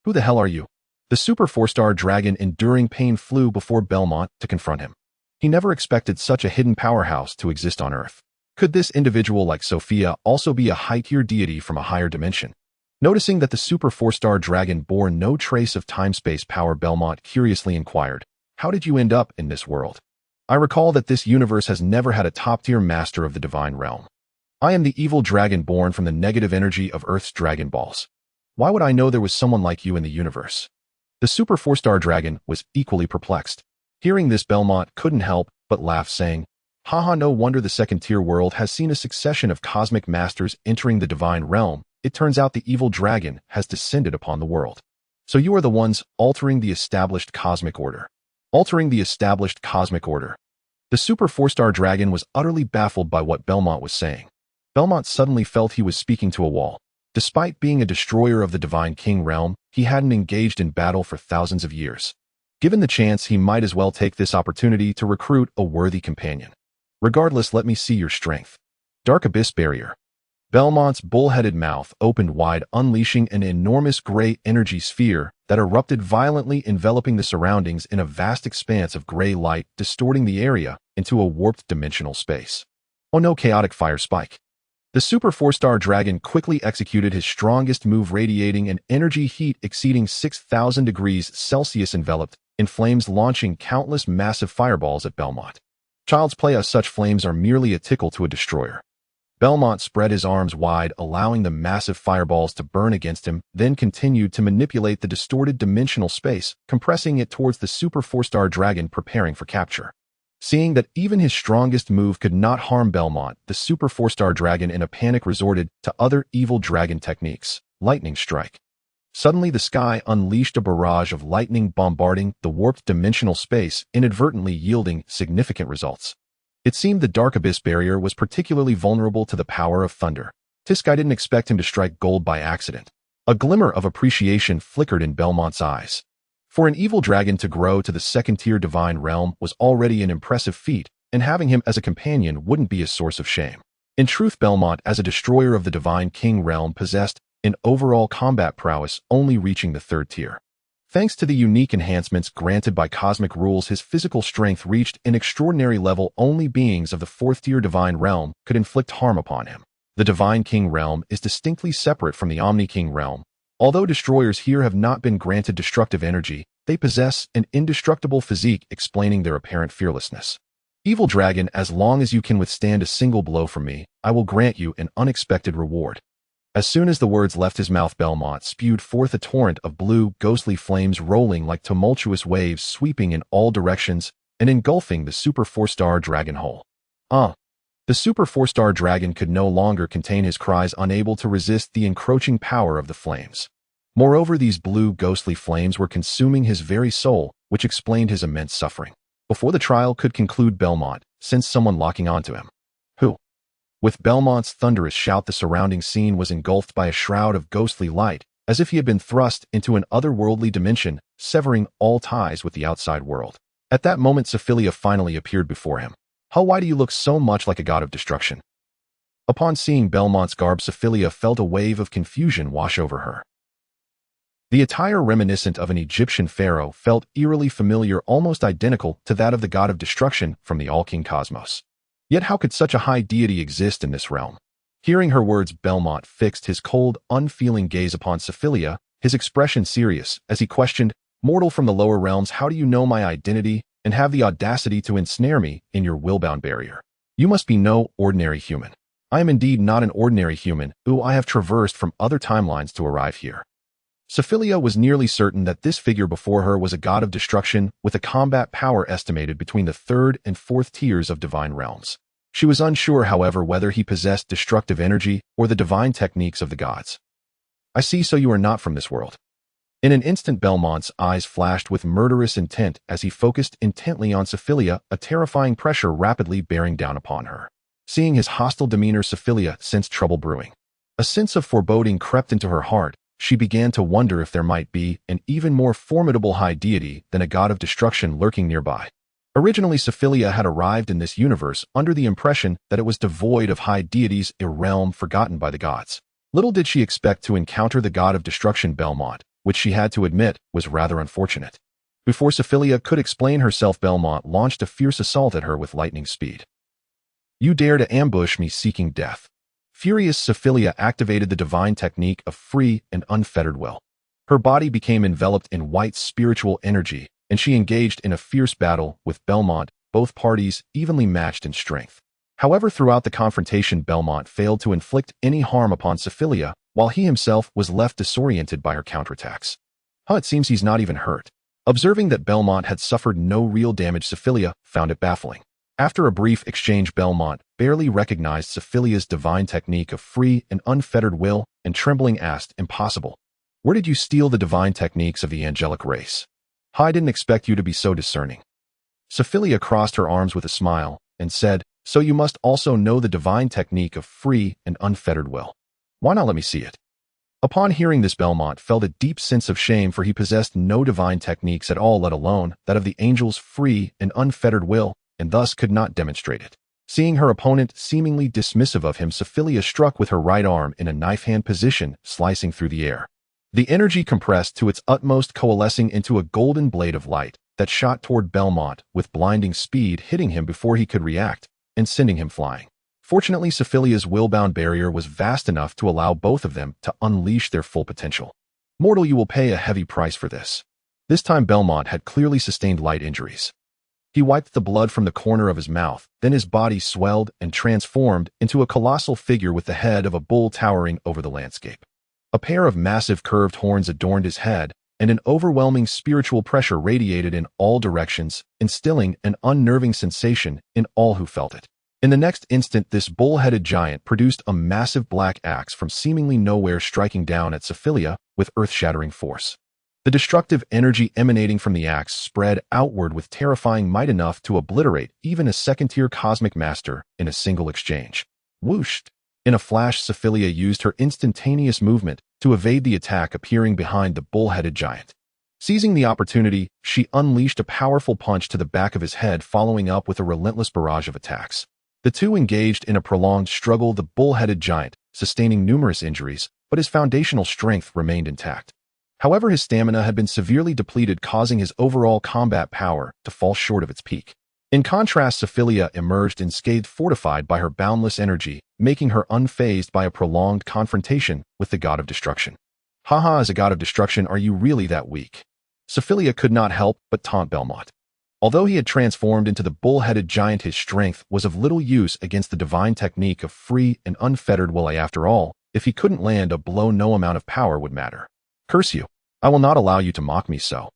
S1: "Who the hell are you?" The Super 4-star dragon, enduring pain, flew before Belmont to confront him. He never expected such a hidden powerhouse to exist on Earth. Could this individual, like Sofia, also be a high-tier deity from a higher dimension? Noticing that the Super 4-star dragon bore no trace of time-space power, Belmont curiously inquired, "How did you end up in this world? I recall that this universe has never had a top-tier master of the divine realm. I am the evil dragon born from the negative energy of Earth's Dragon Balls. Why would I know there was someone like you in the universe?" The Super 4-star dragon was equally perplexed. Hearing this, Belmont couldn't help but laugh, saying, "Haha, no wonder the second-tier world has seen a succession of cosmic masters entering the divine realm. It turns out the evil dragon has descended upon the world. So you are the ones altering the established cosmic order." Altering the established cosmic order. The Super 4-star dragon was utterly baffled by what Belmont was saying. Belmont suddenly felt he was speaking to a wall. Despite being a destroyer of the Divine King realm, he hadn't engaged in battle for thousands of years. Given the chance, he might as well take this opportunity to recruit a worthy companion. "Regardless, let me see your strength." Dark Abyss Barrier. Belmont's bull-headed mouth opened wide, unleashing an enormous gray energy sphere that erupted violently, enveloping the surroundings in a vast expanse of gray light, distorting the area into a warped dimensional space. Oh no, chaotic fire spike. The Super 4-star dragon quickly executed his strongest move, radiating an energy heat exceeding 6,000 degrees Celsius, enveloped in flames, launching countless massive fireballs at Belmont. Child's play, as such flames are merely a tickle to a destroyer. Belmont spread his arms wide, allowing the massive fireballs to burn against him, then continued to manipulate the distorted dimensional space, compressing it towards the Super 4-star dragon, preparing for capture. Seeing that even his strongest move could not harm Belmont, the Super 4-star dragon in a panic resorted to other evil dragon techniques. Lightning strike. Suddenly, the sky unleashed a barrage of lightning, bombarding the warped dimensional space, inadvertently yielding significant results. It seemed the Dark Abyss Barrier was particularly vulnerable to the power of thunder. This guy didn't expect him to strike gold by accident. A glimmer of appreciation flickered in Belmont's eyes. For an evil dragon to grow to the second-tier divine realm was already an impressive feat, and having him as a companion wouldn't be a source of shame. In truth, Belmont, as a destroyer of the Divine King realm, possessed an overall combat prowess only reaching the 3rd tier. Thanks to the unique enhancements granted by cosmic rules, his physical strength reached an extraordinary level. Only beings of the 4th tier divine realm could inflict harm upon him. The Divine King realm is distinctly separate from the Omni King realm. Although destroyers here have not been granted destructive energy, they possess an indestructible physique, explaining their apparent fearlessness. Evil dragon, as long as you can withstand a single blow from me, I will grant you an unexpected reward. As soon as the words left his mouth, Belmont spewed forth a torrent of blue, ghostly flames rolling like tumultuous waves, sweeping in all directions and engulfing the Super 4-star dragon whole. The Super 4-star dragon could no longer contain his cries, unable to resist the encroaching power of the flames. Moreover, these blue, ghostly flames were consuming his very soul, which explained his immense suffering. Before the trial could conclude, Belmont sensed someone locking onto him. Who? With Belmont's thunderous shout, the surrounding scene was engulfed by a shroud of ghostly light, as if he had been thrust into an otherworldly dimension, severing all ties with the outside world. At that moment, Suo Feiliya finally appeared before him. Why do you look so much like a god of destruction? Upon seeing Belmont's garb, Suo Feiliya felt a wave of confusion wash over her. The attire, reminiscent of an Egyptian pharaoh, felt eerily familiar, almost identical to that of the god of destruction from the All-King Cosmos. Yet how could such a high deity exist in this realm? Hearing her words, Belmont fixed his cold, unfeeling gaze upon Suo Feiliya, his expression serious, as he questioned, "Mortal from the lower realms, how do you know my identity and have the audacity to ensnare me in your willbound barrier? You must be no ordinary human." "I am indeed not an ordinary human, who I have traversed from other timelines to arrive here." Suo Feiliya was nearly certain that this figure before her was a god of destruction with a combat power estimated between the 3rd and 4th tiers of divine realms. She was unsure, however, whether he possessed destructive energy or the divine techniques of the gods. "I see, so you are not from this world." In an instant, Belmont's eyes flashed with murderous intent as he focused intently on Suo Feiliya, a terrifying pressure rapidly bearing down upon her. Seeing his hostile demeanor, Suo Feiliya sensed trouble brewing. A sense of foreboding crept into her heart. She began to wonder if there might be an even more formidable high deity than a god of destruction lurking nearby. Originally, Suo Feiliya had arrived in this universe under the impression that it was devoid of high deities, a realm forgotten by the gods. Little did she expect to encounter the god of destruction, Belmont, which she had to admit was rather unfortunate. Before Suo Feiliya could explain herself, Belmont launched a fierce assault at her with lightning speed. "You dare to ambush me seeking death." Furious, Suo Feiliya activated the divine technique of free and unfettered will. Her body became enveloped in white spiritual energy, and she engaged in a fierce battle with Belmont, both parties evenly matched in strength. However, throughout the confrontation, Belmont failed to inflict any harm upon Suo Feiliya, while he himself was left disoriented by her counterattacks. It seems he's not even hurt. Observing that Belmont had suffered no real damage, Suo Feiliya found it baffling. After a brief exchange, Belmont barely recognized Suo Feiliya's divine technique of free and unfettered will, and trembling asked, "Impossible. Where did you steal the divine techniques of the angelic race?" "I didn't expect you to be so discerning." Suo Feiliya crossed her arms with a smile and said, "So you must also know the divine technique of free and unfettered will. Why not let me see it?" Upon hearing this, Belmont felt a deep sense of shame, for he possessed no divine techniques at all, let alone that of the angel's free and unfettered will, and thus could not demonstrate it. Seeing her opponent seemingly dismissive of him, Suo Feiliya struck with her right arm in a knife-hand position, slicing through the air. The energy compressed to its utmost, coalescing into a golden blade of light that shot toward Belmont with blinding speed, hitting him before he could react and sending him flying. Fortunately, Suo Feiliya's willbound barrier was vast enough to allow both of them to unleash their full potential. "Mortal, you will pay a heavy price for this." This time, Belmont had clearly sustained light injuries. He wiped the blood from the corner of his mouth, then his body swelled and transformed into a colossal figure with the head of a bull towering over the landscape. A pair of massive curved horns adorned his head, and an overwhelming spiritual pressure radiated in all directions, instilling an unnerving sensation in all who felt it. In the next instant, this bull-headed giant produced a massive black axe from seemingly nowhere, striking down at Suo Feiliya with earth-shattering force. The destructive energy emanating from the axe spread outward with terrifying might, enough to obliterate even a second-tier cosmic master in a single exchange. Whooshed! In a flash, Suo Feiliya used her instantaneous movement to evade the attack appearing behind the bull-headed giant. Seizing the opportunity, she unleashed a powerful punch to the back of his head, following up with a relentless barrage of attacks. The two engaged in a prolonged struggle, the bull-headed giant sustaining numerous injuries, but his foundational strength remained intact. However, his stamina had been severely depleted, causing his overall combat power to fall short of its peak. In contrast, Sophilia emerged unscathed, fortified by her boundless energy, making her unfazed by a prolonged confrontation with the god of destruction. Haha, as a god of destruction, are you really that weak? Sophilia could not help but taunt Belmont. Although he had transformed into the bull-headed giant, his strength was of little use against the divine technique of free and unfettered will. After all, if he couldn't land a blow, no amount of power would matter. Curse you! I will not allow you to mock me so.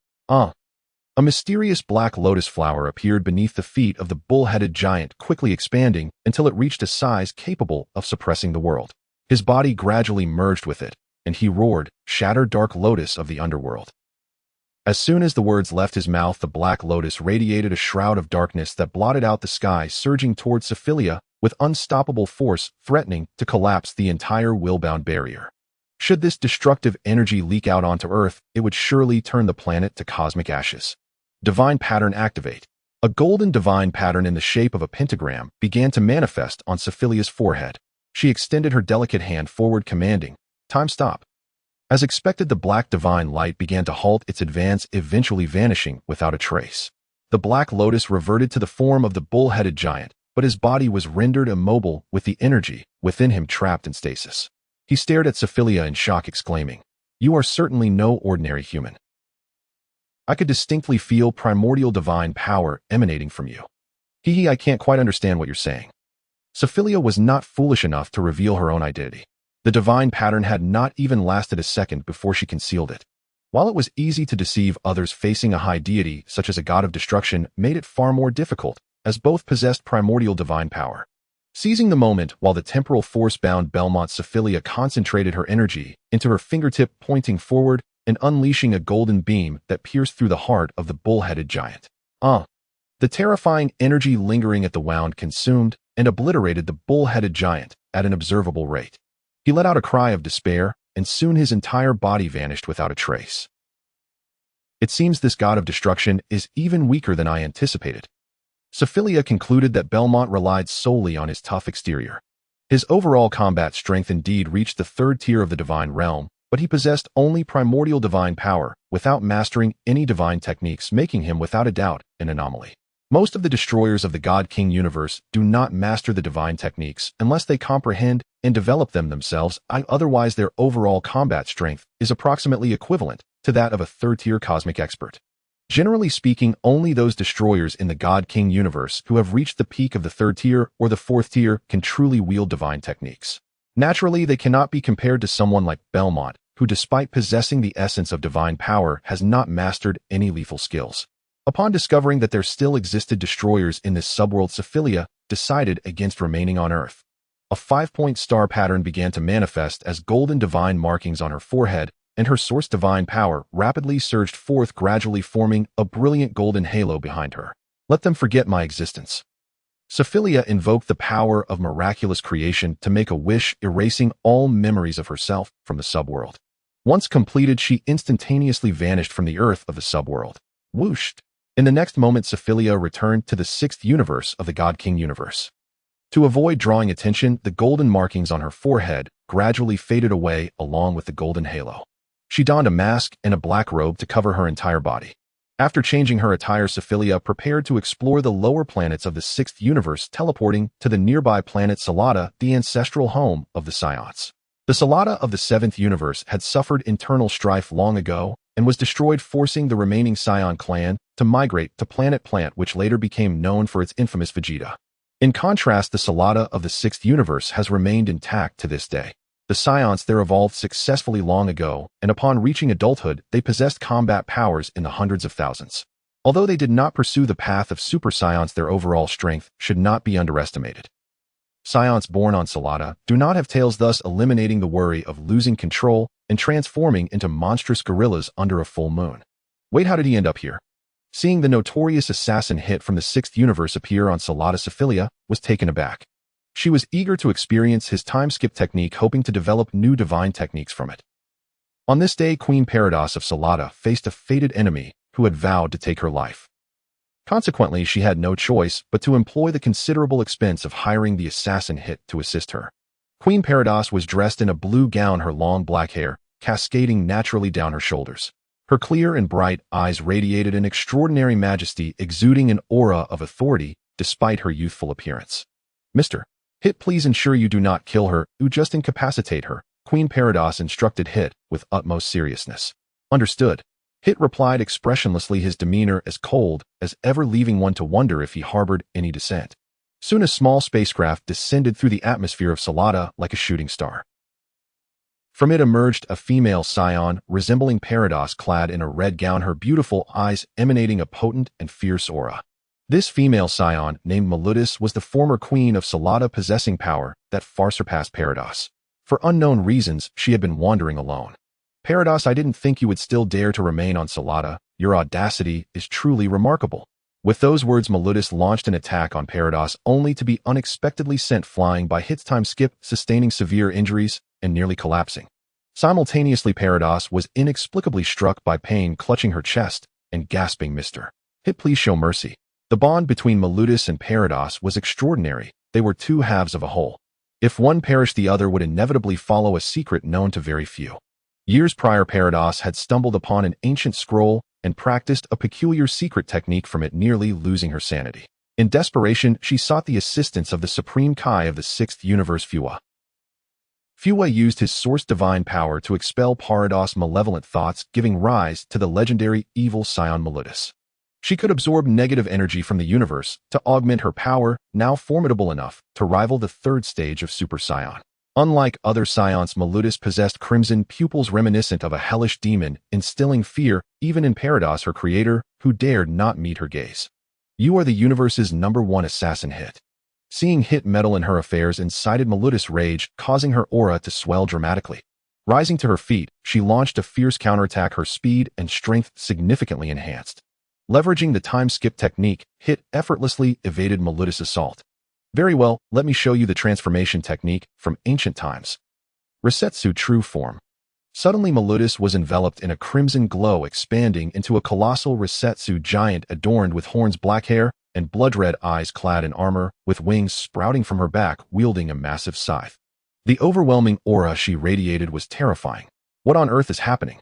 S1: A mysterious black lotus flower appeared beneath the feet of the bull-headed giant, quickly expanding until it reached a size capable of suppressing the world. His body gradually merged with it, and he roared, "Shattered dark lotus of the underworld." As soon as the words left his mouth, the black lotus radiated a shroud of darkness that blotted out the sky, surging towards Sophilia with unstoppable force, threatening to collapse the entire willbound barrier. Should this destructive energy leak out onto Earth, it would surely turn the planet to cosmic ashes. Divine pattern activate. A golden divine pattern in the shape of a pentagram began to manifest on Sophilia's forehead. She extended her delicate hand forward, commanding, "Time stop." As expected, the black divine light began to halt its advance, eventually vanishing without a trace. The black lotus reverted to the form of the bull-headed giant, but his body was rendered immobile with the energy within him trapped in stasis. He stared at Sophilia in shock, exclaiming, "You are certainly no ordinary human. I could distinctly feel primordial divine power emanating from you." I can't quite understand what you're saying." Sophilia was not foolish enough to reveal her own identity. The divine pattern had not even lasted a second before she concealed it. While it was easy to deceive others, facing a high deity such as a god of destruction made it far more difficult, as both possessed primordial divine power. Seizing the moment while the temporal force bound Belmont, Sophilia concentrated her energy into her fingertip, pointing forward and unleashing a golden beam that pierced through the heart of the bull-headed giant. The terrifying energy lingering at the wound consumed and obliterated the bull-headed giant at an observable rate. He let out a cry of despair, and soon his entire body vanished without a trace. It seems this god of destruction is even weaker than I anticipated. Sophilia concluded that Belmont relied solely on his tough exterior. His overall combat strength indeed reached the third tier of the divine realm, but he possessed only primordial divine power, without mastering any divine techniques, making him without a doubt an anomaly. Most of the destroyers of the God King universe do not master the divine techniques unless they comprehend and develop them themselves. Otherwise, their overall combat strength is approximately equivalent to that of a third-tier cosmic expert. Generally speaking, only those destroyers in the God King universe who have reached the peak of the third tier or the fourth tier can truly wield divine techniques. Naturally, they cannot be compared to someone like Belmont, who despite possessing the essence of divine power has not mastered any lethal skills. Upon discovering that there still existed destroyers in this subworld, Sophilia decided against remaining on Earth. A 5-point star pattern began to manifest as golden divine markings on her forehead, and her source divine power rapidly surged forth, gradually forming a brilliant golden halo behind her. "Let them forget my existence." Sophilia invoked the power of miraculous creation to make a wish, erasing all memories of herself from the subworld. Once completed, she instantaneously vanished from the earth of the subworld. Whooshed! In the next moment, Sophilia returned to the 6th universe of the God King universe. To avoid drawing attention, the golden markings on her forehead gradually faded away along with the golden halo. She donned a mask and a black robe to cover her entire body. After changing her attire, Sophilia prepared to explore the lower planets of the 6th universe, teleporting to the nearby planet Salada, the ancestral home of the Saiyans. The Salada of the 7th universe had suffered internal strife long ago and was destroyed, forcing the remaining Saiyan clan to migrate to Planet Plant, which later became known for its infamous Vegeta. In contrast, the Salada of the 6th universe has remained intact to this day. The Saiyans there evolved successfully long ago, and upon reaching adulthood, they possessed combat powers in the hundreds of thousands. Although they did not pursue the path of Super Saiyans, their overall strength should not be underestimated. Saiyans born on Salada do not have tails, thus eliminating the worry of losing control and transforming into monstrous gorillas under a full moon. Wait, how did he end up here? Seeing the notorious assassin hit from the 6th universe appear on Salada, Sophilia was taken aback. She was eager to experience his time-skip technique, hoping to develop new divine techniques from it. On this day, Queen Parados of Salada faced a fated enemy who had vowed to take her life. Consequently, she had no choice but to employ the considerable expense of hiring the assassin hit to assist her. Queen Parados was dressed in a blue gown, her long black hair cascading naturally down her shoulders. Her clear and bright eyes radiated an extraordinary majesty, exuding an aura of authority despite her youthful appearance. Mr. Hit, please ensure you do not kill her, or just incapacitate her, Queen Parados instructed Hit with utmost seriousness. Understood. Hit replied expressionlessly, his demeanor as cold as ever, leaving one to wonder if he harbored any dissent. Soon a small spacecraft descended through the atmosphere of Salada like a shooting star. From it emerged a female Saiyan resembling Parados, clad in a red gown, her beautiful eyes emanating a potent and fierce aura. This female Saiyan, named Maludis, was the former queen of Salada, possessing power that far surpassed Parados. For unknown reasons, she had been wandering alone. Parados, I didn't think you would still dare to remain on Salada. Your audacity is truly remarkable. With those words, Maludis launched an attack on Parados, only to be unexpectedly sent flying by Hit's time skip, sustaining severe injuries and nearly collapsing. Simultaneously, Parados was inexplicably struck by pain, clutching her chest and gasping, Mr. Hit, please show mercy. The bond between Maludis and Parados was extraordinary. They were two halves of a whole. If one perished, the other would inevitably follow, a secret known to very few. Years prior, Parados had stumbled upon an ancient scroll and practiced a peculiar secret technique from it, nearly losing her sanity. In desperation, she sought the assistance of the Supreme Kai of the 6th universe, Fua. Fua used his source divine power to expel Parados' malevolent thoughts, giving rise to the legendary evil Saiyan Maludis. She could absorb negative energy from the universe to augment her power, now formidable enough to rival the 3rd stage of Super Saiyan. Unlike other Saiyans, Maludis possessed crimson pupils reminiscent of a hellish demon, instilling fear even in Parados, her creator, who dared not meet her gaze. You are the universe's #1 assassin, Hit. Seeing Hit meddle in her affairs incited Maludis' rage, causing her aura to swell dramatically. Rising to her feet, she launched a fierce counterattack, her speed and strength significantly enhanced. Leveraging the time skip technique, Hit effortlessly evaded Maludis' assault. Very well, let me show you the transformation technique from ancient times. Resetsu true form. Suddenly, Maludis was enveloped in a crimson glow, expanding into a colossal Resetsu giant adorned with horns, black hair, and blood-red eyes, clad in armor, with wings sprouting from her back, wielding a massive scythe. The overwhelming aura she radiated was terrifying. What on earth is happening?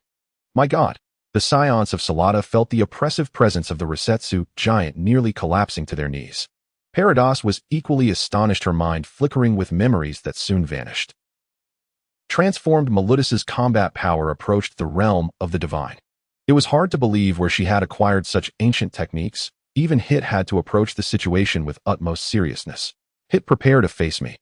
S1: My God! The Saiyans of Salada felt the oppressive presence of the Resetsu giant, nearly collapsing to their knees. Parados was equally astonished, her mind flickering with memories that soon vanished. Transformed, Maludis' combat power approached the realm of the divine. It was hard to believe where she had acquired such ancient techniques. Even Hit had to approach the situation with utmost seriousness. Hit, prepare to face me.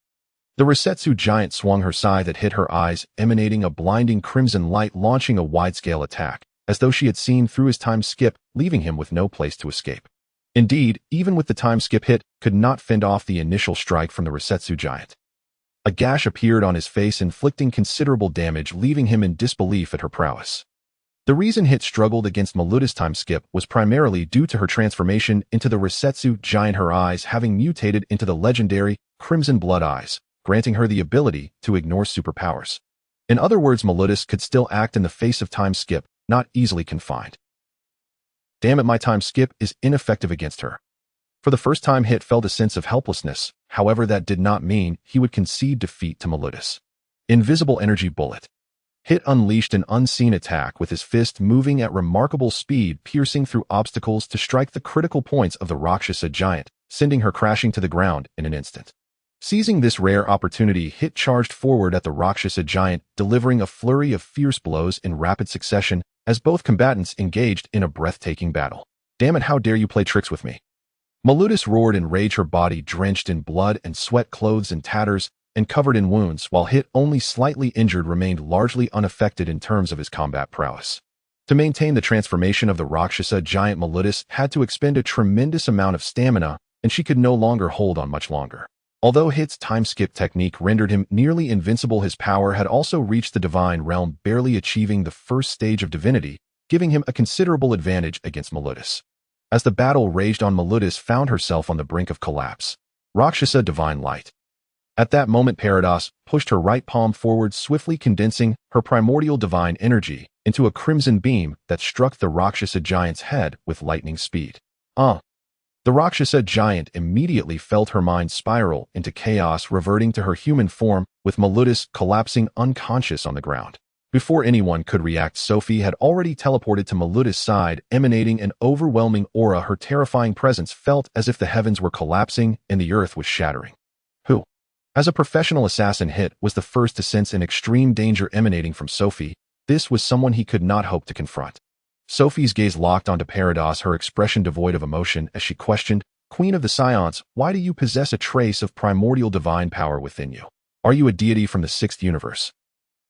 S1: The Resetsu giant swung her scythe that hit her eyes, emanating a blinding crimson light, launching a wide-scale attack, as though she had seen through his time skip, leaving him with no place to escape. Indeed, even with the time skip, Hit could not fend off the initial strike from the Resetsu giant. A gash appeared on his face, inflicting considerable damage, leaving him in disbelief at her prowess. The reason Hit struggled against Maludis' time skip was primarily due to her transformation into the Resetsu giant, her eyes having mutated into the legendary crimson blood eyes, granting her the ability to ignore superpowers. In other words, Maludis could still act in the face of time skip, not easily confined. Damn it, my time skip is ineffective against her. For the first time, Hit felt a sense of helplessness. However, that did not mean he would concede defeat to Maludis. Invisible energy bullet. Hit unleashed an unseen attack with his fist, moving at remarkable speed, piercing through obstacles to strike the critical points of the Rakshasa giant, sending her crashing to the ground in an instant. Seizing this rare opportunity, Hit charged forward at the Rakshasa giant, delivering a flurry of fierce blows in rapid succession as both combatants engaged in a breathtaking battle. Damn it, how dare you play tricks with me? Maludis roared in rage, her body drenched in blood and sweat, clothes in tatters, and covered in wounds, while Hit, only slightly injured, remained largely unaffected in terms of his combat prowess. To maintain the transformation of the Rakshasa giant, Maludis had to expend a tremendous amount of stamina, and she could no longer hold on much longer. Although Hit's time skip technique rendered him nearly invincible, his power had also reached the divine realm, barely achieving the 1st stage of divinity, giving him a considerable advantage against Maludis. As the battle raged on, Maludis found herself on the brink of collapse. Rakshasa divine light. At that moment, Parados pushed her right palm forward, swiftly condensing her primordial divine energy into a crimson beam that struck the Rakshasa giant's head with lightning speed. The Rakshasa giant immediately felt her mind spiral into chaos, reverting to her human form, with Maludis collapsing unconscious on the ground. Before anyone could react, Sophie had already teleported to Maluta's side, emanating an overwhelming aura. Her terrifying presence felt as if the heavens were collapsing and the earth was shattering. Who, as a professional assassin, was the first to sense an extreme danger emanating from Sophie. This was someone he could not hope to confront. Sophie's gaze locked onto Parados, her expression devoid of emotion, as she questioned, "Queen of the Saiyans, why do you possess a trace of primordial divine power within you? Are you a deity from the sixth universe?"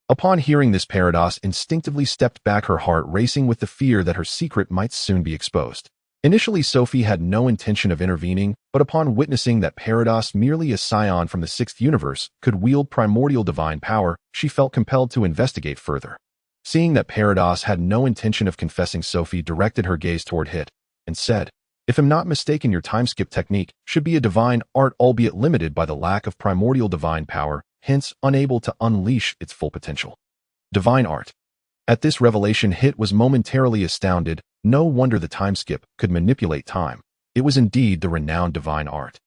S1: Upon hearing this, Parados instinctively stepped back, her heart racing with the fear that her secret might soon be exposed. Initially, Sophie had no intention of intervening, but upon witnessing that Parados, merely a Saiyan from the sixth universe, could wield primordial divine power, she felt compelled to investigate further. Seeing that Parados had no intention of confessing, Sophie directed her gaze toward Hit and said, "If I'm not mistaken, your time-skip technique should be a divine art, albeit limited by the lack of primordial divine power, hence unable to unleash its full potential." Divine art. At this revelation, Hit was momentarily astounded. No wonder the time-skip could manipulate time. It was indeed the renowned divine art.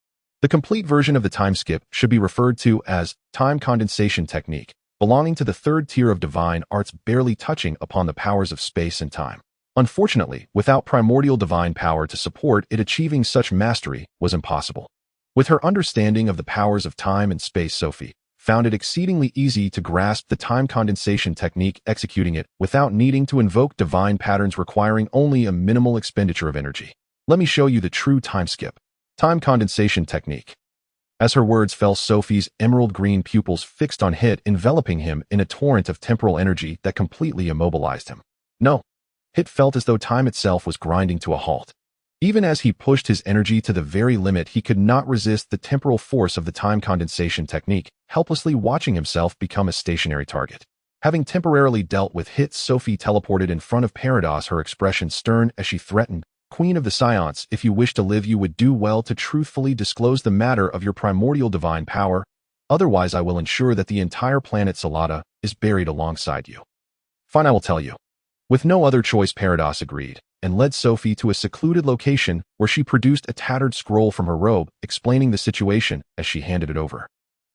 S1: The complete version of the time-skip should be referred to as time condensation technique, belonging to the third tier of divine arts, barely touching upon the powers of space and time. Unfortunately, without primordial divine power to support it, achieving such mastery was impossible. With her understanding of the powers of time and space, Sophie found it exceedingly easy to grasp the time condensation technique, executing it without needing to invoke divine patterns, requiring only a minimal expenditure of energy. "Let me show you the true time-skip. Time condensation technique." As her words fell, Sophie's emerald green pupils fixed on Hit, enveloping him in a torrent of temporal energy that completely immobilized him. No. Hit felt as though time itself was grinding to a halt. Even as he pushed his energy to the very limit, he could not resist the temporal force of the time condensation technique, helplessly watching himself become a stationary target. Having temporarily dealt with Hit, Sophie teleported in front of Parados, her expression stern as she threatened, "Queen of the Saiyans, if you wish to live, you would do well to truthfully disclose the matter of your primordial divine power. Otherwise, I will ensure that the entire planet Salada is buried alongside you." "Fine, I will tell you." With no other choice, Parados agreed, and led Sophie to a secluded location where she produced a tattered scroll from her robe, explaining the situation as she handed it over.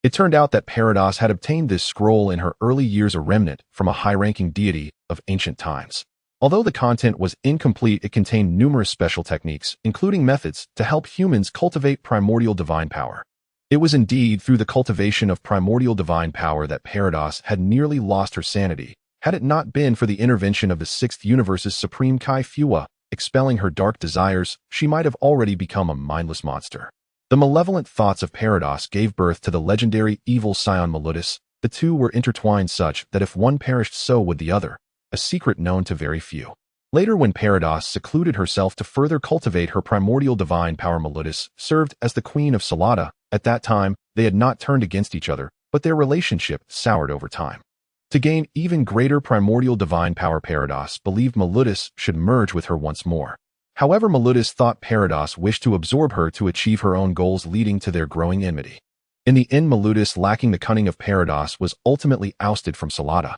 S1: It turned out that Parados had obtained this scroll in her early years, a remnant from a high-ranking deity of ancient times. Although the content was incomplete, it contained numerous special techniques, including methods to help humans cultivate primordial divine power. It was indeed through the cultivation of primordial divine power that Parados had nearly lost her sanity. Had it not been for the intervention of the sixth universe's Supreme Kai Fuwa, expelling her dark desires, she might have already become a mindless monster. The malevolent thoughts of Parados gave birth to the legendary evil Saiyan Malutus. The two were intertwined such that if one perished, so would the other, a secret known to very few. Later, when Parados secluded herself to further cultivate her primordial divine power, Malutus served as the Queen of Salada. At that time, they had not turned against each other, but their relationship soured over time. To gain even greater primordial divine power, Parados believed Malutus should merge with her once more. However, Malutus thought Parados wished to absorb her to achieve her own goals, leading to their growing enmity. In the end, Malutus, lacking the cunning of Parados, was ultimately ousted from Salada.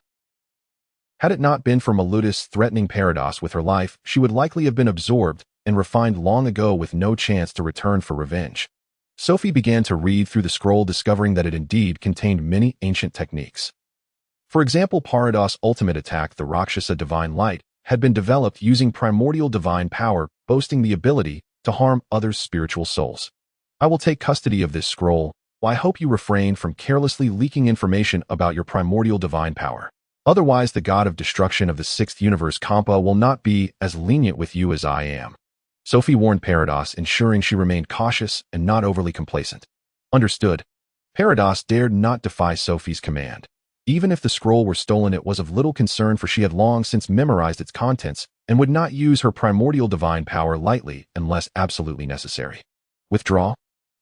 S1: Had it not been for Malutus threatening Parados with her life, she would likely have been absorbed and refined long ago, with no chance to return for revenge. Sophie began to read through the scroll, discovering that it indeed contained many ancient techniques. For example, Parados' ultimate attack, the Rakshasa Divine Light, had been developed using primordial divine power, boasting the ability to harm others' spiritual souls. "I will take custody of this scroll. I hope you refrain from carelessly leaking information about your primordial divine power. Otherwise, the god of destruction of the sixth universe, Kampa, will not be as lenient with you as I am." Sophie warned Parados, ensuring she remained cautious and not overly complacent. Understood. Parados dared not defy Sophie's command. Even if the scroll were stolen, it was of little concern, for she had long since memorized its contents and would not use her primordial divine power lightly unless absolutely necessary. Withdraw.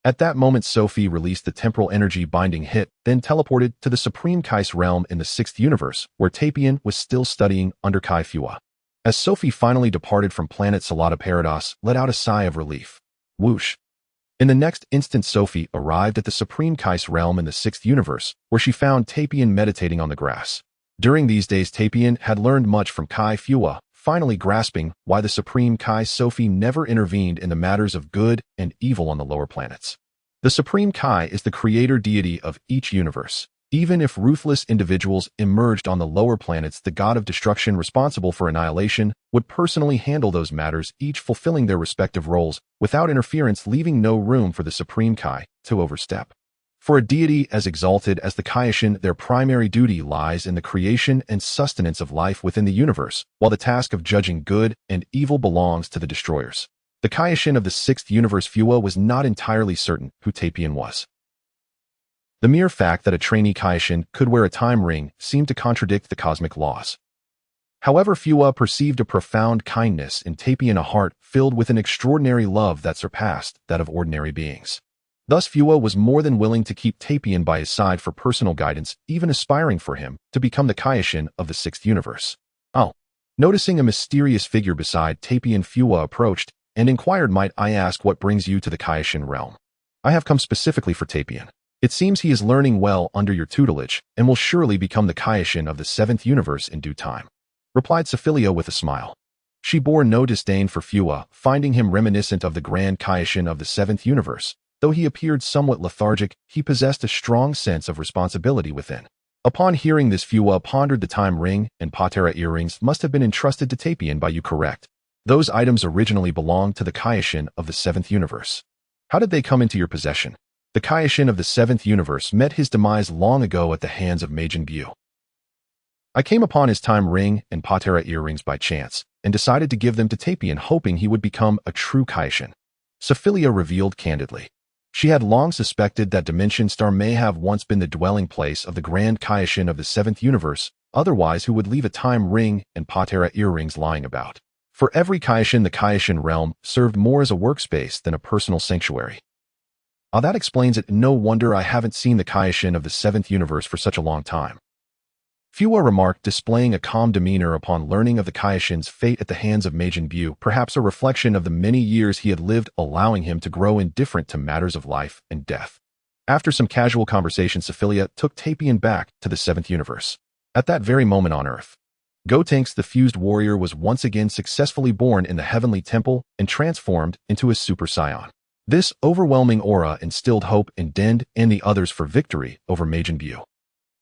S1: At that moment, Sophie released the temporal energy binding Hit, then teleported to the Supreme Kai's realm in the sixth universe, where Tapion was still studying under Kai Fuwa. As Sophie finally departed from planet Salada, Parados let out a sigh of relief. Whoosh. In the next instant, Sophie arrived at the Supreme Kai's realm in the sixth universe, where she found Tapion meditating on the grass. During these days, Tapion had learned much from Kai Fuwa, finally grasping why the Supreme Kai Sophie never intervened in the matters of good and evil on the lower planets. The Supreme Kai is the creator deity of each universe. Even if ruthless individuals emerged on the lower planets, the god of destruction responsible for annihilation would personally handle those matters, each fulfilling their respective roles without interference, leaving no room for the Supreme Kai to overstep. For a deity as exalted as the Kaioshin, their primary duty lies in the creation and sustenance of life within the universe, while the task of judging good and evil belongs to the destroyers. The Kaioshin of the sixth universe Fuwa was not entirely certain who Tapion was. The mere fact that a trainee Kaioshin could wear a time ring seemed to contradict the cosmic laws. However, Fuwa perceived a profound kindness in Tapion, a heart filled with an extraordinary love that surpassed that of ordinary beings. Thus, Fuwa was more than willing to keep Tapion by his side for personal guidance, even aspiring for him to become the Kaioshin of the sixth universe. Oh. Noticing a mysterious figure beside Tapion, Fuwa approached and inquired, "Might I ask what brings you to the Kaioshin realm?" "I have come specifically for Tapion. It seems he is learning well under your tutelage and will surely become the Kaioshin of the seventh universe in due time," replied Suo Feiliya with a smile. She bore no disdain for Fuwa, finding him reminiscent of the grand Kaioshin of the seventh universe. Though he appeared somewhat lethargic, he possessed a strong sense of responsibility within. Upon hearing this, Fuwa pondered. "The time ring and patera earrings must have been entrusted to Tapion by you, correct? Those items originally belonged to the Kaioshin of the seventh universe. How did they come into your possession?" "The Kaioshin of the seventh universe met his demise long ago at the hands of Majin Vegeta. I came upon his time ring and patera earrings by chance, and decided to give them to Tapion, hoping he would become a true Kaioshin," Suo Feiliya revealed candidly. She had long suspected that Dimension Star may have once been the dwelling place of the Grand Kaioshin of the seventh universe, otherwise who would leave a time ring and patera earrings lying about? For every Kaioshin, the Kaioshin realm served more as a workspace than a personal sanctuary. "Ah, that explains it. No wonder I haven't seen the Kaioshin of the seventh universe for such a long time," Fuwa remarked, displaying a calm demeanor upon learning of the Kaioshin's fate at the hands of Majin Vegeta, perhaps a reflection of the many years he had lived, allowing him to grow indifferent to matters of life and death. After some casual conversation, Suo Feiliya took Tapion back to the seventh universe. At that very moment on Earth, Gotenks the fused warrior was once again successfully born in the heavenly temple and transformed into a Super Saiyan. This overwhelming aura instilled hope in Dend and the others for victory over Majin Vegeta.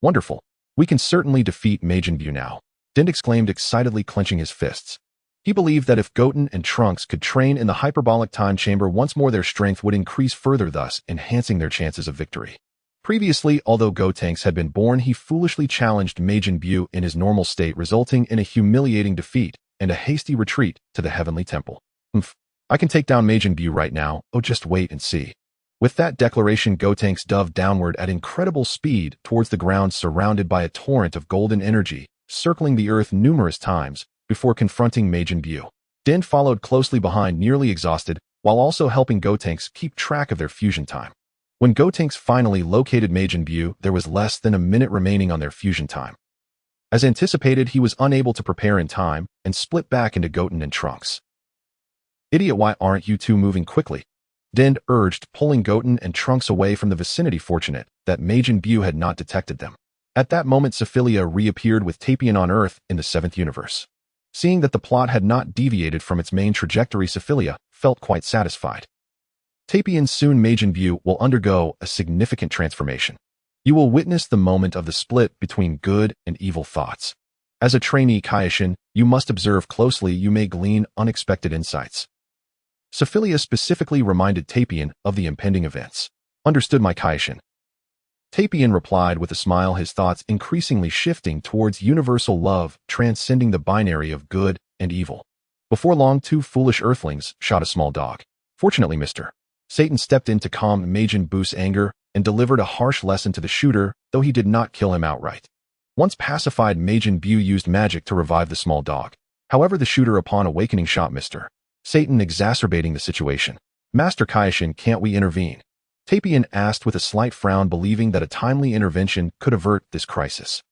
S1: "Wonderful. We can certainly defeat Majin Vegeta now," Dend exclaimed excitedly, clenching his fists. He believed that if Goten and Trunks could train in the hyperbolic time chamber once more, their strength would increase further, thus enhancing their chances of victory. Previously, although Gotenks had been born, he foolishly challenged Majin Vegeta in his normal state, resulting in a humiliating defeat and a hasty retreat to the heavenly temple. "I can take down Majin Vegeta right now. Oh, just wait and see." With that declaration, Gotenks dove downward at incredible speed towards the ground, surrounded by a torrent of golden energy, circling the earth numerous times before confronting Majin Vegeta. Dend followed closely behind, nearly exhausted, while also helping Gotenks keep track of their fusion time. When Gotenks finally located Majin Vegeta, there was less than a minute remaining on their fusion time. As anticipated, he was unable to prepare in time and split back into Goten and Trunks. "Idiot, why aren't you two moving quickly?" Dend urged, pulling Goten and Trunks away from the vicinity, fortunate that Majin Vegeta had not detected them. At that moment, Suo Feiliya reappeared with Tapion on Earth in the seventh universe. Seeing that the plot had not deviated from its main trajectory, Suo Feiliya felt quite satisfied. "Tapion, soon Majin Vegeta will undergo a significant transformation. You will witness the moment of the split between good and evil thoughts. As a trainee Kaioshin, you must observe closely. You may glean unexpected insights." Suo Feiliya specifically reminded Tapion of the impending events. "Understood, my Kaioshin." Tapion replied with a smile, his thoughts increasingly shifting towards universal love, transcending the binary of good and evil. Before long, two foolish Earthlings shot a small dog. Fortunately, Mr. Satan stepped in to calm Majin Buu's anger and delivered a harsh lesson to the shooter, though he did not kill him outright. Once pacified, Majin Vegeta used magic to revive the small dog. However, the shooter upon awakening shot Mr. Satan, exacerbating the situation. "Master Kaioshin, can't we intervene?" Tapion asked with a slight frown, believing that a timely intervention could avert this crisis.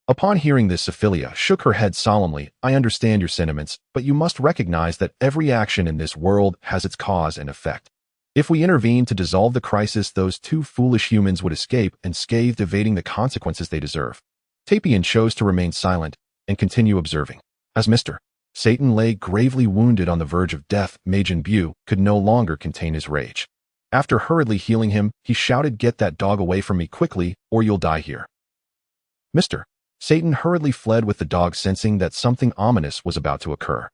S1: Upon hearing this, Suo Feiliya shook her head solemnly. "I understand your sentiments, but you must recognize that every action in this world has its cause and effect. If we intervene to dissolve the crisis, those two foolish humans would escape unscathed, evading the consequences they deserve." Tapion chose to remain silent and continue observing. As Mr. Satan lay gravely wounded on the verge of death, Majin Vegeta could no longer contain his rage. After hurriedly healing him, he shouted, "Get that dog away from me quickly, or you'll die here." Mr. Satan hurriedly fled with the dog, sensing that something ominous was about to occur.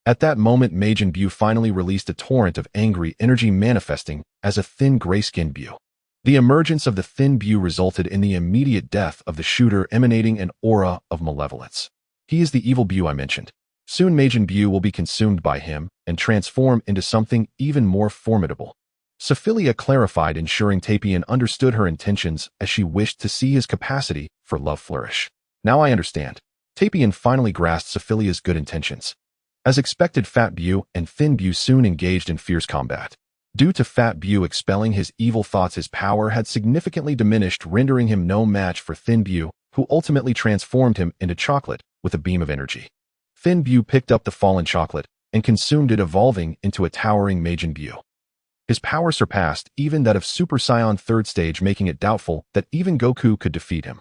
S1: At that moment, Majin Buu finally released a torrent of angry energy, manifesting as a thin gray-skinned Buu. The emergence of the thin Buu resulted in the immediate death of the shooter, emanating an aura of malevolence. He is the evil Buu I mentioned. Soon Majin Buu will be consumed by him and transform into something even more formidable. Sophilia clarified, ensuring Tapion understood her intentions as she wished to see his capacity for love flourish. Now I understand. Tapion finally grasped Sophilia's good intentions. As expected, Fat Buu and Thin Buu soon engaged in fierce combat. Due to Fat Buu expelling his evil thoughts, his power had significantly diminished, rendering him no match for Thin Buu, who ultimately transformed him into chocolate with a beam of energy. Thin Buu picked up the fallen chocolate and consumed it, evolving into a towering Majin Buu. His power surpassed even that of Super Saiyan 3rd stage, making it doubtful that even Goku could defeat him.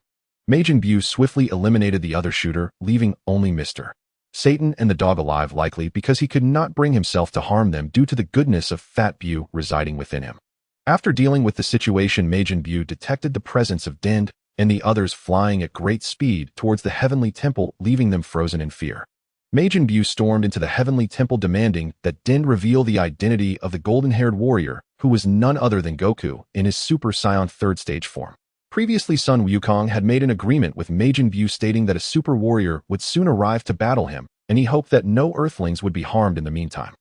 S1: Majin Buu swiftly eliminated the other shooter, leaving only Mr. Satan and the dog alive, likely because he could not bring himself to harm them due to the goodness of Fat Buu residing within him. After dealing with the situation, Majin Buu detected the presence of Dend and the others flying at great speed towards the Heavenly Temple, leaving them frozen in fear. Majin Buu stormed into the Heavenly Temple, demanding that Dend reveal the identity of the golden-haired warrior, who was none other than Goku in his Super Saiyan 3rd stage form. Previously, Sun Wukong had made an agreement with Majin Buu, stating that a super warrior would soon arrive to battle him, and he hoped that no Earthlings would be harmed in the meantime.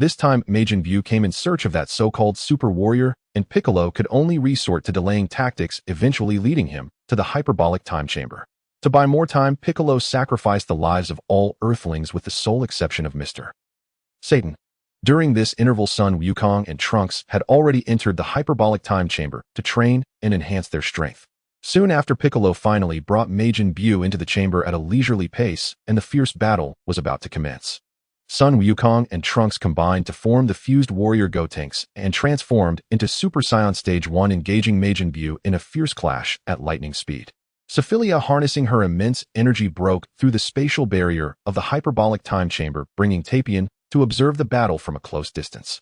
S1: This time, Majin Buu came in search of that so-called super warrior, and Piccolo could only resort to delaying tactics, eventually leading him to the hyperbolic time chamber. To buy more time, Piccolo sacrificed the lives of all Earthlings with the sole exception of Mr. Satan. During this interval, Sun Wukong and Trunks had already entered the hyperbolic time chamber to train and enhance their strength. Soon after, Piccolo finally brought Majin Buu into the chamber at a leisurely pace, and the fierce battle was about to commence. Sun Wukong and Trunks combined to form the fused warrior Gotenks and transformed into Super Saiyan Stage 1, engaging Majin Buu in a fierce clash at lightning speed. Sophilia, harnessing her immense energy, broke through the spatial barrier of the hyperbolic time chamber, bringing Tapion to observe the battle from a close distance.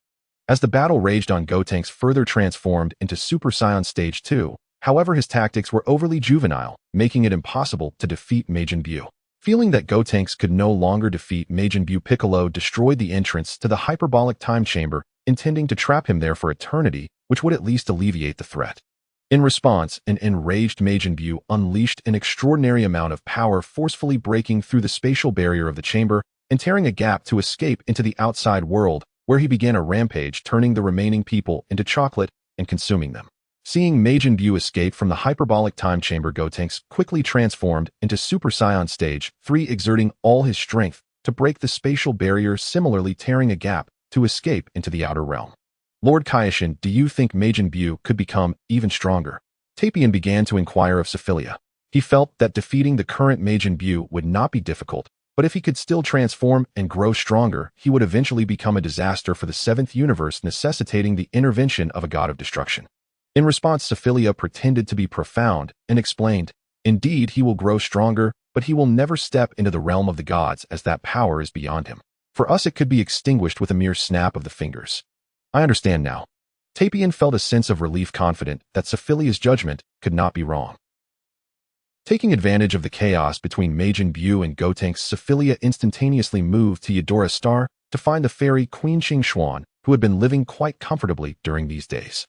S1: As the battle raged on, Gotenks further transformed into Super Saiyan Stage 2. However, his tactics were overly juvenile, making it impossible to defeat Majin Buu. Feeling that Gotenks could no longer defeat Majin Buu, Piccolo destroyed the entrance to the hyperbolic time chamber, intending to trap him there for eternity, which would at least alleviate the threat. In response, an enraged Majin Buu unleashed an extraordinary amount of power, forcefully breaking through the spatial barrier of the chamber and tearing a gap to escape into the outside world, where he began a rampage, turning the remaining people into chocolate and consuming them. Seeing Majin Buu escape from the hyperbolic time chamber, Gotenks quickly transformed into Super Saiyan Stage 3, exerting all his strength to break the spatial barrier, similarly tearing a gap to escape into the outer realm. Lord Kaioshin, do you think Majin Buu could become even stronger? Tapion began to inquire of Sophilia. He felt that defeating the current Majin Buu would not be difficult, but if he could still transform and grow stronger, he would eventually become a disaster for the 7th universe, necessitating the intervention of a god of destruction. In response, Sophilia pretended to be profound and explained, "Indeed, he will grow stronger, but he will never step into the realm of the gods, as that power is beyond him. For us, it could be extinguished with a mere snap of the fingers." I understand now. Tapion felt a sense of relief, confident that Sophilia's judgment could not be wrong. Taking advantage of the chaos between Majin Buu and Gotenks, Sophilia instantaneously moved to Yedora's star to find the fairy Queen Xingxuan, who had been living quite comfortably during these days.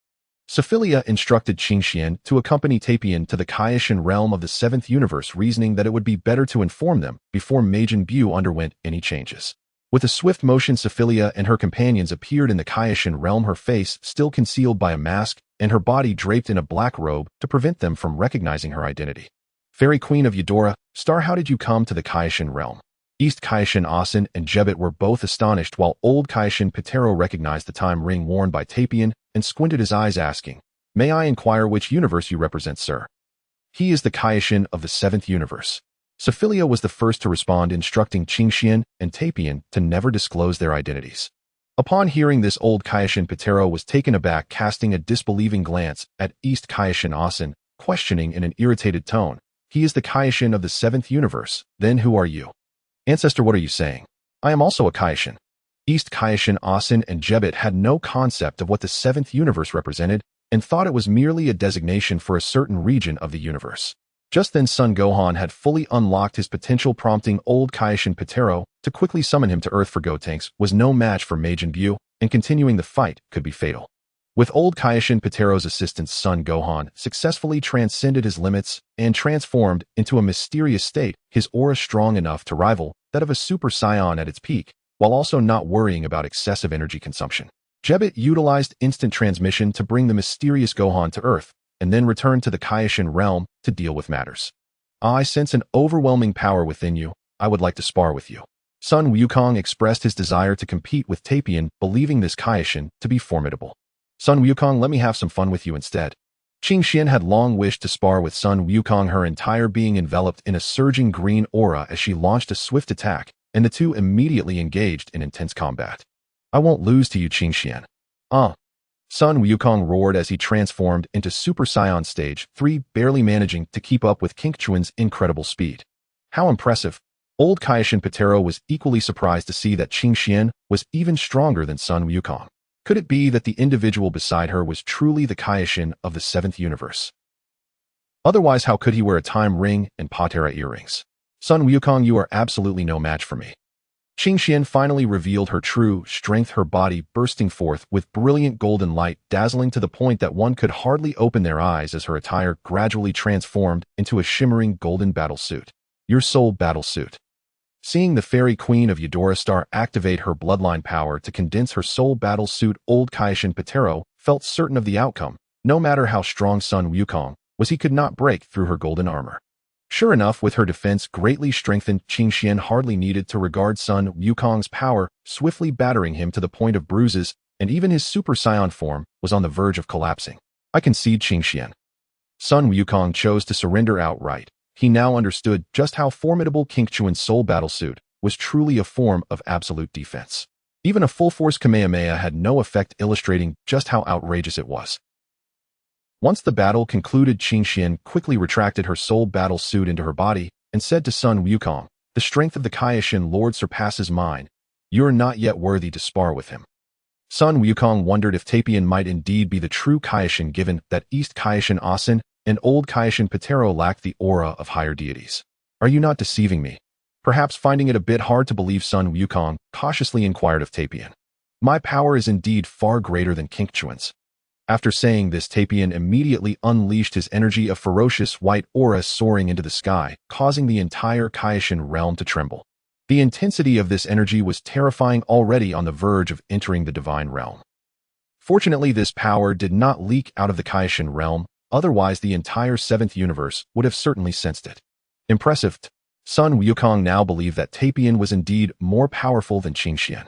S1: Sophilia instructed Xingxian to accompany Tapion to the Kaioshin realm of the 7th universe, reasoning that it would be better to inform them before Majin Buu underwent any changes. With a swift motion, Sophilia and her companions appeared in the Kaioshin realm, her face still concealed by a mask and her body draped in a black robe to prevent them from recognizing her identity. Fairy Queen of Yedora, Star, how did you come to the Kaioshin realm? East Kaioshin Asen and Jebet were both astonished, while Old Kaioshin Pitero recognized the time ring worn by Tapion and squinted his eyes, asking, "May I inquire which universe you represent, sir?" "He is the Kaioshin of the 7th universe." Sophilia was the first to respond, instructing Xingxian and Tapion to never disclose their identities. Upon hearing this, Old Kaioshin Pitero was taken aback, casting a disbelieving glance at East Kaioshin Asen, questioning in an irritated tone, "He is the Kaioshin of the 7th universe, then who are you?" "Ancestor, what are you saying? I am also a Kaioshin." East Kaioshin, Asin, and Jebit had no concept of what the seventh universe represented and thought it was merely a designation for a certain region of the universe. Just then Son Gohan had fully unlocked his potential, prompting old Kaioshin Pitero to quickly summon him to Earth. For Gotenks was no match for Majin Buu, and continuing the fight could be fatal. With old Kaioshin Pitero's assistance, Son Gohan successfully transcended his limits and transformed into a mysterious state, his aura strong enough to rival that of a Super Saiyan at its peak, while also not worrying about excessive energy consumption. Jebit utilized instant transmission to bring the mysterious Gohan to Earth, and then returned to the Kaioshin realm to deal with matters. I sense an overwhelming power within you. I would like to spar with you. Sun Wukong expressed his desire to compete with Tapion, believing this Kaioshin to be formidable. Sun Wukong, let me have some fun with you instead. Qing Xian had long wished to spar with Sun Wukong, her entire being enveloped in a surging green aura as she launched a swift attack, and the two immediately engaged in intense combat. I won't lose to you, Qing Xian. Sun Wukong roared as he transformed into Super Saiyan Stage 3, barely managing to keep up with King Chuan's incredible speed. How impressive! Old Kaioshin Pitero was equally surprised to see that Qing Xian was even stronger than Sun Wukong. Could it be that the individual beside her was truly the Kaioshin of the seventh universe? Otherwise, how could he wear a time ring and patera earrings? Sun Wukong, you are absolutely no match for me. Qing Xian finally revealed her true strength, her body bursting forth with brilliant golden light, dazzling to the point that one could hardly open their eyes as her attire gradually transformed into a shimmering golden battle suit. Your soul battle suit. Seeing the fairy queen of Eudora Star activate her bloodline power to condense her soul battle suit, old Kaioshin Pitero felt certain of the outcome. No matter how strong Sun Wukong was, he could not break through her golden armor. Sure enough, with her defense greatly strengthened, Qing Xian hardly needed to regard Sun Wukong's power, swiftly battering him to the point of bruises, and even his Super Saiyan form was on the verge of collapsing. I concede, Qing Xian. Sun Wukong chose to surrender outright. He now understood just how formidable King Chuan's soul battle suit was, truly a form of absolute defense. Even a full-force Kamehameha had no effect, illustrating just how outrageous it was. Once the battle concluded, Qing Xian quickly retracted her soul battle suit into her body and said to Sun Wukong, "The strength of the Kaioshin Lord surpasses mine. You are not yet worthy to spar with him." Sun Wukong wondered if Tapion might indeed be the true Kaioshin, given that East Kaioshin Asin and Old Kaioshin Pitero lacked the aura of higher deities. Are you not deceiving me? Perhaps finding it a bit hard to believe, Sun Wukong cautiously inquired of Tapion. My power is indeed far greater than King Chuan's. After saying this, Tapion immediately unleashed his energy, a ferocious white aura soaring into the sky, causing the entire Kaioshin realm to tremble. The intensity of this energy was terrifying, already on the verge of entering the divine realm. Fortunately, this power did not leak out of the Kaioshin realm, otherwise the entire seventh universe would have certainly sensed it. Impressive. Sun Wukong now believed that Tapion was indeed more powerful than Qing Xian.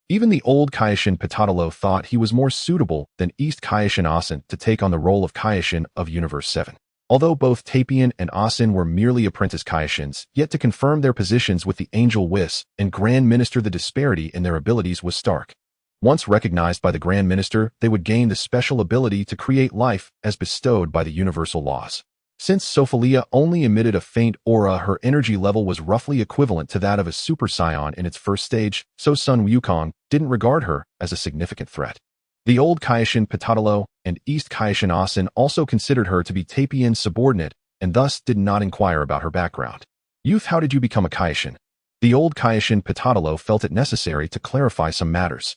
S1: Even the old Kaioshin Pitadalo thought he was more suitable than East Kaioshin Asin to take on the role of Kaioshin of Universe 7. Although both Tapion and Asin were merely apprentice Kaioshins, yet to confirm their positions with the Angel Whis and Grand Minister, the disparity in their abilities was stark. Once recognized by the Grand Minister, they would gain the special ability to create life as bestowed by the universal laws. Since Suo Feiliya only emitted a faint aura, her energy level was roughly equivalent to that of a Super Saiyan in its first stage, so Sun Wukong didn't regard her as a significant threat. The old Kaioshin Pitadalo and East Kaioshin Asin also considered her to be Tapion's subordinate and thus did not inquire about her background. Youth, how did you become a Kaioshin? The old Kaioshin Pitadalo felt it necessary to clarify some matters.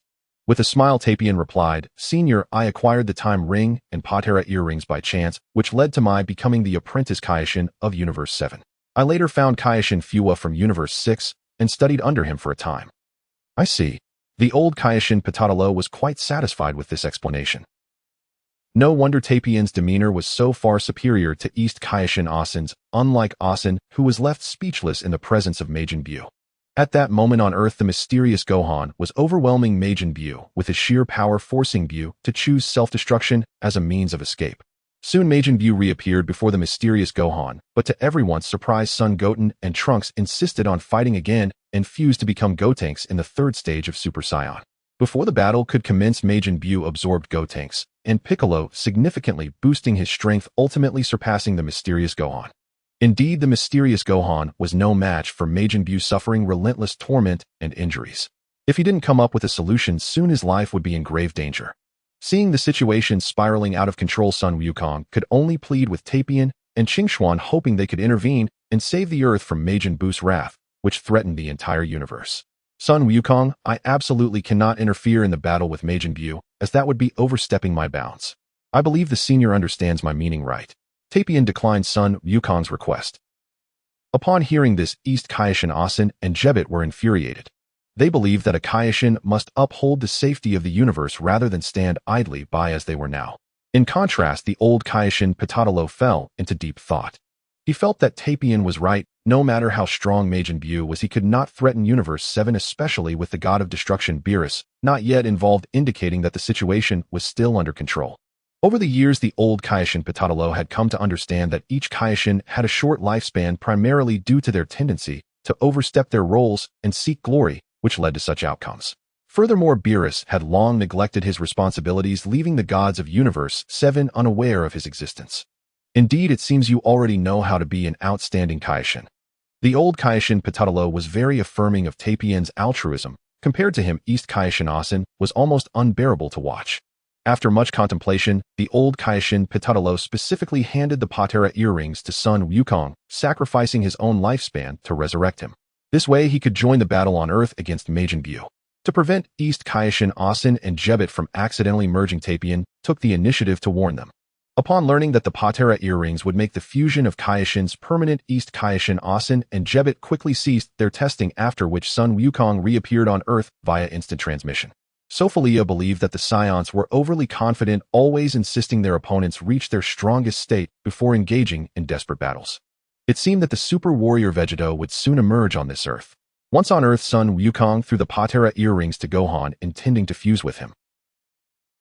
S1: With a smile, Tapion replied, "Senior, I acquired the time ring and patera earrings by chance, which led to my becoming the apprentice Kaioshin of Universe 7. I later found Kaioshin Fuwa from Universe 6 and studied under him for a time." I see. The old Kaioshin Pitadalo was quite satisfied with this explanation. No wonder Tapion's demeanor was so far superior to East Kaioshin Asin's, unlike Asin, who was left speechless in the presence of Majin Buu. At that moment on Earth, the mysterious Gohan was overwhelming Majin Buu, with his sheer power forcing Buu to choose self-destruction as a means of escape. Soon Majin Buu reappeared before the mysterious Gohan, but to everyone's surprise, Son Goten and Trunks insisted on fighting again and fused to become Gotenks in the third stage of Super Saiyan. Before the battle could commence, Majin Buu absorbed Gotenks, and Piccolo, significantly boosting his strength, ultimately surpassing the mysterious Gohan. Indeed, the mysterious Gohan was no match for Majin Buu, suffering relentless torment and injuries. If he didn't come up with a solution, soon his life would be in grave danger. Seeing the situation spiraling out of control, Sun Wukong could only plead with Tapion and Qingshuan, hoping they could intervene and save the Earth from Majin Buu's wrath, which threatened the entire universe. Sun Wukong, I absolutely cannot interfere in the battle with Majin Buu, as that would be overstepping my bounds. I believe the senior understands my meaning, right? Tapion declined Sun Wukong's request. Upon hearing this, East Kaioshin Asin and Jebit were infuriated. They believed that a Kaioshin must uphold the safety of the universe rather than stand idly by as they were now. In contrast, the old Kaioshin Patatalo fell into deep thought. He felt that Tapion was right. No matter how strong Majin Buu was, he could not threaten Universe 7, especially with the god of destruction Beerus not yet involved, indicating that the situation was still under control. Over the years, the old Kaioshin Patatalo had come to understand that each Kaioshin had a short lifespan, primarily due to their tendency to overstep their roles and seek glory, which led to such outcomes. Furthermore, Beerus had long neglected his responsibilities, leaving the gods of Universe 7 unaware of his existence. Indeed, it seems you already know how to be an outstanding Kaioshin. The old Kaioshin Patatalo was very affirming of Tapion's altruism. Compared to him, East Kaioshin Asin was almost unbearable to watch. After much contemplation, the old Kaioshin Patatalo specifically handed the Patera earrings to Sun Wukong, sacrificing his own lifespan to resurrect him. This way, he could join the battle on Earth against Majin Buu. To prevent East Kaioshin Asin and Jebit from accidentally merging, Tapion took the initiative to warn them. Upon learning that the Patera earrings would make the fusion of Kaioshins permanent, East Kaioshin Asin and Jebit quickly ceased their testing, after which Sun Wukong reappeared on Earth via instant transmission. Suo Feiliya believed that the Saiyans were overly confident, always insisting their opponents reach their strongest state before engaging in desperate battles. It seemed that the super warrior Vegeta would soon emerge on this Earth. Once on Earth, Sun Wukong threw the Patera earrings to Gohan, intending to fuse with him.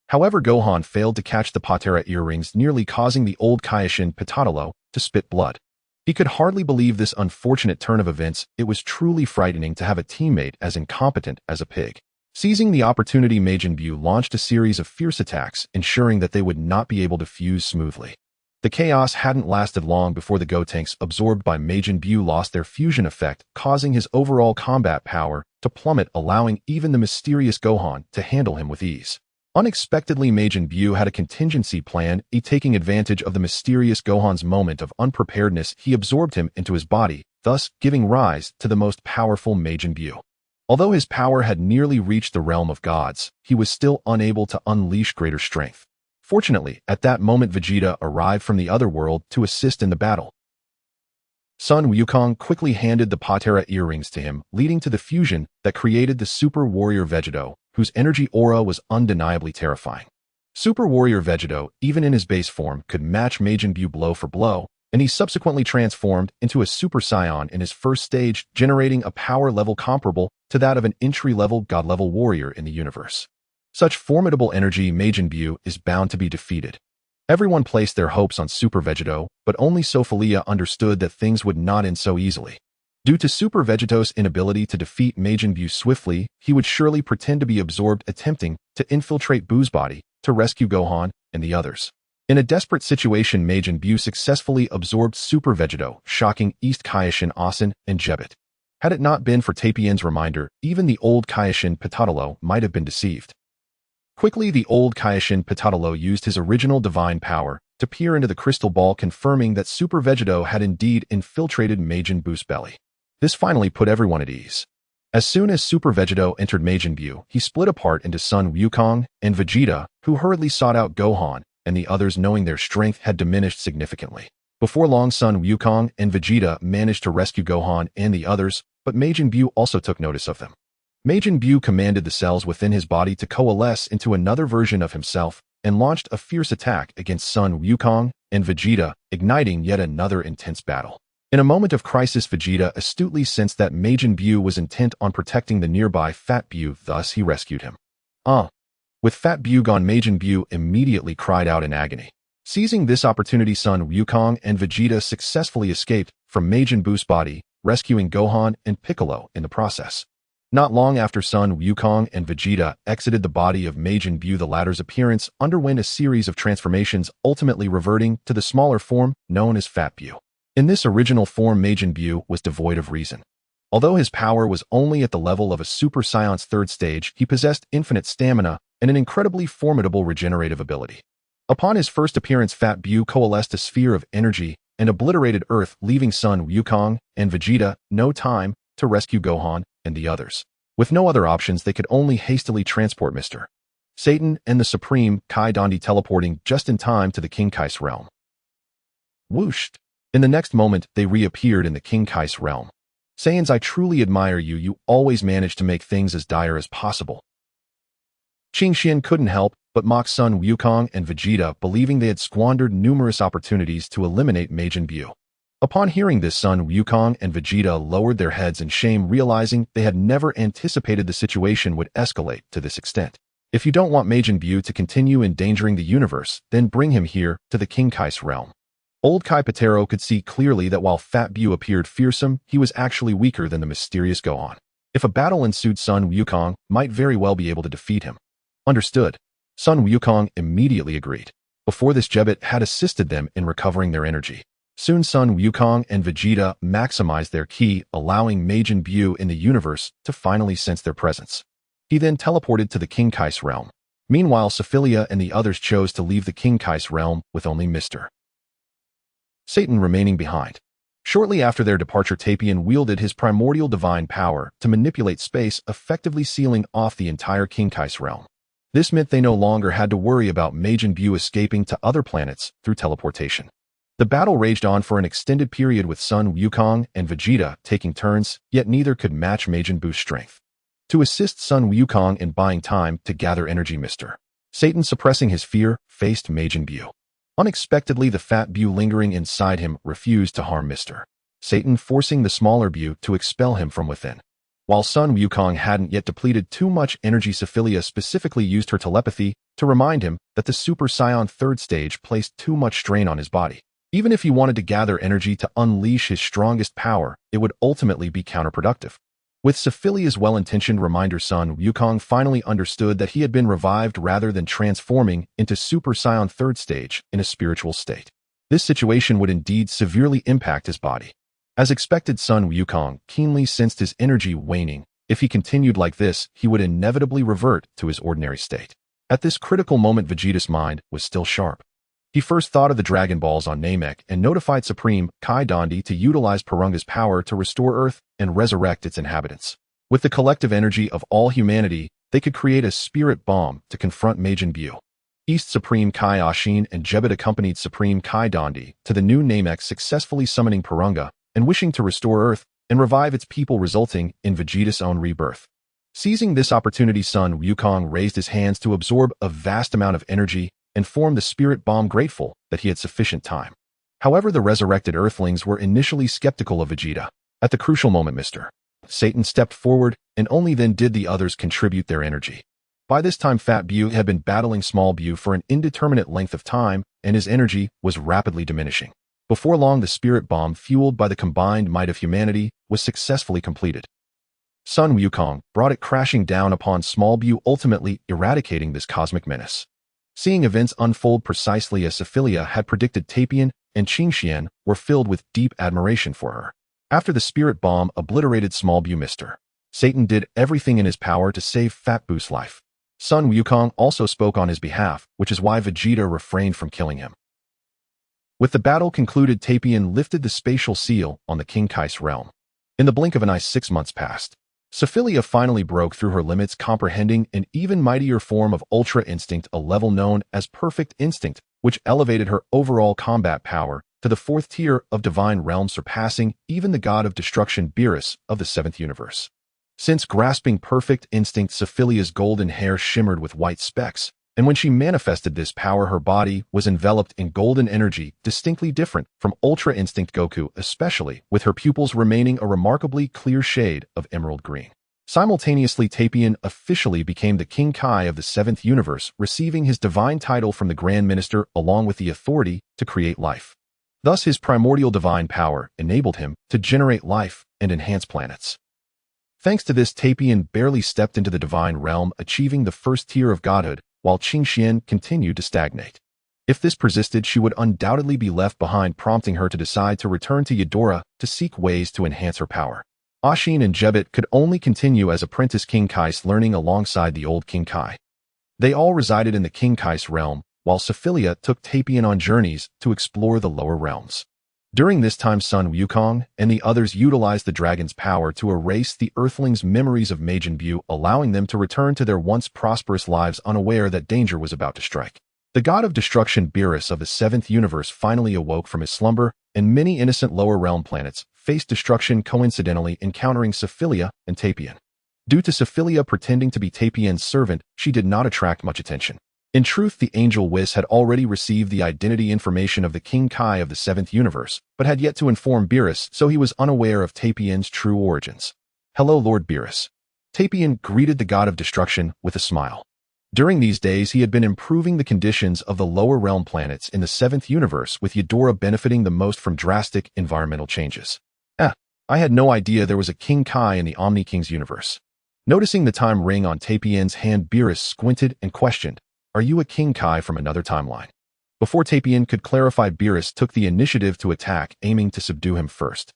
S1: However, Gohan failed to catch the Patera earrings, nearly causing the old Kaioshin Patatalo to spit blood. He could hardly believe this unfortunate turn of events. It was truly frightening to have a teammate as incompetent as a pig. Seizing the opportunity, Majin Buu launched a series of fierce attacks, ensuring that they would not be able to fuse smoothly. The chaos hadn't lasted long before the Gotenks absorbed by Majin Buu lost their fusion effect, causing his overall combat power to plummet, allowing even the mysterious Gohan to handle him with ease. Unexpectedly, Majin Buu had a contingency plan. Taking advantage of the mysterious Gohan's moment of unpreparedness, he absorbed him into his body, thus giving rise to the most powerful Majin Buu. Although his power had nearly reached the realm of gods, he was still unable to unleash greater strength. Fortunately, at that moment, Vegeta arrived from the other world to assist in the battle. Sun Wukong quickly handed the Patera earrings to him, leading to the fusion that created the Super Warrior Vegeta, whose energy aura was undeniably terrifying. Super Warrior Vegeta, even in his base form, could match Majin Buu blow for blow, and he subsequently transformed into a Super Saiyan in his first stage, generating a power level comparable to that of an entry-level god-level warrior in the universe. Such formidable energy, Majin Buu is bound to be defeated. Everyone placed their hopes on Super Vegeta, but only Suo Feiliya understood that things would not end so easily. Due to Super Vegeta's inability to defeat Majin Buu swiftly, he would surely pretend to be absorbed, attempting to infiltrate Buu's body to rescue Gohan and the others. In a desperate situation, Majin Buu successfully absorbed Super Vegeta, shocking East Kaioshin Asin and Jebit. Had it not been for Tapion's reminder, even the old Kaioshin Patatalo might have been deceived. Quickly, the old Kaioshin Patatalo used his original divine power to peer into the crystal ball, confirming that Super Vegeta had indeed infiltrated Majin Buu's belly. This finally put everyone at ease. As soon as Super Vegeta entered Majin Buu, he split apart into Sun Wukong and Vegeta, who hurriedly sought out Gohan and the others, knowing their strength had diminished significantly. Before long, Sun Wukong and Vegeta managed to rescue Gohan and the others, but Majin Buu also took notice of them. Majin Buu commanded the cells within his body to coalesce into another version of himself and launched a fierce attack against Sun Wukong and Vegeta, igniting yet another intense battle. In a moment of crisis, Vegeta astutely sensed that Majin Buu was intent on protecting the nearby Fat Buu, thus he rescued him. With Fat Buu gone, Majin Buu immediately cried out in agony. Seizing this opportunity, Sun Wukong and Vegeta successfully escaped from Majin Buu's body, rescuing Gohan and Piccolo in the process. Not long after Sun Wukong and Vegeta exited the body of Majin Buu, the latter's appearance underwent a series of transformations, ultimately reverting to the smaller form known as Fat Buu. In this original form, Majin Buu was devoid of reason. Although his power was only at the level of a Super Saiyan's third stage, he possessed infinite stamina and an incredibly formidable regenerative ability. Upon his first appearance, Fat Bu coalesced a sphere of energy and obliterated Earth, leaving Son Wukong and Vegeta no time to rescue Gohan and the others. With no other options, they could only hastily transport Mr. Satan and the Supreme Kai Dondi, teleporting just in time to the King Kai's realm. Whoosh! In the next moment, they reappeared in the King Kai's realm. Saiyans, I truly admire you. You always manage to make things as dire as possible. Qingxian couldn't help but mock Son Wukong and Vegeta, believing they had squandered numerous opportunities to eliminate Majin Vegeta. Upon hearing this, Son Wukong and Vegeta lowered their heads in shame, realizing they had never anticipated the situation would escalate to this extent. If you don't want Majin Vegeta to continue endangering the universe, then bring him here to the King Kai's realm. Old Kai Patero could see clearly that while Fat Bu appeared fearsome, he was actually weaker than the mysterious Gohan. If a battle ensued, Son Wukong might very well be able to defeat him. Understood. Son Wukong immediately agreed. Before this, Jebet had assisted them in recovering their energy. Soon Son Wukong and Vegeta maximized their ki, allowing Majin Vegeta in the universe to finally sense their presence. He then teleported to the King Kai's realm. Meanwhile, Suo Feiliya and the others chose to leave the King Kai's realm with only Mr. Satan remaining behind. Shortly after their departure, Tapion wielded his primordial divine power to manipulate space, effectively sealing off the entire King Kai's realm. This meant they no longer had to worry about Majin Vegeta escaping to other planets through teleportation. The battle raged on for an extended period, with Son Wukong and Vegeta taking turns, yet neither could match Majin Buu's strength. To assist Son Wukong in buying time to gather energy, Mr. Satan, suppressing his fear, faced Majin Vegeta. Unexpectedly, the Fat Bu lingering inside him refused to harm Mr. Satan, forcing the smaller Bu to expel him from within. While Son Wukong hadn't yet depleted too much energy, Suo Feiliya specifically used her telepathy to remind him that the Super Saiyan third stage placed too much strain on his body. Even if he wanted to gather energy to unleash his strongest power, it would ultimately be counterproductive. With Suo Feiliya's well-intentioned reminder, Son Wukong finally understood that he had been revived rather than transforming into Super Saiyan third stage in a spiritual state. This situation would indeed severely impact his body. As expected, Son Wukong keenly sensed his energy waning. If he continued like this, he would inevitably revert to his ordinary state. At this critical moment, Vegeta's mind was still sharp. He first thought of the Dragon Balls on Namek and notified Supreme Kai Dondi to utilize Porunga's power to restore Earth and resurrect its inhabitants. With the collective energy of all humanity, they could create a spirit bomb to confront Majin Vegeta. East Supreme Kaioshin and Jebet accompanied Supreme Kai Dondi to the new Namek, successfully summoning Porunga and wishing to restore Earth and revive its people, resulting in Vegeta's own rebirth. Seizing this opportunity, Son Wukong raised his hands to absorb a vast amount of energy and formed the spirit bomb, grateful that he had sufficient time. However, the resurrected Earthlings were initially skeptical of Vegeta. At the crucial moment, Mr. Satan stepped forward, and only then did the others contribute their energy. By this time, Fat Bu had been battling Small Bu for an indeterminate length of time, and his energy was rapidly diminishing. Before long, the spirit bomb, fueled by the combined might of humanity, was successfully completed. Son Wukong brought it crashing down upon Small Bu, ultimately eradicating this cosmic menace. Seeing events unfold precisely as Suo Feiliya had predicted, Tapion and Qingxian were filled with deep admiration for her. After the spirit bomb obliterated Small Bu, Mr. Satan did everything in his power to save Fat Bu's life. Son Wukong also spoke on his behalf, which is why Vegeta refrained from killing him. With the battle concluded, Tapion lifted the spatial seal on the King Kai's realm. In the blink of an eye, 6 months passed. Suo Feiliya finally broke through her limits, comprehending an even mightier form of Ultra Instinct, a level known as Perfect Instinct, which elevated her overall combat power to the 4th tier of Divine Realm, surpassing even the god of destruction Beerus of the 7th universe. Since grasping Perfect Instinct, Suo Feiliya's golden hair shimmered with white specks, and when she manifested this power, her body was enveloped in golden energy, distinctly different from Ultra Instinct Goku, especially with her pupils remaining a remarkably clear shade of emerald green. Simultaneously, Tapion officially became the King Kai of the 7th universe, receiving his divine title from the Grand Minister along with the authority to create life. Thus, his primordial divine power enabled him to generate life and enhance planets. Thanks to this, Tapion barely stepped into the divine realm, achieving the 1st tier of godhood, while Qingxian continued to stagnate. If this persisted, she would undoubtedly be left behind, prompting her to decide to return to Yetelar to seek ways to enhance her power. Ashin and Jebet could only continue as Apprentice King Kais learning alongside the old King Kai. They all resided in the King Kais realm, while Suo Feiliya took Tapion on journeys to explore the lower realms. During this time Sun Wukong and the others utilized the dragon's power to erase the Earthlings' memories of Majin Vegeta, allowing them to return to their once prosperous lives unaware that danger was about to strike. The god of destruction Beerus of the 7th universe finally awoke from his slumber, and many innocent lower realm planets faced destruction, coincidentally encountering Suo Feiliya and Tapion. Due to Suo Feiliya pretending to be Tapion's servant, she did not attract much attention. In truth, the angel Whis had already received the identity information of the King Kai of the 7th universe, but had yet to inform Beerus, so he was unaware of Tapion's true origins. "Hello, Lord Beerus." Tapion greeted the god of destruction with a smile. During these days, he had been improving the conditions of the lower realm planets in the 7th universe, with Yetelar benefiting the most from drastic environmental changes. I had no idea there was a King Kai in the Omni King's universe. Noticing the time ring on Tapion's hand, Beerus squinted and questioned, "Are you a King Kai from another timeline?" Before Tapion could clarify, Beerus took the initiative to attack, aiming to subdue him first.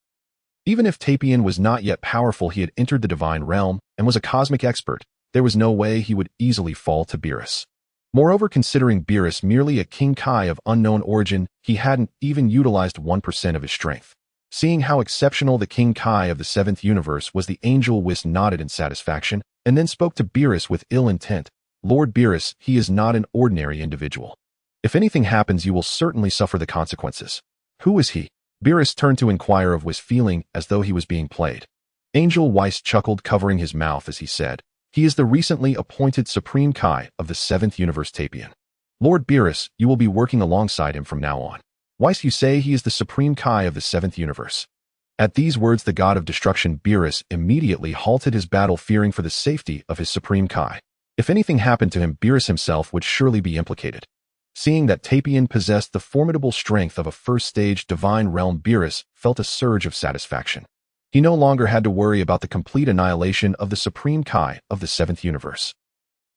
S1: Even if Tapion was not yet powerful, he had entered the divine realm and was a cosmic expert. There was no way he would easily fall to Beerus. Moreover, considering Beerus merely a King Kai of unknown origin, he hadn't even utilized 1% of his strength. Seeing how exceptional the King Kai of the 7th universe was, the angel Whis nodded in satisfaction and then spoke to Beerus with ill intent. "Lord Beerus, he is not an ordinary individual. If anything happens, you will certainly suffer the consequences." "Who is he?" Beerus turned to inquire of Whis, feeling as though he was being played. Angel Whis chuckled, covering his mouth as he said, "He is the recently appointed Supreme Kai of the 7th universe, Tapion. Lord Beerus, you will be working alongside him from now on." "Whis, you say he is the Supreme Kai of the 7th universe?" At these words, the god of destruction Beerus immediately halted his battle, fearing for the safety of his Supreme Kai. If anything happened to him, Beerus himself would surely be implicated. Seeing that Tapion possessed the formidable strength of a first-stage divine realm, Beerus felt a surge of satisfaction. He no longer had to worry about the complete annihilation of the Supreme Kai of the 7th universe.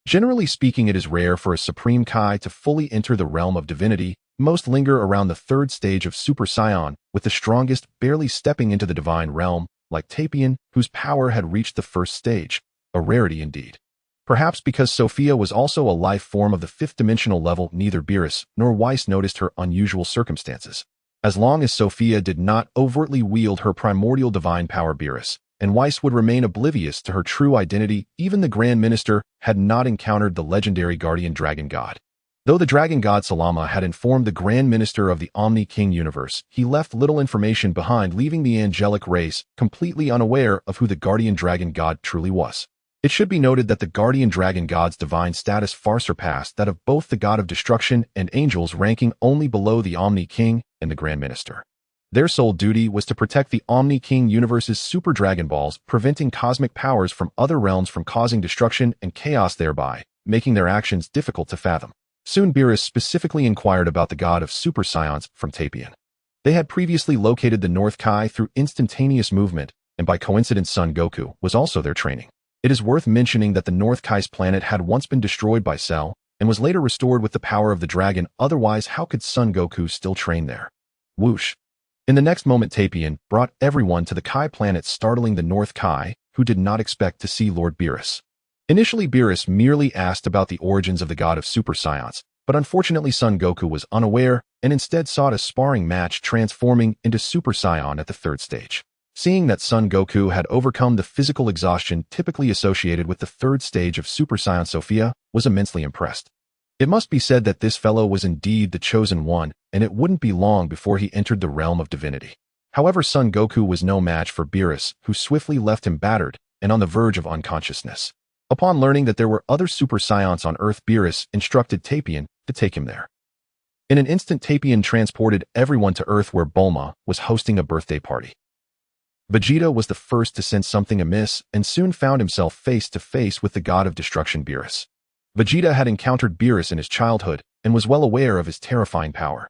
S1: Generally speaking, it is rare for a Supreme Kai to fully enter the realm of divinity. Most linger around the 3rd stage of Super Saiyan, with the strongest barely stepping into the divine realm, like Tapion, whose power had reached the 1st stage, a rarity indeed. Perhaps because Sofia was also a life form of the 5th dimensional level, neither Beerus nor Whis noticed her unusual circumstances. As long as Sofia did not overtly wield her primordial divine power, Beerus and Whis would remain oblivious to her true identity. Even the Grand Minister had not encountered the legendary guardian dragon god. Though the dragon god Salama had informed the Grand Minister of the Omni King universe, he left little information behind, leaving the angelic race completely unaware of who the guardian dragon god truly was. It should be noted that the guardian dragon god's divine status far surpassed that of both the god of destruction and angels, ranking only below the Omni King and the Grand Minister. Their sole duty was to protect the Omni King universe's super Dragon Balls, preventing cosmic powers from other realms from causing destruction and chaos, thereby making their actions difficult to fathom. Soon Beerus specifically inquired about the god of Super Saiyans from Tapion. They had previously located the North Kai through instantaneous movement, and by coincidence Son Goku was also their training. It is worth mentioning that the North Kai's planet had once been destroyed by Cell, and was later restored with the power of the dragon. Otherwise, how could Son Goku still train there? Whoosh. In the next moment, Tapion brought everyone to the Kai planet, startling the North Kai, who did not expect to see Lord Beerus. Initially, Beerus merely asked about the origins of the god of Super Saiyans, but unfortunately Son Goku was unaware and instead sought a sparring match, transforming into Super Saiyan at the 3rd stage. Seeing that Son Goku had overcome the physical exhaustion typically associated with the 3rd stage of Super Saiyan, Sofia was immensely impressed. It must be said that this fellow was indeed the chosen one, and it wouldn't be long before he entered the realm of divinity. However, Son Goku was no match for Beerus, who swiftly left him battered and on the verge of unconsciousness. Upon learning that there were other Super Saiyans on Earth, Beerus instructed Tapion to take him there. In an instant, Tapion transported everyone to Earth, where Bulma was hosting a birthday party. Vegeta was the first to sense something amiss and soon found himself face to face with the god of destruction Beerus. Vegeta had encountered Beerus in his childhood and was well aware of his terrifying power.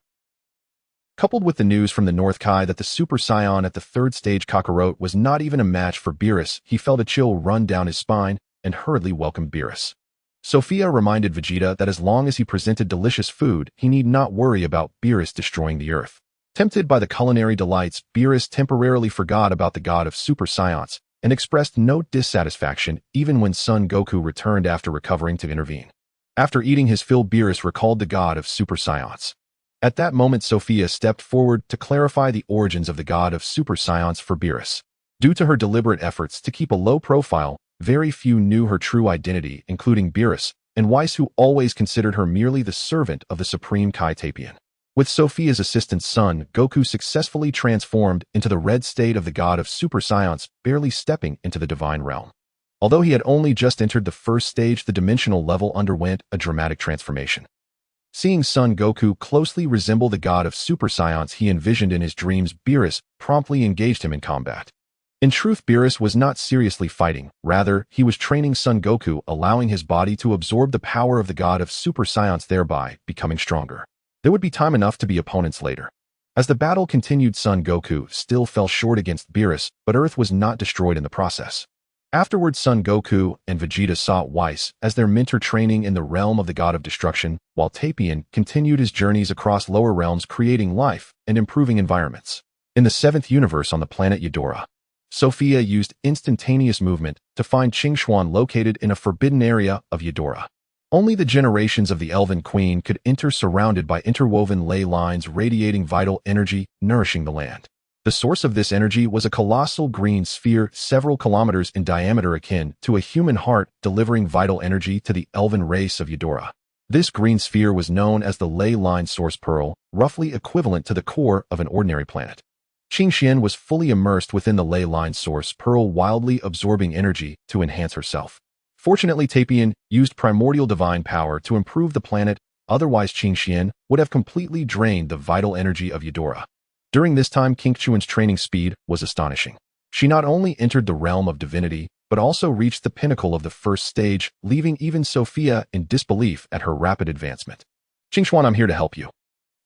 S1: Coupled with the news from the North Kai that the Super Saiyan at the 3rd stage Kakarot was not even a match for Beerus, he felt a chill run down his spine and hurriedly welcomed Beerus. Sofia reminded Vegeta that as long as he presented delicious food, he need not worry about Beerus destroying the Earth. Tempted by the culinary delights, Beerus temporarily forgot about the god of super science and expressed no dissatisfaction even when Son Goku returned after recovering to intervene. After eating his fill, Beerus recalled the god of super science. At that moment, Sofia stepped forward to clarify the origins of the god of super science for Beerus. Due to her deliberate efforts to keep a low profile, very few knew her true identity, including Beerus and Weiss, who always considered her merely the servant of the Supreme Kai Tapion. With Sofia's assistant Son, Goku successfully transformed into the red state of the god of super science, barely stepping into the divine realm. Although he had only just entered the first stage, the dimensional level underwent a dramatic transformation. Seeing Son Goku closely resemble the god of super science he envisioned in his dreams, Beerus promptly engaged him in combat. In truth, Beerus was not seriously fighting. Rather, he was training Son Goku, allowing his body to absorb the power of the god of super science, thereby becoming stronger. There would be time enough to be opponents later. As the battle continued, Son Goku still fell short against Beerus, but Earth was not destroyed in the process. Afterwards, Son Goku and Vegeta sought Weiss as their mentor, training in the realm of the god of destruction, while Tapion continued his journeys across lower realms, creating life and improving environments. In the 7th universe on the planet Yetelar, Sofia used instantaneous movement to find Qingxuan located in a forbidden area of Yetelar. Only the generations of the Elven Queen could enter, surrounded by interwoven ley lines radiating vital energy, nourishing the land. The source of this energy was a colossal green sphere several kilometers in diameter, akin to a human heart, delivering vital energy to the Elven race of Yetelar. This green sphere was known as the ley line source pearl, roughly equivalent to the core of an ordinary planet. Qingxian was fully immersed within the ley line source pearl, wildly absorbing energy to enhance herself. Fortunately, Tapion used primordial divine power to improve the planet, otherwise Qingxian would have completely drained the vital energy of Yetelar. During this time, Qingxuan's training speed was astonishing. She not only entered the realm of divinity, but also reached the pinnacle of the first stage, leaving even Sofia in disbelief at her rapid advancement. Qingxuan, I'm here to help you.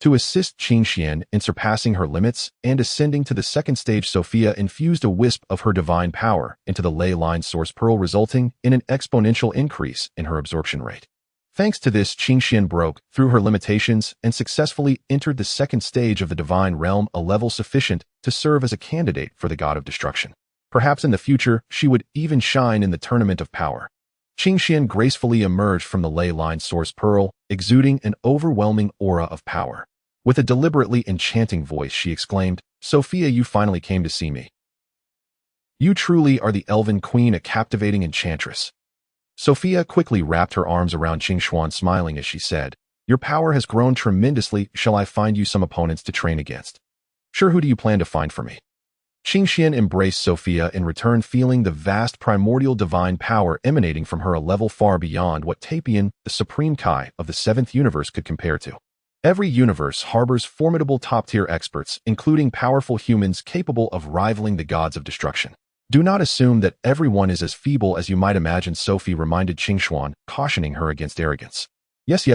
S1: To assist Qingxian in surpassing her limits and ascending to the second stage, Sofia infused a wisp of her divine power into the ley line source pearl, resulting in an exponential increase in her absorption rate. Thanks to this, Qingxian broke through her limitations and successfully entered the second stage of the divine realm, a level sufficient to serve as a candidate for the god of destruction. Perhaps in the future, she would even shine in the tournament of power. Qingxian gracefully emerged from the ley line source pearl, exuding an overwhelming aura of power. With a deliberately enchanting voice, she exclaimed, "Sofia, you finally came to see me. You truly are the Elven Queen, a captivating enchantress." Sofia quickly wrapped her arms around Qingxuan, smiling as she said, "Your power has grown tremendously. Shall I find you some opponents to train against?" "Sure, who do you plan to find for me?" Qingxian embraced Sofia in return, feeling the vast primordial divine power emanating from her, a level far beyond what Tapion, the Supreme Kai of the 7th universe, could compare to. Every universe harbors formidable top-tier experts, including powerful humans capable of rivaling the gods of destruction. Do not assume that everyone is as feeble as you might imagine, Sophie reminded Qingxuan, cautioning her against arrogance. Yes.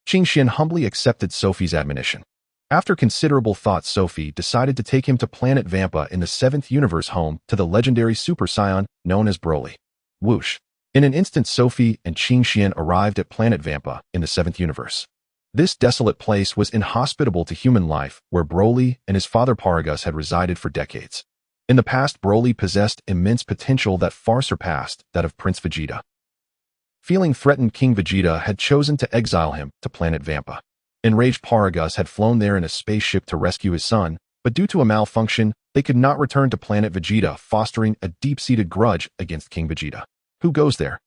S1: Qingxian humbly accepted Sophie's admonition. After considerable thought, Sophie decided to take him to planet Vampa in the 7th universe, home to the legendary Super Saiyan known as Broly. Whoosh. In an instant, Sophie and Qingxian arrived at planet Vampa in the 7th universe. This desolate place was inhospitable to human life, where Broly and his father Paragus had resided for decades. In the past, Broly possessed immense potential that far surpassed that of Prince Vegeta. Feeling threatened, King Vegeta had chosen to exile him to planet Vampa. Enraged, Paragus had flown there in a spaceship to rescue his son, but due to a malfunction, they could not return to planet Vegeta, fostering a deep-seated grudge against King Vegeta. Who goes there?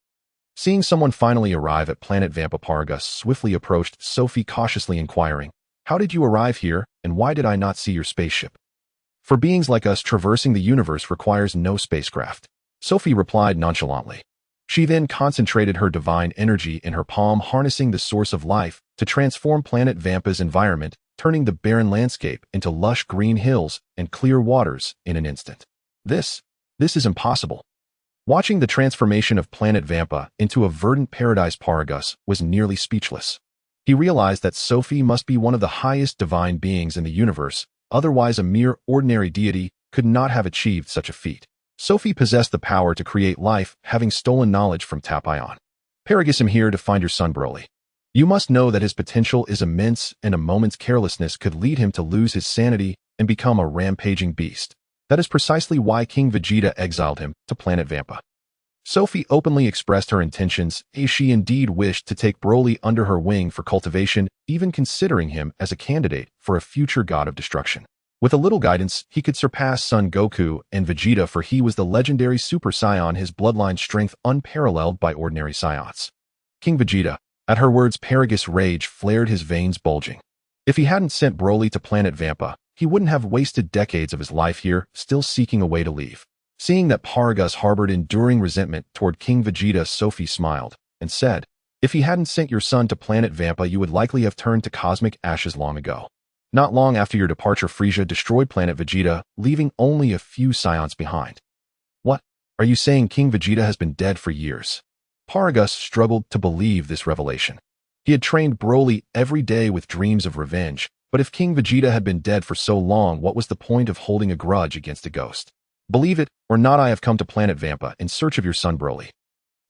S1: Seeing someone finally arrive at planet Vampa, Paragus swiftly approached Sophie, cautiously inquiring, "How did you arrive here, and why did I not see your spaceship?" "For beings like us, traversing the universe requires no spacecraft," Sophie replied nonchalantly. She then concentrated her divine energy in her palm, harnessing the source of life to transform planet Vampa's environment, turning the barren landscape into lush green hills and clear waters in an instant. This is impossible. Watching the transformation of planet Vampa into a verdant paradise, Paragus was nearly speechless. He realized that Sophie must be one of the highest divine beings in the universe, otherwise a mere ordinary deity could not have achieved such a feat. Sophie possessed the power to create life, having stolen knowledge from Tapion. "Paragus, I'm here to find your son Broly. You must know that his potential is immense and a moment's carelessness could lead him to lose his sanity and become a rampaging beast. That is precisely why King Vegeta exiled him to planet Vampa. Sofia openly expressed her intentions, as she indeed wished to take Broly under her wing for cultivation, even considering him as a candidate for a future god of destruction. With a little guidance, he could surpass Son Goku and Vegeta, for he was the legendary Super Saiyan, his bloodline strength unparalleled by ordinary Saiyans. King Vegeta. At her words, Paragus' rage flared, his veins bulging. If he hadn't sent Broly to planet Vampa, he wouldn't have wasted decades of his life here, still seeking a way to leave. Seeing that Paragus harbored enduring resentment toward King Vegeta, Sofia smiled and said, "If he hadn't sent your son to planet Vampa, you would likely have turned to cosmic ashes long ago. Not long after your departure, Frieza destroyed planet Vegeta, leaving only a few Saiyans behind." "What? Are you saying King Vegeta has been dead for years?" Paragus struggled to believe this revelation. He had trained Broly every day with dreams of revenge, but if King Vegeta had been dead for so long, what was the point of holding a grudge against a ghost? "Believe it or not, I have come to planet Vampa in search of your son Broly."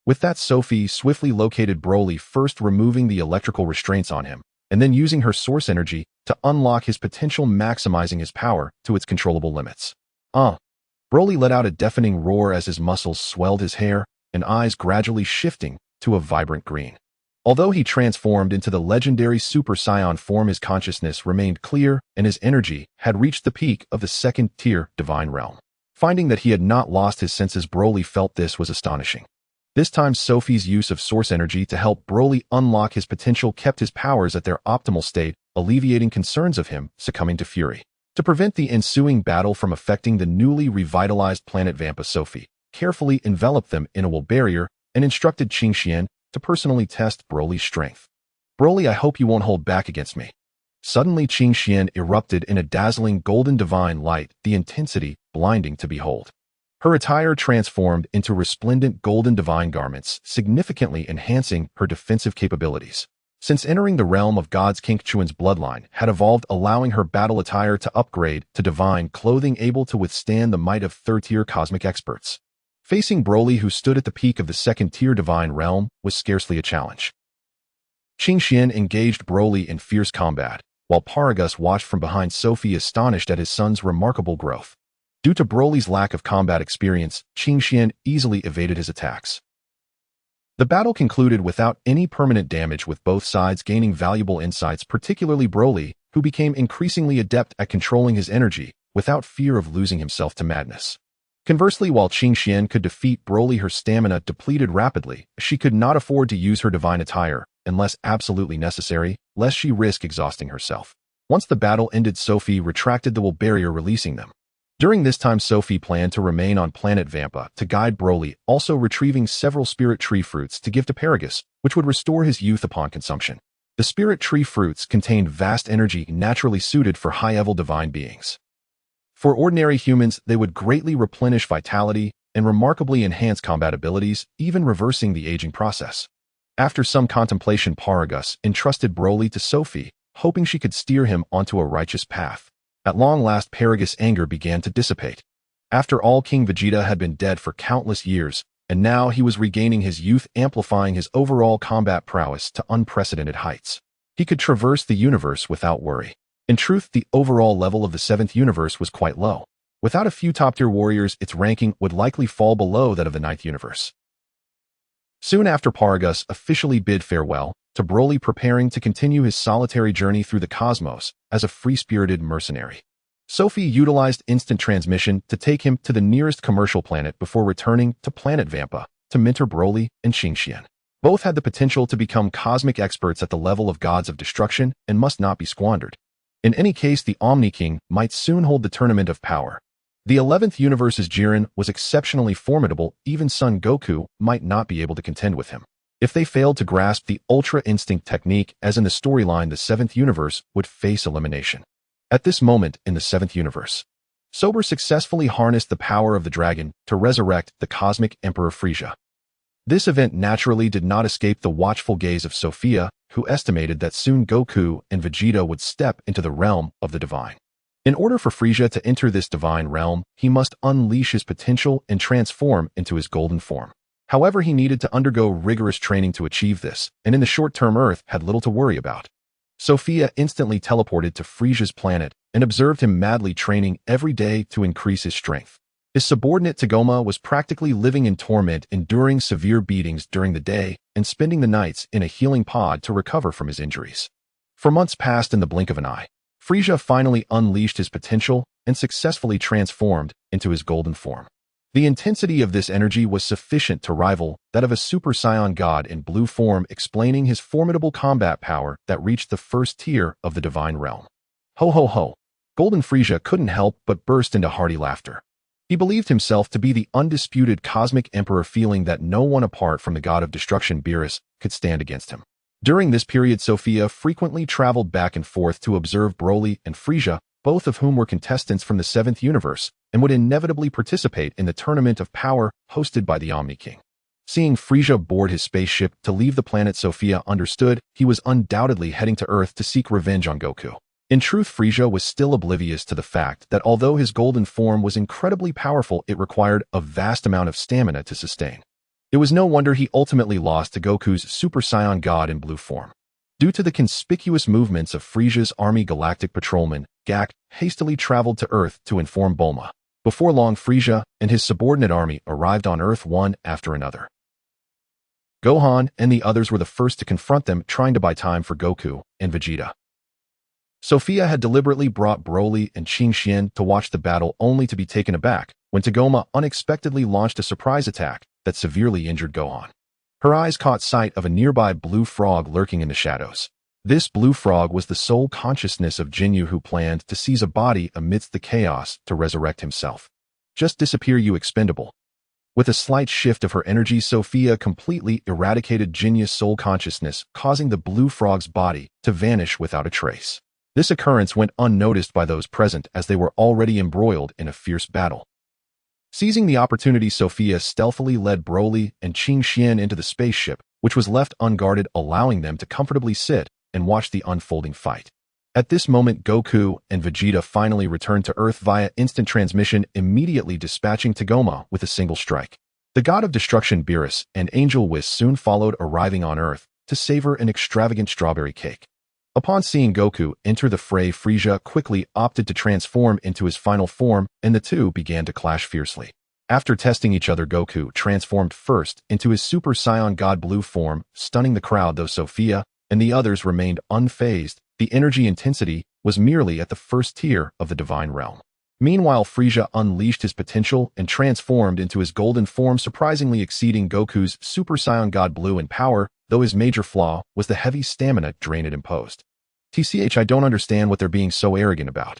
S1: With that, Sofia swiftly located Broly, first removing the electrical restraints on him, and then using her source energy to unlock his potential, maximizing his power to its controllable limits. Broly let out a deafening roar as his muscles swelled, his hair and eyes gradually shifting to a vibrant green. Although he transformed into the legendary Super Saiyan form, his consciousness remained clear and his energy had reached the peak of the second-tier divine realm. Finding that he had not lost his senses, Broly felt this was astonishing. This time, Sofia's use of source energy to help Broly unlock his potential kept his powers at their optimal state, alleviating concerns of him succumbing to fury. To prevent the ensuing battle from affecting the newly revitalized planet Vampa, Sofia carefully enveloped them in a wool barrier and instructed Qing Xian to personally test Broly's strength. "Broly, I hope you won't hold back against me." Suddenly, Qing Xian erupted in a dazzling golden divine light, the intensity blinding to behold. Her attire transformed into resplendent golden divine garments, significantly enhancing her defensive capabilities. Since entering the realm of gods, King Chuan's bloodline had evolved, allowing her battle attire to upgrade to divine clothing able to withstand the might of third-tier cosmic experts. Facing Broly, who stood at the peak of the second-tier divine realm, was scarcely a challenge. Qing Xian engaged Broly in fierce combat, while Paragus watched from behind, Sofia astonished at his son's remarkable growth. Due to Broly's lack of combat experience, Qing Xian easily evaded his attacks. The battle concluded without any permanent damage, with both sides gaining valuable insights, particularly Broly, who became increasingly adept at controlling his energy without fear of losing himself to madness. Conversely, while Qing Xian could defeat Broly, her stamina depleted rapidly. She could not afford to use her divine attire unless absolutely necessary, lest she risk exhausting herself. Once the battle ended, Sofia retracted the wool barrier, releasing them. During this time, Sofia planned to remain on planet Vampa to guide Broly, also retrieving several spirit tree fruits to give to Paragus, which would restore his youth upon consumption. The spirit tree fruits contained vast energy naturally suited for high-level divine beings. For ordinary humans, they would greatly replenish vitality and remarkably enhance combat abilities, even reversing the aging process. After some contemplation, Paragus entrusted Broly to Sofia, hoping she could steer him onto a righteous path. At long last, Paragus' anger began to dissipate. After all, King Vegeta had been dead for countless years, and now he was regaining his youth, amplifying his overall combat prowess to unprecedented heights. He could traverse the universe without worry. In truth, the overall level of the 7th universe was quite low. Without a few top-tier warriors, its ranking would likely fall below that of the 9th universe. Soon after, Paragus officially bid farewell to Broly, preparing to continue his solitary journey through the cosmos as a free-spirited mercenary. Sofia utilized instant transmission to take him to the nearest commercial planet before returning to planet Vampa to mentor Broly and Qing Xian. Both had the potential to become cosmic experts at the level of gods of destruction and must not be squandered. In any case, the Omni King might soon hold the tournament of power. The 11th universe's Jiren was exceptionally formidable, even Son Goku might not be able to contend with him. If they failed to grasp the Ultra Instinct technique, as in the storyline, the 7th universe would face elimination. At this moment in the 7th universe, Sober successfully harnessed the power of the dragon to resurrect the cosmic Emperor Frieza. This event naturally did not escape the watchful gaze of Sofia, who estimated that soon Goku and Vegeta would step into the realm of the divine. In order for Frieza to enter this divine realm, he must unleash his potential and transform into his golden form. However, he needed to undergo rigorous training to achieve this, and in the short-term Earth had little to worry about. Sofia instantly teleported to Frisia's planet and observed him madly training every day to increase his strength. His subordinate Tagoma was practically living in torment, enduring severe beatings during the day and spending the nights in a healing pod to recover from his injuries. For months passed in the blink of an eye. Frisia finally unleashed his potential and successfully transformed into his golden form. The intensity of this energy was sufficient to rival that of a Super Saiyan god in blue form, explaining his formidable combat power that reached the first tier of the divine realm. Ho ho ho! Golden Frisia couldn't help but burst into hearty laughter. He believed himself to be the undisputed cosmic emperor, feeling that no one apart from the god of destruction Beerus could stand against him. During this period, Sofia frequently traveled back and forth to observe Broly and Frisia, both of whom were contestants from the 7th universe, and would inevitably participate in the Tournament of Power hosted by the Omni King. Seeing Frisia board his spaceship to leave the planet, Sofia understood he was undoubtedly heading to Earth to seek revenge on Goku. In truth, Frisia was still oblivious to the fact that although his golden form was incredibly powerful, it required a vast amount of stamina to sustain. It was no wonder he ultimately lost to Goku's Super Saiyan God in blue form. Due to the conspicuous movements of Frisia's army, Galactic Patrolman Gak hastily traveled to Earth to inform Bulma. Before long, Frisia and his subordinate army arrived on Earth one after another. Gohan and the others were the first to confront them, trying to buy time for Goku and Vegeta. Sofia had deliberately brought Broly and Qingxian to watch the battle, only to be taken aback when Tagoma unexpectedly launched a surprise attack that severely injured Gohan. Her eyes caught sight of a nearby blue frog lurking in the shadows. This blue frog was the sole consciousness of Jinyu, who planned to seize a body amidst the chaos to resurrect himself. Just disappear, you expendable. With a slight shift of her energy, Sofia completely eradicated Jinyu's soul consciousness, causing the blue frog's body to vanish without a trace. This occurrence went unnoticed by those present, as they were already embroiled in a fierce battle. Seizing the opportunity, Sofia stealthily led Broly and Qingxian into the spaceship, which was left unguarded, allowing them to comfortably sit and watch the unfolding fight. At this moment, Goku and Vegeta finally returned to Earth via instant transmission, immediately dispatching Tagoma with a single strike. The god of destruction Beerus and Angel Whis soon followed, arriving on Earth to savor an extravagant strawberry cake. Upon seeing Goku enter the fray, Frisia quickly opted to transform into his final form, and the two began to clash fiercely. After testing each other, Goku transformed first into his Super Saiyan God blue form, stunning the crowd, though Sofia and the others remained unfazed. The energy intensity was merely at the first tier of the divine realm. Meanwhile, Frisia unleashed his potential and transformed into his golden form, surprisingly exceeding Goku's Super Saiyan God blue in power, though his major flaw was the heavy stamina drain it imposed. "TCH, I don't understand what they're being so arrogant about,"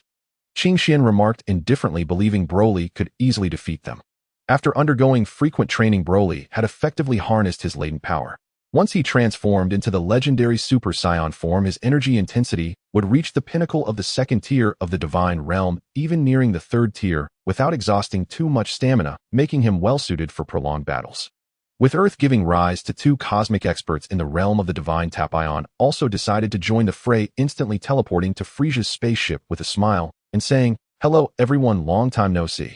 S1: Qingxian remarked indifferently, believing Broly could easily defeat them. After undergoing frequent training, Broly had effectively harnessed his latent power. Once he transformed into the legendary Super Saiyan form, his energy intensity would reach the pinnacle of the 2nd tier of the divine realm, even nearing the 3rd tier, without exhausting too much stamina, making him well-suited for prolonged battles. With Earth giving rise to 2 cosmic experts in the realm of the divine, Tapion also decided to join the fray, instantly teleporting to Frisia's spaceship with a smile and saying, "Hello everyone, long time no see."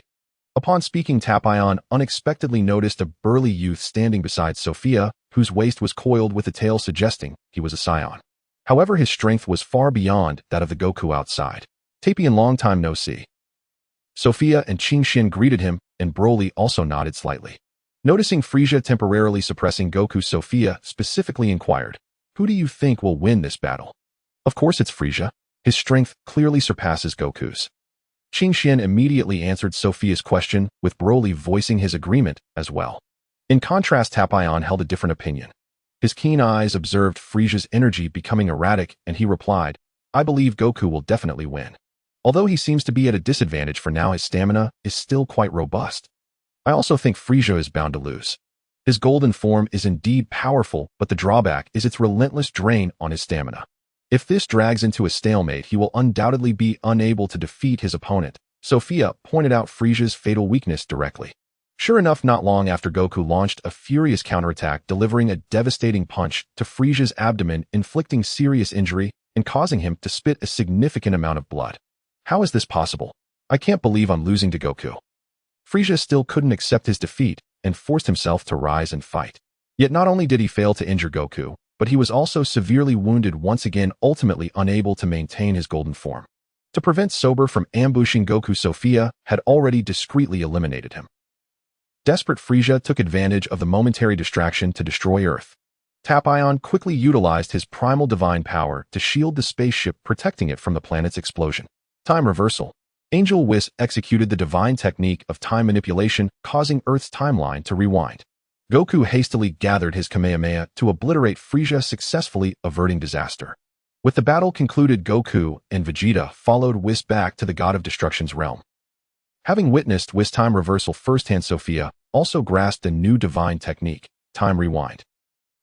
S1: Upon speaking, Tapion unexpectedly noticed a burly youth standing beside Sofia, whose waist was coiled with a tail, suggesting he was a Saiyan. However, his strength was far beyond that of the Goku outside. "Tapion, long time no see." Sofia and Qingxian greeted him, and Broly also nodded slightly. Noticing Frisia temporarily suppressing Goku, Sofia specifically inquired, "Who do you think will win this battle?" "Of course it's Frisia. His strength clearly surpasses Goku's." Qingxian immediately answered Sofia's question, with Broly voicing his agreement as well. In contrast, Tapion held a different opinion. His keen eyes observed Frisia's energy becoming erratic, and he replied, "I believe Goku will definitely win. Although he seems to be at a disadvantage for now, his stamina is still quite robust. I also think Frisia is bound to lose. His golden form is indeed powerful, but the drawback is its relentless drain on his stamina. If this drags into a stalemate, he will undoubtedly be unable to defeat his opponent." Sofia pointed out Frisia's fatal weakness directly. Sure enough, not long after, Goku launched a furious counterattack, delivering a devastating punch to Frisia's abdomen, inflicting serious injury and causing him to spit a significant amount of blood. "How is this possible? I can't believe I'm losing to Goku." Frisia still couldn't accept his defeat, and forced himself to rise and fight. Yet not only did he fail to injure Goku, but he was also severely wounded, once again ultimately unable to maintain his golden form. To prevent Sober from ambushing Goku, Sofia had already discreetly eliminated him. Desperate Frieza took advantage of the momentary distraction to destroy Earth. Tapion quickly utilized his primal divine power to shield the spaceship, protecting it from the planet's explosion. Time reversal. Angel Whis executed the divine technique of time manipulation, causing Earth's timeline to rewind. Goku hastily gathered his Kamehameha to obliterate Frieza, successfully averting disaster. With the battle concluded, Goku and Vegeta followed Whis back to the God of Destruction's realm. Having witnessed Whis' time reversal firsthand, Sofia also grasped a new divine technique, Time Rewind.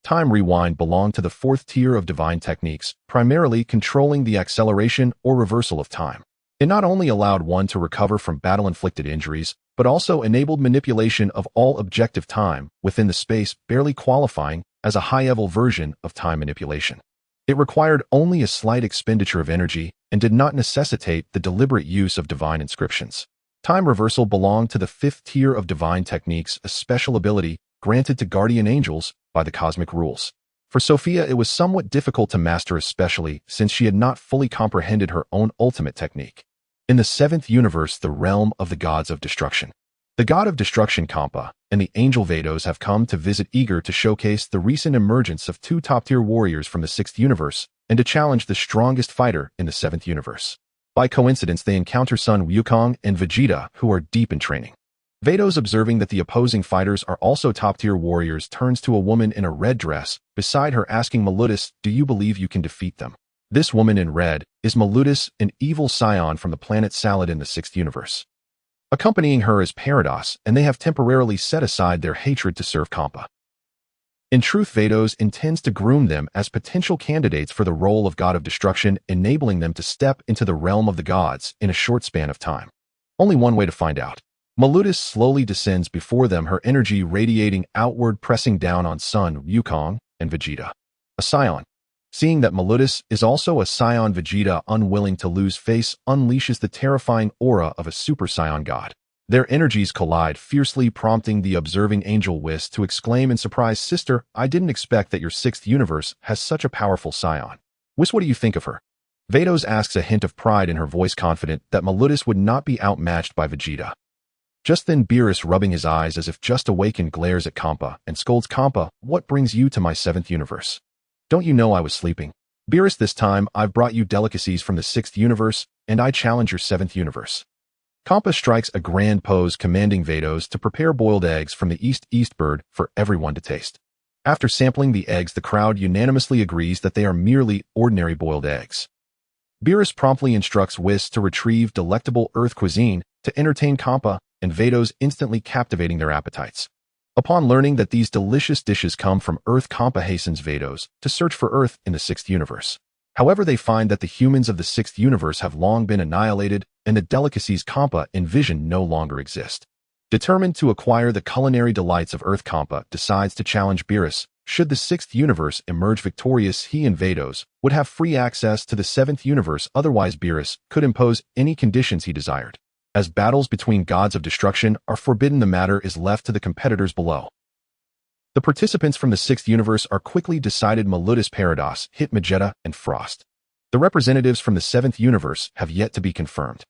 S1: Time Rewind belonged to the fourth tier of divine techniques, primarily controlling the acceleration or reversal of time. It not only allowed one to recover from battle-inflicted injuries, but also enabled manipulation of all objective time within the space, barely qualifying as a high-level version of time manipulation. It required only a slight expenditure of energy and did not necessitate the deliberate use of divine inscriptions. Time reversal belonged to the fifth tier of divine techniques, a special ability granted to guardian angels by the cosmic rules. For Sofia, it was somewhat difficult to master, especially since she had not fully comprehended her own ultimate technique. In the seventh universe, the realm of the gods of destruction, the god of destruction Kampa and the angel Vados have come to visit, eager to showcase the recent emergence of two top-tier warriors from the sixth universe and to challenge the strongest fighter in the seventh universe. By coincidence, they encounter Sun Wukong and Vegeta, who are deep in training. Vados, observing that the opposing fighters are also top-tier warriors, turns to a woman in a red dress beside her, asking Malutus, "Do you believe you can defeat them?" This woman in red is Malutus, an evil Saiyan from the planet Salad in the sixth universe. Accompanying her is Parados, and they have temporarily set aside their hatred to serve Kampa. In truth, Vados intends to groom them as potential candidates for the role of God of Destruction, enabling them to step into the realm of the gods in a short span of time. Only one way to find out. Malutus slowly descends before them, her energy radiating outward, pressing down on Sun Wukong and Vegeta. A Saiyan. Seeing that Malutus is also a Saiyan, Vegeta, unwilling to lose face, unleashes the terrifying aura of a Super Saiyan god. Their energies collide fiercely, prompting the observing Angel Whis to exclaim in surprise, "Sister, I didn't expect that your sixth universe has such a powerful Saiyan. Whis, what do you think of her?" Vados asks, a hint of pride in her voice, confident that Malutus would not be outmatched by Vegeta. Just then, Beerus, rubbing his eyes as if just awakened, glares at Kampa and scolds, "Kampa, what brings you to my seventh universe? Don't you know I was sleeping? Beerus, this time I've brought you delicacies from the sixth universe, and I challenge your seventh universe." Kampa strikes a grand pose, commanding Vados to prepare boiled eggs from the East bird for everyone to taste. After sampling the eggs, the crowd unanimously agrees that they are merely ordinary boiled eggs. Beerus promptly instructs Whis to retrieve delectable Earth cuisine to entertain Kampa and Vados, instantly captivating their appetites. Upon learning that these delicious dishes come from Earth, Kampa hastens Vados to search for Earth in the sixth universe. However, they find that the humans of the sixth universe have long been annihilated, and the delicacies Kampa envisioned no longer exist. Determined to acquire the culinary delights of Earth, Kampa decides to challenge Beerus. Should the sixth universe emerge victorious, he and Vados would have free access to the seventh universe. Otherwise, Beerus could impose any conditions he desired. As battles between gods of destruction are forbidden, the matter is left to the competitors below. The participants from the sixth universe are quickly decided: Malutus, Parados, Hit, Vegeta, and Frost. The representatives from the seventh universe have yet to be confirmed.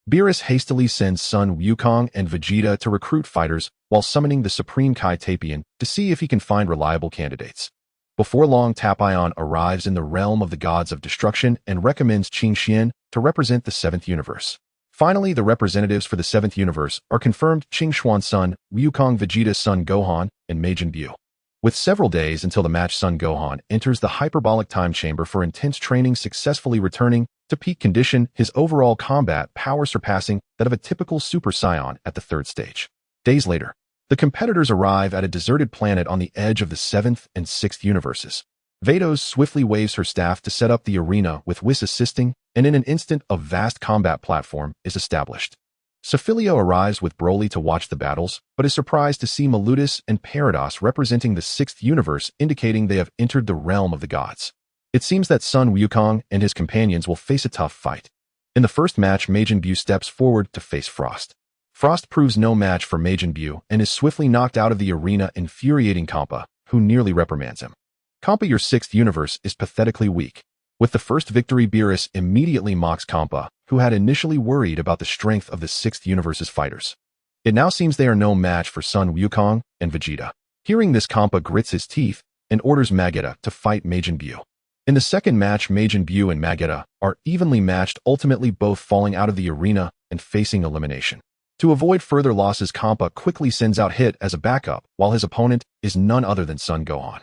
S1: Beerus hastily sends Sun Wukong and Vegeta to recruit fighters while summoning the Supreme Kai Tapion to see if he can find reliable candidates. Before long, Tapion arrives in the realm of the gods of destruction and recommends Qing Xian to represent the seventh universe. Finally, the representatives for the seventh universe are confirmed: Qing Xuan, Sun Wukong, Vegeta, Son Gohan, and Majin Vegeta. With several days until the match, Son Gohan enters the hyperbolic time chamber for intense training, successfully returning to peak condition, his overall combat power surpassing that of a typical Super Saiyan at the third stage. Days later, the competitors arrive at a deserted planet on the edge of the seventh and sixth universes. Vados swiftly waves her staff to set up the arena, with Whis assisting, and in an instant a vast combat platform is established. Suo Feiliya arrives with Broly to watch the battles, but is surprised to see Malutus and Parados representing the sixth universe, indicating they have entered the realm of the gods. It seems that Sun Wukong and his companions will face a tough fight. In the first match, Majin Vegeta steps forward to face Frost. Frost proves no match for Majin Vegeta and is swiftly knocked out of the arena, infuriating Kampa, who nearly reprimands him. Kampa, your 6th universe is pathetically weak. With the first victory, Beerus immediately mocks Kampa, who had initially worried about the strength of the 6th universe's fighters. It now seems they are no match for Sun Wukong and Vegeta. Hearing this, Kampa grits his teeth and orders Vegeta to fight Majin Vegeta. In the second match, Majin Vegeta and Vegeta are evenly matched, ultimately both falling out of the arena and facing elimination. To avoid further losses, Kampa quickly sends out Hit as a backup, while his opponent is none other than Son Gohan.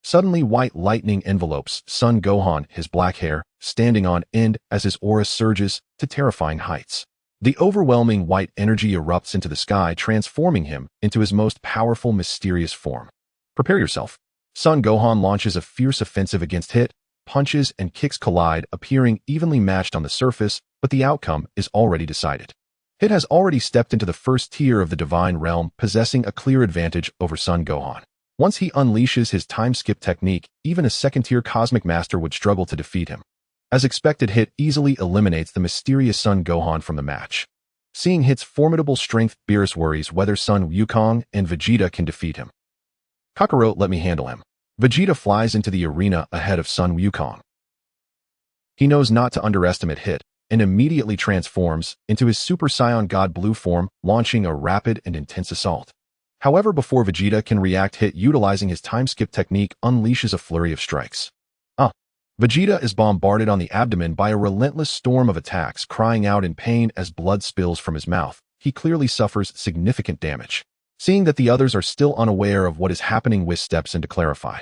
S1: Suddenly, white lightning envelopes Son Gohan, his black hair standing on end as his aura surges to terrifying heights. The overwhelming white energy erupts into the sky, transforming him into his most powerful, mysterious form. Prepare yourself. Son Gohan launches a fierce offensive against Hit. Punches and kicks collide, appearing evenly matched on the surface, but the outcome is already decided. Hit has already stepped into the first tier of the divine realm, possessing a clear advantage over Son Gohan. Once he unleashes his time skip technique, even a second-tier cosmic master would struggle to defeat him. As expected, Hit easily eliminates the mysterious Son Gohan from the match. Seeing Hit's formidable strength, Beerus worries whether Son Wukong and Vegeta can defeat him. Kakarot, let me handle him. Vegeta flies into the arena ahead of Son Wukong. He knows not to underestimate Hit, and immediately transforms into his Super Saiyan God Blue form, launching a rapid and intense assault. However, before Vegeta can react, Hit, utilizing his time skip technique, unleashes a flurry of strikes. Vegeta is bombarded on the abdomen by a relentless storm of attacks, crying out in pain as blood spills from his mouth. He clearly suffers significant damage. Seeing that the others are still unaware of what is happening, Whis steps in to clarify.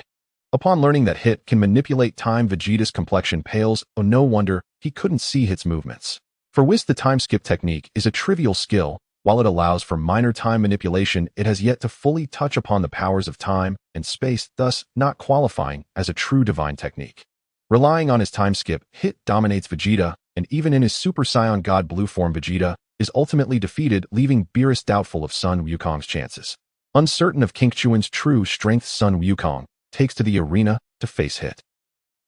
S1: Upon learning that Hit can manipulate time, Vegeta's complexion pales. No wonder he couldn't see Hit's movements. For Whis, the time skip technique is a trivial skill. While it allows for minor time manipulation, it has yet to fully touch upon the powers of time and space, thus not qualifying as a true divine technique. Relying on his time skip, Hit dominates Vegeta, and even in his Super Saiyan God Blue form, Vegeta is ultimately defeated, leaving Beerus doubtful of Son Wukong's chances. Uncertain of King Chuan's true strength, Son Wukong takes to the arena to face Hit.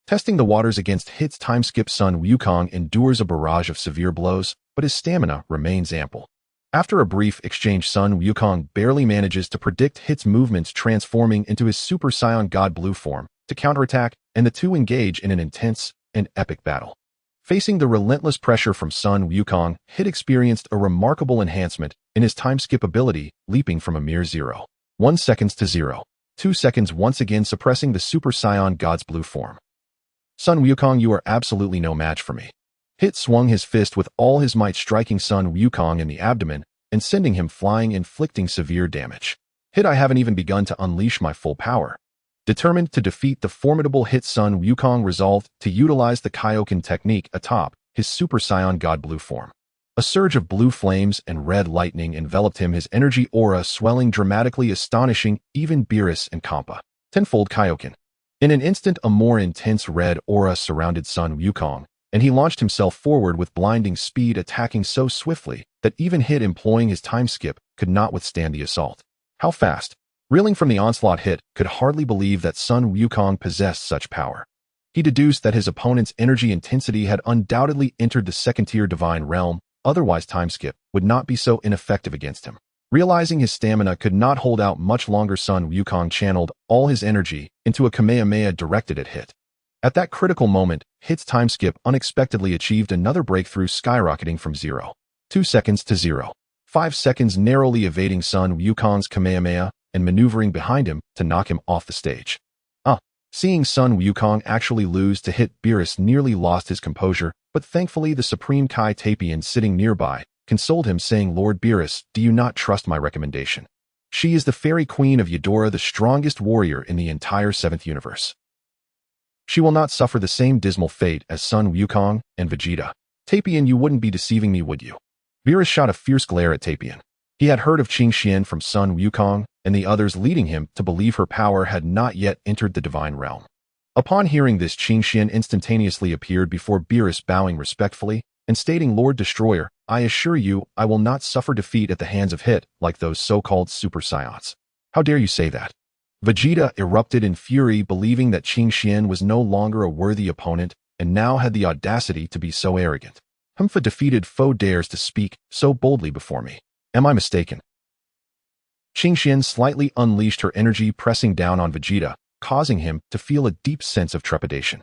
S1: Testing the waters against Hit's time skip, Son Wukong endures a barrage of severe blows, but his stamina remains ample. After a brief exchange, Son Wukong barely manages to predict Hit's movements, transforming into his Super Saiyan God Blue form to counterattack, and the two engage in an intense and epic battle. Facing the relentless pressure from Son Wukong, Hit experienced a remarkable enhancement in his time skip ability, leaping from a mere 0.1 seconds to 0.2 seconds, once again suppressing the Super Saiyan God's Blue form. Son Wukong, you are absolutely no match for me. Hit swung his fist with all his might, striking Son Wukong in the abdomen and sending him flying, inflicting severe damage. Hit, I haven't even begun to unleash my full power. Determined to defeat the formidable Hit, Son Wukong resolved to utilize the Kaioshin technique atop his Super Saiyan God Blue form. A surge of blue flames and red lightning enveloped him, his energy aura swelling dramatically, astonishing even Beerus and Kampa. Tenfold Kaioshin. In an instant, a more intense red aura surrounded Son Wukong, and he launched himself forward with blinding speed, attacking so swiftly that even Hit, employing his time skip, could not withstand the assault. How fast! Reeling from the onslaught, Hit could hardly believe that Son Wukong possessed such power. He deduced that his opponent's energy intensity had undoubtedly entered the second-tier divine realm, otherwise time skip would not be so ineffective against him. Realizing his stamina could not hold out much longer, Son Wukong channeled all his energy into a Kamehameha directed at Hit. At that critical moment, Hit's time skip unexpectedly achieved another breakthrough, skyrocketing from 0.2 seconds to 0.5 seconds, narrowly evading Son Wukong's Kamehameha and maneuvering behind him to knock him off the stage. Seeing Son Wukong actually lose to Hit, Beerus nearly lost his composure, but thankfully the Supreme Kai Tapion sitting nearby consoled him, saying, Lord Beerus, do you not trust my recommendation? She is the fairy queen of Yetelar, the strongest warrior in the entire 7th universe. She will not suffer the same dismal fate as Son Wukong and Vegeta. Tapion, you wouldn't be deceiving me, would you? Beerus shot a fierce glare at Tapion. He had heard of Qing Xian from Son Wukong and the others, leading him to believe her power had not yet entered the divine realm. Upon hearing this, Qing Xian instantaneously appeared before Beerus, bowing respectfully and stating, Lord Destroyer, I assure you I will not suffer defeat at the hands of Hit like those so-called Super Saiyans. How dare you say that? Vegeta erupted in fury, believing that Qing Xian was no longer a worthy opponent and now had the audacity to be so arrogant. Humpha defeated foe dares to speak so boldly before me. Am I mistaken? Qingxian slightly unleashed her energy, pressing down on Vegeta, causing him to feel a deep sense of trepidation.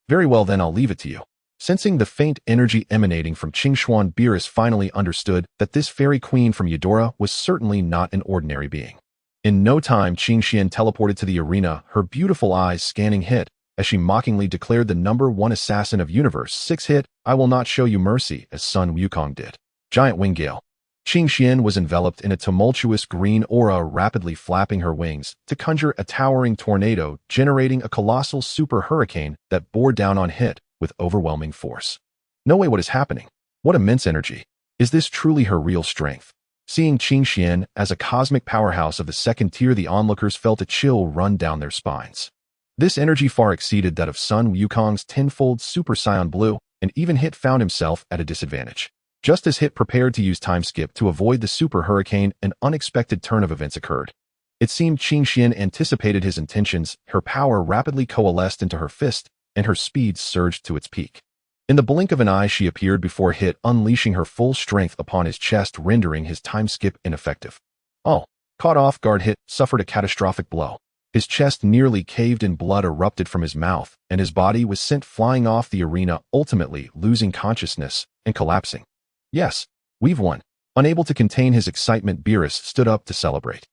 S1: Very well then, I'll leave it to you. Sensing the faint energy emanating from Qingxuan, Beerus finally understood that this fairy queen from Eudora was certainly not an ordinary being. In no time, Qingxian teleported to the arena, her beautiful eyes scanning Hit, as she mockingly declared the #1 assassin of Universe 6 Hit, I will not show you mercy, as Sun Wukong did. Giant wing gale. Qingxian was enveloped in a tumultuous green aura, rapidly flapping her wings to conjure a towering tornado, generating a colossal super hurricane that bore down on Hit with overwhelming force. No way, what is happening? What immense energy. Is this truly her real strength? Seeing Qingxian as a cosmic powerhouse of the second tier, the onlookers felt a chill run down their spines. This energy far exceeded that of Sun Wukong's tenfold Super Saiyan Blue, and even Hit found himself at a disadvantage. Just as Hit prepared to use time skip to avoid the super hurricane, an unexpected turn of events occurred. It seemed Qingxian anticipated his intentions, her power rapidly coalesced into her fist, and her speed surged to its peak. In the blink of an eye, she appeared before Hit, unleashing her full strength upon his chest, rendering his time skip ineffective. Oh! Caught off guard, Hit suffered a catastrophic blow. His chest nearly caved in, blood erupted from his mouth, and his body was sent flying off the arena, ultimately losing consciousness and collapsing. Yes, we've won. Unable to contain his excitement, Beerus stood up to celebrate.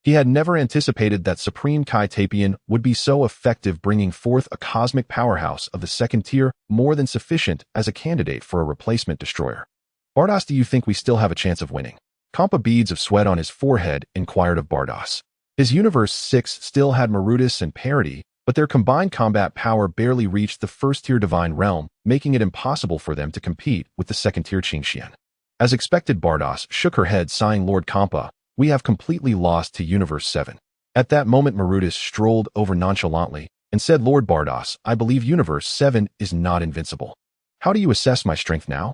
S1: He had never anticipated that Supreme Kai Tapion would be so effective, bringing forth a cosmic powerhouse of the second tier, more than sufficient as a candidate for a replacement destroyer. Bardoss, do you think we still have a chance of winning? Compa, beads of sweat on his forehead, inquired of Bardoss. His Universe 6 still had Marudis and Parity, but their combined combat power barely reached the first-tier divine realm, making it impossible for them to compete with the second-tier Qingxian. As expected, Bardoss shook her head, sighing, Lord Compa, we have completely lost to Universe 7. At that moment, Marudis strolled over nonchalantly and said, Lord Bardoss, I believe Universe 7 is not invincible. How do you assess my strength now?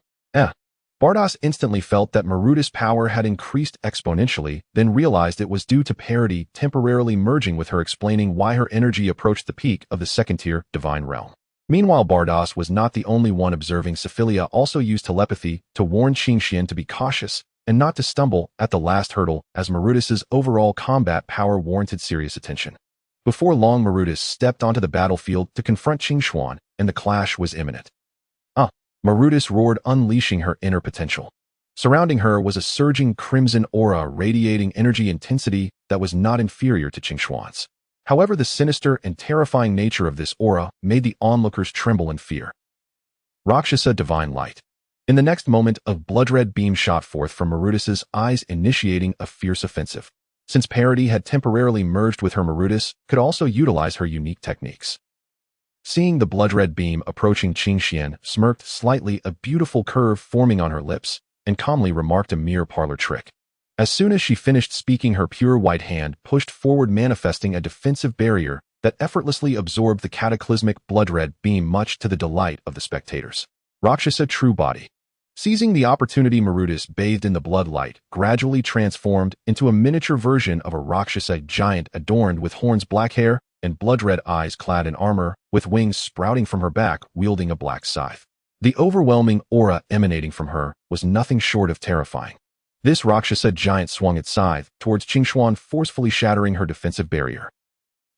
S1: Bardoss instantly felt that Marudis' power had increased exponentially, then realized it was due to Parity temporarily merging with her, explaining why her energy approached the peak of the second-tier divine realm. Meanwhile, Bardoss was not the only one observing. Sofia Feiliya also used telepathy to warn Qingxian to be cautious and not to stumble at the last hurdle, as Marudis' overall combat power warranted serious attention. Before long, Marudis stepped onto the battlefield to confront Qingxuan, and the clash was imminent. Marudis roared, unleashing her inner potential. Surrounding her was a surging crimson aura, radiating energy intensity that was not inferior to Qingxuan's. However, the sinister and terrifying nature of this aura made the onlookers tremble in fear. Rakshasa Divine Light. In the next moment, a blood-red beam shot forth from Marudis' eyes, initiating a fierce offensive. Since Parity had temporarily merged with her, Marudis could also utilize her unique techniques. Seeing the blood-red beam approaching, Qingxian smirked slightly, a beautiful curve forming on her lips, and calmly remarked, a mere parlor trick. As soon as she finished speaking, her pure white hand pushed forward, manifesting a defensive barrier that effortlessly absorbed the cataclysmic blood-red beam, much to the delight of the spectators. Rakshasa True Body. Seizing the opportunity, Marudis, bathed in the blood light, gradually transformed into a miniature version of a Rakshasa giant adorned with horns, black hair, and blood-red eyes, clad in armor, with wings sprouting from her back, wielding a black scythe. The overwhelming aura emanating from her was nothing short of terrifying. This Rakshasa giant swung its scythe towards Qingxuan, forcefully shattering her defensive barrier.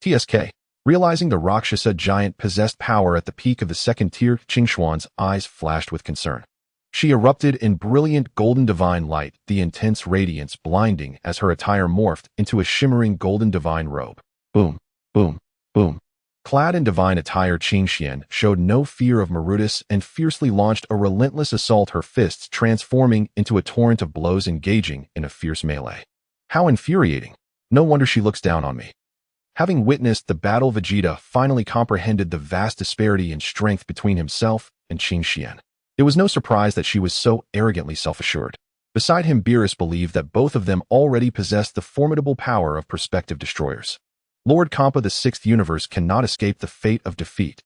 S1: TSK. Realizing the Rakshasa giant possessed power at the peak of the second tier, Qingxuan's eyes flashed with concern. She erupted in brilliant golden divine light, the intense radiance blinding as her attire morphed into a shimmering golden divine robe. Boom, boom, boom. Clad in divine attire, Qingxian showed no fear of Marudis and fiercely launched a relentless assault, her fists transforming into a torrent of blows, engaging in a fierce melee. How infuriating. No wonder she looks down on me. Having witnessed the battle, Vegeta finally comprehended the vast disparity in strength between himself and Qingxian. It was no surprise that she was so arrogantly self-assured. Beside him, Beerus believed that both of them already possessed the formidable power of perspective destroyers. Lord Compa, the Sixth Universe cannot escape the fate of defeat.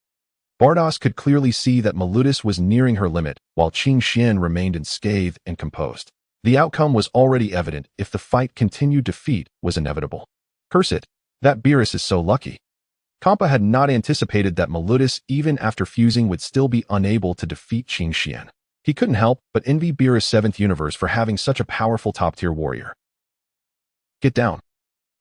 S1: Bardoss could clearly see that Maludis was nearing her limit, while Qingxian remained unscathed and composed. The outcome was already evident. If the fight continued, defeat was inevitable. Curse it, that Beerus is so lucky. Compa had not anticipated that Maludis, even after fusing, would still be unable to defeat Qingxian. He couldn't help but envy Beerus' 7th universe for having such a powerful top-tier warrior. Get down.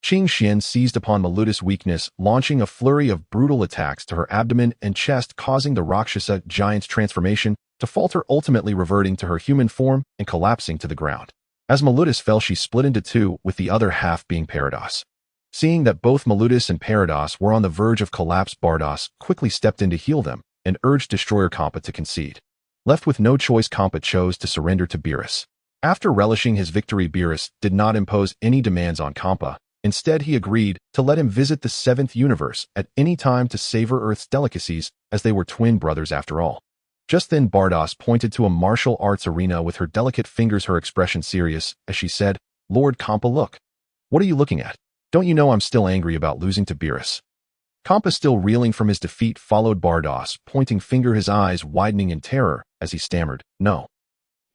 S1: Qing Xian seized upon Maluta's weakness, launching a flurry of brutal attacks to her abdomen and chest, causing the Rakshasa giant's transformation to falter, ultimately reverting to her human form and collapsing to the ground. As Malutus fell, she split into two, with the other half being Parados. Seeing that both Malutus and Parados were on the verge of collapse, Bardos quickly stepped in to heal them and urged Destroyer Kampa to concede. Left with no choice, Kampa chose to surrender to Beerus. After relishing his victory, Beerus did not impose any demands on Kampa. Instead, he agreed to let him visit the 7th universe at any time to savor Earth's delicacies, as they were twin brothers after all. Just then, Bardos pointed to a martial arts arena with her delicate fingers, her expression serious, as she said, "Lord Kampa, look. What are you looking at? Don't you know I'm still angry about losing to Beerus?" Kampa, still reeling from his defeat, followed Bardos, pointing finger, his eyes widening in terror as he stammered, "No.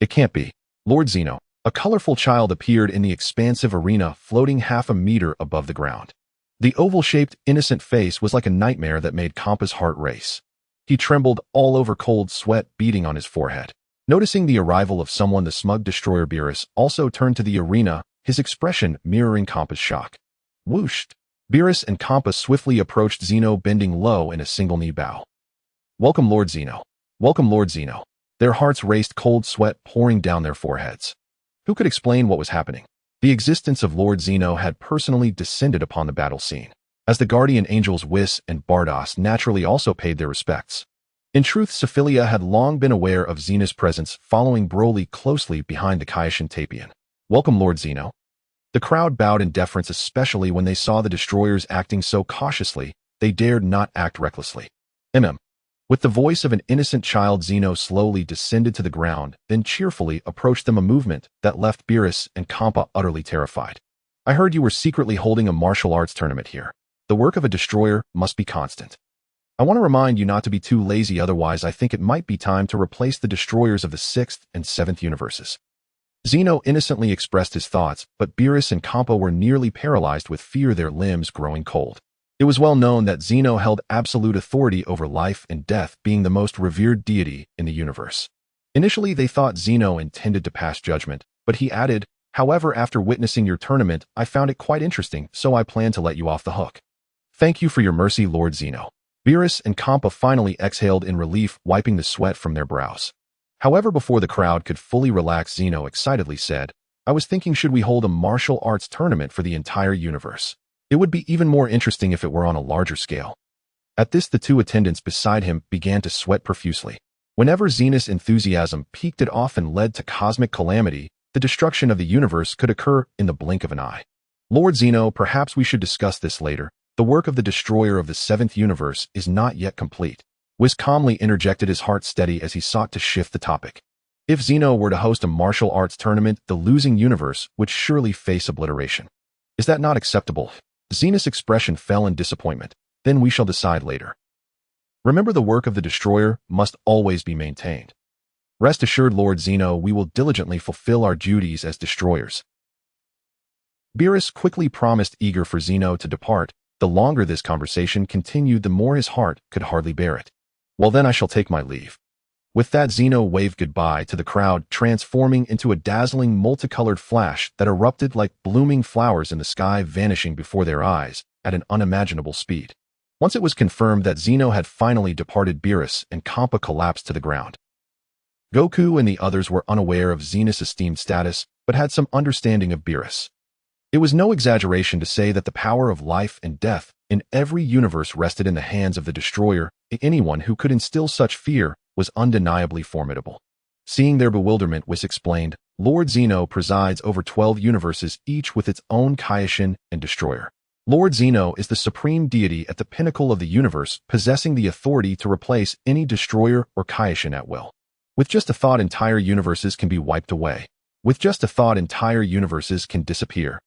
S1: It can't be. Lord Zeno." A colorful child appeared in the expansive arena, floating half a meter above the ground. The oval-shaped, innocent face was like a nightmare that made Kampa's heart race. He trembled all over, cold sweat beading on his forehead. Noticing the arrival of someone, the smug destroyer Beerus also turned to the arena, his expression mirroring Kampa's shock. Whoosh! Beerus and Kampa swiftly approached Zeno, bending low in a single knee bow. "Welcome, Lord Zeno. Welcome, Lord Zeno." Their hearts raced, cold sweat pouring down their foreheads. Who could explain what was happening? The existence of Lord Zeno had personally descended upon the battle scene, as the guardian angels Whis and Bardos naturally also paid their respects. In truth, Suo Feiliya had long been aware of Zeno's presence, following Broly closely behind the Kaioshin Tapion. "Welcome, Lord Zeno." The crowd bowed in deference, especially when they saw the destroyers acting so cautiously. They dared not act recklessly. With the voice of an innocent child, Zeno slowly descended to the ground, then cheerfully approached them, a movement that left Beerus and Kampa utterly terrified. "I heard you were secretly holding a martial arts tournament here. The work of a destroyer must be constant. I want to remind you not to be too lazy, otherwise I think it might be time to replace the destroyers of the 6th and 7th universes." Zeno innocently expressed his thoughts, but Beerus and Kampa were nearly paralyzed with fear, their limbs growing cold. It was well known that Zeno held absolute authority over life and death, being the most revered deity in the universe. Initially, they thought Zeno intended to pass judgment, but he added, "However, after witnessing your tournament, I found it quite interesting, so I plan to let you off the hook. Thank you for your mercy, Lord Zeno." Beerus and Kampa finally exhaled in relief, wiping the sweat from their brows. However, before the crowd could fully relax, Zeno excitedly said, "I was thinking, should we hold a martial arts tournament for the entire universe? It would be even more interesting if it were on a larger scale." At this, the two attendants beside him began to sweat profusely. Whenever Zeno's enthusiasm peaked, it often led to cosmic calamity. The destruction of the universe could occur in the blink of an eye. "Lord Zeno, perhaps we should discuss this later. The work of the destroyer of the 7th universe is not yet complete." Whis calmly interjected, his heart steady as he sought to shift the topic. If Zeno were to host a martial arts tournament, the losing universe would surely face obliteration. "Is that not acceptable?" Zeno's expression fell in disappointment. "Then we shall decide later. Remember, the work of the destroyer must always be maintained. Rest assured, Lord Zeno, we will diligently fulfill our duties as destroyers." Beerus quickly promised, eager for Zeno to depart. The longer this conversation continued, the more his heart could hardly bear it. "Well then, I shall take my leave." With that, Zeno waved goodbye to the crowd, transforming into a dazzling multicolored flash that erupted like blooming flowers in the sky, vanishing before their eyes at an unimaginable speed. Once it was confirmed that Zeno had finally departed, Beerus and Kampa collapsed to the ground. Goku and the others were unaware of Zeno's esteemed status, but had some understanding of Beerus. It was no exaggeration to say that the power of life and death in every universe rested in the hands of the destroyer. Anyone who could instill such fear was undeniably formidable. Seeing their bewilderment, Whis explained, "Lord Zeno presides over 12 universes, each with its own Kaioshin and destroyer. Lord Zeno is the supreme deity at the pinnacle of the universe, possessing the authority to replace any destroyer or Kaioshin at will. With just a thought, entire universes can be wiped away. With just a thought, entire universes can disappear."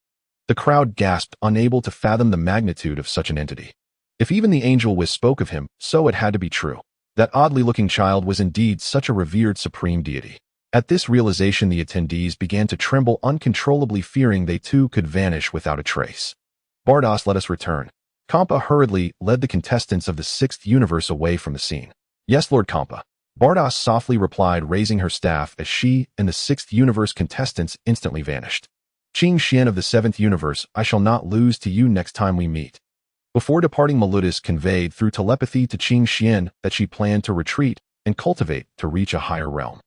S1: The crowd gasped, unable to fathom the magnitude of such an entity. If even the angel Whis spoke of him, so it had to be true. That oddly-looking child was indeed such a revered supreme deity. At this realization, the attendees began to tremble uncontrollably, fearing they too could vanish without a trace. "Bardos, let us return." Kampa hurriedly led the contestants of the 6th universe away from the scene. "Yes, Lord Kampa." Bardos softly replied, raising her staff as she and the 6th universe contestants instantly vanished. Qing Xian of the 7th universe, I shall not lose to you next time we meet. Before departing, Maludis conveyed through telepathy to Qing Xian that she planned to retreat and cultivate to reach a higher realm.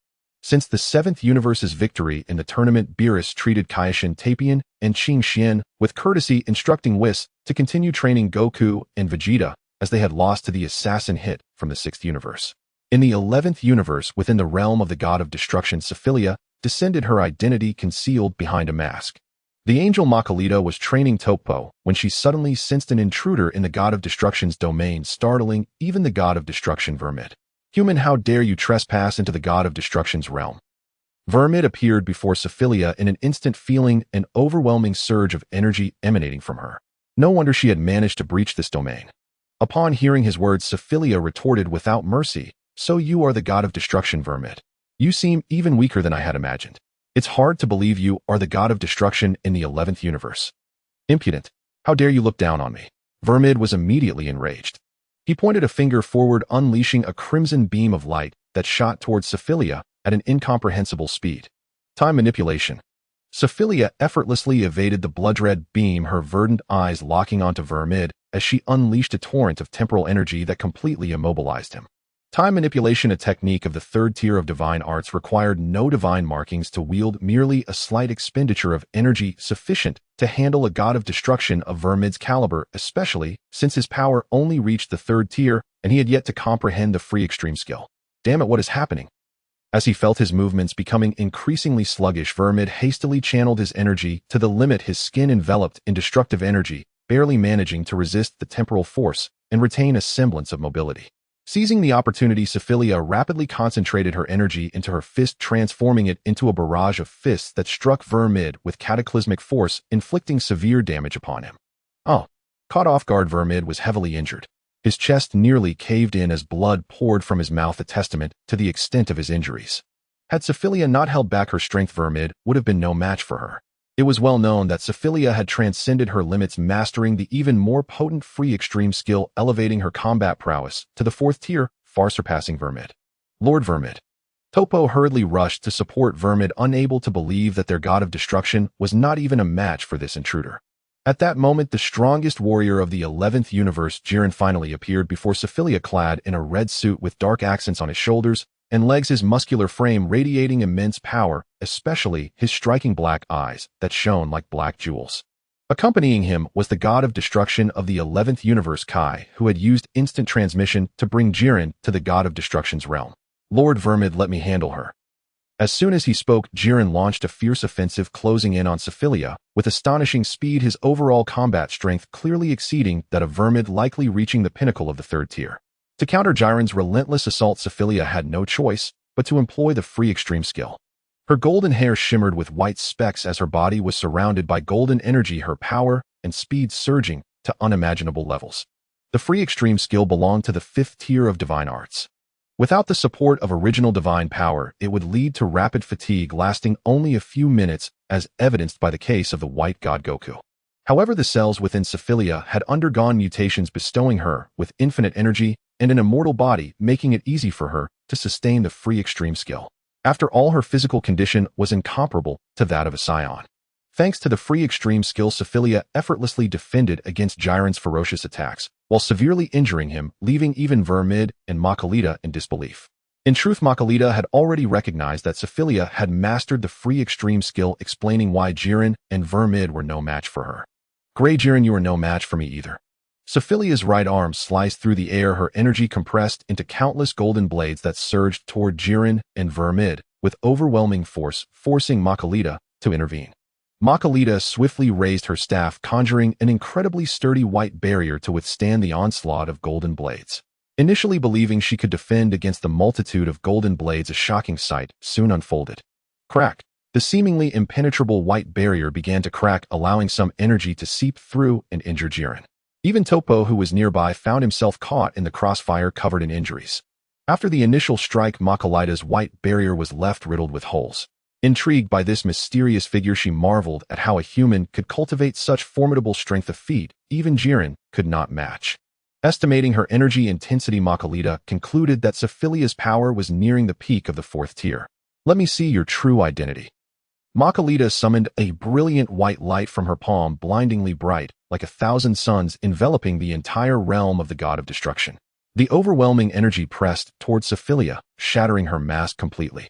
S1: Since the 7th universe's victory in the tournament, Beerus treated Kaioshin, Tapion, and Qing Xian with courtesy, instructing Whis to continue training Goku and Vegeta as they had lost to the assassin hit from the 6th universe. In the 11th universe, within the realm of the god of destruction, Suo Feiliya descended, her identity concealed behind a mask. The angel Makalita was training Topo when she suddenly sensed an intruder in the god of destruction's domain, startling even the god of destruction, Vermid. Human, how dare you trespass into the god of destruction's realm? Vermid appeared before Suo Feiliya in an instant, feeling an overwhelming surge of energy emanating from her. No wonder she had managed to breach this domain. Upon hearing his words, Suo Feiliya retorted without mercy, so you are the god of destruction, Vermid. You seem even weaker than I had imagined. It's hard to believe you are the god of destruction in the 11th universe. Impudent, how dare you look down on me? Vermid was immediately enraged. He pointed a finger forward, unleashing a crimson beam of light that shot towards Suo Feiliya at an incomprehensible speed. Time manipulation. Suo Feiliya effortlessly evaded the blood-red beam, her verdant eyes locking onto Vermid as she unleashed a torrent of temporal energy that completely immobilized him. Time manipulation, a technique of the 3rd tier of divine arts, required no divine markings to wield, merely a slight expenditure of energy sufficient to handle a god of destruction of Vermid's caliber, especially since his power only reached the 3rd tier and he had yet to comprehend the free extreme skill. Damn it, what is happening? As he felt his movements becoming increasingly sluggish, Vermid hastily channeled his energy to the limit, his skin enveloped in destructive energy, barely managing to resist the temporal force and retain a semblance of mobility. Seizing the opportunity, Suo Feiliya rapidly concentrated her energy into her fist, transforming it into a barrage of fists that struck Vermid with cataclysmic force, inflicting severe damage upon him. Oh. Caught off guard, Vermid was heavily injured. His chest nearly caved in as blood poured from his mouth, a testament to the extent of his injuries. Had Suo Feiliya not held back her strength, Vermid would have been no match for her. It was well known that Suo Feiliya had transcended her limits, mastering the even more potent free extreme skill, elevating her combat prowess to the 4th tier, far surpassing Vermid. Lord Vermid. Topo hurriedly rushed to support Vermid, unable to believe that their god of destruction was not even a match for this intruder. At that moment, the strongest warrior of the 11th universe, Jiren, finally appeared before Suo Feiliya, clad in a red suit with dark accents on his shoulders and legs, his muscular frame radiating immense power, especially his striking black eyes that shone like black jewels. Accompanying him was the god of destruction of the 11th universe, Kai, who had used instant transmission to bring Jiren to the god of destruction's realm. Lord Vermid, let me handle her. As soon as he spoke, Jiren launched a fierce offensive, closing in on Suo Feiliya with astonishing speed, his overall combat strength clearly exceeding that of Vermid, likely reaching the pinnacle of the 3rd tier. To counter Jiren's relentless assault, Suo Feiliya had no choice but to employ the free extreme skill. Her golden hair shimmered with white specks as her body was surrounded by golden energy, her power and speed surging to unimaginable levels. The free extreme skill belonged to the 5th tier of divine arts. Without the support of original divine power, it would lead to rapid fatigue lasting only a few minutes, as evidenced by the case of the white god Goku. However, the cells within Suo Feiliya had undergone mutations, bestowing her with infinite energy and an immortal body, making it easy for her to sustain the free extreme skill. After all, her physical condition was incomparable to that of a Saiyan. Thanks to the free extreme skill, Suo Feiliya effortlessly defended against Jiren's ferocious attacks, while severely injuring him, leaving even Vermid and Makalita in disbelief. In truth, Makalita had already recognized that Suo Feiliya had mastered the free extreme skill, explaining why Jiren and Vermid were no match for her. Grey Jiren, you are no match for me either. Suo Feiliya's right arm sliced through the air, her energy compressed into countless golden blades that surged toward Jiren and Vermid with overwhelming force, forcing Makalita to intervene. Makalita swiftly raised her staff, conjuring an incredibly sturdy white barrier to withstand the onslaught of golden blades. Initially believing she could defend against the multitude of golden blades, a shocking sight soon unfolded. Crack! The seemingly impenetrable white barrier began to crack, allowing some energy to seep through and injure Jiren. Even Topo, who was nearby, found himself caught in the crossfire, covered in injuries. After the initial strike, Makalita's white barrier was left riddled with holes. Intrigued by this mysterious figure, she marveled at how a human could cultivate such formidable strength, a feat even Jiren could not match. Estimating her energy intensity, Makalita concluded that Sophia's power was nearing the peak of the 4th tier. Let me see your true identity. Makalita summoned a brilliant white light from her palm, blindingly bright, like 1,000 suns enveloping the entire realm of the god of destruction. The overwhelming energy pressed towards Sophilia, shattering her mask completely.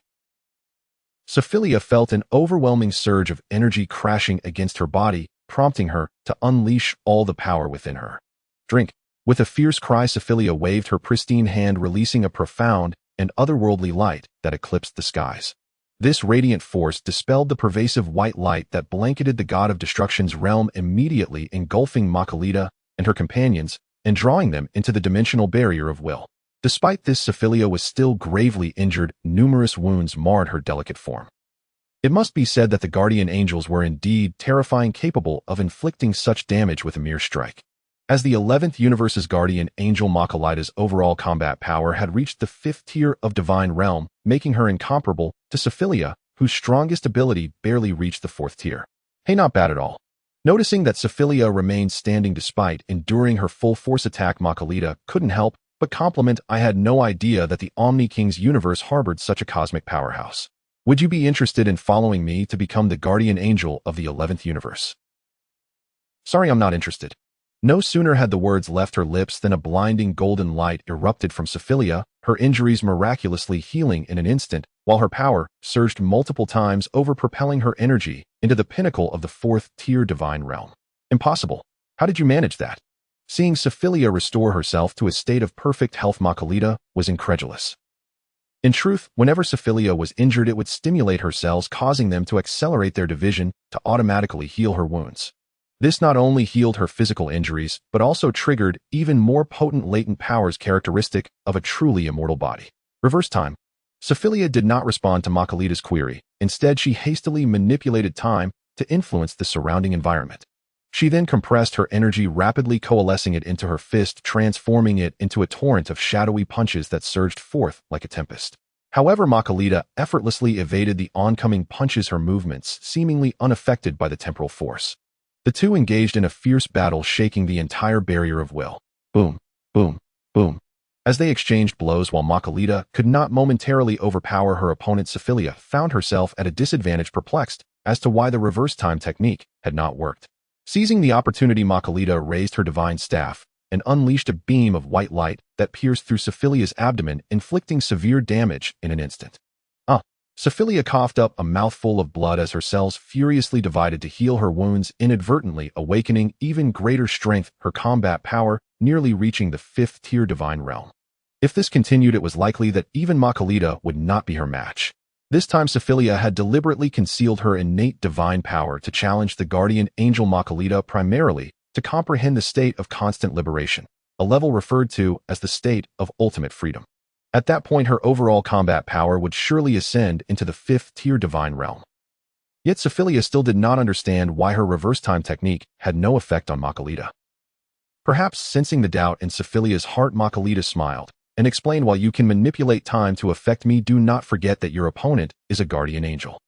S1: Sophilia felt an overwhelming surge of energy crashing against her body, prompting her to unleash all the power within her. Drink. With a fierce cry, Sophilia waved her pristine hand, releasing a profound and otherworldly light that eclipsed the skies. This radiant force dispelled the pervasive white light that blanketed the god of destruction's realm, immediately engulfing Makalita and her companions and drawing them into the dimensional barrier of will. Despite this, Sophilia was still gravely injured. Numerous wounds marred her delicate form. It must be said that the guardian angels were indeed terrifying, capable of inflicting such damage with a mere strike. As the 11th universe's guardian angel, Makalita's overall combat power had reached the 5th tier of divine realm, making her incomparable to Sophilia, whose strongest ability barely reached the 4th tier. Hey, not bad at all. Noticing that Sophilia remained standing despite enduring her full force attack, Makalita couldn't help but compliment, I had no idea that the Omni King's universe harbored such a cosmic powerhouse. Would you be interested in following me to become the guardian angel of the 11th universe? Sorry, I'm not interested. No sooner had the words left her lips than a blinding golden light erupted from Sophilia, her injuries miraculously healing in an instant, while her power surged multiple times over, propelling her energy into the pinnacle of the 4th tier divine realm. Impossible. How did you manage that? Seeing Sophilia restore herself to a state of perfect health, Makalita was incredulous. In truth, whenever Sophilia was injured, it would stimulate her cells, causing them to accelerate their division to automatically heal her wounds. This not only healed her physical injuries, but also triggered even more potent latent powers characteristic of a truly immortal body. Reverse time. Sophilia did not respond to Makalita's query. Instead, she hastily manipulated time to influence the surrounding environment. She then compressed her energy, rapidly coalescing it into her fist, transforming it into a torrent of shadowy punches that surged forth like a tempest. However, Makalita effortlessly evaded the oncoming punches, her movements seemingly unaffected by the temporal force. The two engaged in a fierce battle, shaking the entire barrier of will. Boom, boom, boom. As they exchanged blows, while Makalita could not momentarily overpower her opponent, Sophilia found herself at a disadvantage, perplexed as to why the reverse time technique had not worked. Seizing the opportunity, Makalita raised her divine staff and unleashed a beam of white light that pierced through Sophilia's abdomen, inflicting severe damage in an instant. Sophilia coughed up a mouthful of blood as her cells furiously divided to heal her wounds, inadvertently awakening even greater strength, her combat power nearly reaching the 5th tier divine realm. If this continued, it was likely that even Makalita would not be her match. This time, Sophilia had deliberately concealed her innate divine power to challenge the guardian angel Makalita, primarily to comprehend the state of constant liberation, a level referred to as the state of ultimate freedom. At that point, her overall combat power would surely ascend into the 5th tier divine realm. Yet Sophilia still did not understand why her reverse time technique had no effect on Makalita. Perhaps sensing the doubt in Sophilia's heart, Makalita smiled and explained, while you can manipulate time to affect me, do not forget that your opponent is a guardian angel.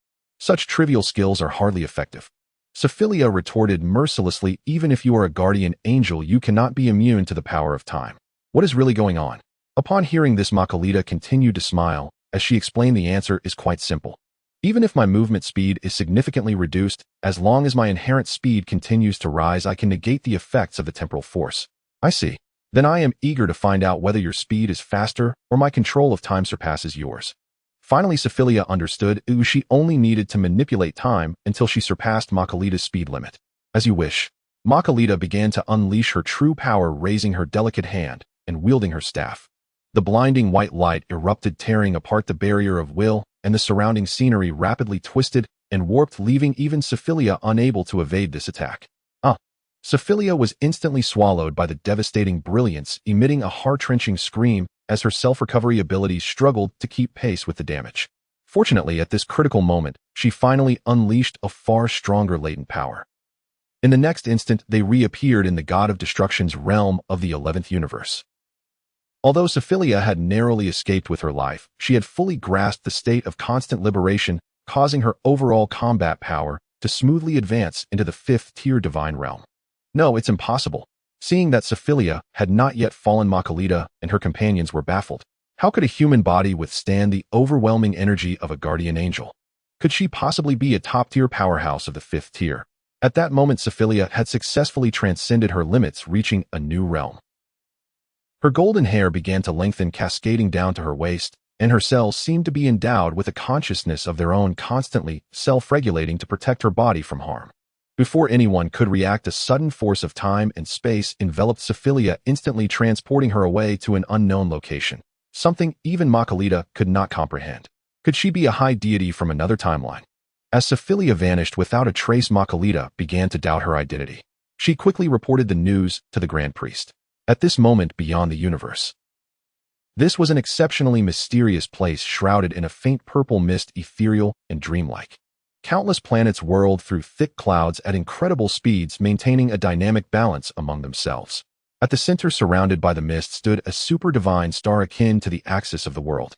S1: Such trivial skills are hardly effective. Sophilia retorted mercilessly, even if you are a guardian angel, you cannot be immune to the power of time. What is really going on? Upon hearing this, Makalita continued to smile as she explained, the answer is quite simple. Even if my movement speed is significantly reduced, as long as my inherent speed continues to rise, I can negate the effects of the temporal force. I see. Then I am eager to find out whether your speed is faster or my control of time surpasses yours. Finally, Sophilia understood she only needed to manipulate time until she surpassed Makalita's speed limit. As you wish. Makalita began to unleash her true power, raising her delicate hand and wielding her staff. The blinding white light erupted, tearing apart the barrier of will, and the surrounding scenery rapidly twisted and warped, leaving even Sophilia unable to evade this attack. Sophilia was instantly swallowed by the devastating brilliance, emitting a heart-wrenching scream as her self-recovery abilities struggled to keep pace with the damage. Fortunately, at this critical moment, she finally unleashed a far stronger latent power. In the next instant, they reappeared in the god of destruction's realm of the 11th universe. Although Sophilia had narrowly escaped with her life, she had fully grasped the state of constant liberation, causing her overall combat power to smoothly advance into the 5th tier divine realm. No, it's impossible. Seeing that Sophilia had not yet fallen, Makalita and her companions were baffled. How could a human body withstand the overwhelming energy of a guardian angel? Could she possibly be a top-tier powerhouse of the 5th tier? At that moment, Sophilia had successfully transcended her limits, reaching a new realm. Her golden hair began to lengthen, cascading down to her waist, and her cells seemed to be endowed with a consciousness of their own, constantly self-regulating to protect her body from harm. Before anyone could react, a sudden force of time and space enveloped Sophilia, instantly transporting her away to an unknown location. Something even Makalita could not comprehend. Could she be a high deity from another timeline? As Sophilia vanished without a trace, Makalita began to doubt her identity. She quickly reported the news to the Grand Priest. At this moment, beyond the universe, this was an exceptionally mysterious place shrouded in a faint purple mist, ethereal and dreamlike. Countless planets whirled through thick clouds at incredible speeds, maintaining a dynamic balance among themselves. At the center, surrounded by the mist, stood a super-divine star akin to the axis of the world.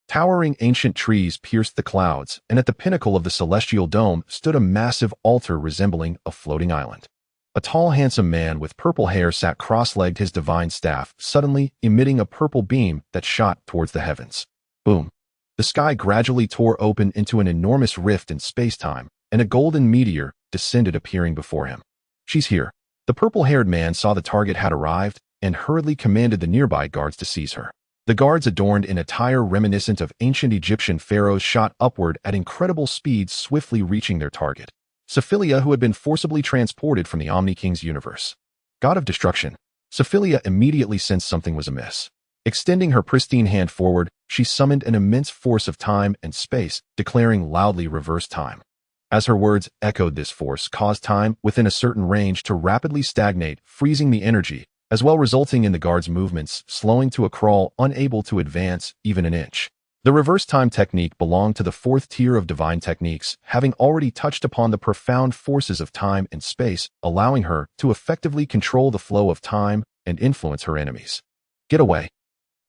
S1: Towering ancient trees pierced the clouds, and at the pinnacle of the celestial dome stood a massive altar resembling a floating island. A tall, handsome man with purple hair sat cross-legged, his divine staff suddenly emitting a purple beam that shot towards the heavens. Boom! The sky gradually tore open into an enormous rift in space-time, and a golden meteor descended, appearing before him. "She's here." The purple-haired man saw the target had arrived and hurriedly commanded the nearby guards to seize her. The guards, adorned in attire reminiscent of ancient Egyptian pharaohs, shot upward at incredible speeds, swiftly reaching their target. Sophilia, who had been forcibly transported from the Omni King's universe. God of Destruction. Sophilia immediately sensed something was amiss. Extending her pristine hand forward, she summoned an immense force of time and space, declaring loudly, "Reverse time." As her words echoed, this force caused time within a certain range to rapidly stagnate, freezing the energy, as well resulting in the guards' movements slowing to a crawl, unable to advance even an inch. The reverse time technique belonged to the 4th tier of divine techniques, having already touched upon the profound forces of time and space, allowing her to effectively control the flow of time and influence her enemies. "Get away."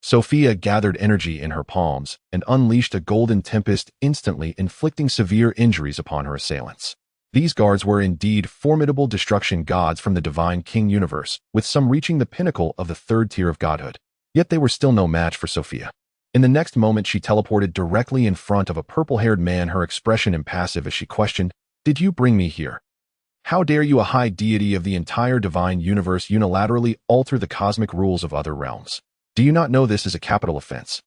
S1: Sofia gathered energy in her palms and unleashed a golden tempest, instantly inflicting severe injuries upon her assailants. These guards were indeed formidable destruction gods from the Divine King universe, with some reaching the pinnacle of the 3rd tier of godhood. Yet they were still no match for Sofia. In the next moment, she teleported directly in front of a purple-haired man, her expression impassive as she questioned, "Did you bring me here? How dare you, a high deity of the entire divine universe, unilaterally alter the cosmic rules of other realms? Do you not know this is a capital offense?"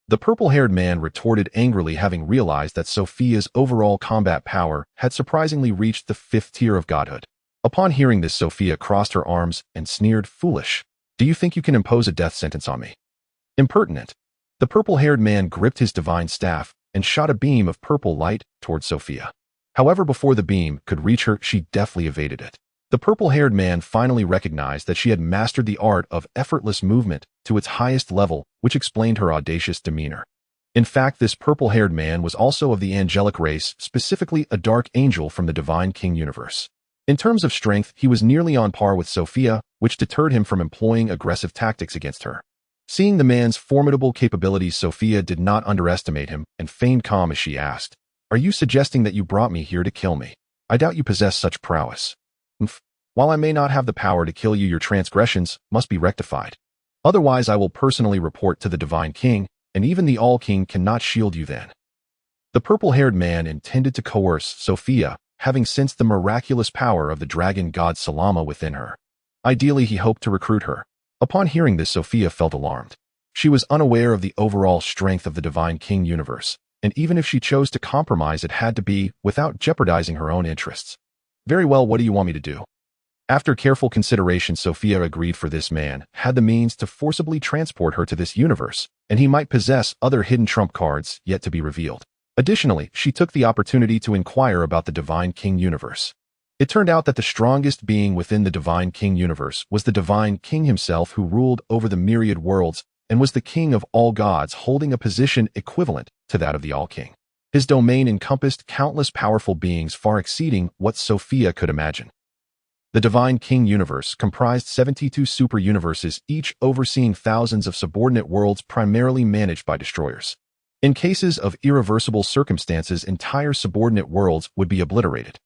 S1: The purple-haired man retorted angrily, having realized that Sophia's overall combat power had surprisingly reached the 5th tier of godhood. Upon hearing this, Sofia crossed her arms and sneered, "Foolish. Do you think you can impose a death sentence on me? Impertinent." The purple-haired man gripped his divine staff and shot a beam of purple light towards Sofia. However, before the beam could reach her, she deftly evaded it. The purple-haired man finally recognized that she had mastered the art of effortless movement to its highest level, which explained her audacious demeanor. In fact, this purple-haired man was also of the angelic race, specifically a dark angel from the Divine King universe. In terms of strength, he was nearly on par with Sofia, which deterred him from employing aggressive tactics against her. Seeing the man's formidable capabilities, Sofia did not underestimate him and feigned calm as she asked, "Are you suggesting that you brought me here to kill me? I doubt you possess such prowess." "While I may not have the power to kill you, your transgressions must be rectified. Otherwise, I will personally report to the Divine King, and even the All-King cannot shield you then." The purple-haired man intended to coerce Sofia, having sensed the miraculous power of the dragon god Salama within her. Ideally, he hoped to recruit her. Upon hearing this, Sofia felt alarmed. She was unaware of the overall strength of the Divine King universe, and even if she chose to compromise, it had to be without jeopardizing her own interests. "Very well, what do you want me to do?" After careful consideration, Sofia agreed, for this man had the means to forcibly transport her to this universe, and he might possess other hidden trump cards yet to be revealed. Additionally, she took the opportunity to inquire about the Divine King universe. It turned out that the strongest being within the Divine King universe was the Divine King himself, who ruled over the myriad worlds and was the king of all gods, holding a position equivalent to that of the All-King. His domain encompassed countless powerful beings, far exceeding what Sofia could imagine. The Divine King universe comprised 72 super-universes, each overseeing thousands of subordinate worlds primarily managed by destroyers. In cases of irreversible circumstances, entire subordinate worlds would be obliterated.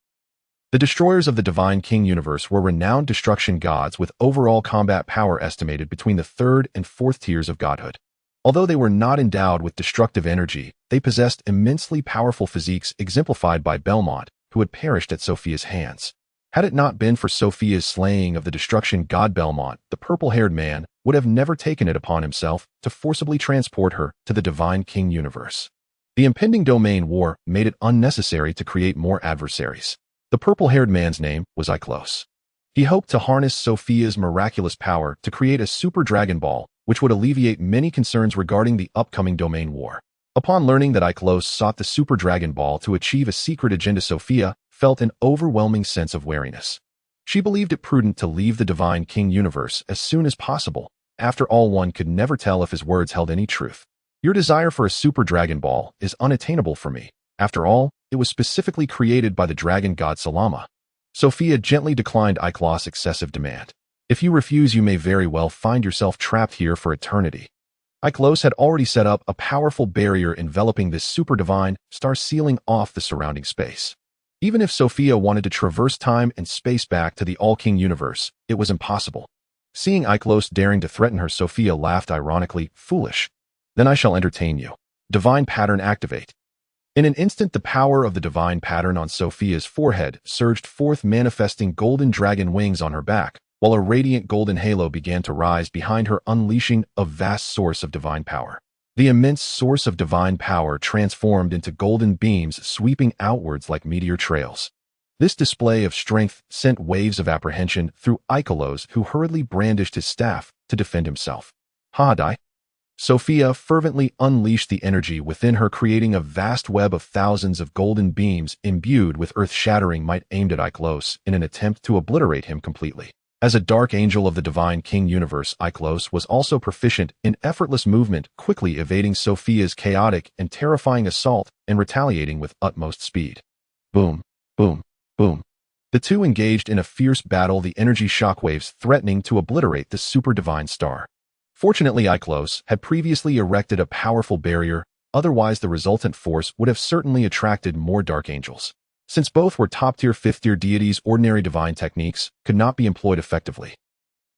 S1: The destroyers of the Divine King universe were renowned destruction gods with overall combat power estimated between the 3rd and 4th tiers of godhood. Although they were not endowed with destructive energy, they possessed immensely powerful physiques exemplified by Belmont, who had perished at Sofia's hands. Had it not been for Sofia's slaying of the destruction god Belmont, the purple-haired man would have never taken it upon himself to forcibly transport her to the Divine King universe. The impending domain war made it unnecessary to create more adversaries. The purple-haired man's name was Iklos. He hoped to harness Sofia's miraculous power to create a super Dragon Ball, which would alleviate many concerns regarding the upcoming domain war. Upon learning that Iklos sought the Super Dragon Ball to achieve a secret agenda, Sofia felt an overwhelming sense of wariness. She believed it prudent to leave the Divine King universe as soon as possible. After all, one could never tell if his words held any truth. Your desire for a Super Dragon Ball is unattainable for me. After all, it was specifically created by the dragon god Salama. Sofia gently declined Iklos' excessive demand. If you refuse, you may very well find yourself trapped here for eternity. Iklos had already set up a powerful barrier enveloping this super divine star, sealing off the surrounding space. Even if Sofia wanted to traverse time and space back to the All-King universe, it was impossible. Seeing Iklos daring to threaten her, Sofia laughed ironically. Foolish. Then I shall entertain you. Divine pattern activate. In an instant, the power of the divine pattern on Sofia's forehead surged forth, manifesting golden dragon wings on her back, while a radiant golden halo began to rise behind her, unleashing a vast source of divine power. The immense source of divine power transformed into golden beams sweeping outwards like meteor trails. This display of strength sent waves of apprehension through Iklos, who hurriedly brandished his staff to defend himself. Hadai. Sofia fervently unleashed the energy within her, creating a vast web of thousands of golden beams imbued with earth-shattering might aimed at Iklos in an attempt to obliterate him completely. As a dark angel of the Divine King universe, Iklos was also proficient in effortless movement, quickly evading Sofia's chaotic and terrifying assault and retaliating with utmost speed. Boom, boom, boom. The two engaged in a fierce battle, the energy shockwaves threatening to obliterate the super divine star. Fortunately, Iklos had previously erected a powerful barrier, otherwise the resultant force would have certainly attracted more dark angels. Since both were top-tier 5th-tier deities, ordinary divine techniques could not be employed effectively.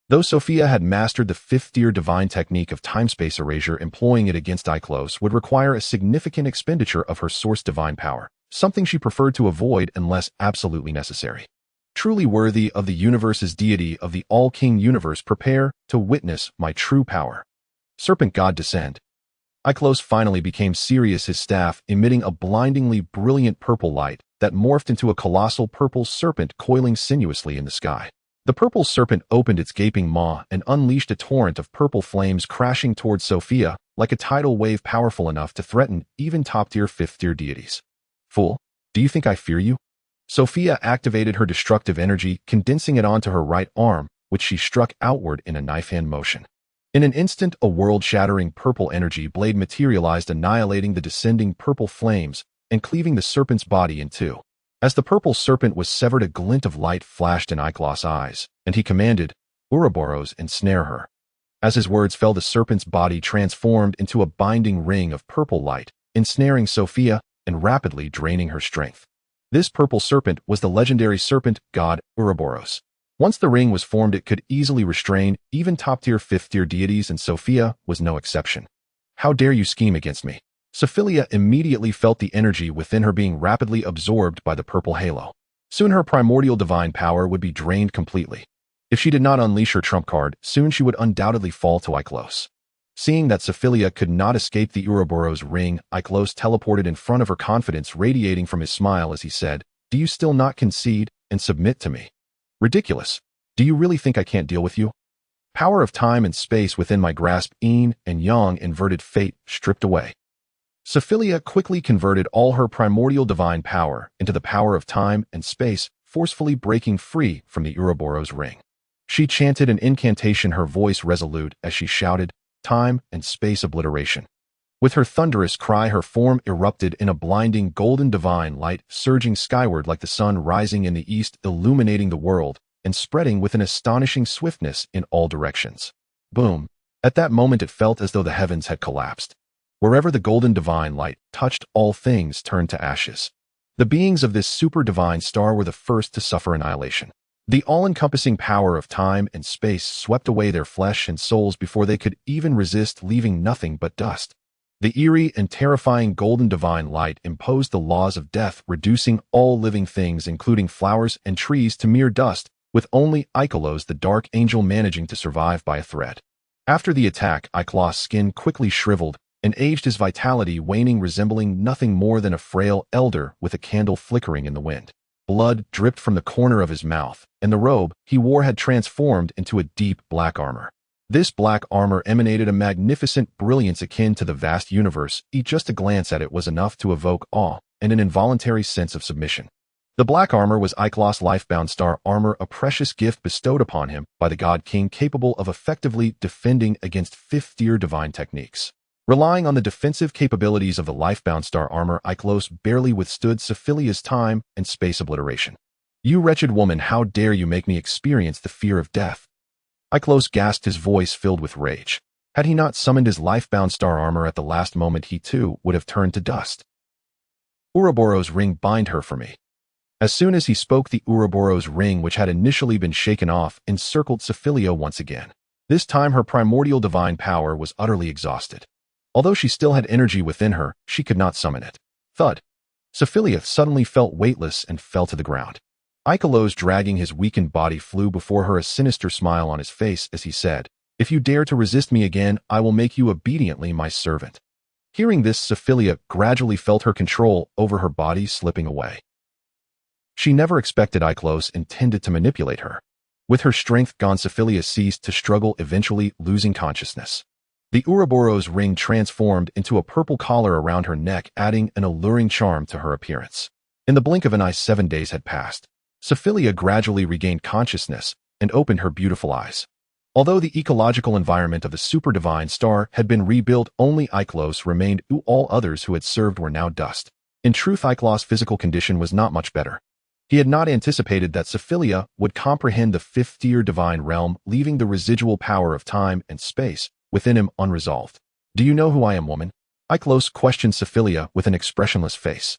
S1: Though Sofia had mastered the 5th-tier divine technique of time-space erasure, employing it against Iklos would require a significant expenditure of her source divine power, something she preferred to avoid unless absolutely necessary. Truly worthy of the universe's deity of the All-King universe, prepare to witness my true power. Serpent God descend. Iklos finally became serious, his staff emitting a blindingly brilliant purple light that morphed into a colossal purple serpent coiling sinuously in the sky. The purple serpent opened its gaping maw and unleashed a torrent of purple flames, crashing towards Sofia like a tidal wave powerful enough to threaten even top-tier 5th-tier deities. Fool, do you think I fear you? Sofia activated her destructive energy, condensing it onto her right arm, which she struck outward in a knife-hand motion. In an instant, a world-shattering purple energy blade materialized, annihilating the descending purple flames and cleaving the serpent's body in two. As the purple serpent was severed, a glint of light flashed in Iklos' eyes, and he commanded, Ouroboros, ensnare her. As his words fell, the serpent's body transformed into a binding ring of purple light, ensnaring Sofia and rapidly draining her strength. This purple serpent was the legendary serpent god Ouroboros. Once the ring was formed, it could easily restrain even top-tier 5th-tier deities, and Sofia was no exception. How dare you scheme against me? Suo Feiliya immediately felt the energy within her being rapidly absorbed by the purple halo. Soon her primordial divine power would be drained completely. If she did not unleash her trump card, soon she would undoubtedly fall to Iklos. Seeing that Suo Feiliya could not escape the Ouroboros ring, Iklos teleported in front of her, confidence radiating from his smile as he said, Do you still not concede and submit to me? Ridiculous. Do you really think I can't deal with you? Power of time and space within my grasp, yin and yang, inverted fate, stripped away. Suo Feiliya quickly converted all her primordial divine power into the power of time and space, forcefully breaking free from the Ouroboros ring. She chanted an incantation, her voice resolute as she shouted, Time and space obliteration. With her thunderous cry, her form erupted in a blinding golden divine light, surging skyward like the sun rising in the east, illuminating the world and spreading with an astonishing swiftness in all directions. Boom! At that moment, it felt as though the heavens had collapsed. Wherever the golden divine light touched, all things turned to ashes. The beings of this super divine star were the first to suffer annihilation. The all-encompassing power of time and space swept away their flesh and souls before they could even resist, leaving nothing but dust. The eerie and terrifying golden divine light imposed the laws of death, reducing all living things, including flowers and trees, to mere dust, with only Ikelos, the dark angel, managing to survive by a thread. After the attack, Ikelos' skin quickly shriveled and aged, his vitality waning, resembling nothing more than a frail elder with a candle flickering in the wind. Blood dripped from the corner of his mouth, and the robe he wore had transformed into a deep black armor. This black armor emanated a magnificent brilliance akin to the vast universe. Just a glance at it was enough to evoke awe and an involuntary sense of submission. The black armor was Ikelos' lifebound star armor, a precious gift bestowed upon him by the God King, capable of effectively defending against fifth-tier divine techniques. Relying on the defensive capabilities of the lifebound star armor, Ikelos barely withstood Suo Feiliya's time and space obliteration. "You wretched woman, how dare you make me experience the fear of death?" Ikelos gasped, his voice filled with rage. Had he not summoned his lifebound star armor at the last moment, he too would have turned to dust. "Ouroboros ring, bind her for me." As soon as he spoke, the Ouroboros ring, which had initially been shaken off, encircled Suo Feiliya once again. This time her primordial divine power was utterly exhausted. Although she still had energy within her, she could not summon it. Thud. Suo Feiliya suddenly felt weightless and fell to the ground. Ikelos, dragging his weakened body, flew before her, a sinister smile on his face as he said, "If you dare to resist me again, I will make you obediently my servant." Hearing this, Suo Feiliya gradually felt her control over her body slipping away. She never expected Ikelos intended to manipulate her. With her strength gone, Suo Feiliya ceased to struggle, eventually losing consciousness. The Ouroboros ring transformed into a purple collar around her neck, adding an alluring charm to her appearance. In the blink of an eye, 7 days had passed. Suo Feiliya gradually regained consciousness and opened her beautiful eyes. Although the ecological environment of the super divine star had been rebuilt, only Ikelos remained. All others who had served were now dust. In truth, Ikelos' physical condition was not much better. He had not anticipated that Suo Feiliya would comprehend the fifth-tier divine realm, leaving the residual power of time and space within him unresolved. "Do you know who I am, woman?" Ikelos questioned Suo Feiliya with an expressionless face.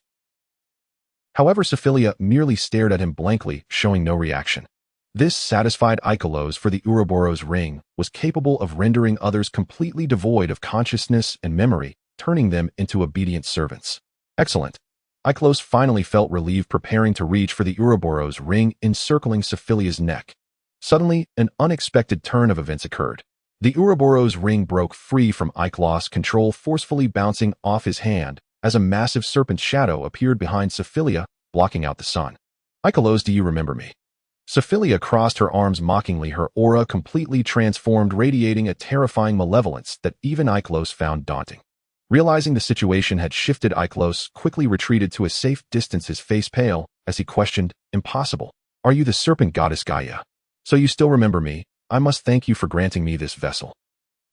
S1: However, Suo Feiliya merely stared at him blankly, showing no reaction. This satisfied Ikelos, for the Ouroboros ring was capable of rendering others completely devoid of consciousness and memory, turning them into obedient servants. Excellent. Ikelos finally felt relieved, preparing to reach for the Ouroboros ring encircling Suo Feiliya's neck. Suddenly, an unexpected turn of events occurred. The Ouroboros ring broke free from Ikelos' control, forcefully bouncing off his hand as a massive serpent shadow appeared behind Suo Feiliya, blocking out the sun. "Ikelos, do you remember me?" Suo Feiliya crossed her arms mockingly, her aura completely transformed, radiating a terrifying malevolence that even Ikelos found daunting. Realizing the situation had shifted, Ikelos quickly retreated to a safe distance, his face pale, as he questioned, "Impossible. Are you the serpent goddess Gaia? So you still remember me? I must thank you for granting me this vessel."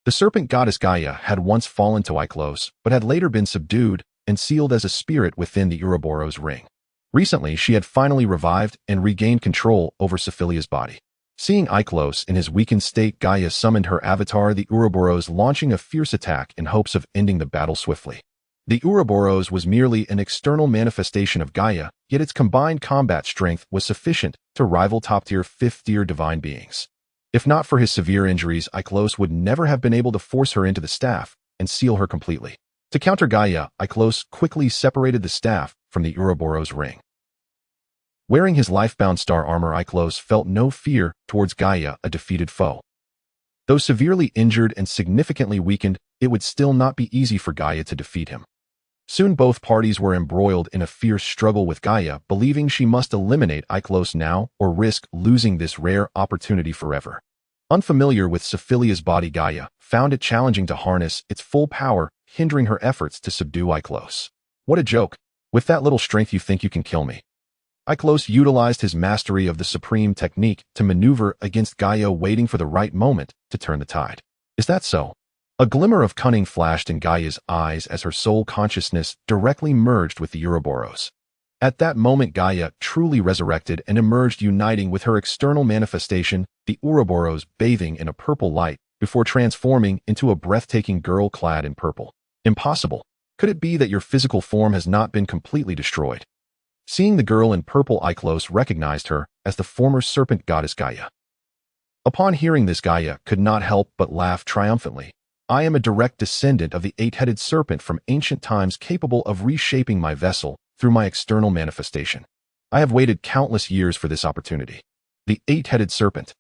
S1: The serpent goddess Gaia had once fallen to Ikelos, but had later been subdued and sealed as a spirit within the Ouroboros ring. Recently, she had finally revived and regained control over Suo Feiliya's body. Seeing Ikelos in his weakened state, Gaia summoned her avatar, the Ouroboros, launching a fierce attack in hopes of ending the battle swiftly. The Ouroboros was merely an external manifestation of Gaia, yet its combined combat strength was sufficient to rival top-tier, fifth-tier divine beings. If not for his severe injuries, Ikelos would never have been able to force her into the staff and seal her completely. To counter Gaia, Ikelos quickly separated the staff from the Ouroboros ring. Wearing his lifebound star armor, Ikelos felt no fear towards Gaia, a defeated foe. Though severely injured and significantly weakened, it would still not be easy for Gaia to defeat him. Soon both parties were embroiled in a fierce struggle, with Gaia believing she must eliminate Ikelos now or risk losing this rare opportunity forever. Unfamiliar with Suo Feiliya's body, Gaia found it challenging to harness its full power, hindering her efforts to subdue Ikelos. "What a joke. With that little strength you think you can kill me?" Ikelos utilized his mastery of the supreme technique to maneuver against Gaia, waiting for the right moment to turn the tide. "Is that so?" A glimmer of cunning flashed in Gaia's eyes as her soul consciousness directly merged with the Ouroboros. At that moment, Gaia truly resurrected and emerged, uniting with her external manifestation, the Ouroboros, bathing in a purple light, before transforming into a breathtaking girl clad in purple. "Impossible. Could it be that your physical form has not been completely destroyed?" Seeing the girl in purple, Iklos recognized her as the former serpent goddess Gaia. Upon hearing this, Gaia could not help but laugh triumphantly. I am a direct descendant of the eight-headed serpent from ancient times, capable of reshaping my vessel through my external manifestation. I have waited countless years for this opportunity. The eight-headed serpent.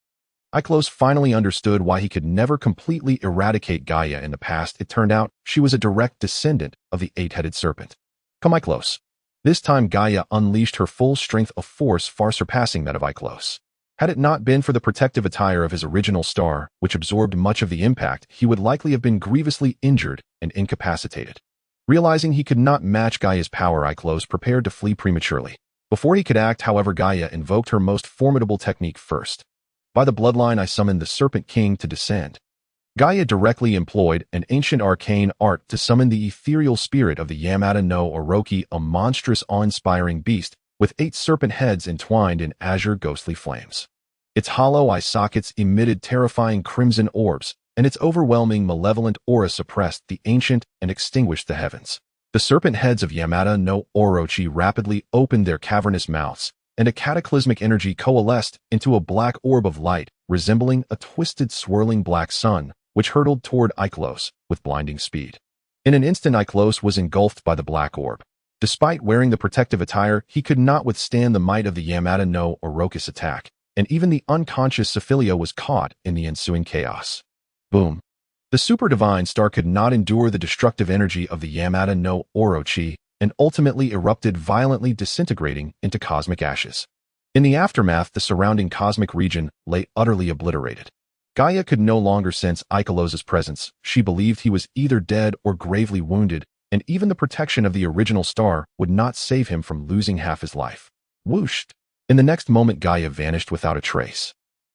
S1: Iklos finally understood why he could never completely eradicate Gaia in the past. It turned out she was a direct descendant of the eight-headed serpent. Come, Iklos. This time Gaia unleashed her full strength of force, far surpassing that of Iklos. Had it not been for the protective attire of his original star, which absorbed much of the impact, he would likely have been grievously injured and incapacitated. Realizing he could not match Gaia's power, Iklos prepared to flee prematurely. Before he could act, however, Gaia invoked her most formidable technique first. By the bloodline, I summoned the Serpent King to descend. Gaia directly employed an ancient arcane art to summon the ethereal spirit of the Yamada no Orochi, a monstrous, awe-inspiring beast with 8 serpent heads entwined in azure ghostly flames. Its hollow eye sockets emitted terrifying crimson orbs, and its overwhelming malevolent aura suppressed the ancient and extinguished the heavens. The serpent heads of Yamada no Orochi rapidly opened their cavernous mouths, and a cataclysmic energy coalesced into a black orb of light, resembling a twisted, swirling black sun, which hurtled toward Iklos with blinding speed. In an instant, Iklos was engulfed by the black orb. Despite wearing the protective attire, he could not withstand the might of the Yamada no Orochi's attack, and even the unconscious Suo Feiliya was caught in the ensuing chaos. Boom. The super divine star could not endure the destructive energy of the Yamada no Orochi and ultimately erupted, violently disintegrating into cosmic ashes. In the aftermath, the surrounding cosmic region lay utterly obliterated. Gaia could no longer sense Ikolos's presence. She believed he was either dead or gravely wounded, and even the protection of the original star would not save him from losing half his life. Whoosh! In the next moment, Gaia vanished without a trace.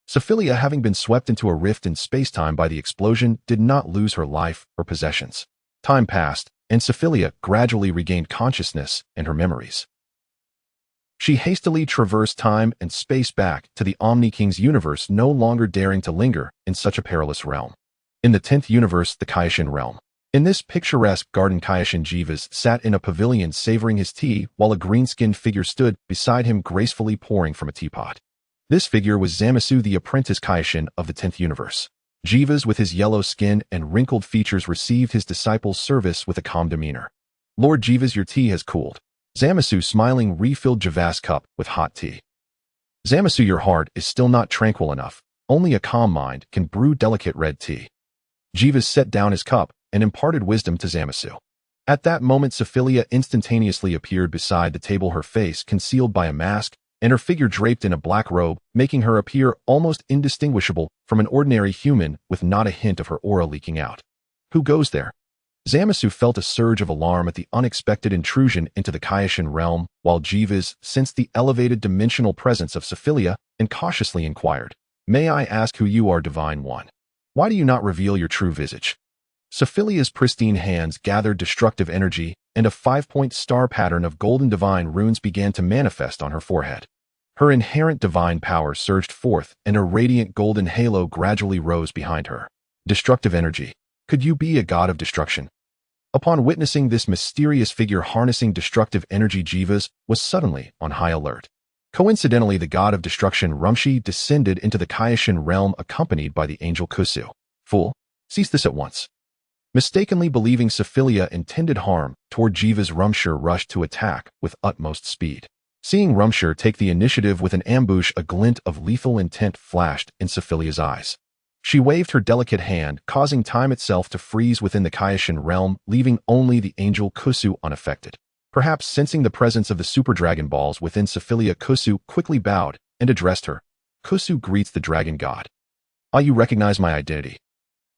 S1: Suo Feiliya, having been swept into a rift in space-time by the explosion, did not lose her life or possessions. Time passed, and Suo Feiliya gradually regained consciousness and her memories. She hastily traversed time and space back to the Omni King's universe, no longer daring to linger in such a perilous realm. In the 10th universe, the Kaioshin realm. In this picturesque garden, Kaioshin Jivas sat in a pavilion savoring his tea while a green-skinned figure stood beside him, gracefully pouring from a teapot. This figure was Zamasu, the apprentice Kaioshin of the 10th universe. Jivas, with his yellow skin and wrinkled features, received his disciple's service with a calm demeanor. Lord Jivas, your tea has cooled. Zamasu, smiling, refilled Jivas' cup with hot tea. Zamasu, your heart is still not tranquil enough. Only a calm mind can brew delicate red tea. Jivas set down his cup and imparted wisdom to Zamasu. At that moment, Suo Feiliya instantaneously appeared beside the table, her face concealed by a mask and her figure draped in a black robe, making her appear almost indistinguishable from an ordinary human, with not a hint of her aura leaking out. Who goes there? Zamasu felt a surge of alarm at the unexpected intrusion into the Kaioshin realm, while Jivas sensed the elevated dimensional presence of Suo Feiliya and cautiously inquired, "May I ask who you are, Divine One? Why do you not reveal your true visage?" Suo Feiliya's pristine hands gathered destructive energy, and a 5-point star pattern of golden divine runes began to manifest on her forehead. Her inherent divine power surged forth, and a radiant golden halo gradually rose behind her. Destructive energy. Could you be a god of destruction? Upon witnessing this mysterious figure harnessing destructive energy, Jivas was suddenly on high alert. Coincidentally, the god of destruction Rumshi descended into the Kaioshin realm accompanied by the angel Kusu. Fool, cease this at once. Mistakenly believing Suo Feiliya intended harm toward Jivas, Rumshir rushed to attack with utmost speed. Seeing Rumshir take the initiative with an ambush, a glint of lethal intent flashed in Suo Feiliya's eyes. She waved her delicate hand, causing time itself to freeze within the Kaioshin realm, leaving only the angel Kusu unaffected. Perhaps sensing the presence of the Super Dragon Balls within Suo Feiliya, Kusu quickly bowed and addressed her. Kusu greets the Dragon God. Ah, you recognize my identity.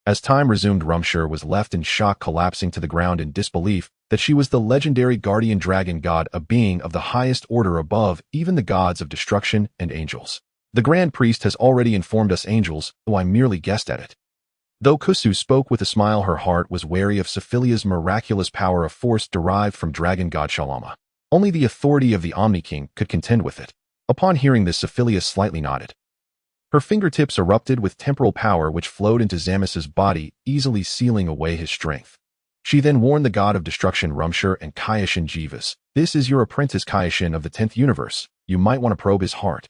S1: As time resumed, Rumshir was left in shock, collapsing to the ground in disbelief that she was the legendary guardian dragon god, a being of the highest order above even the gods of destruction and angels. The Grand Priest has already informed us angels, though I merely guessed at it. Though Kusu spoke with a smile, her heart was wary of Suo Feiliya's miraculous power of force derived from dragon god Shalama. Only the authority of the Omni King could contend with it. Upon hearing this, Suo Feiliya slightly nodded. Her fingertips erupted with temporal power which flowed into Zamasu's body, easily sealing away his strength. She then warned the god of destruction Rumshur and Kaioshin Jivas. This is your apprentice Kaioshin of the 10th universe. You might want to probe his heart.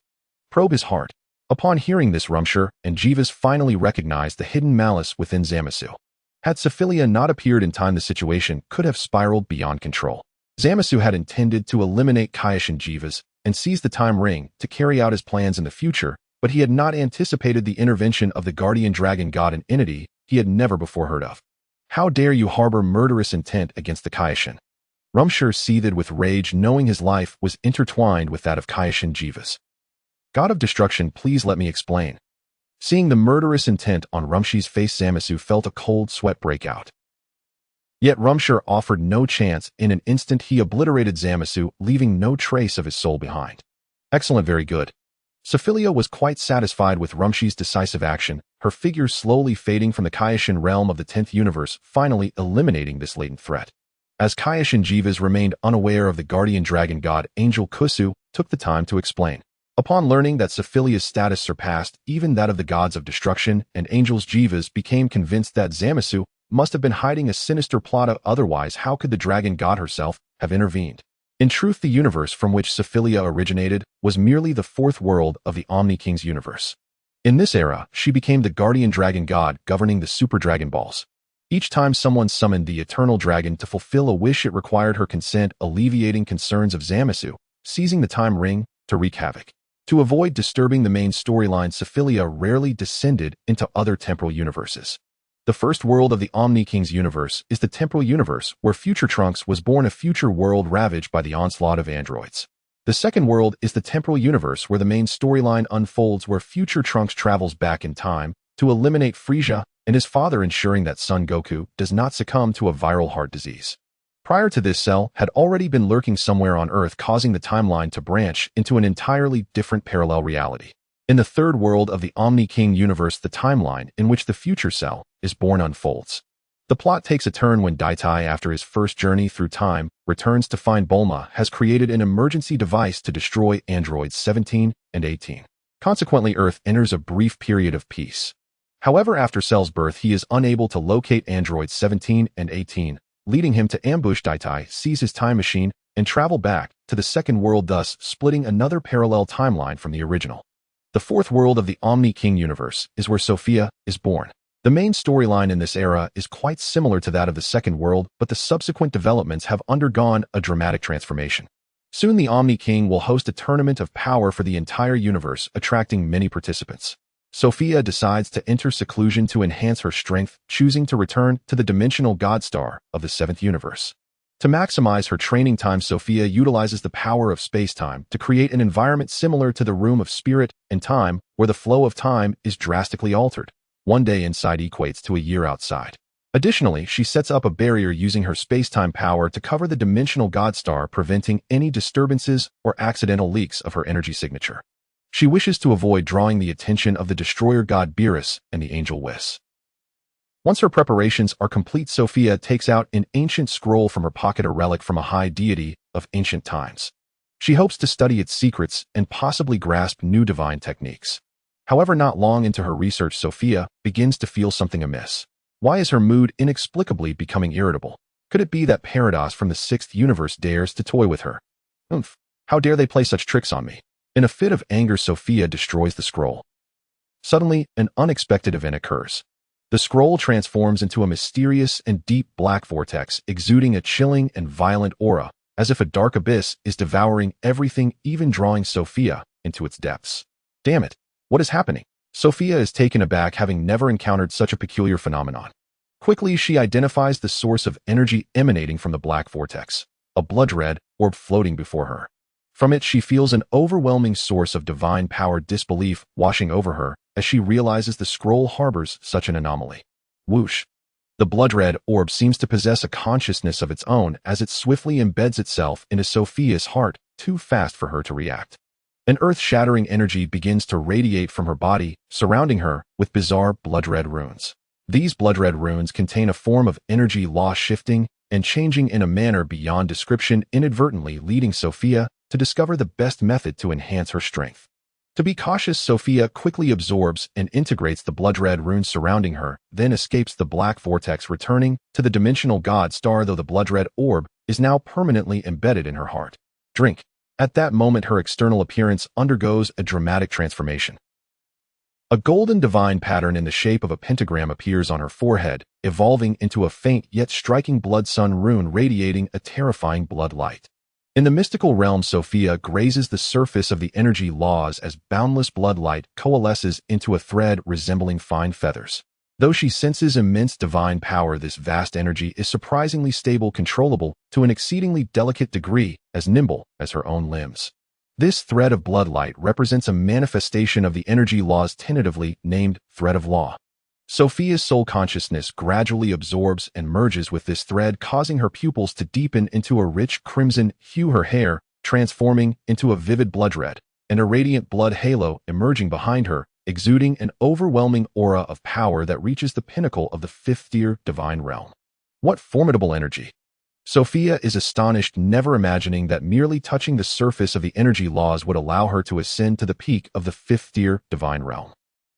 S1: Probe his heart. Upon hearing this, Rumshur and Jivas finally recognized the hidden malice within Zamasu. Had Suo Feiliya not appeared in time, the situation could have spiraled beyond control. Zamasu had intended to eliminate Kaioshin Jivas and seize the time ring to carry out his plans in the future, but he had not anticipated the intervention of the guardian dragon god, an entity he had never before heard of. How dare you harbor murderous intent against the Kaioshin? Rumshur seethed with rage, knowing his life was intertwined with that of Kaioshin Jivas. God of destruction, please let me explain. Seeing the murderous intent on Rumshur's face, Zamasu felt a cold sweat break out. Yet Rumshur offered no chance. In an instant he obliterated Zamasu, leaving no trace of his soul behind. Excellent, very good. Suo Feiliya was quite satisfied with Rumshur's decisive action, her figure slowly fading from the Kaioshin realm of the 10th universe, finally eliminating this latent threat. As Kaioshin Jivas remained unaware of the guardian dragon god, Angel Kusu took the time to explain. Upon learning that Suo Feiliya's status surpassed even that of the gods of destruction, and Angel's Jivas became convinced that Zamasu must have been hiding a sinister plot, otherwise how could the dragon god herself have intervened? In truth, the universe from which Suo Feiliya originated was merely the fourth world of the Omni King's universe. In this era, she became the guardian dragon god governing the Super Dragon Balls. Each time someone summoned the eternal dragon to fulfill a wish, it required her consent, alleviating concerns of Zamasu, seizing the time ring to wreak havoc. To avoid disturbing the main storyline, Suo Feiliya rarely descended into other temporal universes. The first world of the Omni King's universe is the temporal universe, where future Trunks was born, a future world ravaged by the onslaught of androids. The second world is the temporal universe, where the main storyline unfolds, where future Trunks travels back in time to eliminate Frieza and his father, ensuring that son Goku does not succumb to a viral heart disease. Prior to this, Cell had already been lurking somewhere on Earth, causing the timeline to branch into an entirely different parallel reality. In the third world of the Omni King universe, the timeline in which the future Cell is born unfolds. The plot takes a turn when Daitai, after his first journey through time, returns to find Bulma has created an emergency device to destroy androids 17 and 18. Consequently, Earth enters a brief period of peace. However, after Cell's birth, he is unable to locate androids 17 and 18, leading him to ambush Daitai, seize his time machine, and travel back to the second world, thus splitting another parallel timeline from the original. The fourth world of the Omni King universe is where Sofia is born. The main storyline in this era is quite similar to that of the second world, but the subsequent developments have undergone a dramatic transformation. Soon the Omni King will host a tournament of power for the entire universe, attracting many participants. Sofia decides to enter seclusion to enhance her strength, choosing to return to the dimensional god star of the 7th universe. To maximize her training time, Sofia utilizes the power of space-time to create an environment similar to the Room of Spirit and Time, where the flow of time is drastically altered. One day inside equates to a year outside. Additionally, she sets up a barrier using her space-time power to cover the dimensional god star, preventing any disturbances or accidental leaks of her energy signature. She wishes to avoid drawing the attention of the destroyer god Beerus and the angel Whis. Once her preparations are complete, Sofia takes out an ancient scroll from her pocket, a relic from a high deity of ancient times. She hopes to study its secrets and possibly grasp new divine techniques. However, not long into her research, Sofia begins to feel something amiss. Why is her mood inexplicably becoming irritable? Could it be that Parados from the 6th universe dares to toy with her? How dare they play such tricks on me? In a fit of anger, Sofia destroys the scroll. Suddenly, an unexpected event occurs. The scroll transforms into a mysterious and deep black vortex, exuding a chilling and violent aura, as if a dark abyss is devouring everything, even drawing Sofia into its depths. Damn it! What is happening? Sofia is taken aback, having never encountered such a peculiar phenomenon. Quickly, she identifies the source of energy emanating from the black vortex, a blood-red orb floating before her. From it, she feels an overwhelming source of divine power, disbelief washing over her as she realizes the scroll harbors such an anomaly. Whoosh! The blood-red orb seems to possess a consciousness of its own as it swiftly embeds itself into Sofia's heart, too fast for her to react. An earth-shattering energy begins to radiate from her body, surrounding her with bizarre blood-red runes. These blood-red runes contain a form of energy law, shifting and changing in a manner beyond description, inadvertently leading Sofia to discover the best method to enhance her strength. To be cautious, Sofia quickly absorbs and integrates the blood-red runes surrounding her, then escapes the black vortex, returning to the dimensional god star, though the blood-red orb is now permanently embedded in her heart. Drink. At that moment, her external appearance undergoes a dramatic transformation. A golden divine pattern in the shape of a pentagram appears on her forehead, evolving into a faint yet striking blood sun rune radiating a terrifying blood light. In the mystical realm, Sofia grazes the surface of the energy laws as boundless blood light coalesces into a thread resembling fine feathers. Though she senses immense divine power, this vast energy is surprisingly stable, controllable to an exceedingly delicate degree, as nimble as her own limbs. This thread of blood light represents a manifestation of the energy laws, tentatively named Thread of Law. Sofia's soul consciousness gradually absorbs and merges with this thread, causing her pupils to deepen into a rich crimson hue, her hair transforming into a vivid blood red, and a radiant blood halo emerging behind her, exuding an overwhelming aura of power that reaches the pinnacle of the fifth-tier divine realm. What formidable energy! Sofia is astonished, never imagining that merely touching the surface of the energy laws would allow her to ascend to the peak of the fifth-tier divine realm.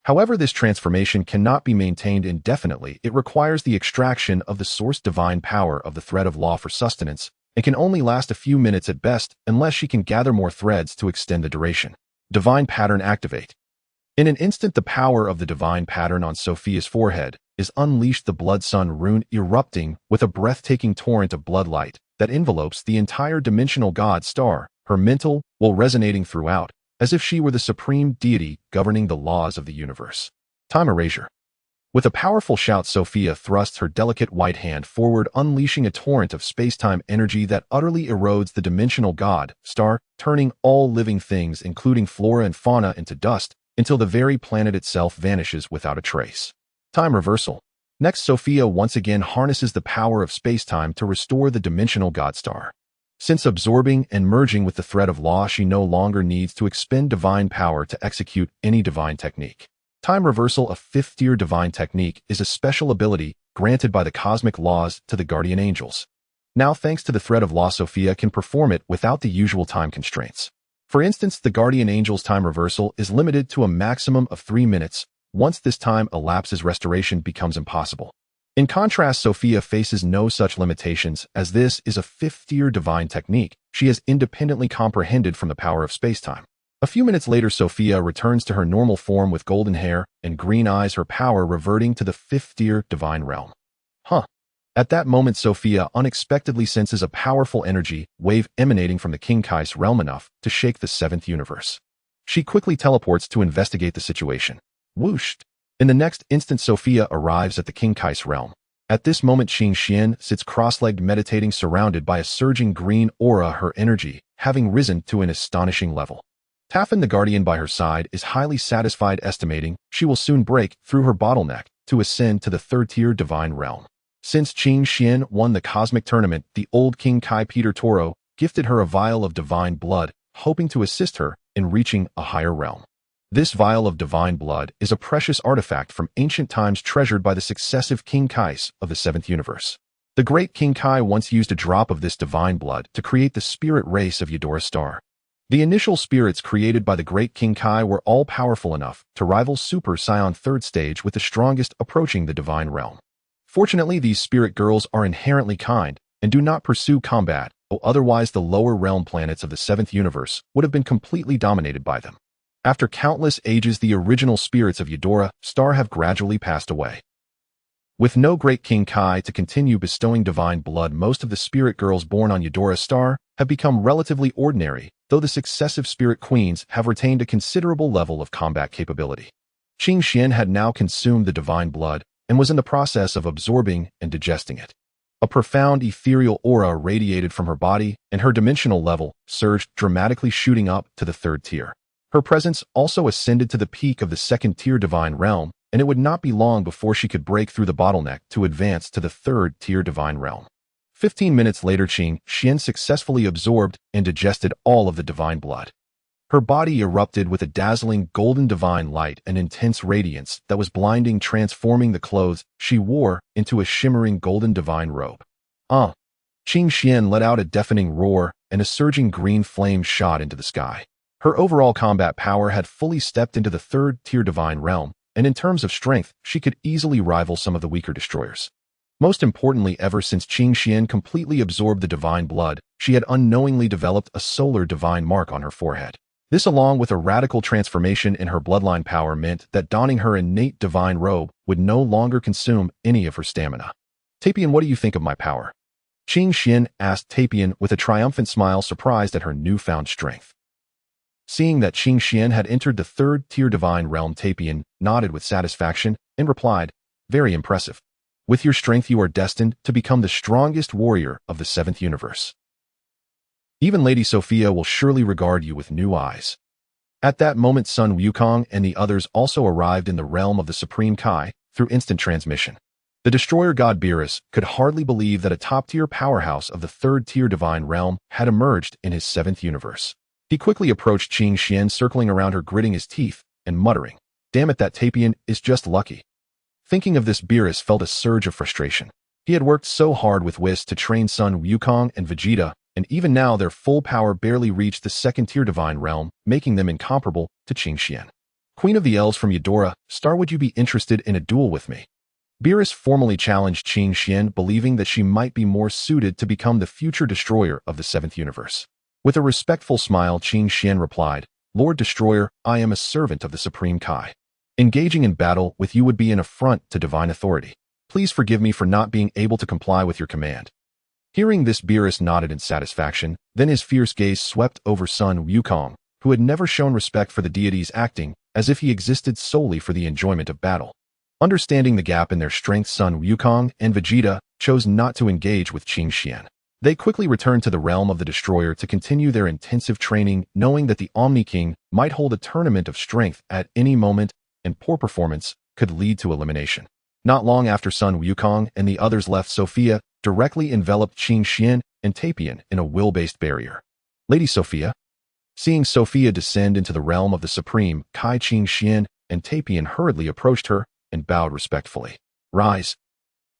S1: However, this transformation cannot be maintained indefinitely. It requires the extraction of the source divine power of the thread of law for sustenance, and can only last a few minutes at best unless she can gather more threads to extend the duration. Divine pattern activate. In an instant, the power of the divine pattern on Sofia's forehead is unleashed, the blood sun rune erupting with a breathtaking torrent of blood light that envelopes the entire dimensional god star, her mental will resonating throughout, as if she were the supreme deity governing the laws of the universe. Time erasure. With a powerful shout, Sofia thrusts her delicate white hand forward, unleashing a torrent of space-time energy that utterly erodes the dimensional god star, turning all living things, including flora and fauna, into dust, until the very planet itself vanishes without a trace. Time reversal. Next, Sofia once again harnesses the power of space-time to restore the dimensional god star. Since absorbing and merging with the thread of law, she no longer needs to expend divine power to execute any divine technique. Time reversal, a fifth-tier divine technique, is a special ability granted by the cosmic laws to the guardian angels. Now, thanks to the thread of law, Sofia can perform it without the usual time constraints. For instance, the guardian angel's time reversal is limited to a maximum of 3 minutes. Once this time elapses, restoration becomes impossible. In contrast, Sofia faces no such limitations, as this is a fifth-tier divine technique she has independently comprehended from the power of space-time. A few minutes later, Sofia returns to her normal form with golden hair and green eyes, her power reverting to the fifth-tier divine realm. At that moment, Sofia unexpectedly senses a powerful energy wave emanating from the King Kai's realm, enough to shake the seventh universe. She quickly teleports to investigate the situation. Whoosh! In the next instant, Sofia arrives at the King Kai's realm. At this moment, Qing Xian sits cross-legged, meditating, surrounded by a surging green aura, her energy having risen to an astonishing level. Tapion, the guardian by her side, is highly satisfied, estimating she will soon break through her bottleneck to ascend to the third-tier divine realm. Since Qing Xian won the cosmic tournament, the old King Kai Peter Toro gifted her a vial of divine blood, hoping to assist her in reaching a higher realm. This vial of divine blood is a precious artifact from ancient times treasured by the successive King Kais of the seventh universe. The great King Kai once used a drop of this divine blood to create the spirit race of Yedora's star. The initial spirits created by the great King Kai were all powerful enough to rival Super Saiyan third stage, with the strongest approaching the divine realm. Fortunately, these spirit girls are inherently kind and do not pursue combat, or otherwise the lower realm planets of the seventh universe would have been completely dominated by them. After countless ages, the original spirits of Yedora's star have gradually passed away. With no great King Kai to continue bestowing divine blood, most of the spirit girls born on Yedora's star have become relatively ordinary, though the successive spirit queens have retained a considerable level of combat capability. Qing Xian had now consumed the divine blood and was in the process of absorbing and digesting it. A profound ethereal aura radiated from her body, and her dimensional level surged dramatically, shooting up to the third tier. Her presence also ascended to the peak of the second-tier divine realm, and it would not be long before she could break through the bottleneck to advance to the third-tier divine realm. 15 minutes later, Qing Xian successfully absorbed and digested all of the divine blood. Her body erupted with a dazzling golden divine light and intense radiance that was blinding, transforming the clothes she wore into a shimmering golden divine robe. Qing Xian let out a deafening roar, and a surging green flame shot into the sky. Her overall combat power had fully stepped into the third-tier divine realm, and in terms of strength, she could easily rival some of the weaker destroyers. Most importantly, ever since Qing Xian completely absorbed the divine blood, she had unknowingly developed a solar divine mark on her forehead. This, along with a radical transformation in her bloodline power, meant that donning her innate divine robe would no longer consume any of her stamina. Tapion, what do you think of my power? Qing Xian asked Tapion with a triumphant smile, surprised at her newfound strength. Seeing that Qing Xian had entered the third-tier divine realm, Tapion nodded with satisfaction and replied, "Very impressive. With your strength, you are destined to become the strongest warrior of the 7th universe. Even Lady Sofia will surely regard you with new eyes." At that moment, Sun Wukong and the others also arrived in the realm of the Supreme Kai through instant transmission. The destroyer god Beerus could hardly believe that a top-tier powerhouse of the third-tier divine realm had emerged in his 7th universe. He quickly approached Qing Xian, circling around her, gritting his teeth and muttering, "Damn it, that Tapion is just lucky." Thinking of this, Beerus felt a surge of frustration. He had worked so hard with Whis to train Sun Wukong and Vegeta, and even now their full power barely reached the second-tier divine realm, making them incomparable to Qing Xian. "Queen of the Elves from Eudora, Star, would you be interested in a duel with me?" Beerus formally challenged Qing Xian, believing that she might be more suited to become the future destroyer of the 7th universe. With a respectful smile, Qing Xian replied, "Lord Destroyer, I am a servant of the Supreme Kai. Engaging in battle with you would be an affront to divine authority. Please forgive me for not being able to comply with your command." Hearing this, Beerus nodded in satisfaction, then his fierce gaze swept over Sun Wukong, who had never shown respect for the deities, acting as if he existed solely for the enjoyment of battle. Understanding the gap in their strength, Sun Wukong and Vegeta chose not to engage with Qing Xian. They quickly returned to the realm of the destroyer to continue their intensive training, knowing that the Omni King might hold a tournament of strength at any moment, and poor performance could lead to elimination. Not long after Sun Wukong and the others left, Sofia directly enveloped Qing Xian and Tapion in a will-based barrier. "Lady Sofia." Seeing Sofia descend into the realm of the Supreme Kai, Qing Xian and Tapion hurriedly approached her and bowed respectfully. "Rise."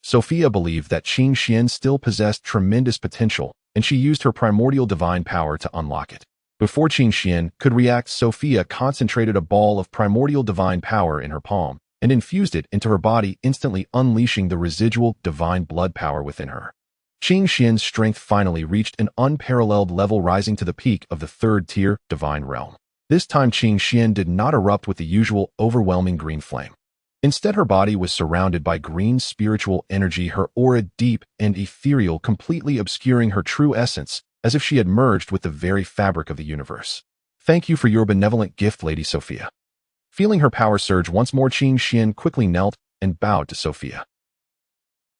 S1: Sofia believed that Qing Xian still possessed tremendous potential, and she used her primordial divine power to unlock it. Before Qing Xian could react, Sofia concentrated a ball of primordial divine power in her palm and infused it into her body, instantly unleashing the residual divine blood power within her. Qing Xian's strength finally reached an unparalleled level, rising to the peak of the third-tier divine realm. This time, Qing Xian did not erupt with the usual overwhelming green flame. Instead, her body was surrounded by green spiritual energy, her aura deep and ethereal, completely obscuring her true essence, as if she had merged with the very fabric of the universe. "Thank you for your benevolent gift, Lady Sofia." Feeling her power surge once more, Qing Xian quickly knelt and bowed to Sofia.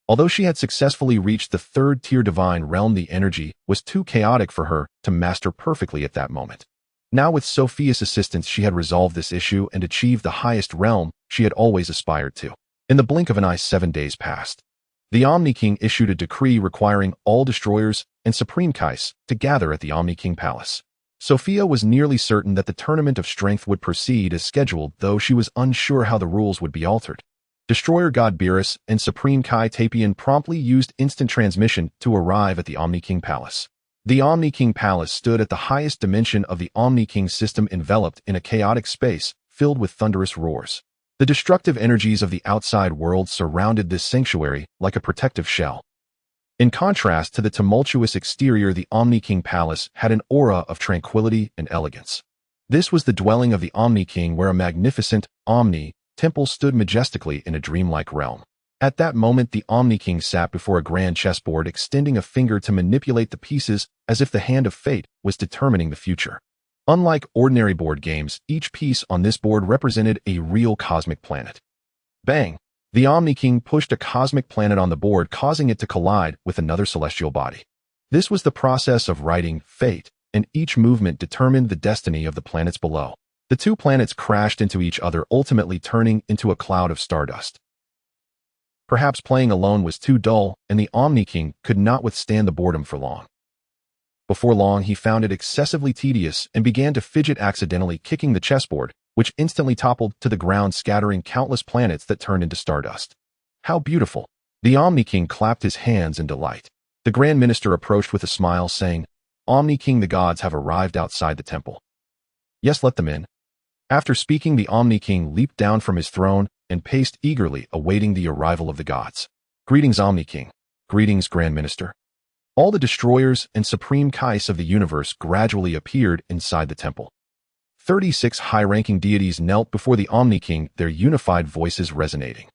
S1: Although she had successfully reached the third-tier divine realm, the energy was too chaotic for her to master perfectly at that moment. Now, with Sofia's assistance, she had resolved this issue and achieved the highest realm she had always aspired to. In the blink of an eye, 7 days passed. The Omni King issued a decree requiring all destroyers and Supreme Kais to gather at the Omni King Palace. Sofia was nearly certain that the tournament of strength would proceed as scheduled, though she was unsure how the rules would be altered. Destroyer god Beerus and Supreme Kai Tapion promptly used instant transmission to arrive at the Omni King Palace. The Omni King Palace stood at the highest dimension of the Omni King system, enveloped in a chaotic space filled with thunderous roars. The destructive energies of the outside world surrounded this sanctuary like a protective shell. In contrast to the tumultuous exterior, the Omni King Palace had an aura of tranquility and elegance. This was the dwelling of the Omni King, where a magnificent Omni temple stood majestically in a dreamlike realm. At that moment, the Omni King sat before a grand chessboard, extending a finger to manipulate the pieces as if the hand of fate was determining the future. Unlike ordinary board games, each piece on this board represented a real cosmic planet. Bang! The Omni King pushed a cosmic planet on the board, causing it to collide with another celestial body. This was the process of writing fate, and each movement determined the destiny of the planets below. The two planets crashed into each other, ultimately turning into a cloud of stardust. Perhaps playing alone was too dull, and the Omni King could not withstand the boredom for long. Before long, he found it excessively tedious and began to fidget, accidentally kicking the chessboard, which instantly toppled to the ground, scattering countless planets that turned into stardust. "How beautiful!" The Omni King clapped his hands in delight. The Grand Minister approached with a smile, saying, "Omni King, the gods have arrived outside the temple." Yes, let them in. After speaking, the Omni King leaped down from his throne and paced eagerly, awaiting the arrival of the gods. Greetings, Omni King. Greetings, Grand Minister. All the destroyers and supreme Kais of the universe gradually appeared inside the temple. 36 high-ranking deities knelt before the Omni King, their unified voices resonating.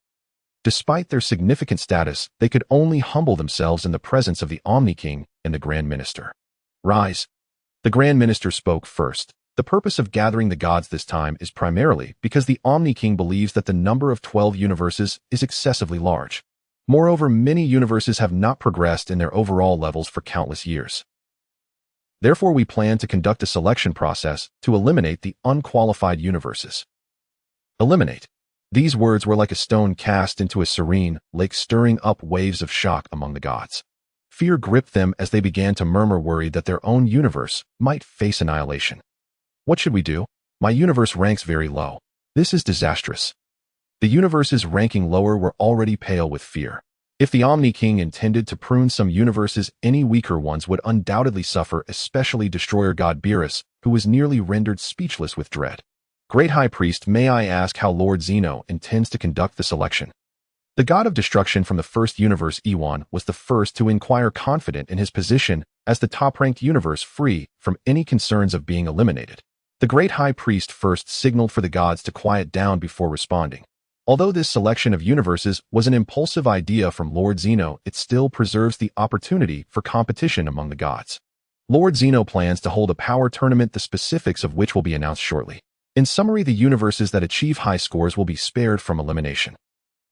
S1: Despite their significant status, they could only humble themselves in the presence of the Omni King and the Grand Minister. Rise. The Grand Minister spoke first. The purpose of gathering the gods this time is primarily because the Omni King believes that the number of 12 universes is excessively large. Moreover, many universes have not progressed in their overall levels for countless years. Therefore, we plan to conduct a selection process to eliminate the unqualified universes. Eliminate. These words were like a stone cast into a serene lake, stirring up waves of shock among the gods. Fear gripped them as they began to murmur, worried that their own universe might face annihilation. What should we do? My universe ranks very low. This is disastrous. The universes ranking lower were already pale with fear. If the Omni King intended to prune some universes, any weaker ones would undoubtedly suffer, especially Destroyer God Beerus, who was nearly rendered speechless with dread. Great High Priest, may I ask how Lord Zeno intends to conduct the selection? The god of destruction from the first universe, Ewan, was the first to inquire, confident in his position as the top-ranked universe, free from any concerns of being eliminated. The Great High Priest first signaled for the gods to quiet down before responding. Although this selection of universes was an impulsive idea from Lord Zeno, it still preserves the opportunity for competition among the gods. Lord Zeno plans to hold a power tournament, the specifics of which will be announced shortly. In summary, the universes that achieve high scores will be spared from elimination.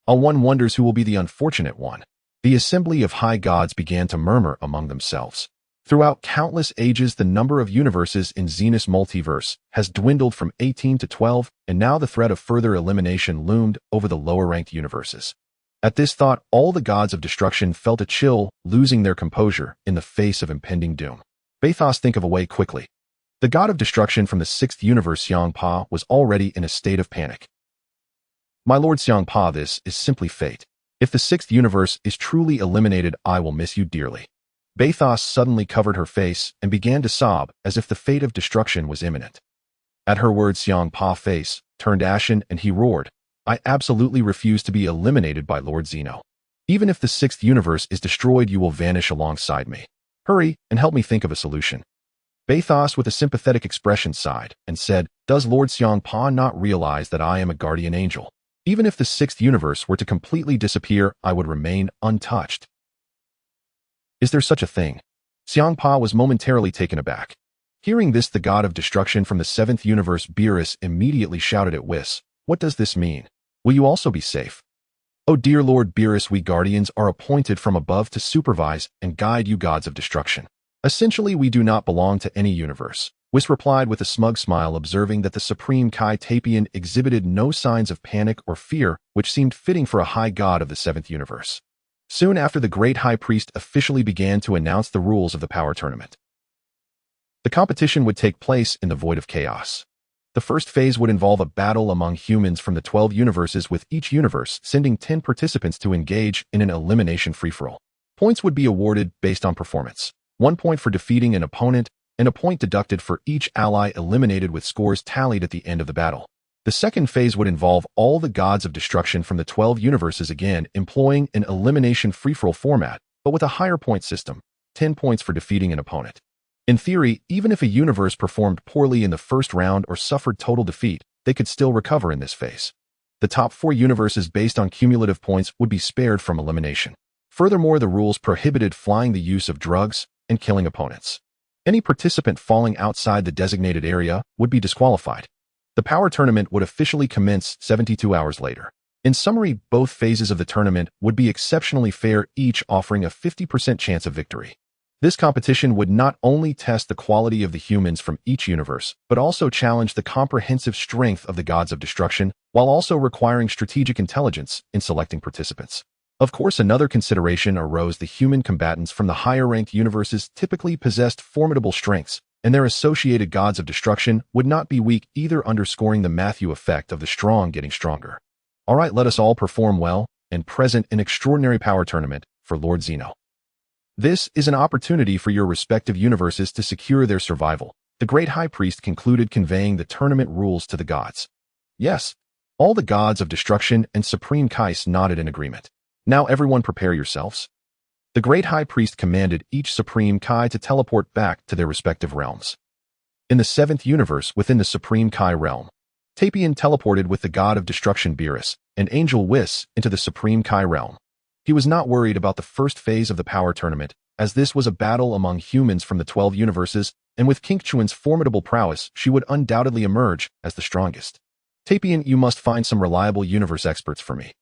S1: One wonders who will be the unfortunate one. The assembly of high gods began to murmur among themselves. Throughout countless ages, the number of universes in Zenith's multiverse has dwindled from 18 to 12, and now the threat of further elimination loomed over the lower-ranked universes. At this thought, all the gods of destruction felt a chill, losing their composure in the face of impending doom. Bathos, think of a way quickly. The god of destruction from the 6th universe, Xiangpa, was already in a state of panic. My lord Xiangpa, this is simply fate. If the 6th universe is truly eliminated, I will miss you dearly. Bathos suddenly covered her face and began to sob as if the fate of destruction was imminent. At her words, Xiangpa's face turned ashen and he roared, I absolutely refuse to be eliminated by Lord Zeno. Even if the 6th universe is destroyed, you will vanish alongside me. Hurry and help me think of a solution. Bathos, with a sympathetic expression, sighed and said, Does Lord Xiangpa not realize that I am a guardian angel? Even if the 6th universe were to completely disappear, I would remain untouched. Is there such a thing? Xiangpa was momentarily taken aback. Hearing this, the god of destruction from the 7th universe, Beerus, immediately shouted at Whis, What does this mean? Will you also be safe? Oh dear Lord Beerus, we guardians are appointed from above to supervise and guide you gods of destruction. Essentially, we do not belong to any universe. Whis replied with a smug smile, observing that the Supreme Kai Tapion exhibited no signs of panic or fear, which seemed fitting for a high god of the 7th universe. Soon after, the Great High Priest officially began to announce the rules of the power tournament. The competition would take place in the Void of Chaos. The first phase would involve a battle among humans from the 12 universes, with each universe sending 10 participants to engage in an elimination free-for-all. Points would be awarded based on performance. 1 point for defeating an opponent, and a point deducted for each ally eliminated, with scores tallied at the end of the battle. The second phase would involve all the gods of destruction from the 12 universes, again employing an elimination free-for-all format, but with a higher point system, 10 points for defeating an opponent. In theory, even if a universe performed poorly in the first round or suffered total defeat, they could still recover in this phase. The top 4 universes based on cumulative points would be spared from elimination. Furthermore, the rules prohibited flying, the use of drugs, and killing opponents. Any participant falling outside the designated area would be disqualified. The power tournament would officially commence 72 hours later. In summary, both phases of the tournament would be exceptionally fair, each offering a 50% chance of victory. This competition would not only test the quality of the humans from each universe, but also challenge the comprehensive strength of the gods of destruction, while also requiring strategic intelligence in selecting participants. Of course, another consideration arose: the human combatants from the higher-ranked universes typically possessed formidable strengths, and their associated gods of destruction would not be weak either, underscoring the Matthew effect of the strong getting stronger. All right, let us all perform well and present an extraordinary power tournament for Lord Zeno. This is an opportunity for your respective universes to secure their survival. the great high priest concluded, conveying the tournament rules to the gods. Yes, all the gods of destruction and Supreme Kai nodded in agreement. Now everyone prepare yourselves. The great high priest commanded each Supreme Kai to teleport back to their respective realms. In the 7th universe within the Supreme Kai realm, Tapion teleported with the god of destruction Beerus and Angel Whis into the Supreme Kai realm. He was not worried about the first phase of the power tournament, as this was a battle among humans from the 12 universes, and with King-Chuan's formidable prowess, she would undoubtedly emerge as the strongest. Tapion, you must find some reliable universe experts for me.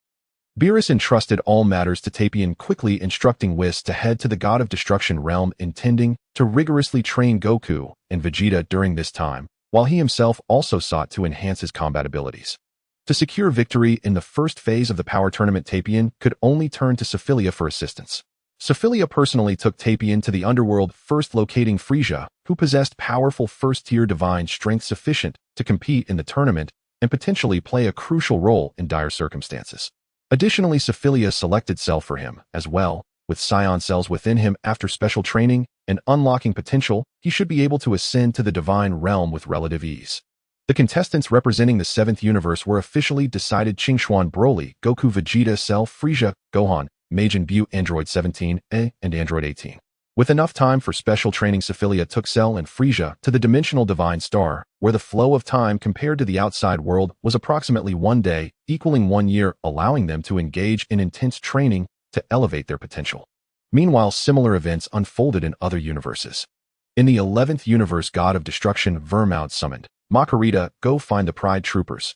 S1: Beerus entrusted all matters to Tapion, quickly instructing Whis to head to the god of destruction realm, intending to rigorously train Goku and Vegeta during this time, while he himself also sought to enhance his combat abilities. To secure victory in the first phase of the power tournament, Tapion could only turn to Suo Feiliya for assistance. Suo Feiliya personally took Tapion to the underworld, first locating Frieza, who possessed powerful first-tier divine strength sufficient to compete in the tournament and potentially play a crucial role in dire circumstances. Additionally, Suo Feiliya selected Cell for him as well. With Saiyan cells within him, after special training and unlocking potential, he should be able to ascend to the divine realm with relative ease. The contestants representing the 7th universe were officially decided: Qingshuan, Broly, Goku, Vegeta, Cell, Frieza, Gohan, Majin Vegeta, Android 17, and Android 18. With enough time for special training, Suo Feiliya took Cell and Frieza to the dimensional divine star, where the flow of time compared to the outside world was approximately 1 day, equaling 1 year, allowing them to engage in intense training to elevate their potential. Meanwhile, similar events unfolded in other universes. In the 11th universe, god of destruction Vermoud summoned Makarita, go find the Pride Troopers.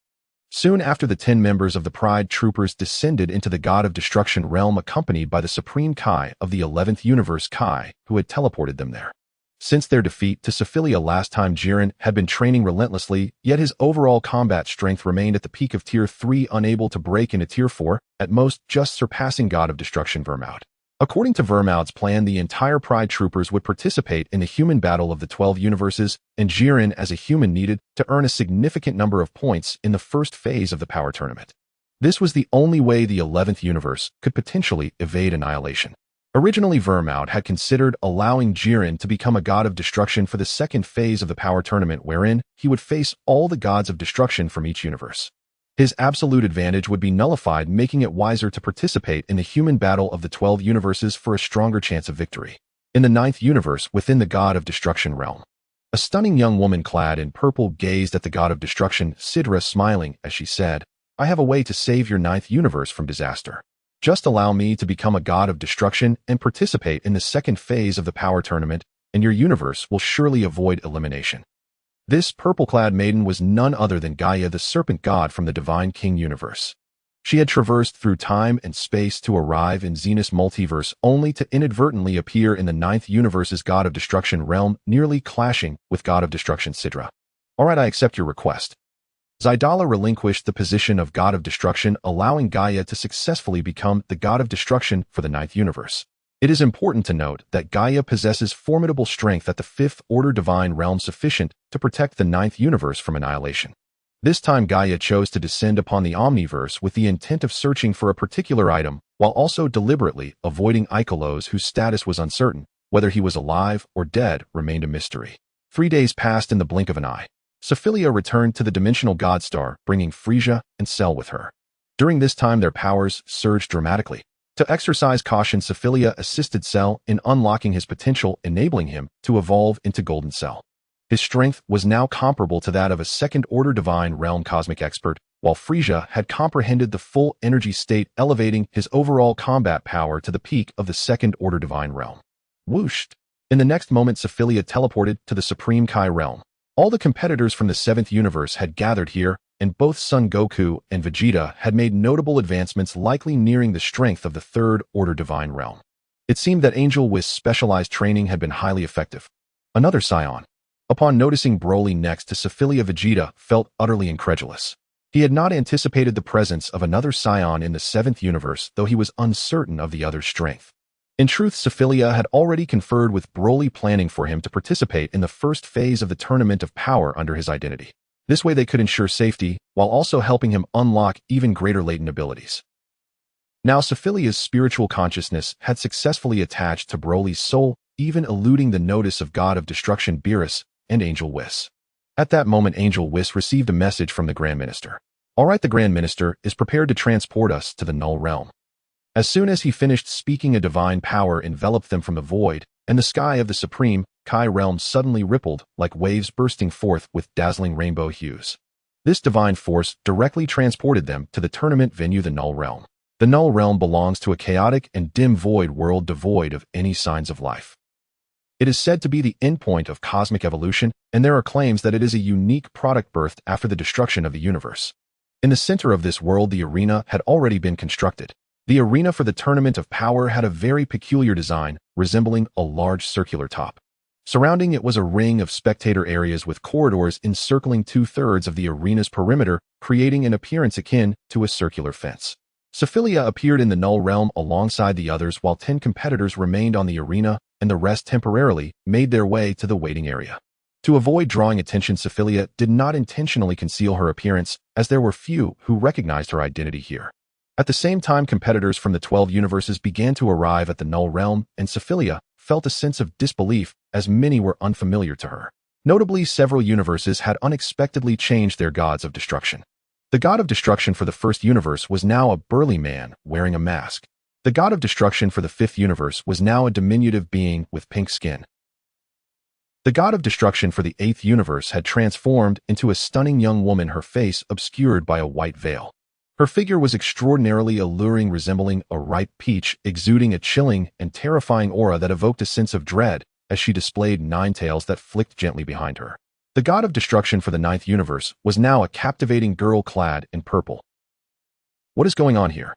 S1: Soon after, the 10 members of the Pride Troopers descended into the god of destruction realm, accompanied by the Supreme Kai of the 11th universe Kai, who had teleported them there. Since their defeat to Suo Feiliya last time, Jiren had been training relentlessly, yet his overall combat strength remained at the peak of Tier 3, unable to break into Tier 4, at most just surpassing god of destruction Vermoud. According to Vermoud's plan, the entire Pride Troopers would participate in the human battle of the 12 universes, and Jiren as a human needed to earn a significant number of points in the first phase of the power tournament. This was the only way the 11th universe could potentially evade annihilation. Originally, Vermoud had considered allowing Jiren to become a god of destruction for the second phase of the power tournament, wherein he would face all the gods of destruction from each universe. His absolute advantage would be nullified, making it wiser to participate in the human battle of the 12 universes for a stronger chance of victory. In the 9th universe within the god of destruction realm, a stunning young woman clad in purple gazed at the god of destruction, Sidra, smiling as she said, "I have a way to save your 9th universe from disaster. Just allow me to become a god of destruction and participate in the second phase of the power tournament, and your universe will surely avoid elimination." This purple-clad maiden was none other than Gaia, the serpent god from the Divine King universe. She had traversed through time and space to arrive in Zenith's multiverse, only to inadvertently appear in the 9th universe's god of destruction realm, nearly clashing with god of destruction Sidra. "Alright, I accept your request." Yetelar relinquished the position of god of destruction, allowing Gaia to successfully become the god of destruction for the 9th universe. It is important to note that Gaia possesses formidable strength at the 5th order divine realm, sufficient to protect the 9th universe from annihilation. This time, Gaia chose to descend upon the Omniverse with the intent of searching for a particular item, while also deliberately avoiding Ikelos, whose status was uncertain. Whether he was alive or dead remained a mystery. 3 days passed in the blink of an eye. Suo Feiliya returned to the dimensional god star, bringing Frieza and Cell with her. During this time, their powers surged dramatically. To exercise caution, Suo Feiliya assisted Cell in unlocking his potential, enabling him to evolve into Golden Cell. His strength was now comparable to that of a second-order divine realm cosmic expert, while Frieza had comprehended the full energy state, elevating his overall combat power to the peak of the second-order divine realm. Whoosh! In the next moment, Suo Feiliya teleported to the Supreme Kai realm. All the competitors from the 7th universe had gathered here, and both Son Goku and Vegeta had made notable advancements, likely nearing the strength of the 3rd order divine realm. It seemed that Angel Whis' specialized training had been highly effective. Another Saiyan. Upon noticing Broly next to Suo Feiliya, Vegeta felt utterly incredulous. He had not anticipated the presence of another Saiyan in the 7th universe, though he was uncertain of the other's strength. In truth, Suo Feiliya had already conferred with Broly, planning for him to participate in the first phase of the Tournament of Power under his identity. This way they could ensure safety, while also helping him unlock even greater latent abilities. Now, Suo Feiliya's spiritual consciousness had successfully attached to Broly's soul, even eluding the notice of god of destruction Beerus and Angel Whis. At that moment, Angel Whis received a message from the Grand Minister. All right, the Grand Minister is prepared to transport us to the Null Realm. As soon as he finished speaking, a divine power enveloped them from the void, and the sky of the Supreme Kai realm suddenly rippled like waves bursting forth with dazzling rainbow hues. This divine force directly transported them to the tournament venue, the Null Realm. The Null Realm belongs to a chaotic and dim void world devoid of any signs of life. It is said to be the endpoint of cosmic evolution, and there are claims that it is a unique product birthed after the destruction of the universe. In the center of this world, the arena had already been constructed. The arena for the Tournament of Power had a very peculiar design, resembling a large circular top. Surrounding it was a ring of spectator areas with corridors encircling 2/3 of the arena's perimeter, creating an appearance akin to a circular fence. Suo Feiliya appeared in the Null Realm alongside the others, while 10 competitors remained on the arena, and the rest temporarily made their way to the waiting area. To avoid drawing attention, Suo Feiliya did not intentionally conceal her appearance, as there were few who recognized her identity here. At the same time, competitors from the 12 universes began to arrive at the Null Realm, and Suo Feiliya felt a sense of disbelief as many were unfamiliar to her. Notably, several universes had unexpectedly changed their gods of destruction. The god of destruction for the first universe was now a burly man wearing a mask. The god of destruction for the 5th universe was now a diminutive being with pink skin. The god of destruction for the 8th universe had transformed into a stunning young woman, her face obscured by a white veil. Her figure was extraordinarily alluring, resembling a ripe peach, exuding a chilling and terrifying aura that evoked a sense of dread as she displayed 9 tails that flicked gently behind her. The god of destruction for the 9th universe was now a captivating girl clad in purple. What is going on here?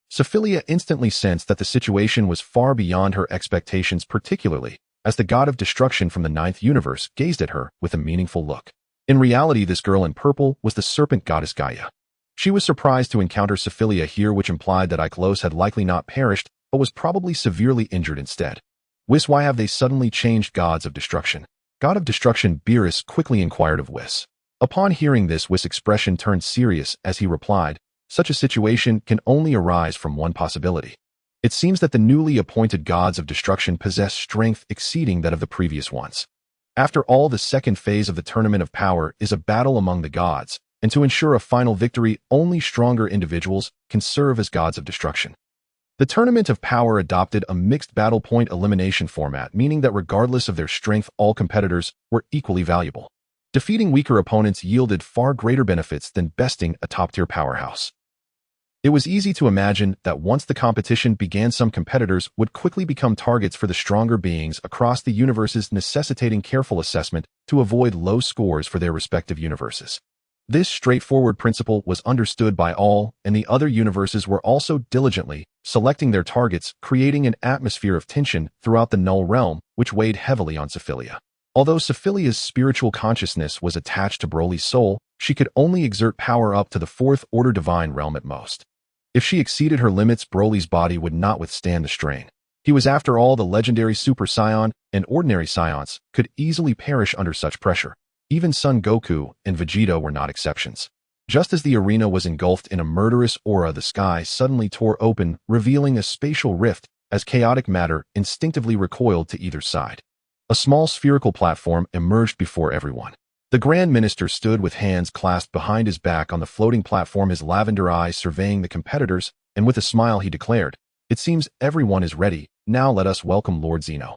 S1: Suo Feiliya instantly sensed that the situation was far beyond her expectations, particularly as the god of destruction from the 9th universe gazed at her with a meaningful look. In reality, this girl in purple was the serpent goddess Gaia. She was surprised to encounter Suo Feiliya here, which implied that Iklos had likely not perished, but was probably severely injured instead. Whis, why have they suddenly changed gods of destruction? God of destruction Beerus quickly inquired of Whis. Upon hearing this, Whis' expression turned serious as he replied, such a situation can only arise from one possibility. It seems that the newly appointed gods of destruction possess strength exceeding that of the previous ones. After all, the second phase of the Tournament of Power is a battle among the gods, and to ensure a final victory, only stronger individuals can serve as gods of destruction. The Tournament of Power adopted a mixed battle point elimination format, meaning that regardless of their strength, all competitors were equally valuable. Defeating weaker opponents yielded far greater benefits than besting a top-tier powerhouse. It was easy to imagine that once the competition began, some competitors would quickly become targets for the stronger beings across the universes, necessitating careful assessment to avoid low scores for their respective universes. This straightforward principle was understood by all, and the other universes were also diligently selecting their targets, creating an atmosphere of tension throughout the Null Realm, which weighed heavily on Suo Feiliya. Although Suo Feiliya's spiritual consciousness was attached to Broly's soul, she could only exert power up to the 4th order divine realm at most. If she exceeded her limits, Broly's body would not withstand the strain. He was, after all, the legendary Super Saiyan, and ordinary Saiyans could easily perish under such pressure. Even Son Goku and Vegeta were not exceptions. Just as the arena was engulfed in a murderous aura, the sky suddenly tore open, revealing a spatial rift as chaotic matter instinctively recoiled to either side. A small spherical platform emerged before everyone. The Grand Minister stood with hands clasped behind his back on the floating platform, his lavender eyes surveying the competitors, and with a smile he declared, "It seems everyone is ready. Now let us welcome Lord Zeno."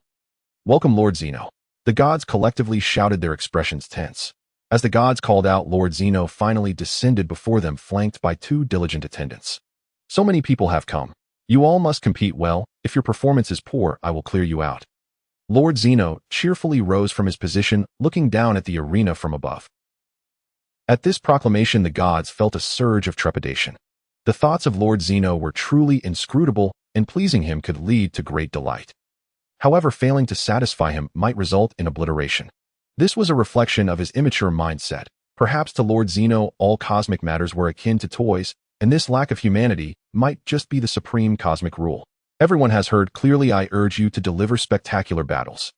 S1: "Welcome, Lord Zeno." The gods collectively shouted, their expressions tense. As the gods called out, Lord Zeno finally descended before them, flanked by 2 diligent attendants. "So many people have come. You all must compete well. If your performance is poor, I will clear you out." Lord Zeno cheerfully rose from his position, looking down at the arena from above. At this proclamation, the gods felt a surge of trepidation. The thoughts of Lord Zeno were truly inscrutable, and pleasing him could lead to great delight. However, failing to satisfy him might result in obliteration. This was a reflection of his immature mindset. Perhaps to Lord Zeno, all cosmic matters were akin to toys, and this lack of humanity might just be the supreme cosmic rule. "Everyone has heard clearly. I urge you to deliver spectacular battles."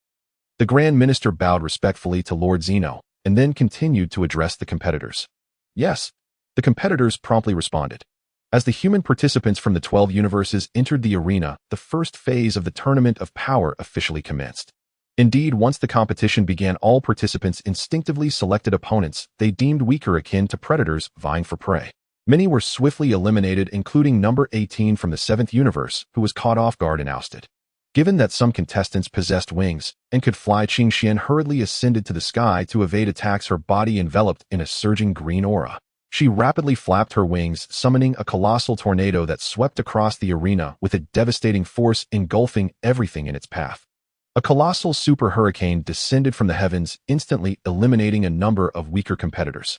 S1: The Grand Minister bowed respectfully to Lord Zeno, and then continued to address the competitors. "Yes," the competitors promptly responded. As the human participants from the 12 universes entered the arena, the first phase of the Tournament of Power officially commenced. Indeed, once the competition began, all participants instinctively selected opponents they deemed weaker, akin to predators vying for prey. Many were swiftly eliminated, including number 18 from the 7th universe, who was caught off guard and ousted. Given that some contestants possessed wings and could fly, Qingxian hurriedly ascended to the sky to evade attacks, her body enveloped in a surging green aura. She rapidly flapped her wings, summoning a colossal tornado that swept across the arena with a devastating force, engulfing everything in its path. A colossal super hurricane descended from the heavens, instantly eliminating a number of weaker competitors.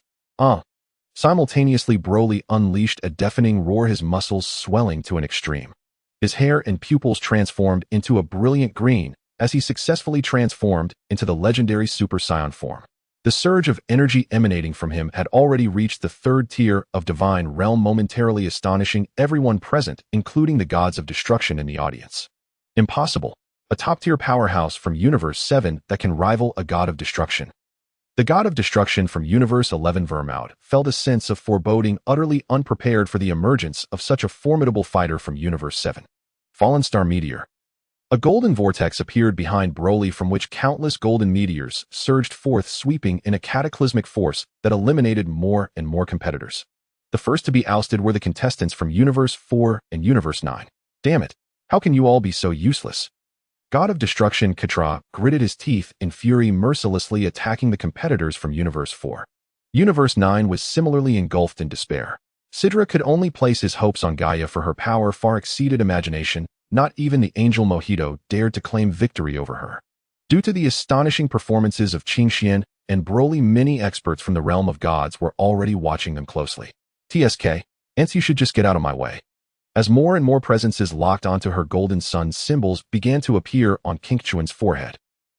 S1: Simultaneously, Broly unleashed a deafening roar, his muscles swelling to an extreme. His hair and pupils transformed into a brilliant green as he successfully transformed into the legendary Super Saiyan form. The surge of energy emanating from him had already reached the 3rd tier of divine realm, momentarily astonishing everyone present, including the gods of destruction in the audience. Impossible. A top-tier powerhouse from Universe 7 that can rival a god of destruction. The god of destruction from Universe 11 Vermaud felt a sense of foreboding, utterly unprepared for the emergence of such a formidable fighter from Universe 7. Fallen Star Meteor. A golden vortex appeared behind Broly, from which countless golden meteors surged forth, sweeping in a cataclysmic force that eliminated more and more competitors. The first to be ousted were the contestants from Universe 4 and Universe 9. Damn it! How can you all be so useless? God of Destruction Katra gritted his teeth in fury, mercilessly attacking the competitors from Universe 4. Universe 9 was similarly engulfed in despair. Sidra could only place his hopes on Gaia, for her power far exceeded imagination. Not even the angel Mojito dared to claim victory over her. Due to the astonishing performances of Qingxian and Broly, many experts from the realm of gods were already watching them closely. TSK, Ants, you should just get out of my way. As more and more presences locked onto her golden sun, symbols began to appear on Qingqian's forehead.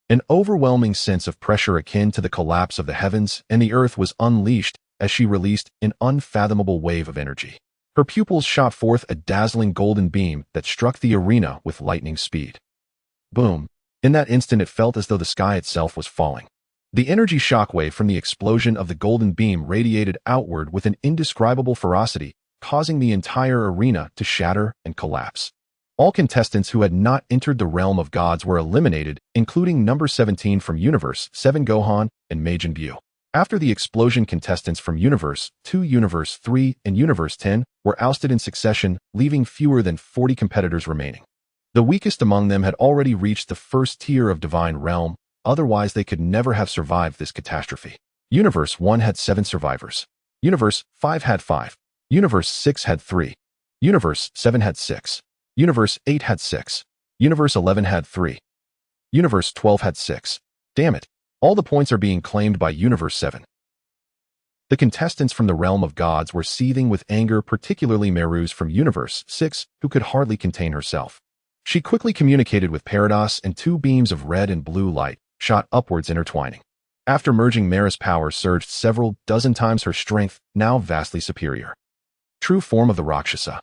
S1: An overwhelming sense of pressure akin to the collapse of the heavens and the earth was unleashed as she released an unfathomable wave of energy. Her pupils shot forth a dazzling golden beam that struck the arena with lightning speed. Boom! In that instant, it felt as though the sky itself was falling. The energy shockwave from the explosion of the golden beam radiated outward with an indescribable ferocity, causing the entire arena to shatter and collapse. All contestants who had not entered the realm of gods were eliminated, including number 17 from Universe 7 Gohan and Majin Vegeta. After the explosion, contestants from Universe 2, Universe 3, and Universe 10 were ousted in succession, leaving fewer than 40 competitors remaining. The weakest among them had already reached the 1st tier of divine realm, otherwise they could never have survived this catastrophe. Universe 1 had 7 survivors. Universe 5 had 5. Universe 6 had 3. Universe 7 had 6. Universe 8 had 6. Universe 11 had 3. Universe 12 had 6. Damn it. All the points are being claimed by Universe 7. The contestants from the realm of gods were seething with anger, particularly Meru's from Universe 6, who could hardly contain herself. She quickly communicated with Parados, and 2 beams of red and blue light shot upwards, intertwining. After merging, Meru's power surged several dozen times her strength, now vastly superior. True form of the Rakshasa.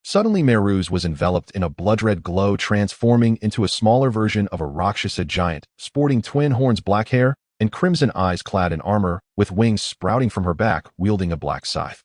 S1: Suddenly, Meru's was enveloped in a blood-red glow, transforming into a smaller version of a Rakshasa giant, sporting twin horns, black hair, and crimson eyes, clad in armor, with wings sprouting from her back, wielding a black scythe.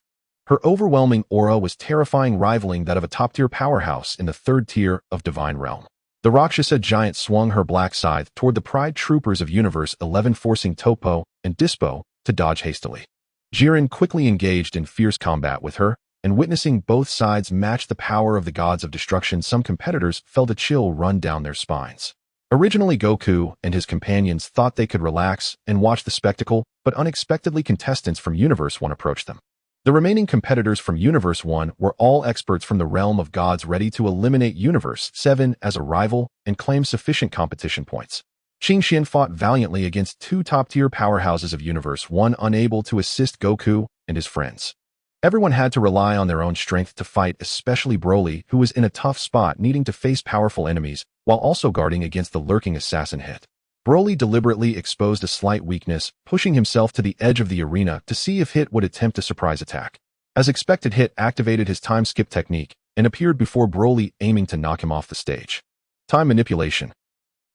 S1: Her overwhelming aura was terrifying, rivaling that of a top-tier powerhouse in the 3rd tier of divine realm. The Rakshasa giant swung her black scythe toward the Pride Troopers of Universe 11, forcing Topo and Dispo to dodge hastily. Jiren quickly engaged in fierce combat with her, and witnessing both sides match the power of the gods of destruction, some competitors felt a chill run down their spines. Originally, Goku and his companions thought they could relax and watch the spectacle, but unexpectedly, contestants from Universe 1 approached them. The remaining competitors from Universe 1 were all experts from the realm of gods, ready to eliminate Universe 7 as a rival and claim sufficient competition points. Qingxian fought valiantly against 2 top-tier powerhouses of Universe 1, unable to assist Goku and his friends. Everyone had to rely on their own strength to fight, especially Broly, who was in a tough spot, needing to face powerful enemies while also guarding against the lurking assassin Hit. Broly deliberately exposed a slight weakness, pushing himself to the edge of the arena to see if Hit would attempt a surprise attack. As expected, Hit activated his time skip technique and appeared before Broly, aiming to knock him off the stage. Time manipulation.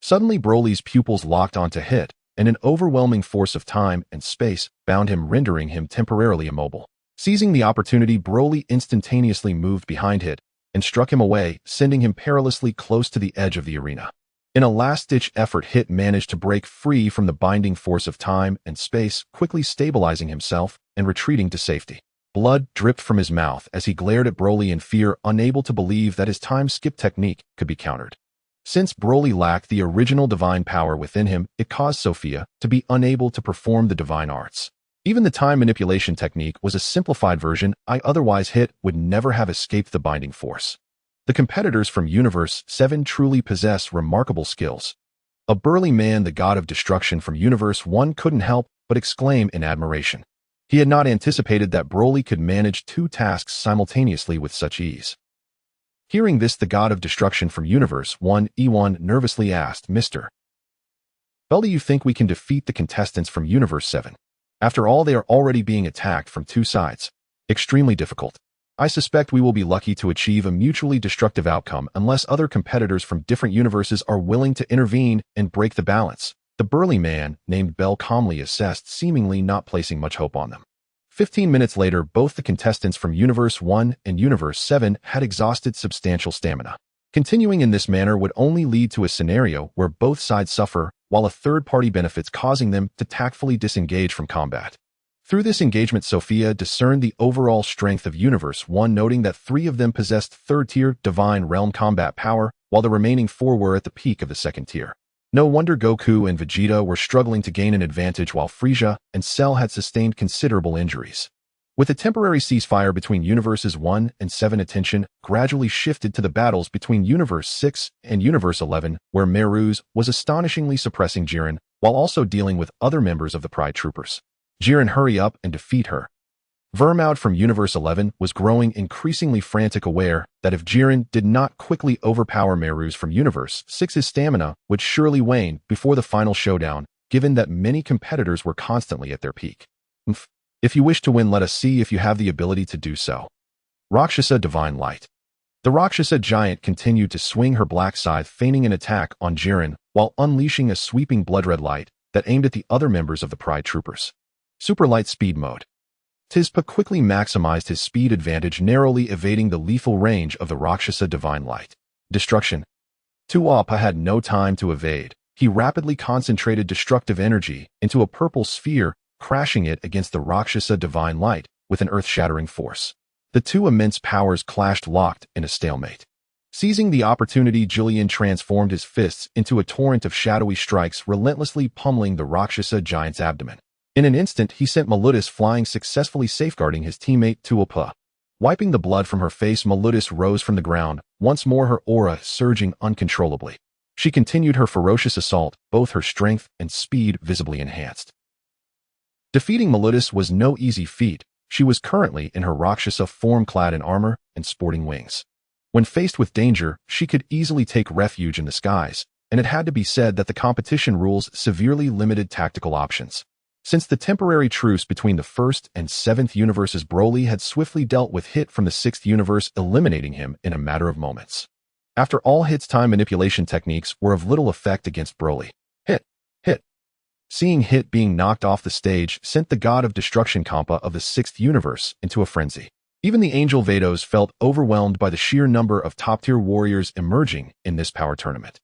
S1: Suddenly, Broly's pupils locked onto Hit, and an overwhelming force of time and space bound him, rendering him temporarily immobile. Seizing the opportunity, Broly instantaneously moved behind Hit and struck him away, sending him perilously close to the edge of the arena. In a last-ditch effort, Hit managed to break free from the binding force of time and space, quickly stabilizing himself and retreating to safety. Blood dripped from his mouth as he glared at Broly in fear, unable to believe that his time-skip technique could be countered. Since Broly lacked the original divine power within him, it caused Sofia to be unable to perform the divine arts. Even the time manipulation technique was a simplified version. Otherwise Hit would never have escaped the binding force. The competitors from Universe 7 truly possess remarkable skills. A burly man, the god of destruction from Universe 1, couldn't help but exclaim in admiration. He had not anticipated that Broly could manage 2 tasks simultaneously with such ease. Hearing this, the god of destruction from Universe 1, E1, nervously asked, "Mr. Well, do you think we can defeat the contestants from Universe 7? After all, they are already being attacked from 2 sides. Extremely difficult. I suspect we will be lucky to achieve a mutually destructive outcome unless other competitors from different universes are willing to intervene and break the balance." The burly man, named Bell, calmly assessed, seemingly not placing much hope on them. 15 minutes later, both the contestants from Universe 1 and Universe 7 had exhausted substantial stamina. Continuing in this manner would only lead to a scenario where both sides suffer, while a third party benefits, causing them to tactfully disengage from combat. Through this engagement, Sofia discerned the overall strength of Universe 1, noting that 3 of them possessed third-tier divine realm combat power, while the remaining 4 were at the peak of the second tier. No wonder Goku and Vegeta were struggling to gain an advantage, while Frieza and Cell had sustained considerable injuries. With a temporary ceasefire between Universes 1 and 7, attention gradually shifted to the battles between Universe 6 and Universe 11, where Meruz was astonishingly suppressing Jiren, while also dealing with other members of the Pride Troopers. "Jiren, hurry up and defeat her." Vermoud from Universe 11 was growing increasingly frantic, aware that if Jiren did not quickly overpower Meruz from Universe 6, his stamina would surely wane before the final showdown, given that many competitors were constantly at their peak. "If you wish to win, let us see if you have the ability to do so." Rakshasa Divine Light. The Rakshasa giant continued to swing her black scythe, feigning an attack on Jiren, while unleashing a sweeping blood-red light that aimed at the other members of the Pride Troopers. Super Light Speed Mode. Tispa quickly maximized his speed advantage, narrowly evading the lethal range of the Rakshasa Divine Light. Destruction. Tuapa had no time to evade. He rapidly concentrated destructive energy into a purple sphere, crashing it against the Rakshasa Divine Light with an earth-shattering force. The 2 immense powers clashed, locked in a stalemate. Seizing the opportunity, Julian transformed his fists into a torrent of shadowy strikes, relentlessly pummeling the Rakshasa giant's abdomen. In an instant, he sent Maludis flying, successfully safeguarding his teammate Tuapa. Wiping the blood from her face, Maludis rose from the ground, once more her aura surging uncontrollably. She continued her ferocious assault, both her strength and speed visibly enhanced. Defeating Maludis was no easy feat. She was currently in her Rakshasa form, clad in armor and sporting wings. When faced with danger, she could easily take refuge in the skies, and it had to be said that the competition rules severely limited tactical options. Since the temporary truce between the 1st and 7th universes, Broly had swiftly dealt with Hit from the 6th universe, eliminating him in a matter of moments. After all, Hit's time manipulation techniques were of little effect against Broly. Hit. Seeing Hit being knocked off the stage sent the god of destruction Kampa of the 6th universe into a frenzy. Even the Angel Vados felt overwhelmed by the sheer number of top-tier warriors emerging in this power tournament.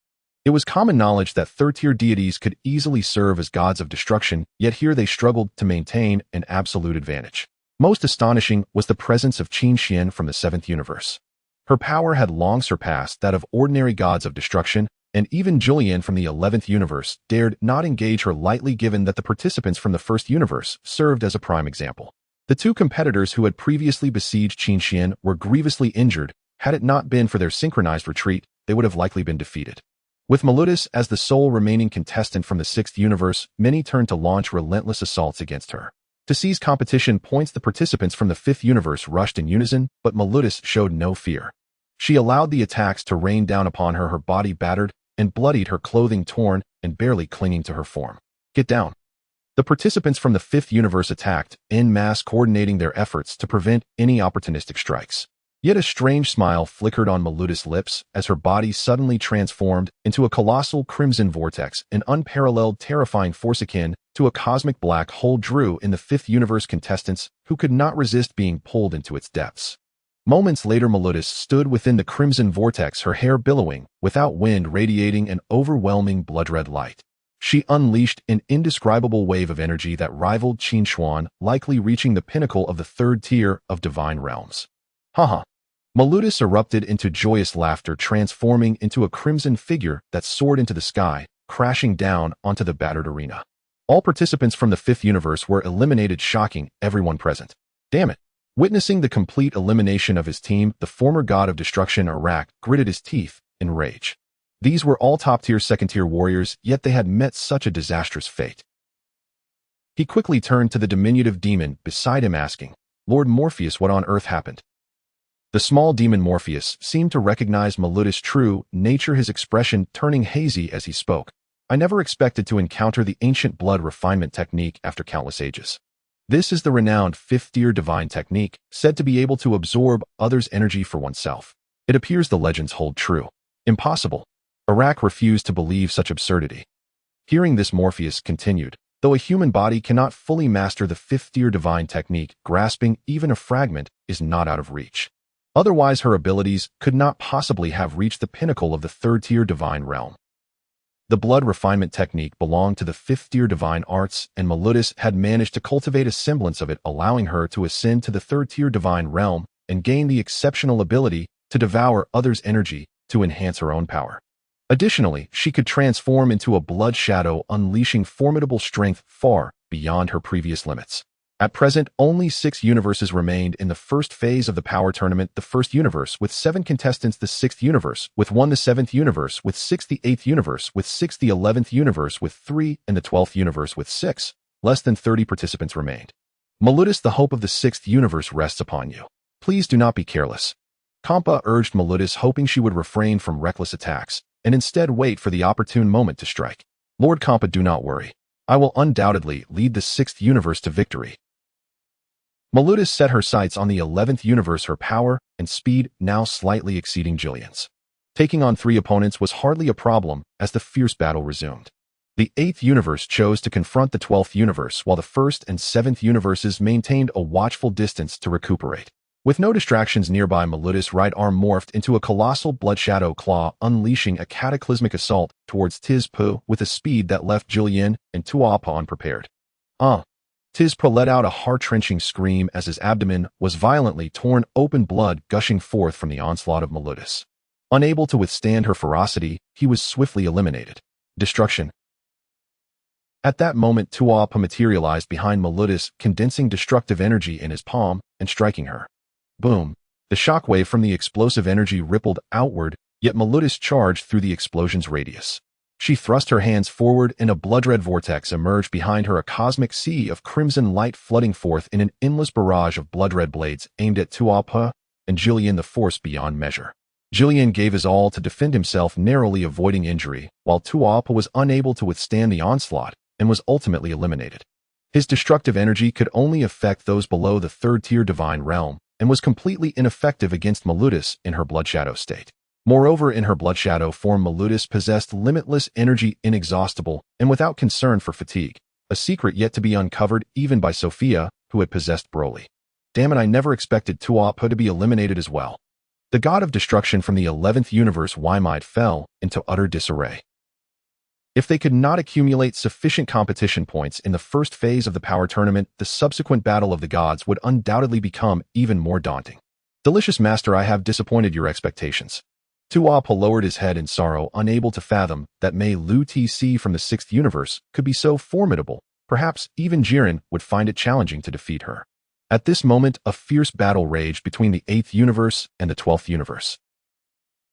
S1: It was common knowledge that third-tier deities could easily serve as gods of destruction, yet here they struggled to maintain an absolute advantage. Most astonishing was the presence of Qin Xian from the 7th universe. Her power had long surpassed that of ordinary gods of destruction, and even Julian from the 11th universe dared not engage her lightly, given that the participants from the 1st universe served as a prime example. The 2 competitors who had previously besieged Qin Xian were grievously injured. Had it not been for their synchronized retreat, they would have likely been defeated. With Maludis as the sole remaining contestant from the 6th universe, many turned to launch relentless assaults against her. To seize competition points, the participants from the 5th universe rushed in unison, but Maludis showed no fear. She allowed the attacks to rain down upon her, her body battered and bloodied, her clothing torn and barely clinging to her form. "Get down." The participants from the 5th universe attacked en masse, coordinating their efforts to prevent any opportunistic strikes. Yet a strange smile flickered on Maludis' lips as her body suddenly transformed into a colossal crimson vortex, an unparalleled, terrifying force akin to a cosmic black hole drew in the 5th universe contestants who could not resist being pulled into its depths. Moments later, Maludis stood within the crimson vortex, her hair billowing, without wind, radiating an overwhelming blood-red light. She unleashed an indescribable wave of energy that rivaled Qin Xuan, likely reaching the pinnacle of the third tier of divine realms. Haha. Maludis erupted into joyous laughter, transforming into a crimson figure that soared into the sky, crashing down onto the battered arena. All participants from the fifth universe were eliminated, shocking everyone present. Damn it. Witnessing the complete elimination of his team, the former god of destruction, Arak, gritted his teeth in rage. These were all top-tier, second-tier warriors, yet they had met such a disastrous fate. He quickly turned to the diminutive demon beside him, asking, "Lord Morpheus, what on earth happened?" The small demon Morpheus seemed to recognize Maludis' true nature, his expression turning hazy as he spoke. "I never expected to encounter the ancient blood refinement technique after countless ages. This is the renowned fifth-tier divine technique, said to be able to absorb others' energy for oneself. It appears the legends hold true." Impossible. Arak refused to believe such absurdity. Hearing this, Morpheus continued, "Though a human body cannot fully master the fifth-tier divine technique, grasping even a fragment is not out of reach. Otherwise, her abilities could not possibly have reached the pinnacle of the third-tier divine realm." The blood refinement technique belonged to the fifth-tier divine arts, and Maludis had managed to cultivate a semblance of it, allowing her to ascend to the third-tier divine realm and gain the exceptional ability to devour others' energy to enhance her own power. Additionally, she could transform into a blood shadow, unleashing formidable strength far beyond her previous limits. At present, only 6 universes remained in the first phase of the power tournament: the first universe with 7 contestants, the 6th universe with 1, the 7th universe with 6, the 8th universe with 6, the 11th universe with 3, and the 12th universe with 6. Less than 30 participants remained. "Maludis, the hope of the 6th universe rests upon you. Please do not be careless." Kampa urged Maludis, hoping she would refrain from reckless attacks and instead wait for the opportune moment to strike. "Lord Kampa, do not worry. I will undoubtedly lead the 6th universe to victory." Maludis set her sights on the 11th universe, her power and speed now slightly exceeding Jillian's. Taking on 3 opponents was hardly a problem as the fierce battle resumed. The 8th universe chose to confront the 12th universe, while the 1st and 7th universes maintained a watchful distance to recuperate. With no distractions nearby, Maludis' right arm morphed into a colossal blood shadow claw, unleashing a cataclysmic assault towards Tizpu with a speed that left Jillian and Tuapa unprepared. Tizpu let out a heart-wrenching scream as his abdomen was violently torn open, blood gushing forth from the onslaught of Maludis. Unable to withstand her ferocity, he was swiftly eliminated. Destruction. At that moment, Tuapa materialized behind Maludis, condensing destructive energy in his palm and striking her. Boom. The shockwave from the explosive energy rippled outward, yet Maludis charged through the explosion's radius. She thrust her hands forward and a blood-red vortex emerged behind her, a cosmic sea of crimson light flooding forth in an endless barrage of blood-red blades aimed at Tuapa and Jillian, the force beyond measure. Jillian gave his all to defend himself, narrowly avoiding injury, while Tuapa was unable to withstand the onslaught and was ultimately eliminated. His destructive energy could only affect those below the third-tier divine realm and was completely ineffective against Maludis in her blood shadow state. Moreover, in her blood shadow form, Maludis possessed limitless energy, inexhaustible, and without concern for fatigue, a secret yet to be uncovered even by Sofia, who had possessed Broly. Damn it, I never expected Tuapa to be eliminated as well. The god of destruction from the 11th universe Wymide fell into utter disarray. If they could not accumulate sufficient competition points in the first phase of the power tournament, the subsequent battle of the gods would undoubtedly become even more daunting. Delicious master, I have disappointed your expectations. Tuapa lowered his head in sorrow, unable to fathom that Mei Lu TC from the 6th universe could be so formidable. Perhaps even Jiren would find it challenging to defeat her. At this moment, a fierce battle raged between the 8th universe and the 12th universe.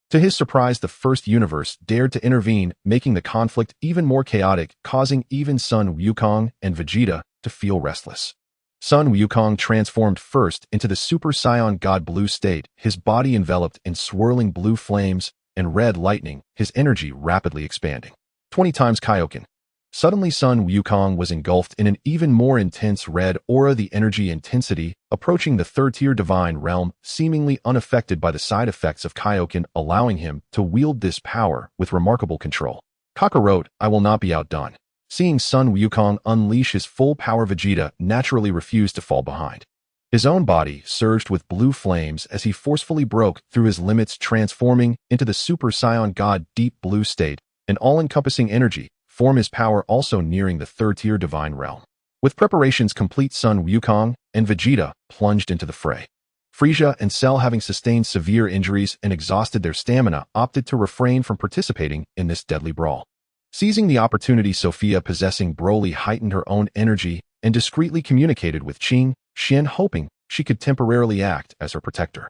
S1: To his surprise, the 1st universe dared to intervene, making the conflict even more chaotic, causing even Sun Wukong and Vegeta to feel restless. Sun Wukong transformed first into the Super Saiyan God Blue state, his body enveloped in swirling blue flames and red lightning, his energy rapidly expanding. 20 times Kaioshin. Suddenly, Sun Wukong was engulfed in an even more intense red aura, the energy intensity approaching the third-tier divine realm, seemingly unaffected by the side effects of Kaioshin, allowing him to wield this power with remarkable control. Kakarot, I will not be outdone. Seeing Sun Wukong unleash his full power, Vegeta naturally refused to fall behind. His own body surged with blue flames as he forcefully broke through his limits, transforming into the Super Saiyan God Deep Blue state, an all-encompassing energy, form his power also nearing the third-tier divine realm. With preparations complete, Son Wukong and Vegeta plunged into the fray. Frieza and Cell, having sustained severe injuries and exhausted their stamina, opted to refrain from participating in this deadly brawl. Seizing the opportunity, Sofia, possessing Broly, heightened her own energy and discreetly communicated with Qing Xian, hoping she could temporarily act as her protector.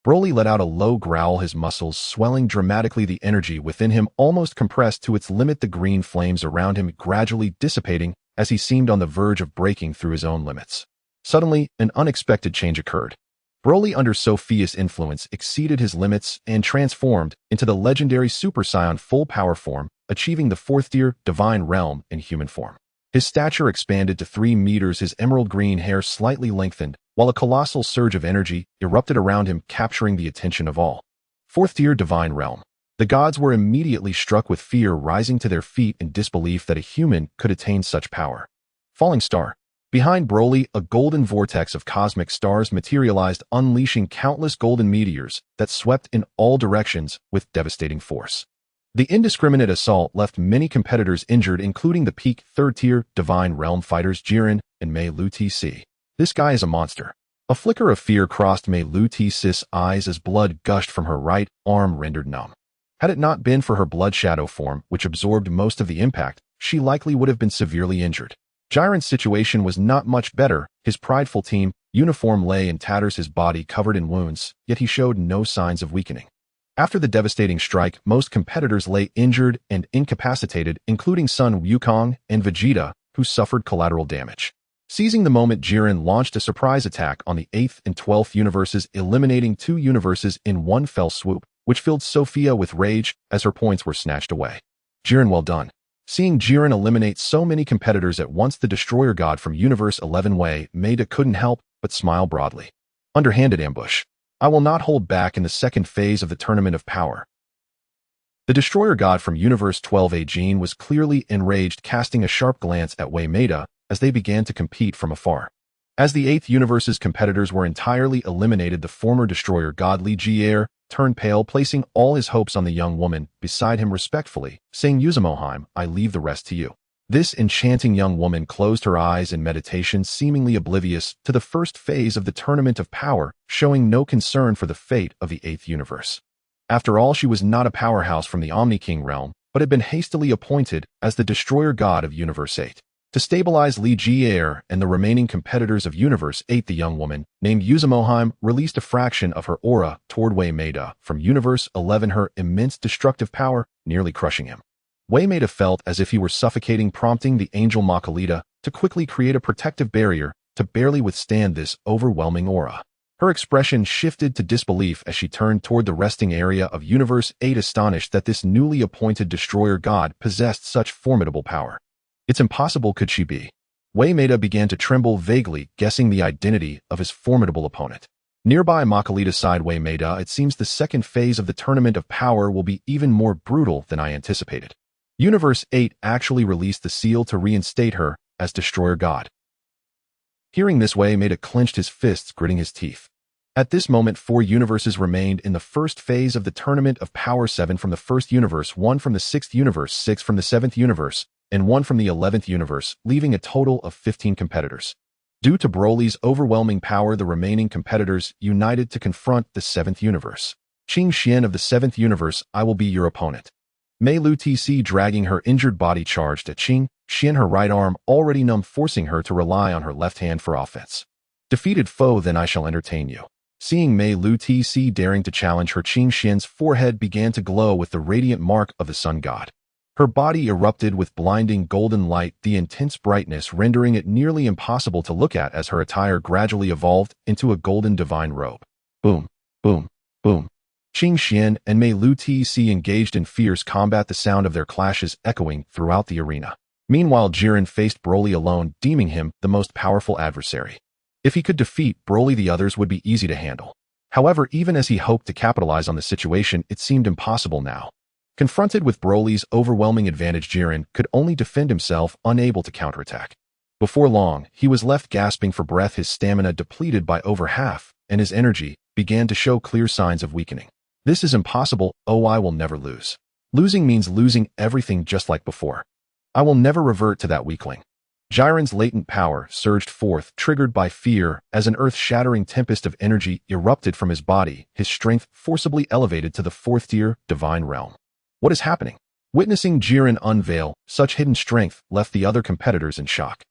S1: Broly let out a low growl, his muscles swelling dramatically, the energy within him almost compressed to its limit, the green flames around him gradually dissipating as he seemed on the verge of breaking through his own limits. Suddenly, an unexpected change occurred. Broly, under Sofia's influence, exceeded his limits and transformed into the legendary Super Saiyan full power form, achieving the fourth-tier divine realm in human form. His stature expanded to 3 meters, his emerald green hair slightly lengthened, while a colossal surge of energy erupted around him, capturing the attention of all. Fourth-tier divine realm. The gods were immediately struck with fear, rising to their feet in disbelief that a human could attain such power. Falling star. Behind Broly, a golden vortex of cosmic stars materialized, unleashing countless golden meteors that swept in all directions with devastating force. The indiscriminate assault left many competitors injured, including the peak third-tier divine realm fighters Jiren and Mei Lu Tc. This guy is a monster. A flicker of fear crossed Mei Lu Tc's eyes as blood gushed from her right arm, rendered numb. Had it not been for her blood shadow form, which absorbed most of the impact, she likely would have been severely injured. Jiren's situation was not much better. His prideful team uniform lay in tatters, his body covered in wounds, yet he showed no signs of weakening. After the devastating strike, most competitors lay injured and incapacitated, including Son Wukong and Vegeta, who suffered collateral damage. Seizing the moment, Jiren launched a surprise attack on the 8th and 12th universes, eliminating 2 universes in one fell swoop, which filled Sofia with rage as her points were snatched away. Jiren, well done. Seeing Jiren eliminate so many competitors at once, the Destroyer God from Universe 11 Wei Meda couldn't help but smile broadly. Underhanded ambush. I will not hold back in the second phase of the Tournament of Power. The Destroyer God from Universe 12A Jean was clearly enraged, casting a sharp glance at Wei Meda as they began to compete from afar. As the 8th universe's competitors were entirely eliminated, the former Destroyer God Li Jie turned pale, placing all his hopes on the young woman beside him, respectfully saying, Uzumoheim, I leave the rest to you. This enchanting young woman closed her eyes in meditation, seemingly oblivious to the first phase of the Tournament of Power, showing no concern for the fate of the 8th universe. After all, she was not a powerhouse from the Omni King realm, but had been hastily appointed as the Destroyer God of Universe 8. To stabilize Li Jie and the remaining competitors of Universe 8, the young woman, named Uzumoheim, released a fraction of her aura toward Wei Meda from Universe 11, her immense destructive power nearly crushing him. Wei Meda felt as if he were suffocating, prompting the angel Makalita to quickly create a protective barrier to barely withstand this overwhelming aura. Her expression shifted to disbelief as she turned toward the resting area of Universe 8, astonished that this newly appointed Destroyer God possessed such formidable power. It's impossible, could she be? Wei Meda began to tremble, vaguely guessing the identity of his formidable opponent. Nearby, Makalita sighed, Wei Meda, it seems the second phase of the Tournament of Power will be even more brutal than I anticipated. Universe 8 actually released the seal to reinstate her as Destroyer God. Hearing this, Wei Meda clenched his fists, gritting his teeth. At this moment, 4 universes remained in the first phase of the Tournament of Power: 7 from the 1st universe, 1 from the 6th universe, 6 from the 7th universe, and 1 from the 11th universe, leaving a total of 15 competitors. Due to Broly's overwhelming power, the remaining competitors united to confront the 7th universe. Qing Xian of the 7th universe, I will be your opponent. Mei Lu Tc, dragging her injured body, charged at Qing Xian, her right arm already numb, forcing her to rely on her left hand for offense. Defeated foe, then I shall entertain you. Seeing Mei Lu Tc daring to challenge her, Qing Xian's forehead began to glow with the radiant mark of the sun god. Her body erupted with blinding golden light, the intense brightness rendering it nearly impossible to look at as her attire gradually evolved into a golden divine robe. Boom, boom, boom. Qing Xian and Mei Lu Tc engaged in fierce combat, the sound of their clashes echoing throughout the arena. Meanwhile, Jiren faced Broly alone, deeming him the most powerful adversary. If he could defeat Broly, the others would be easy to handle. However, even as he hoped to capitalize on the situation, it seemed impossible now. Confronted with Broly's overwhelming advantage, Jiren could only defend himself, unable to counterattack. Before long, he was left gasping for breath, his stamina depleted by over half, and his energy began to show clear signs of weakening. This is impossible. Oh, I will never lose. Losing means losing everything just like before. I will never revert to that weakling. Jiren's latent power surged forth, triggered by fear, as an earth-shattering tempest of energy erupted from his body, his strength forcibly elevated to the fourth-tier divine realm. What is happening? Witnessing Jiren unveil such hidden strength left the other competitors in shock.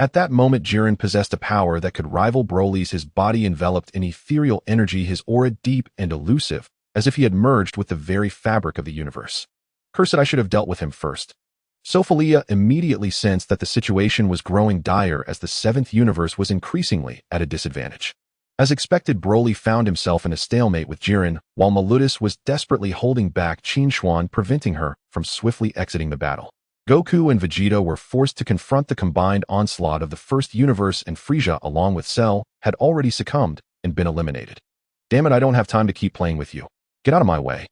S1: At that moment, Jiren possessed a power that could rival Broly's, his body enveloped in ethereal energy, his aura deep and elusive, as if he had merged with the very fabric of the universe. Cursed, I should have dealt with him first. Suo Feiliya immediately sensed that the situation was growing dire as the seventh universe was increasingly at a disadvantage. As expected, Broly found himself in a stalemate with Jiren, while Maludis was desperately holding back Qinshuan, preventing her from swiftly exiting the battle. Goku and Vegeta were forced to confront the combined onslaught of the first universe, and Frieza, along with Cell, had already succumbed and been eliminated. Damn it, I don't have time to keep playing with you. Get out of my way.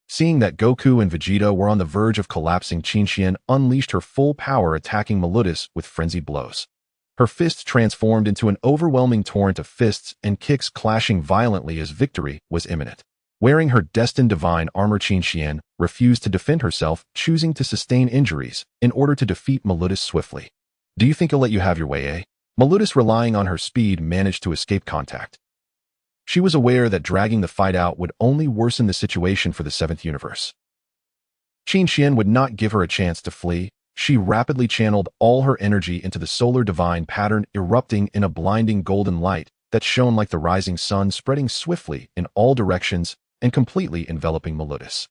S1: Seeing that Goku and Vegeta were on the verge of collapsing, Qinshian unleashed her full power, attacking Maludis with frenzied blows. Her fists transformed into an overwhelming torrent of fists and kicks, clashing violently as victory was imminent. Wearing her destined divine armor, Qinshian refused to defend herself, choosing to sustain injuries in order to defeat Maludis swiftly. Do you think he'll let you have your way, eh? Maludis, relying on her speed, managed to escape contact. She was aware that dragging the fight out would only worsen the situation for the seventh universe. Qinshian would not give her a chance to flee. She rapidly channeled all her energy into the solar divine pattern, erupting in a blinding golden light that shone like the rising sun, spreading swiftly in all directions and completely enveloping Maludis.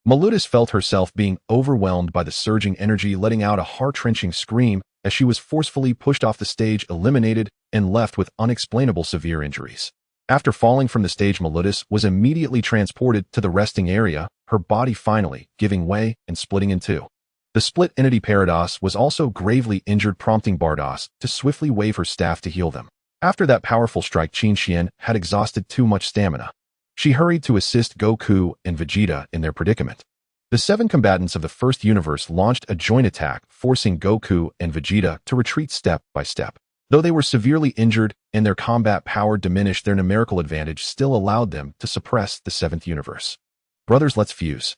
S1: Maludis felt herself being overwhelmed by the surging energy, letting out a heart-wrenching scream as she was forcefully pushed off the stage, eliminated, and left with unexplainable severe injuries. After falling from the stage, Maludis was immediately transported to the resting area, her body finally giving way and splitting in two. The split entity Parados was also gravely injured, prompting Bardos to swiftly wave her staff to heal them. After that powerful strike, Qinshian had exhausted too much stamina. She hurried to assist Goku and Vegeta in their predicament. The seven combatants of the first universe launched a joint attack, forcing Goku and Vegeta to retreat step by step. Though they were severely injured and their combat power diminished, their numerical advantage still allowed them to suppress the seventh universe. Brothers, let's fuse.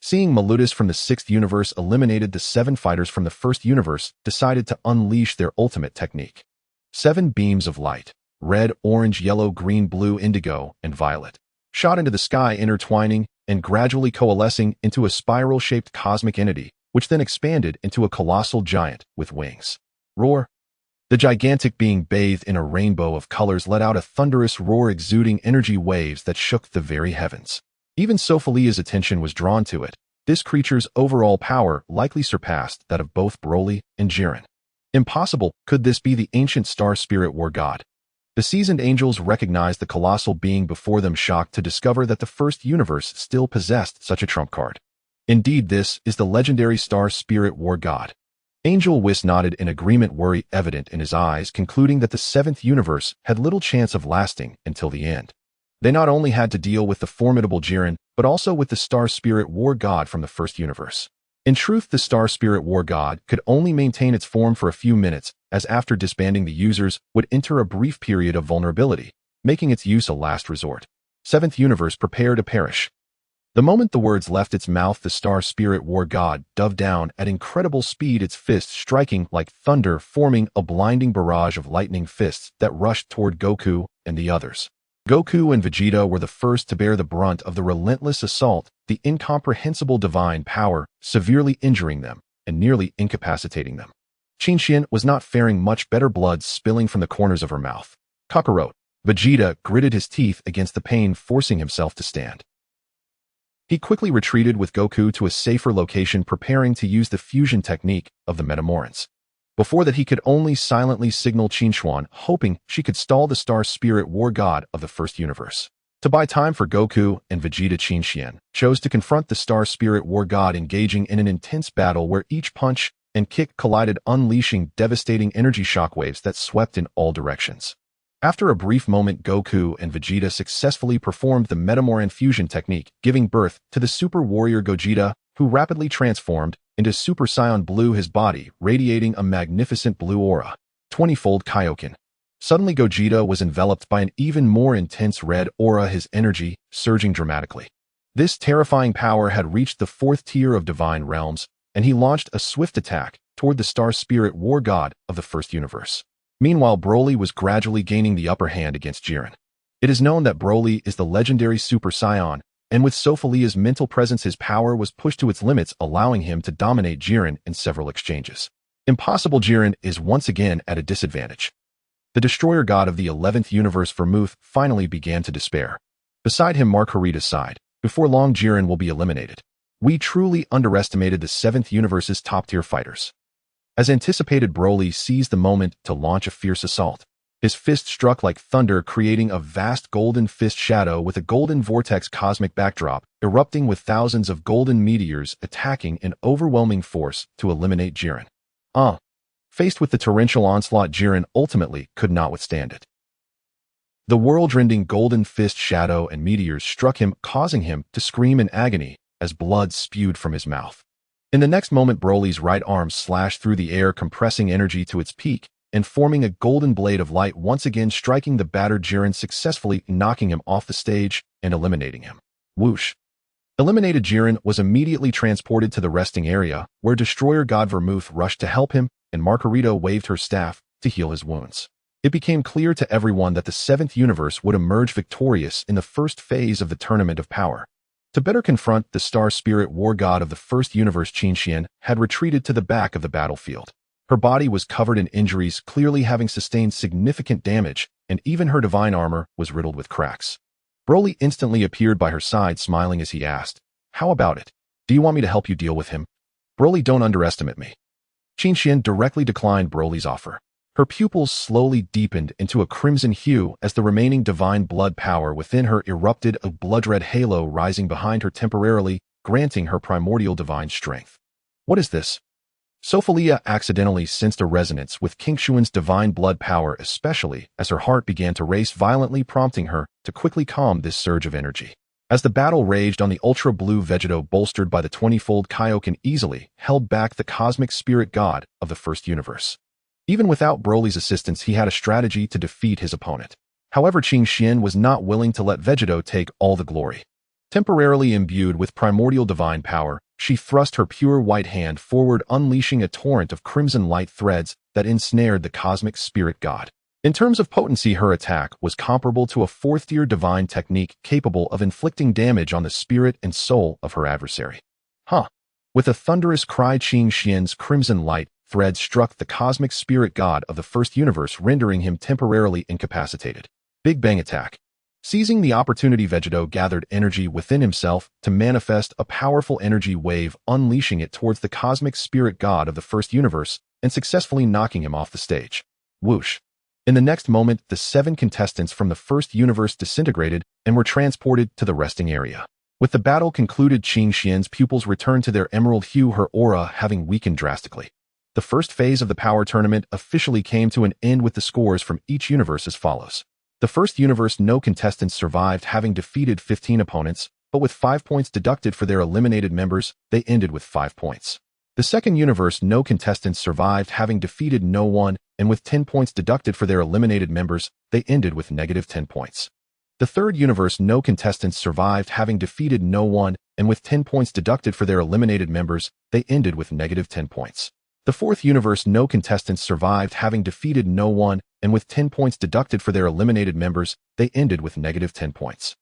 S1: Seeing Maludis from the sixth universe eliminated, the seven fighters from the first universe decided to unleash their ultimate technique. 7 beams of light, red, orange, yellow, green, blue, indigo, and violet, shot into the sky, intertwining and gradually coalescing into a spiral-shaped cosmic entity, which then expanded into a colossal giant with wings. Roar! The gigantic being, bathed in a rainbow of colors, let out a thunderous roar, exuding energy waves that shook the very heavens. Even Suo Feiliya's attention was drawn to it. This creature's overall power likely surpassed that of both Broly and Jiren. Impossible! Could this be the ancient star spirit war god? The seasoned angels recognized the colossal being before them, shocked to discover that the first universe still possessed such a trump card. Indeed, this is the legendary star spirit war god. Angel Whis nodded in agreement, worry evident in his eyes, concluding that the seventh universe had little chance of lasting until the end. They not only had to deal with the formidable Jiren, but also with the star spirit war god from the first universe. In truth, the star spirit war god could only maintain its form for a few minutes, as after disbanding the users would enter a brief period of vulnerability, making its use a last resort. Seventh universe, prepare to perish. The moment the words left its mouth, the star spirit war god dove down at incredible speed, its fists striking like thunder, forming a blinding barrage of lightning fists that rushed toward Goku and the others. Goku and Vegeta were the first to bear the brunt of the relentless assault, the incomprehensible divine power severely injuring them and nearly incapacitating them. Qinshian was not faring much better, blood spilling from the corners of her mouth. Kakarot. Vegeta gritted his teeth against the pain, forcing himself to stand. He quickly retreated with Goku to a safer location, preparing to use the fusion technique of the Metamorans. Before that, he could only silently signal Qinshuan, hoping she could stall the star spirit war god of the first universe. To buy time for Goku and Vegeta, Qinshian chose to confront the star spirit war god, engaging in an intense battle where each punch and kick collided, unleashing devastating energy shockwaves that swept in all directions. After a brief moment, Goku and Vegeta successfully performed the Metamoran fusion technique, giving birth to the super warrior Gogeta, who rapidly transformed into Super Saiyan Blue, his body radiating a magnificent blue aura. 20-fold Kaioshin. Suddenly Gogeta was enveloped by an even more intense red aura, his energy surging dramatically. This terrifying power had reached the 4th tier of divine realms, and he launched a swift attack toward the Star Spirit War God of the First Universe. Meanwhile, Broly was gradually gaining the upper hand against Jiren. It is known that Broly is the legendary Super Saiyan, and with Suo Feiliya's mental presence his power was pushed to its limits, allowing him to dominate Jiren in several exchanges. Impossible Jiren is once again at a disadvantage. The destroyer god of the 11th universe Vermouth finally began to despair. Beside him Margarita's sighed. Before long Jiren will be eliminated. We truly underestimated the 7th universe's top-tier fighters. As anticipated, Broly seized the moment to launch a fierce assault. His fist struck like thunder, creating a vast golden fist shadow with a golden vortex cosmic backdrop, erupting with thousands of golden meteors attacking in overwhelming force to eliminate Jiren. Faced with the torrential onslaught, Jiren ultimately could not withstand it. The world-rending golden fist shadow and meteors struck him, causing him to scream in agony as blood spewed from his mouth. In the next moment, Broly's right arm slashed through the air, compressing energy to its peak and forming a golden blade of light, once again striking the battered Jiren, successfully knocking him off the stage and eliminating him. Whoosh! Eliminated Jiren was immediately transported to the resting area, where Destroyer God Vermouth rushed to help him, and Margarita waved her staff to heal his wounds. It became clear to everyone that the 7th universe would emerge victorious in the first phase of the Tournament of Power. To better confront the Star Spirit War God of the First Universe, Qin had retreated to the back of the battlefield. Her body was covered in injuries, clearly having sustained significant damage, and even her divine armor was riddled with cracks. Broly instantly appeared by her side, smiling as he asked, "How about it? Do you want me to help you deal with him?" "Broly, don't underestimate me." Qin directly declined Broly's offer. Her pupils slowly deepened into a crimson hue as the remaining divine blood power within her erupted, a blood-red halo rising behind her temporarily, granting her primordial divine strength. What is this? Suo Feiliya accidentally sensed a resonance with King Shuan's divine blood power, especially as her heart began to race violently, prompting her to quickly calm this surge of energy. As the battle raged on, the ultra-blue Vegeta, bolstered by the 20-fold Kaioshin, easily held back the cosmic spirit god of the First Universe. Even without Broly's assistance, he had a strategy to defeat his opponent. However, Qin was not willing to let Vegeta take all the glory. Temporarily imbued with primordial divine power, she thrust her pure white hand forward, unleashing a torrent of crimson light threads that ensnared the cosmic spirit god. In terms of potency, her attack was comparable to a 4th-tier divine technique capable of inflicting damage on the spirit and soul of her adversary. With a thunderous cry, Qin crimson light threads struck the cosmic spirit god of the First Universe, rendering him temporarily incapacitated. Big Bang attack. Seizing the opportunity, Vegeta gathered energy within himself to manifest a powerful energy wave, unleashing it towards the cosmic spirit god of the First Universe and successfully knocking him off the stage. Whoosh! In the next moment, the 7 contestants from the First Universe disintegrated and were transported to the resting area. With the battle concluded, Qin's pupils returned to their emerald hue, her aura having weakened drastically. The first phase of the power tournament officially came to an end, with the scores from each universe as follows. The First Universe, no contestants survived, having defeated 15 opponents, but with 5 points deducted for their eliminated members, they ended with 5 points. The Second Universe, no contestants survived, having defeated no one, and with 10 points deducted for their eliminated members, they ended with -10 points. The Third Universe, no contestants survived, having defeated no one, and with 10 points deducted for their eliminated members, they ended with -10 points. The Fourth Universe, no contestants survived, having defeated no one, and with 10 points deducted for their eliminated members, they ended with -10 points.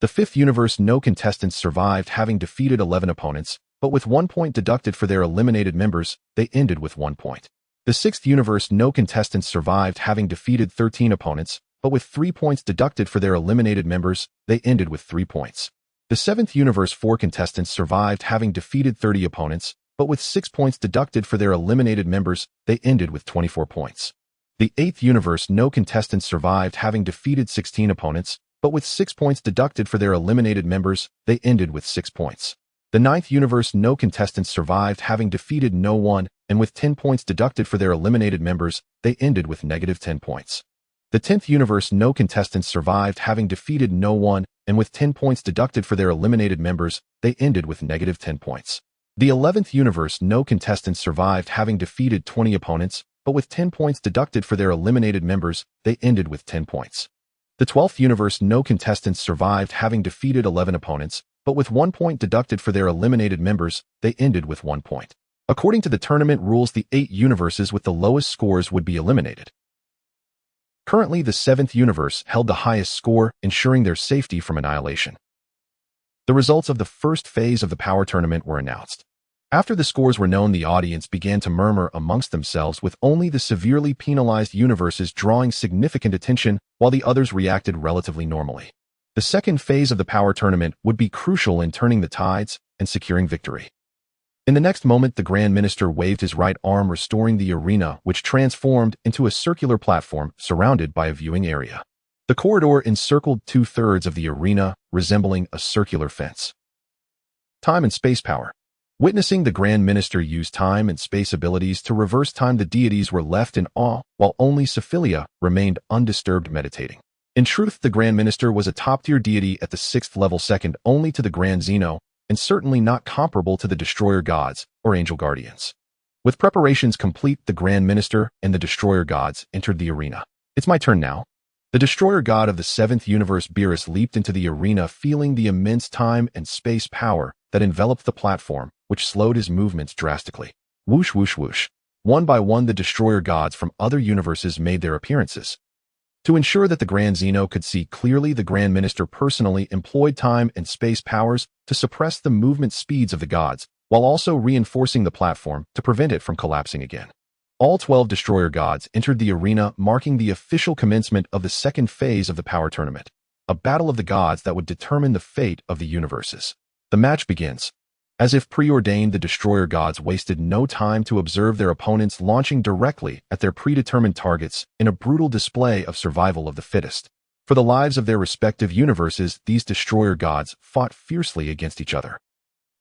S1: The Fifth Universe, no contestants survived, having defeated 11 opponents, but with 1 point deducted for their eliminated members, they ended with 1 point. The Sixth Universe, no contestants survived, having defeated 13 opponents, but with 3 points deducted for their eliminated members, they ended with 3 points. The Seventh Universe, 4 contestants survived, having defeated 30 opponents, but with 6 points deducted for their eliminated members, they ended with 24 points. The Eighth Universe, no contestants survived, having defeated 16 opponents, but with 6 points deducted for their eliminated members, they ended with 6 points. The Ninth Universe, no contestants survived, having defeated no one, and with 10 points deducted for their eliminated members, they ended with -10 points. The 10th Universe, no contestants survived, having defeated no one, and with 10 points deducted for their eliminated members, they ended with -10 points. The 11th universe, no contestants survived, having defeated 20 opponents, but with 10 points deducted for their eliminated members, they ended with 10 points. The 12th universe, no contestants survived, having defeated 11 opponents, but with 1 point deducted for their eliminated members, they ended with 1 point. According to the tournament rules, the 8 universes with the lowest scores would be eliminated. Currently, the 7th universe held the highest score, ensuring their safety from annihilation. The results of the first phase of the power tournament were announced. After the scores were known, the audience began to murmur amongst themselves, with only the severely penalized universes drawing significant attention, while the others reacted relatively normally. The second phase of the power tournament would be crucial in turning the tides and securing victory. In the next moment, the Grand Minister waved his right arm, restoring the arena, which transformed into a circular platform surrounded by a viewing area. The corridor encircled 2/3 of the arena, resembling a circular fence. Time and space power. Witnessing the Grand Minister use time and space abilities to reverse time, the deities were left in awe, while only Suo Feiliya remained undisturbed, meditating. In truth, the Grand Minister was a top-tier deity at the 6th level, second only to the Grand Zeno, and certainly not comparable to the Destroyer Gods or Angel Guardians. With preparations complete, the Grand Minister and the Destroyer Gods entered the arena. It's my turn now. The Destroyer God of the 7th universe, Beerus, leaped into the arena, feeling the immense time and space power that enveloped the platform, which slowed his movements drastically. Whoosh, whoosh, whoosh. One by one, the Destroyer Gods from other universes made their appearances. To ensure that the Grand Zeno could see clearly, the Grand Minister personally employed time and space powers to suppress the movement speeds of the gods, while also reinforcing the platform to prevent it from collapsing again. All 12 Destroyer Gods entered the arena, marking the official commencement of the second phase of the power tournament, a battle of the gods that would determine the fate of the universes. The match begins. As if preordained, the Destroyer Gods wasted no time to observe their opponents, launching directly at their predetermined targets in a brutal display of survival of the fittest. For the lives of their respective universes, these Destroyer Gods fought fiercely against each other.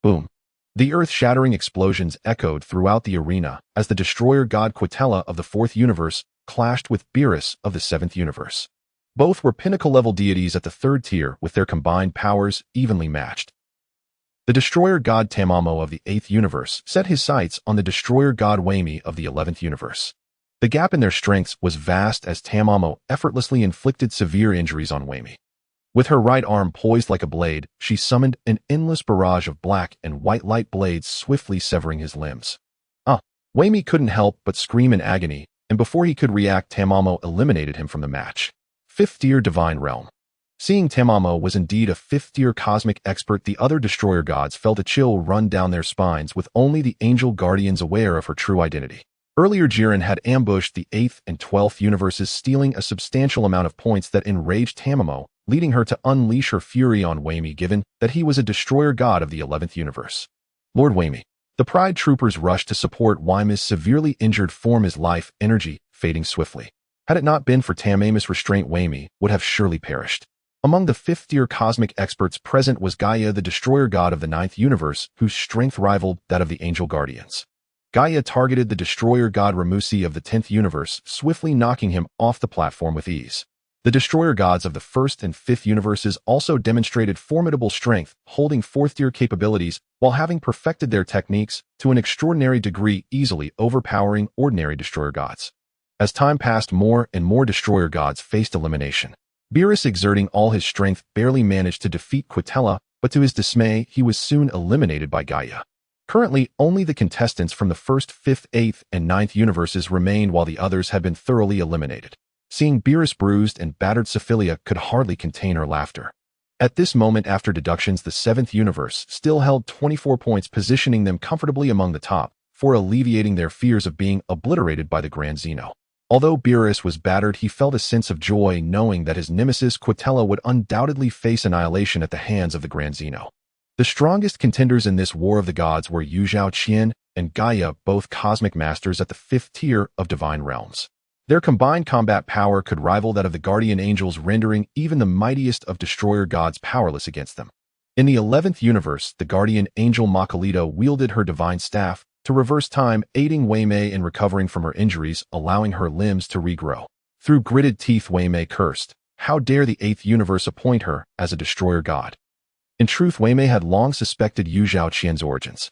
S1: Boom. The earth-shattering explosions echoed throughout the arena as the Destroyer God Yetelar of the 4th universe clashed with Beerus of the 7th universe. Both were pinnacle-level deities at the 3rd tier, with their combined powers evenly matched. The Destroyer God Tamamo of the 8th universe set his sights on the Destroyer God Wami of the 11th universe. The gap in their strengths was vast, as Tamamo effortlessly inflicted severe injuries on Wami. With her right arm poised like a blade, she summoned an endless barrage of black and white light blades, swiftly severing his limbs. Wami couldn't help but scream in agony, and before he could react, Tamamo eliminated him from the match. 5th tier Divine Realm. Seeing Tamamo was indeed a 5th-tier cosmic expert, the other Destroyer Gods felt a chill run down their spines, with only the Angel Guardians aware of her true identity. Earlier, Jiren had ambushed the 8th and 12th universes, stealing a substantial amount of points that enraged Tamamo, leading her to unleash her fury on Wami, given that he was a Destroyer God of the 11th universe. Lord Wami. The Pride Troopers rushed to support Wami's severely injured form, his life energy fading swiftly. Had it not been for Tamama's restraint, Wami would have surely perished. Among the 5th-tier cosmic experts present was Gaia, the Destroyer God of the 9th universe, whose strength rivaled that of the Angel Guardians. Gaia targeted the Destroyer God Ramusi of the 10th universe, swiftly knocking him off the platform with ease. The Destroyer Gods of the 1st and 5th universes also demonstrated formidable strength, holding 4th-tier capabilities while having perfected their techniques to an extraordinary degree, easily overpowering ordinary Destroyer Gods. As time passed, more and more Destroyer Gods faced elimination. Beerus, exerting all his strength, barely managed to defeat Yetelar, but to his dismay, he was soon eliminated by Gaia. Currently, only the contestants from the 1st, 5th, 8th, and 9th universes remained, while the others had been thoroughly eliminated. Seeing Beerus bruised and battered, Suo Feiliya could hardly contain her laughter. At this moment, after deductions, the 7th universe still held 24 points, positioning them comfortably among the top, for alleviating their fears of being obliterated by the Grand Zeno. Although Beerus was battered, he felt a sense of joy knowing that his nemesis Yetelar would undoubtedly face annihilation at the hands of the Grand Zeno. The strongest contenders in this War of the Gods were Yu Zhao Qian and Gaia, both cosmic masters at the 5th tier of Divine Realms. Their combined combat power could rival that of the Guardian Angels, rendering even the mightiest of Destroyer Gods powerless against them. In the 11th universe, the Guardian Angel Makalito wielded her divine staff to reverse time, aiding Wei-Mei in recovering from her injuries, allowing her limbs to regrow. Through gritted teeth, Wei-Mei cursed, "How dare the 8th universe appoint her as a Destroyer God?" In truth, Wei-Mei had long suspected Yu Zhao Qian's origins.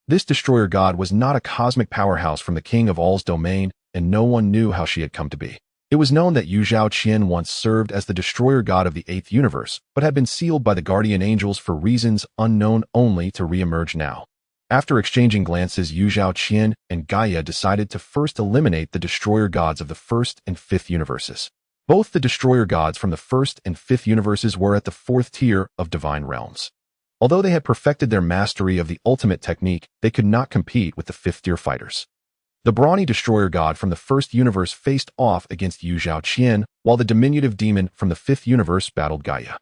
S1: This destroyer god was not a cosmic powerhouse from the king of all's domain, and no one knew how she had come to be. It was known that Yu Zhao Qian once served as the destroyer god of the 8th universe, but had been sealed by the guardian angels for reasons unknown only to re-emerge now. After exchanging glances, Yu Zhao Qian and Gaia decided to first eliminate the destroyer gods of the 1st and 5th universes. Both the destroyer gods from the 1st and 5th universes were at the 4th tier of divine realms. Although they had perfected their mastery of the ultimate technique, they could not compete with the 5th tier fighters. The brawny destroyer god from the 1st universe faced off against Yu Zhao Qian, while the diminutive demon from the 5th universe battled Gaia.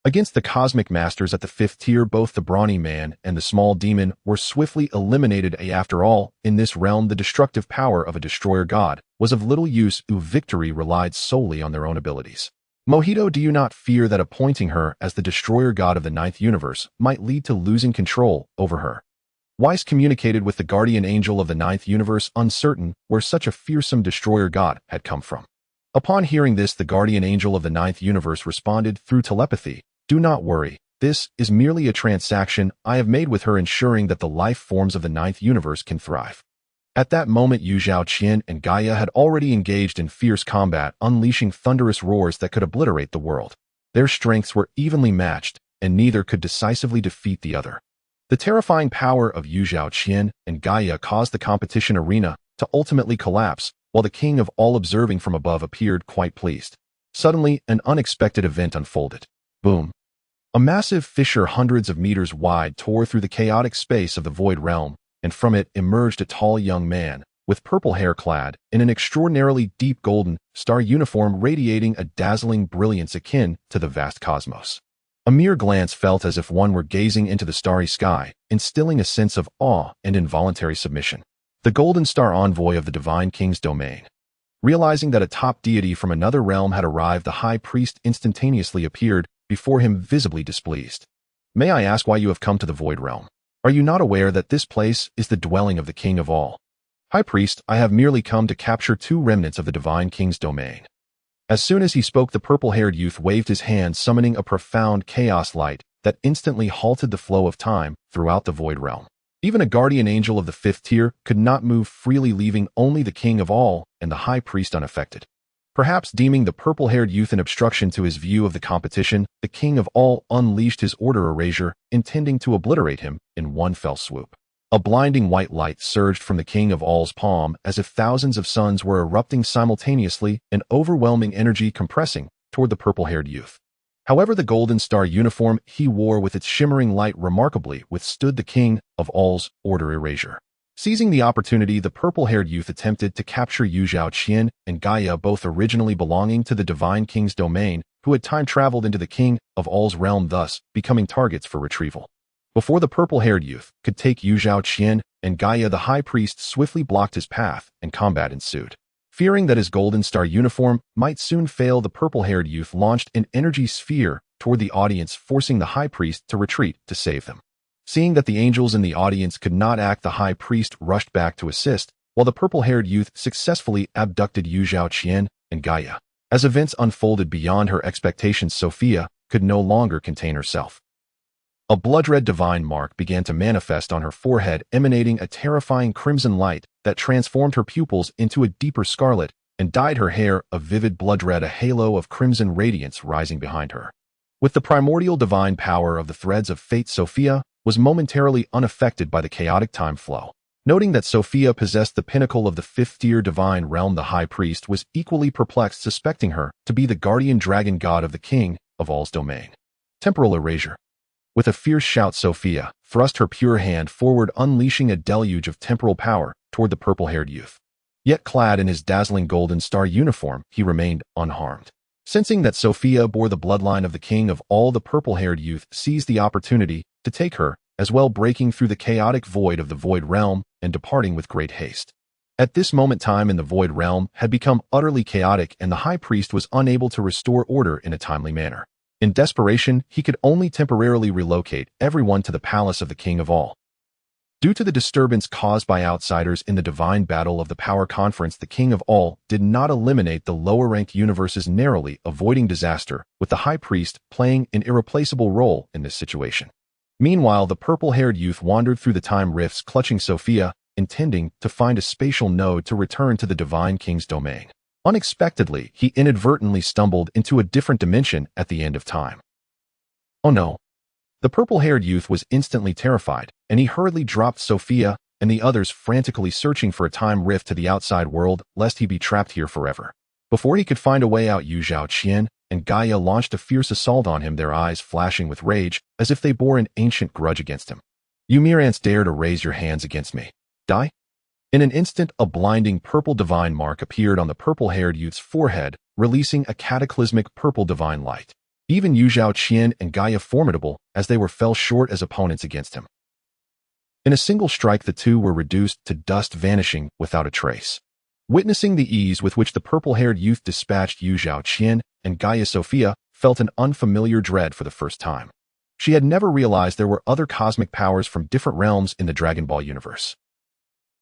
S1: Against the cosmic masters at the 5th tier, both the brawny man and the small demon were swiftly eliminated. After all, in this realm, the destructive power of a destroyer god was of little use, whose victory relied solely on their own abilities. Mojito, do you not fear that appointing her as the destroyer god of the 9th universe might lead to losing control over her? Weiss communicated with the guardian angel of the 9th universe, uncertain where such a fearsome destroyer god had come from. Upon hearing this, the guardian angel of the 9th universe responded through telepathy, "Do not worry, this is merely a transaction I have made with her, ensuring that the life forms of the 9th universe can thrive." At that moment, Yu Zhao Qian and Gaia had already engaged in fierce combat, unleashing thunderous roars that could obliterate the world. Their strengths were evenly matched, and neither could decisively defeat the other. The terrifying power of Yu Zhao Qian and Gaia caused the competition arena to ultimately collapse, while the king of all, observing from above, appeared quite pleased. Suddenly, an unexpected event unfolded. Boom! A massive fissure hundreds of meters wide tore through the chaotic space of the void realm, and from it emerged a tall young man, with purple hair, clad in an extraordinarily deep golden star uniform radiating a dazzling brilliance akin to the vast cosmos. A mere glance felt as if one were gazing into the starry sky, instilling a sense of awe and involuntary submission. The Golden Star, envoy of the Divine King's domain. Realizing that a top deity from another realm had arrived, the high priest instantaneously appeared before him, visibly displeased. "May I ask why you have come to the Void Realm? Are you not aware that this place is the dwelling of the King of all?" "High priest, I have merely come to capture 2 remnants of the Divine King's domain." As soon as he spoke, the purple-haired youth waved his hand, summoning a profound chaos light that instantly halted the flow of time throughout the Void Realm. Even a guardian angel of the 5th tier could not move freely, leaving only the king of all and the high priest unaffected. Perhaps deeming the purple-haired youth an obstruction to his view of the competition, the king of all unleashed his order erasure, intending to obliterate him in one fell swoop. A blinding white light surged from the king of all's palm, as if thousands of suns were erupting simultaneously, an overwhelming energy compressing toward the purple-haired youth. However, the golden star uniform he wore with its shimmering light remarkably withstood the king of all's order erasure. Seizing the opportunity, the purple-haired youth attempted to capture Yu Zhao Qian and Gaia, both originally belonging to the Divine King's domain, who had time-traveled into the king of all's realm, thus becoming targets for retrieval. Before the purple-haired youth could take Yu Zhao Qian and Gaia, the high priest swiftly blocked his path, and combat ensued. Fearing that his golden star uniform might soon fail, the purple-haired youth launched an energy sphere toward the audience, forcing the high priest to retreat to save them. Seeing that the angels in the audience could not act, the high priest rushed back to assist, while the purple-haired youth successfully abducted Yu Zhao Qian and Gaia. As events unfolded beyond her expectations, Sofia could no longer contain herself. A blood-red divine mark began to manifest on her forehead, emanating a terrifying crimson light that transformed her pupils into a deeper scarlet and dyed her hair a vivid blood red, a halo of crimson radiance rising behind her. With the primordial divine power of the threads of fate, Sofia was momentarily unaffected by the chaotic time flow. Noting that Sofia possessed the pinnacle of the 5th-tier divine realm, the high priest was equally perplexed, suspecting her to be the guardian dragon god of the king of all's domain. Temporal erasure. With a fierce shout, Sofia thrust her pure hand forward, unleashing a deluge of temporal power toward the purple-haired youth. Yet clad in his dazzling golden star uniform, he remained unharmed. Sensing that Sofia bore the bloodline of the king of all, the purple-haired youth seized the opportunity to take her as well, breaking through the chaotic void of the void realm and departing with great haste. At this moment, time in the void realm had become utterly chaotic, and the high priest was unable to restore order in a timely manner. In desperation, he could only temporarily relocate everyone to the palace of the king of all. Due to the disturbance caused by outsiders in the divine battle of the power conference, the king of all did not eliminate the lower-ranked universes, narrowly avoiding disaster, with the high priest playing an irreplaceable role in this situation. Meanwhile, the purple-haired youth wandered through the time rifts clutching Sofia, intending to find a spatial node to return to the Divine King's domain. Unexpectedly, he inadvertently stumbled into a different dimension at the end of time. Oh no. The purple-haired youth was instantly terrified, and he hurriedly dropped Sofia and the others, frantically searching for a time rift to the outside world, lest he be trapped here forever. Before he could find a way out, Yu Zhaoqian and Gaia launched a fierce assault on him, their eyes flashing with rage, as if they bore an ancient grudge against him. You mere ants dare to raise your hands against me. Die? In an instant, a blinding purple divine mark appeared on the purple-haired youth's forehead, releasing a cataclysmic purple divine light. Even Yu Zhaoqian and Gaia formidable, as they fell short as opponents against him. In a single strike, the two were reduced to dust, vanishing without a trace. Witnessing the ease with which the purple-haired youth dispatched Yu Zhaoqian and Gaia, Sofia felt an unfamiliar dread for the first time. She had never realized there were other cosmic powers from different realms in the Dragon Ball universe.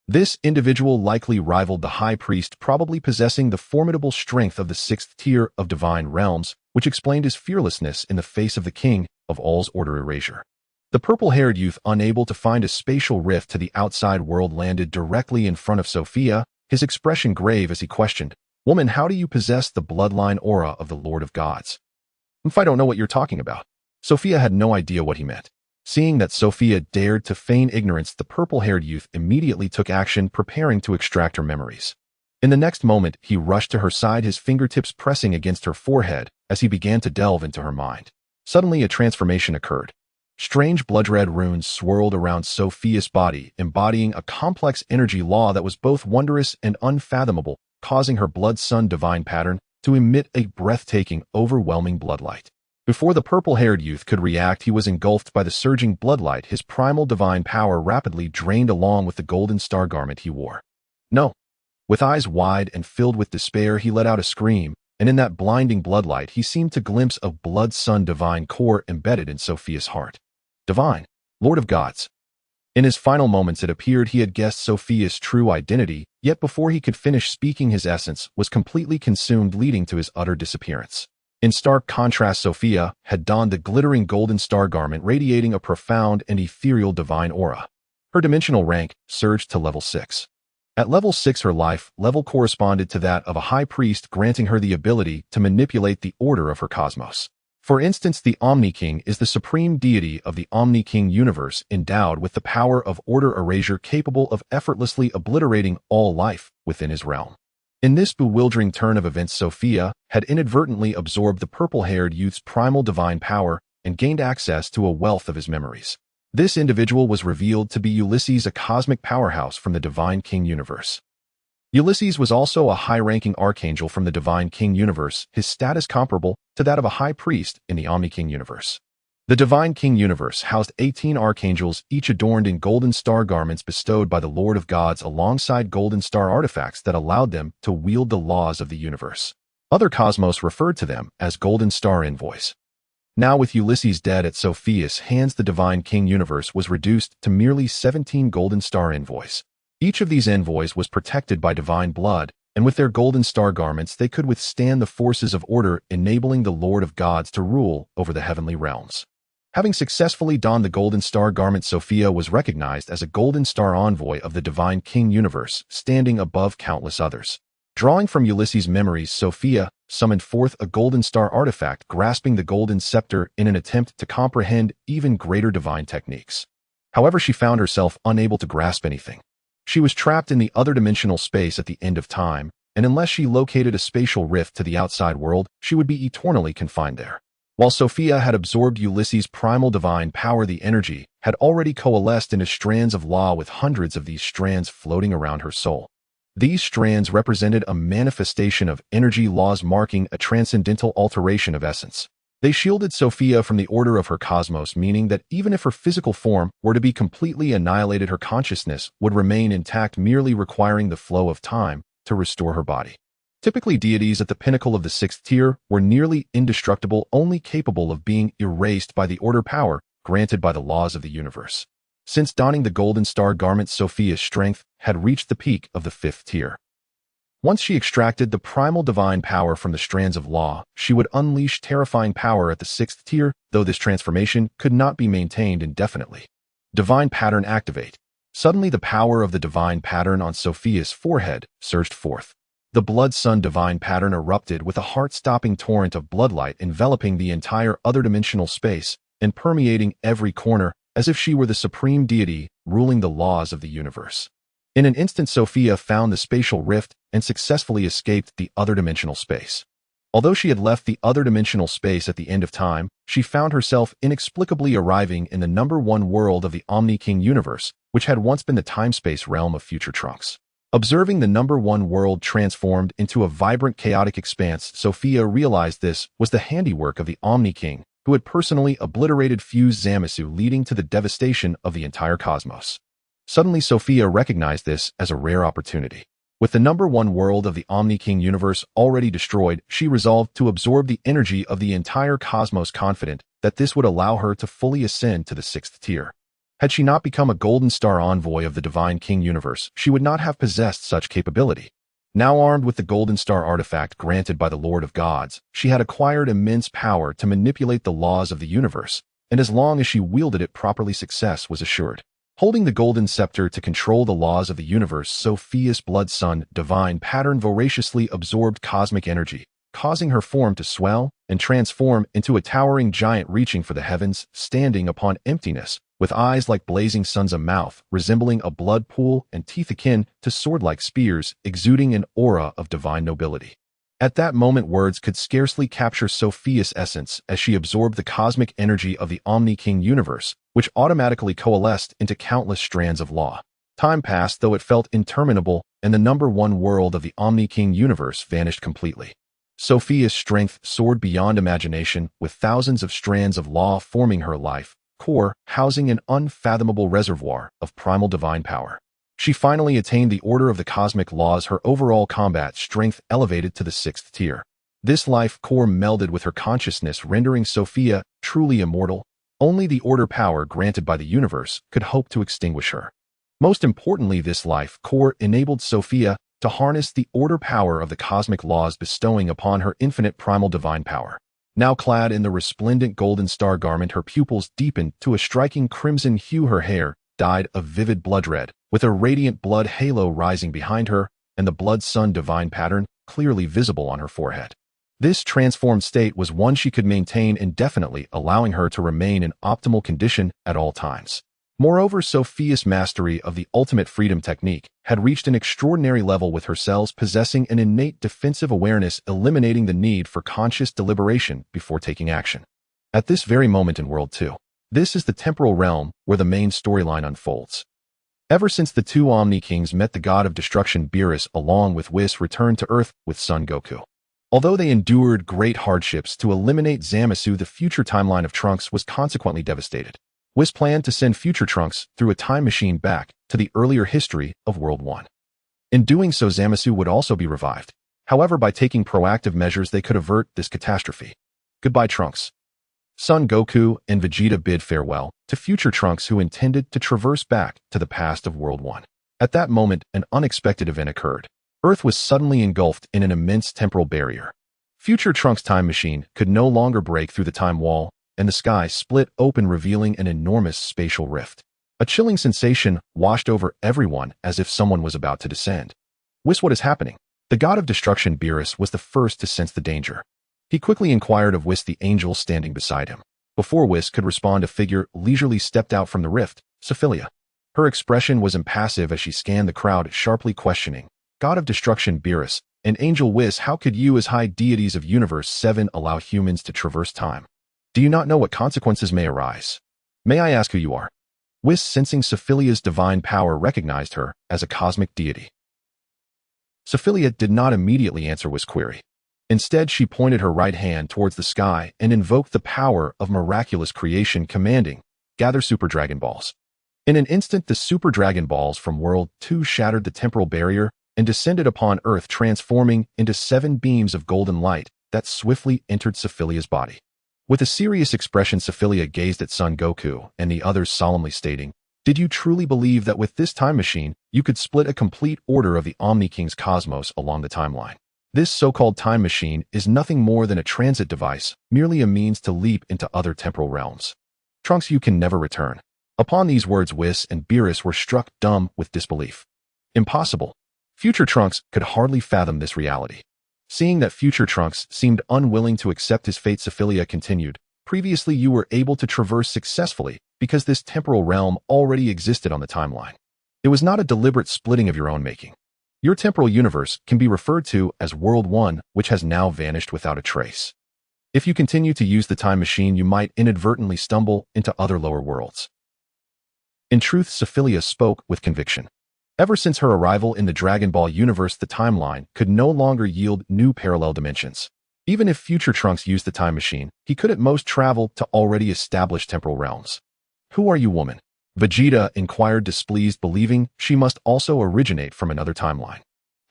S1: This individual likely rivaled the High Priest, probably possessing the formidable strength of the 6th tier of divine realms, which explained his fearlessness in the face of the King of All's order erasure. The purple-haired youth, unable to find a spatial rift to the outside world, landed directly in front of Sofia, his expression grave as he questioned, "Woman, how do you possess the bloodline aura of the Lord of Gods?" "If I don't know what you're talking about." Sofia had no idea what he meant. Seeing that Sofia dared to feign ignorance, the purple-haired youth immediately took action, preparing to extract her memories. In the next moment, he rushed to her side, his fingertips pressing against her forehead as he began to delve into her mind. Suddenly, a transformation occurred. Strange blood-red runes swirled around Sofia's body, embodying a complex energy law that was both wondrous and unfathomable, causing her blood-sun divine pattern to emit a breathtaking, overwhelming bloodlight. Before the purple-haired youth could react, he was engulfed by the surging bloodlight, his primal divine power rapidly drained along with the golden star garment he wore. No. With eyes wide and filled with despair, he let out a scream, and in that blinding bloodlight, he seemed to glimpse a blood-sun divine core embedded in Sofia's heart. Divine, Lord of Gods. In his final moments, it appeared he had guessed Sofia's true identity, yet before he could finish speaking, his essence was completely consumed, leading to his utter disappearance. In stark contrast, Sofia had donned the glittering golden star garment, radiating a profound and ethereal divine aura. Her dimensional rank surged to level 6. At level 6, her life level corresponded to that of a high priest, granting her the ability to manipulate the order of her cosmos. For instance, the Omni King is the supreme deity of the Omni King universe, endowed with the power of order erasure, capable of effortlessly obliterating all life within his realm. In this bewildering turn of events, Sofia had inadvertently absorbed the purple-haired youth's primal divine power and gained access to a wealth of his memories. This individual was revealed to be Ulysses, a cosmic powerhouse from the Divine King universe. Ulysses was also a high-ranking archangel from the Divine King universe, his status comparable to that of a high priest in the Omni King universe. The Divine King universe housed 18 archangels, each adorned in golden star garments bestowed by the Lord of Gods, alongside golden star artifacts that allowed them to wield the laws of the universe. Other cosmos referred to them as golden star envoys. Now, with Ulysses dead at Sofia's hands, the Divine King universe was reduced to merely 17 golden star envoys. Each of these envoys was protected by divine blood, and with their golden star garments they could withstand the forces of order, enabling the Lord of Gods to rule over the heavenly realms. Having successfully donned the golden star garment, Sofia was recognized as a golden star envoy of the Divine King universe, standing above countless others. Drawing from Ulysses' memories, Sofia summoned forth a golden star artifact, grasping the golden scepter in an attempt to comprehend even greater divine techniques. However, she found herself unable to grasp anything. She was trapped in the other dimensional space at the end of time, and unless she located a spatial rift to the outside world, she would be eternally confined there. While Sofia had absorbed Ulysses' primal divine power, the energy had already coalesced into strands of law, with hundreds of these strands floating around her soul. These strands represented a manifestation of energy laws, marking a transcendental alteration of essence. They shielded Sofia from the order of her cosmos, meaning that even if her physical form were to be completely annihilated, her consciousness would remain intact, merely requiring the flow of time to restore her body. Typically, deities at the pinnacle of the 6th tier were nearly indestructible, only capable of being erased by the order power granted by the laws of the universe. Since donning the golden star garment, Sofia's strength had reached the peak of the 5th tier. Once she extracted the primal divine power from the strands of law, she would unleash terrifying power at the 6th tier, though this transformation could not be maintained indefinitely. Divine Pattern Activate. Suddenly the power of the divine pattern on Sofia's forehead surged forth. The Blood Sun divine pattern erupted with a heart-stopping torrent of bloodlight enveloping the entire other-dimensional space and permeating every corner as if she were the supreme deity ruling the laws of the universe. In an instant, Sofia found the spatial rift and successfully escaped the other-dimensional space. Although she had left the other-dimensional space at the end of time, she found herself inexplicably arriving in the #1 world of the Omni King universe, which had once been the time-space realm of future Trunks. Observing the #1 world transformed into a vibrant, chaotic expanse, Sofia realized this was the handiwork of the Omni King, who had personally obliterated fused Zamasu, leading to the devastation of the entire cosmos. Suddenly, Sofia recognized this as a rare opportunity. With the #1 world of the Omni King universe already destroyed, she resolved to absorb the energy of the entire cosmos, confident that this would allow her to fully ascend to the 6th tier. Had she not become a Golden Star envoy of the Divine King universe, she would not have possessed such capability. Now armed with the Golden Star artifact granted by the Lord of Gods, she had acquired immense power to manipulate the laws of the universe, and as long as she wielded it properly, success was assured. Holding the Golden Scepter to control the laws of the universe, Sofia's Blood Sun divine pattern voraciously absorbed cosmic energy, causing her form to swell and transform into a towering giant reaching for the heavens, standing upon emptiness, with eyes like blazing suns, a mouth resembling a blood pool, and teeth akin to sword-like spears, exuding an aura of divine nobility. At that moment, words could scarcely capture Sofia's essence as she absorbed the cosmic energy of the Omni King universe, which automatically coalesced into countless strands of law. Time passed, though it felt interminable, and the #1 world of the Omni King universe vanished completely. Sofia's strength soared beyond imagination, with thousands of strands of law forming her life core, housing an unfathomable reservoir of primal divine power. She finally attained the order of the cosmic laws, her overall combat strength elevated to the 6th tier. This life core melded with her consciousness, rendering Sofia truly immortal. Only the order power granted by the universe could hope to extinguish her. Most importantly, this life core enabled Sofia to harness the order power of the cosmic laws, bestowing upon her infinite primal divine power. Now clad in the resplendent golden star garment, her pupils deepened to a striking crimson hue, her hair dyed a vivid blood red, with a radiant blood halo rising behind her, and the Blood Sun divine pattern clearly visible on her forehead. This transformed state was one she could maintain indefinitely, allowing her to remain in optimal condition at all times. Moreover, Sofia's mastery of the ultimate freedom technique had reached an extraordinary level, with her cells possessing an innate defensive awareness, eliminating the need for conscious deliberation before taking action. At this very moment in World 2, this is the temporal realm where the main storyline unfolds. Ever since the two Omni Kings met the god of destruction Beerus along with Whis returned to Earth with Son Goku. Although they endured great hardships to eliminate Zamasu, the future timeline of Trunks was consequently devastated. Whis planned to send future Trunks through a time machine back to the earlier history of World 1. In doing so, Zamasu would also be revived. However, by taking proactive measures, they could avert this catastrophe. Goodbye, Trunks. Son Goku and Vegeta bid farewell to future Trunks, who intended to traverse back to the past of World 1. At that moment, an unexpected event occurred. Earth was suddenly engulfed in an immense temporal barrier. Future Trunks' time machine could no longer break through the time wall, and the sky split open, revealing an enormous spatial rift. A chilling sensation washed over everyone, as if someone was about to descend. Whis, what is happening? The god of destruction Beerus was the first to sense the danger. He quickly inquired of Whis, the angel standing beside him. Before Whis could respond, a figure leisurely stepped out from the rift, Suo Feiliya. Her expression was impassive as she scanned the crowd, sharply questioning, God of destruction Beerus, and Angel Whis, how could you, as high deities of Universe 7, allow humans to traverse time? Do you not know what consequences may arise? May I ask who you are? Whis, sensing Suo Feiliya's divine power, recognized her as a cosmic deity. Suo Feiliya did not immediately answer Whis' query. Instead, she pointed her right hand towards the sky and invoked the power of miraculous creation, commanding, gather Super Dragon Balls. In an instant, the Super Dragon Balls from World 2 shattered the temporal barrier and descended upon Earth, transforming into 7 beams of golden light that swiftly entered Suo Feiliya's body. With a serious expression, Suo Feiliya gazed at Son Goku and the others, solemnly stating, did you truly believe that with this time machine, you could split a complete order of the Omni King's cosmos along the timeline. This so-called time machine is nothing more than a transit device, merely a means to leap into other temporal realms. Trunks, you can never return. Upon these words, Whis and Beerus were struck dumb with disbelief. Impossible. Future Trunks could hardly fathom this reality. Seeing that Future Trunks seemed unwilling to accept his fate, Suo Feiliya continued, previously you were able to traverse successfully because this temporal realm already existed on the timeline. It was not a deliberate splitting of your own making. Your temporal universe can be referred to as World 1, which has now vanished without a trace. If you continue to use the time machine, you might inadvertently stumble into other lower worlds. In truth, Suo Feiliya spoke with conviction. Ever since her arrival in the Dragon Ball universe, the timeline could no longer yield new parallel dimensions. Even if Future Trunks used the time machine, he could at most travel to already established temporal realms. Who are you, woman? Vegeta inquired, displeased, believing she must also originate from another timeline.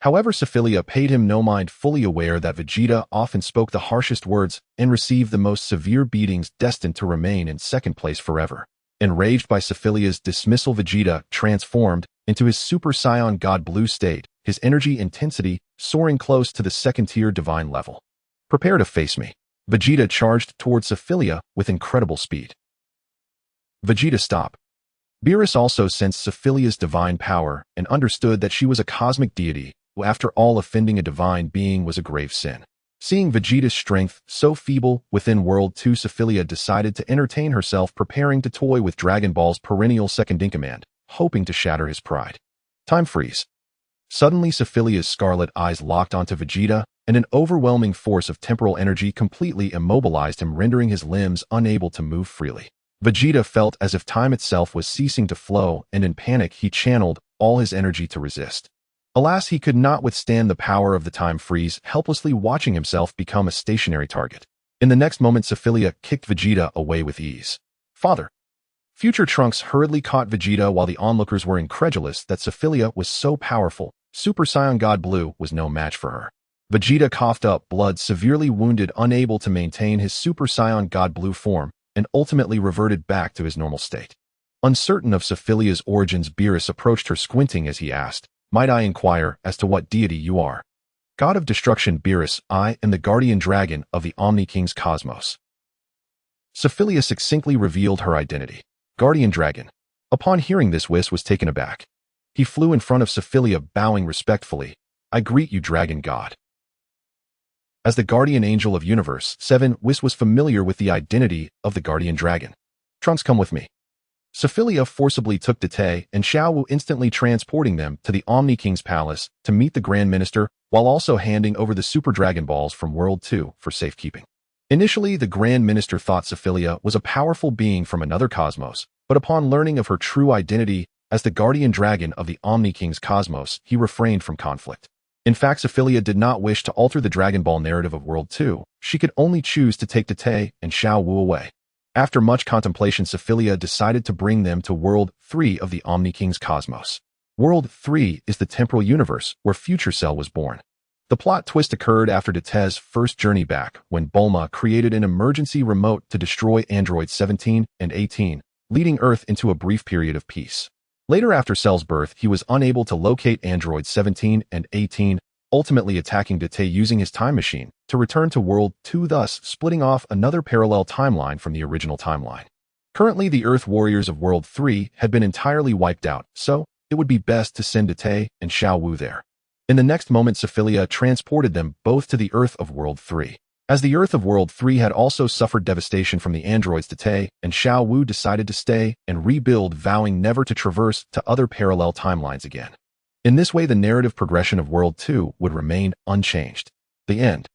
S1: However, Suo Feiliya paid him no mind, fully aware that Vegeta often spoke the harshest words and received the most severe beatings, destined to remain in second place forever. Enraged by Suo Feiliya's dismissal, Vegeta transformed into his Super Saiyan God Blue state, his energy intensity soaring close to the second-tier divine level. Prepare to face me. Vegeta charged towards Suo Feiliya with incredible speed. Vegeta, stop. Beerus also sensed Suo Feiliya's divine power and understood that she was a cosmic deity, who, after all, offending a divine being was a grave sin. Seeing Vegeta's strength so feeble within World 2, Suo Feiliya decided to entertain herself, preparing to toy with Dragon Ball's perennial second-in-command, hoping to shatter his pride. Time freeze. Suddenly, Suo Feiliya's scarlet eyes locked onto Vegeta, and an overwhelming force of temporal energy completely immobilized him, rendering his limbs unable to move freely. Vegeta felt as if time itself was ceasing to flow, and in panic he channeled all his energy to resist. Alas, he could not withstand the power of the time freeze, helplessly watching himself become a stationary target. In the next moment, Suo Feiliya kicked Vegeta away with ease. Father! Future Trunks hurriedly caught Vegeta while the onlookers were incredulous that Suo Feiliya was so powerful. Super Saiyan God Blue was no match for her. Vegeta coughed up blood, severely wounded, unable to maintain his Super Saiyan God Blue form, and ultimately reverted back to his normal state. Uncertain of Suo Feiliya's origins, Beerus approached her, squinting as he asked, "Might I inquire as to what deity you are?" "God of Destruction, Beerus, I am the guardian dragon of the Omni King's cosmos." Suo Feiliya succinctly revealed her identity. Guardian Dragon. Upon hearing this, Whis was taken aback. He flew in front of Suo Feiliya, bowing respectfully. "I greet you, Dragon God." As the Guardian Angel of Universe 7, Whis was familiar with the identity of the Guardian Dragon. "Trunks, come with me." Suo Feiliya forcibly took Tete and Xiao Wu, instantly transporting them to the Omni King's palace to meet the Grand Minister, while also handing over the Super Dragon Balls from World 2 for safekeeping. Initially, the Grand Minister thought Suo Feiliya was a powerful being from another cosmos, but upon learning of her true identity as the Guardian Dragon of the Omni King's cosmos, he refrained from conflict. In fact, Suo Feiliya did not wish to alter the Dragon Ball narrative of World 2. She could only choose to take Tete and Xiao Wu away. After much contemplation, Suo Feiliya decided to bring them to World 3 of the Omni King's cosmos. World 3 is the temporal universe where Future Cell was born. The plot twist occurred after Tete's first journey back, when Bulma created an emergency remote to destroy androids 17 and 18, leading Earth into a brief period of peace. Later, after Cell's birth, he was unable to locate androids 17 and 18, ultimately attacking Tete using his time machine to return to World 2, thus splitting off another parallel timeline from the original timeline. Currently, the Earth warriors of World 3 had been entirely wiped out, so it would be best to send Tete and Xiao Wu there. In the next moment, Suo Feiliya transported them both to the Earth of World 3. As the Earth of World 3 had also suffered devastation from the androids, Tete and Xiao Wu decided to stay and rebuild, vowing never to traverse to other parallel timelines again. In this way, the narrative progression of World 2 would remain unchanged. The end.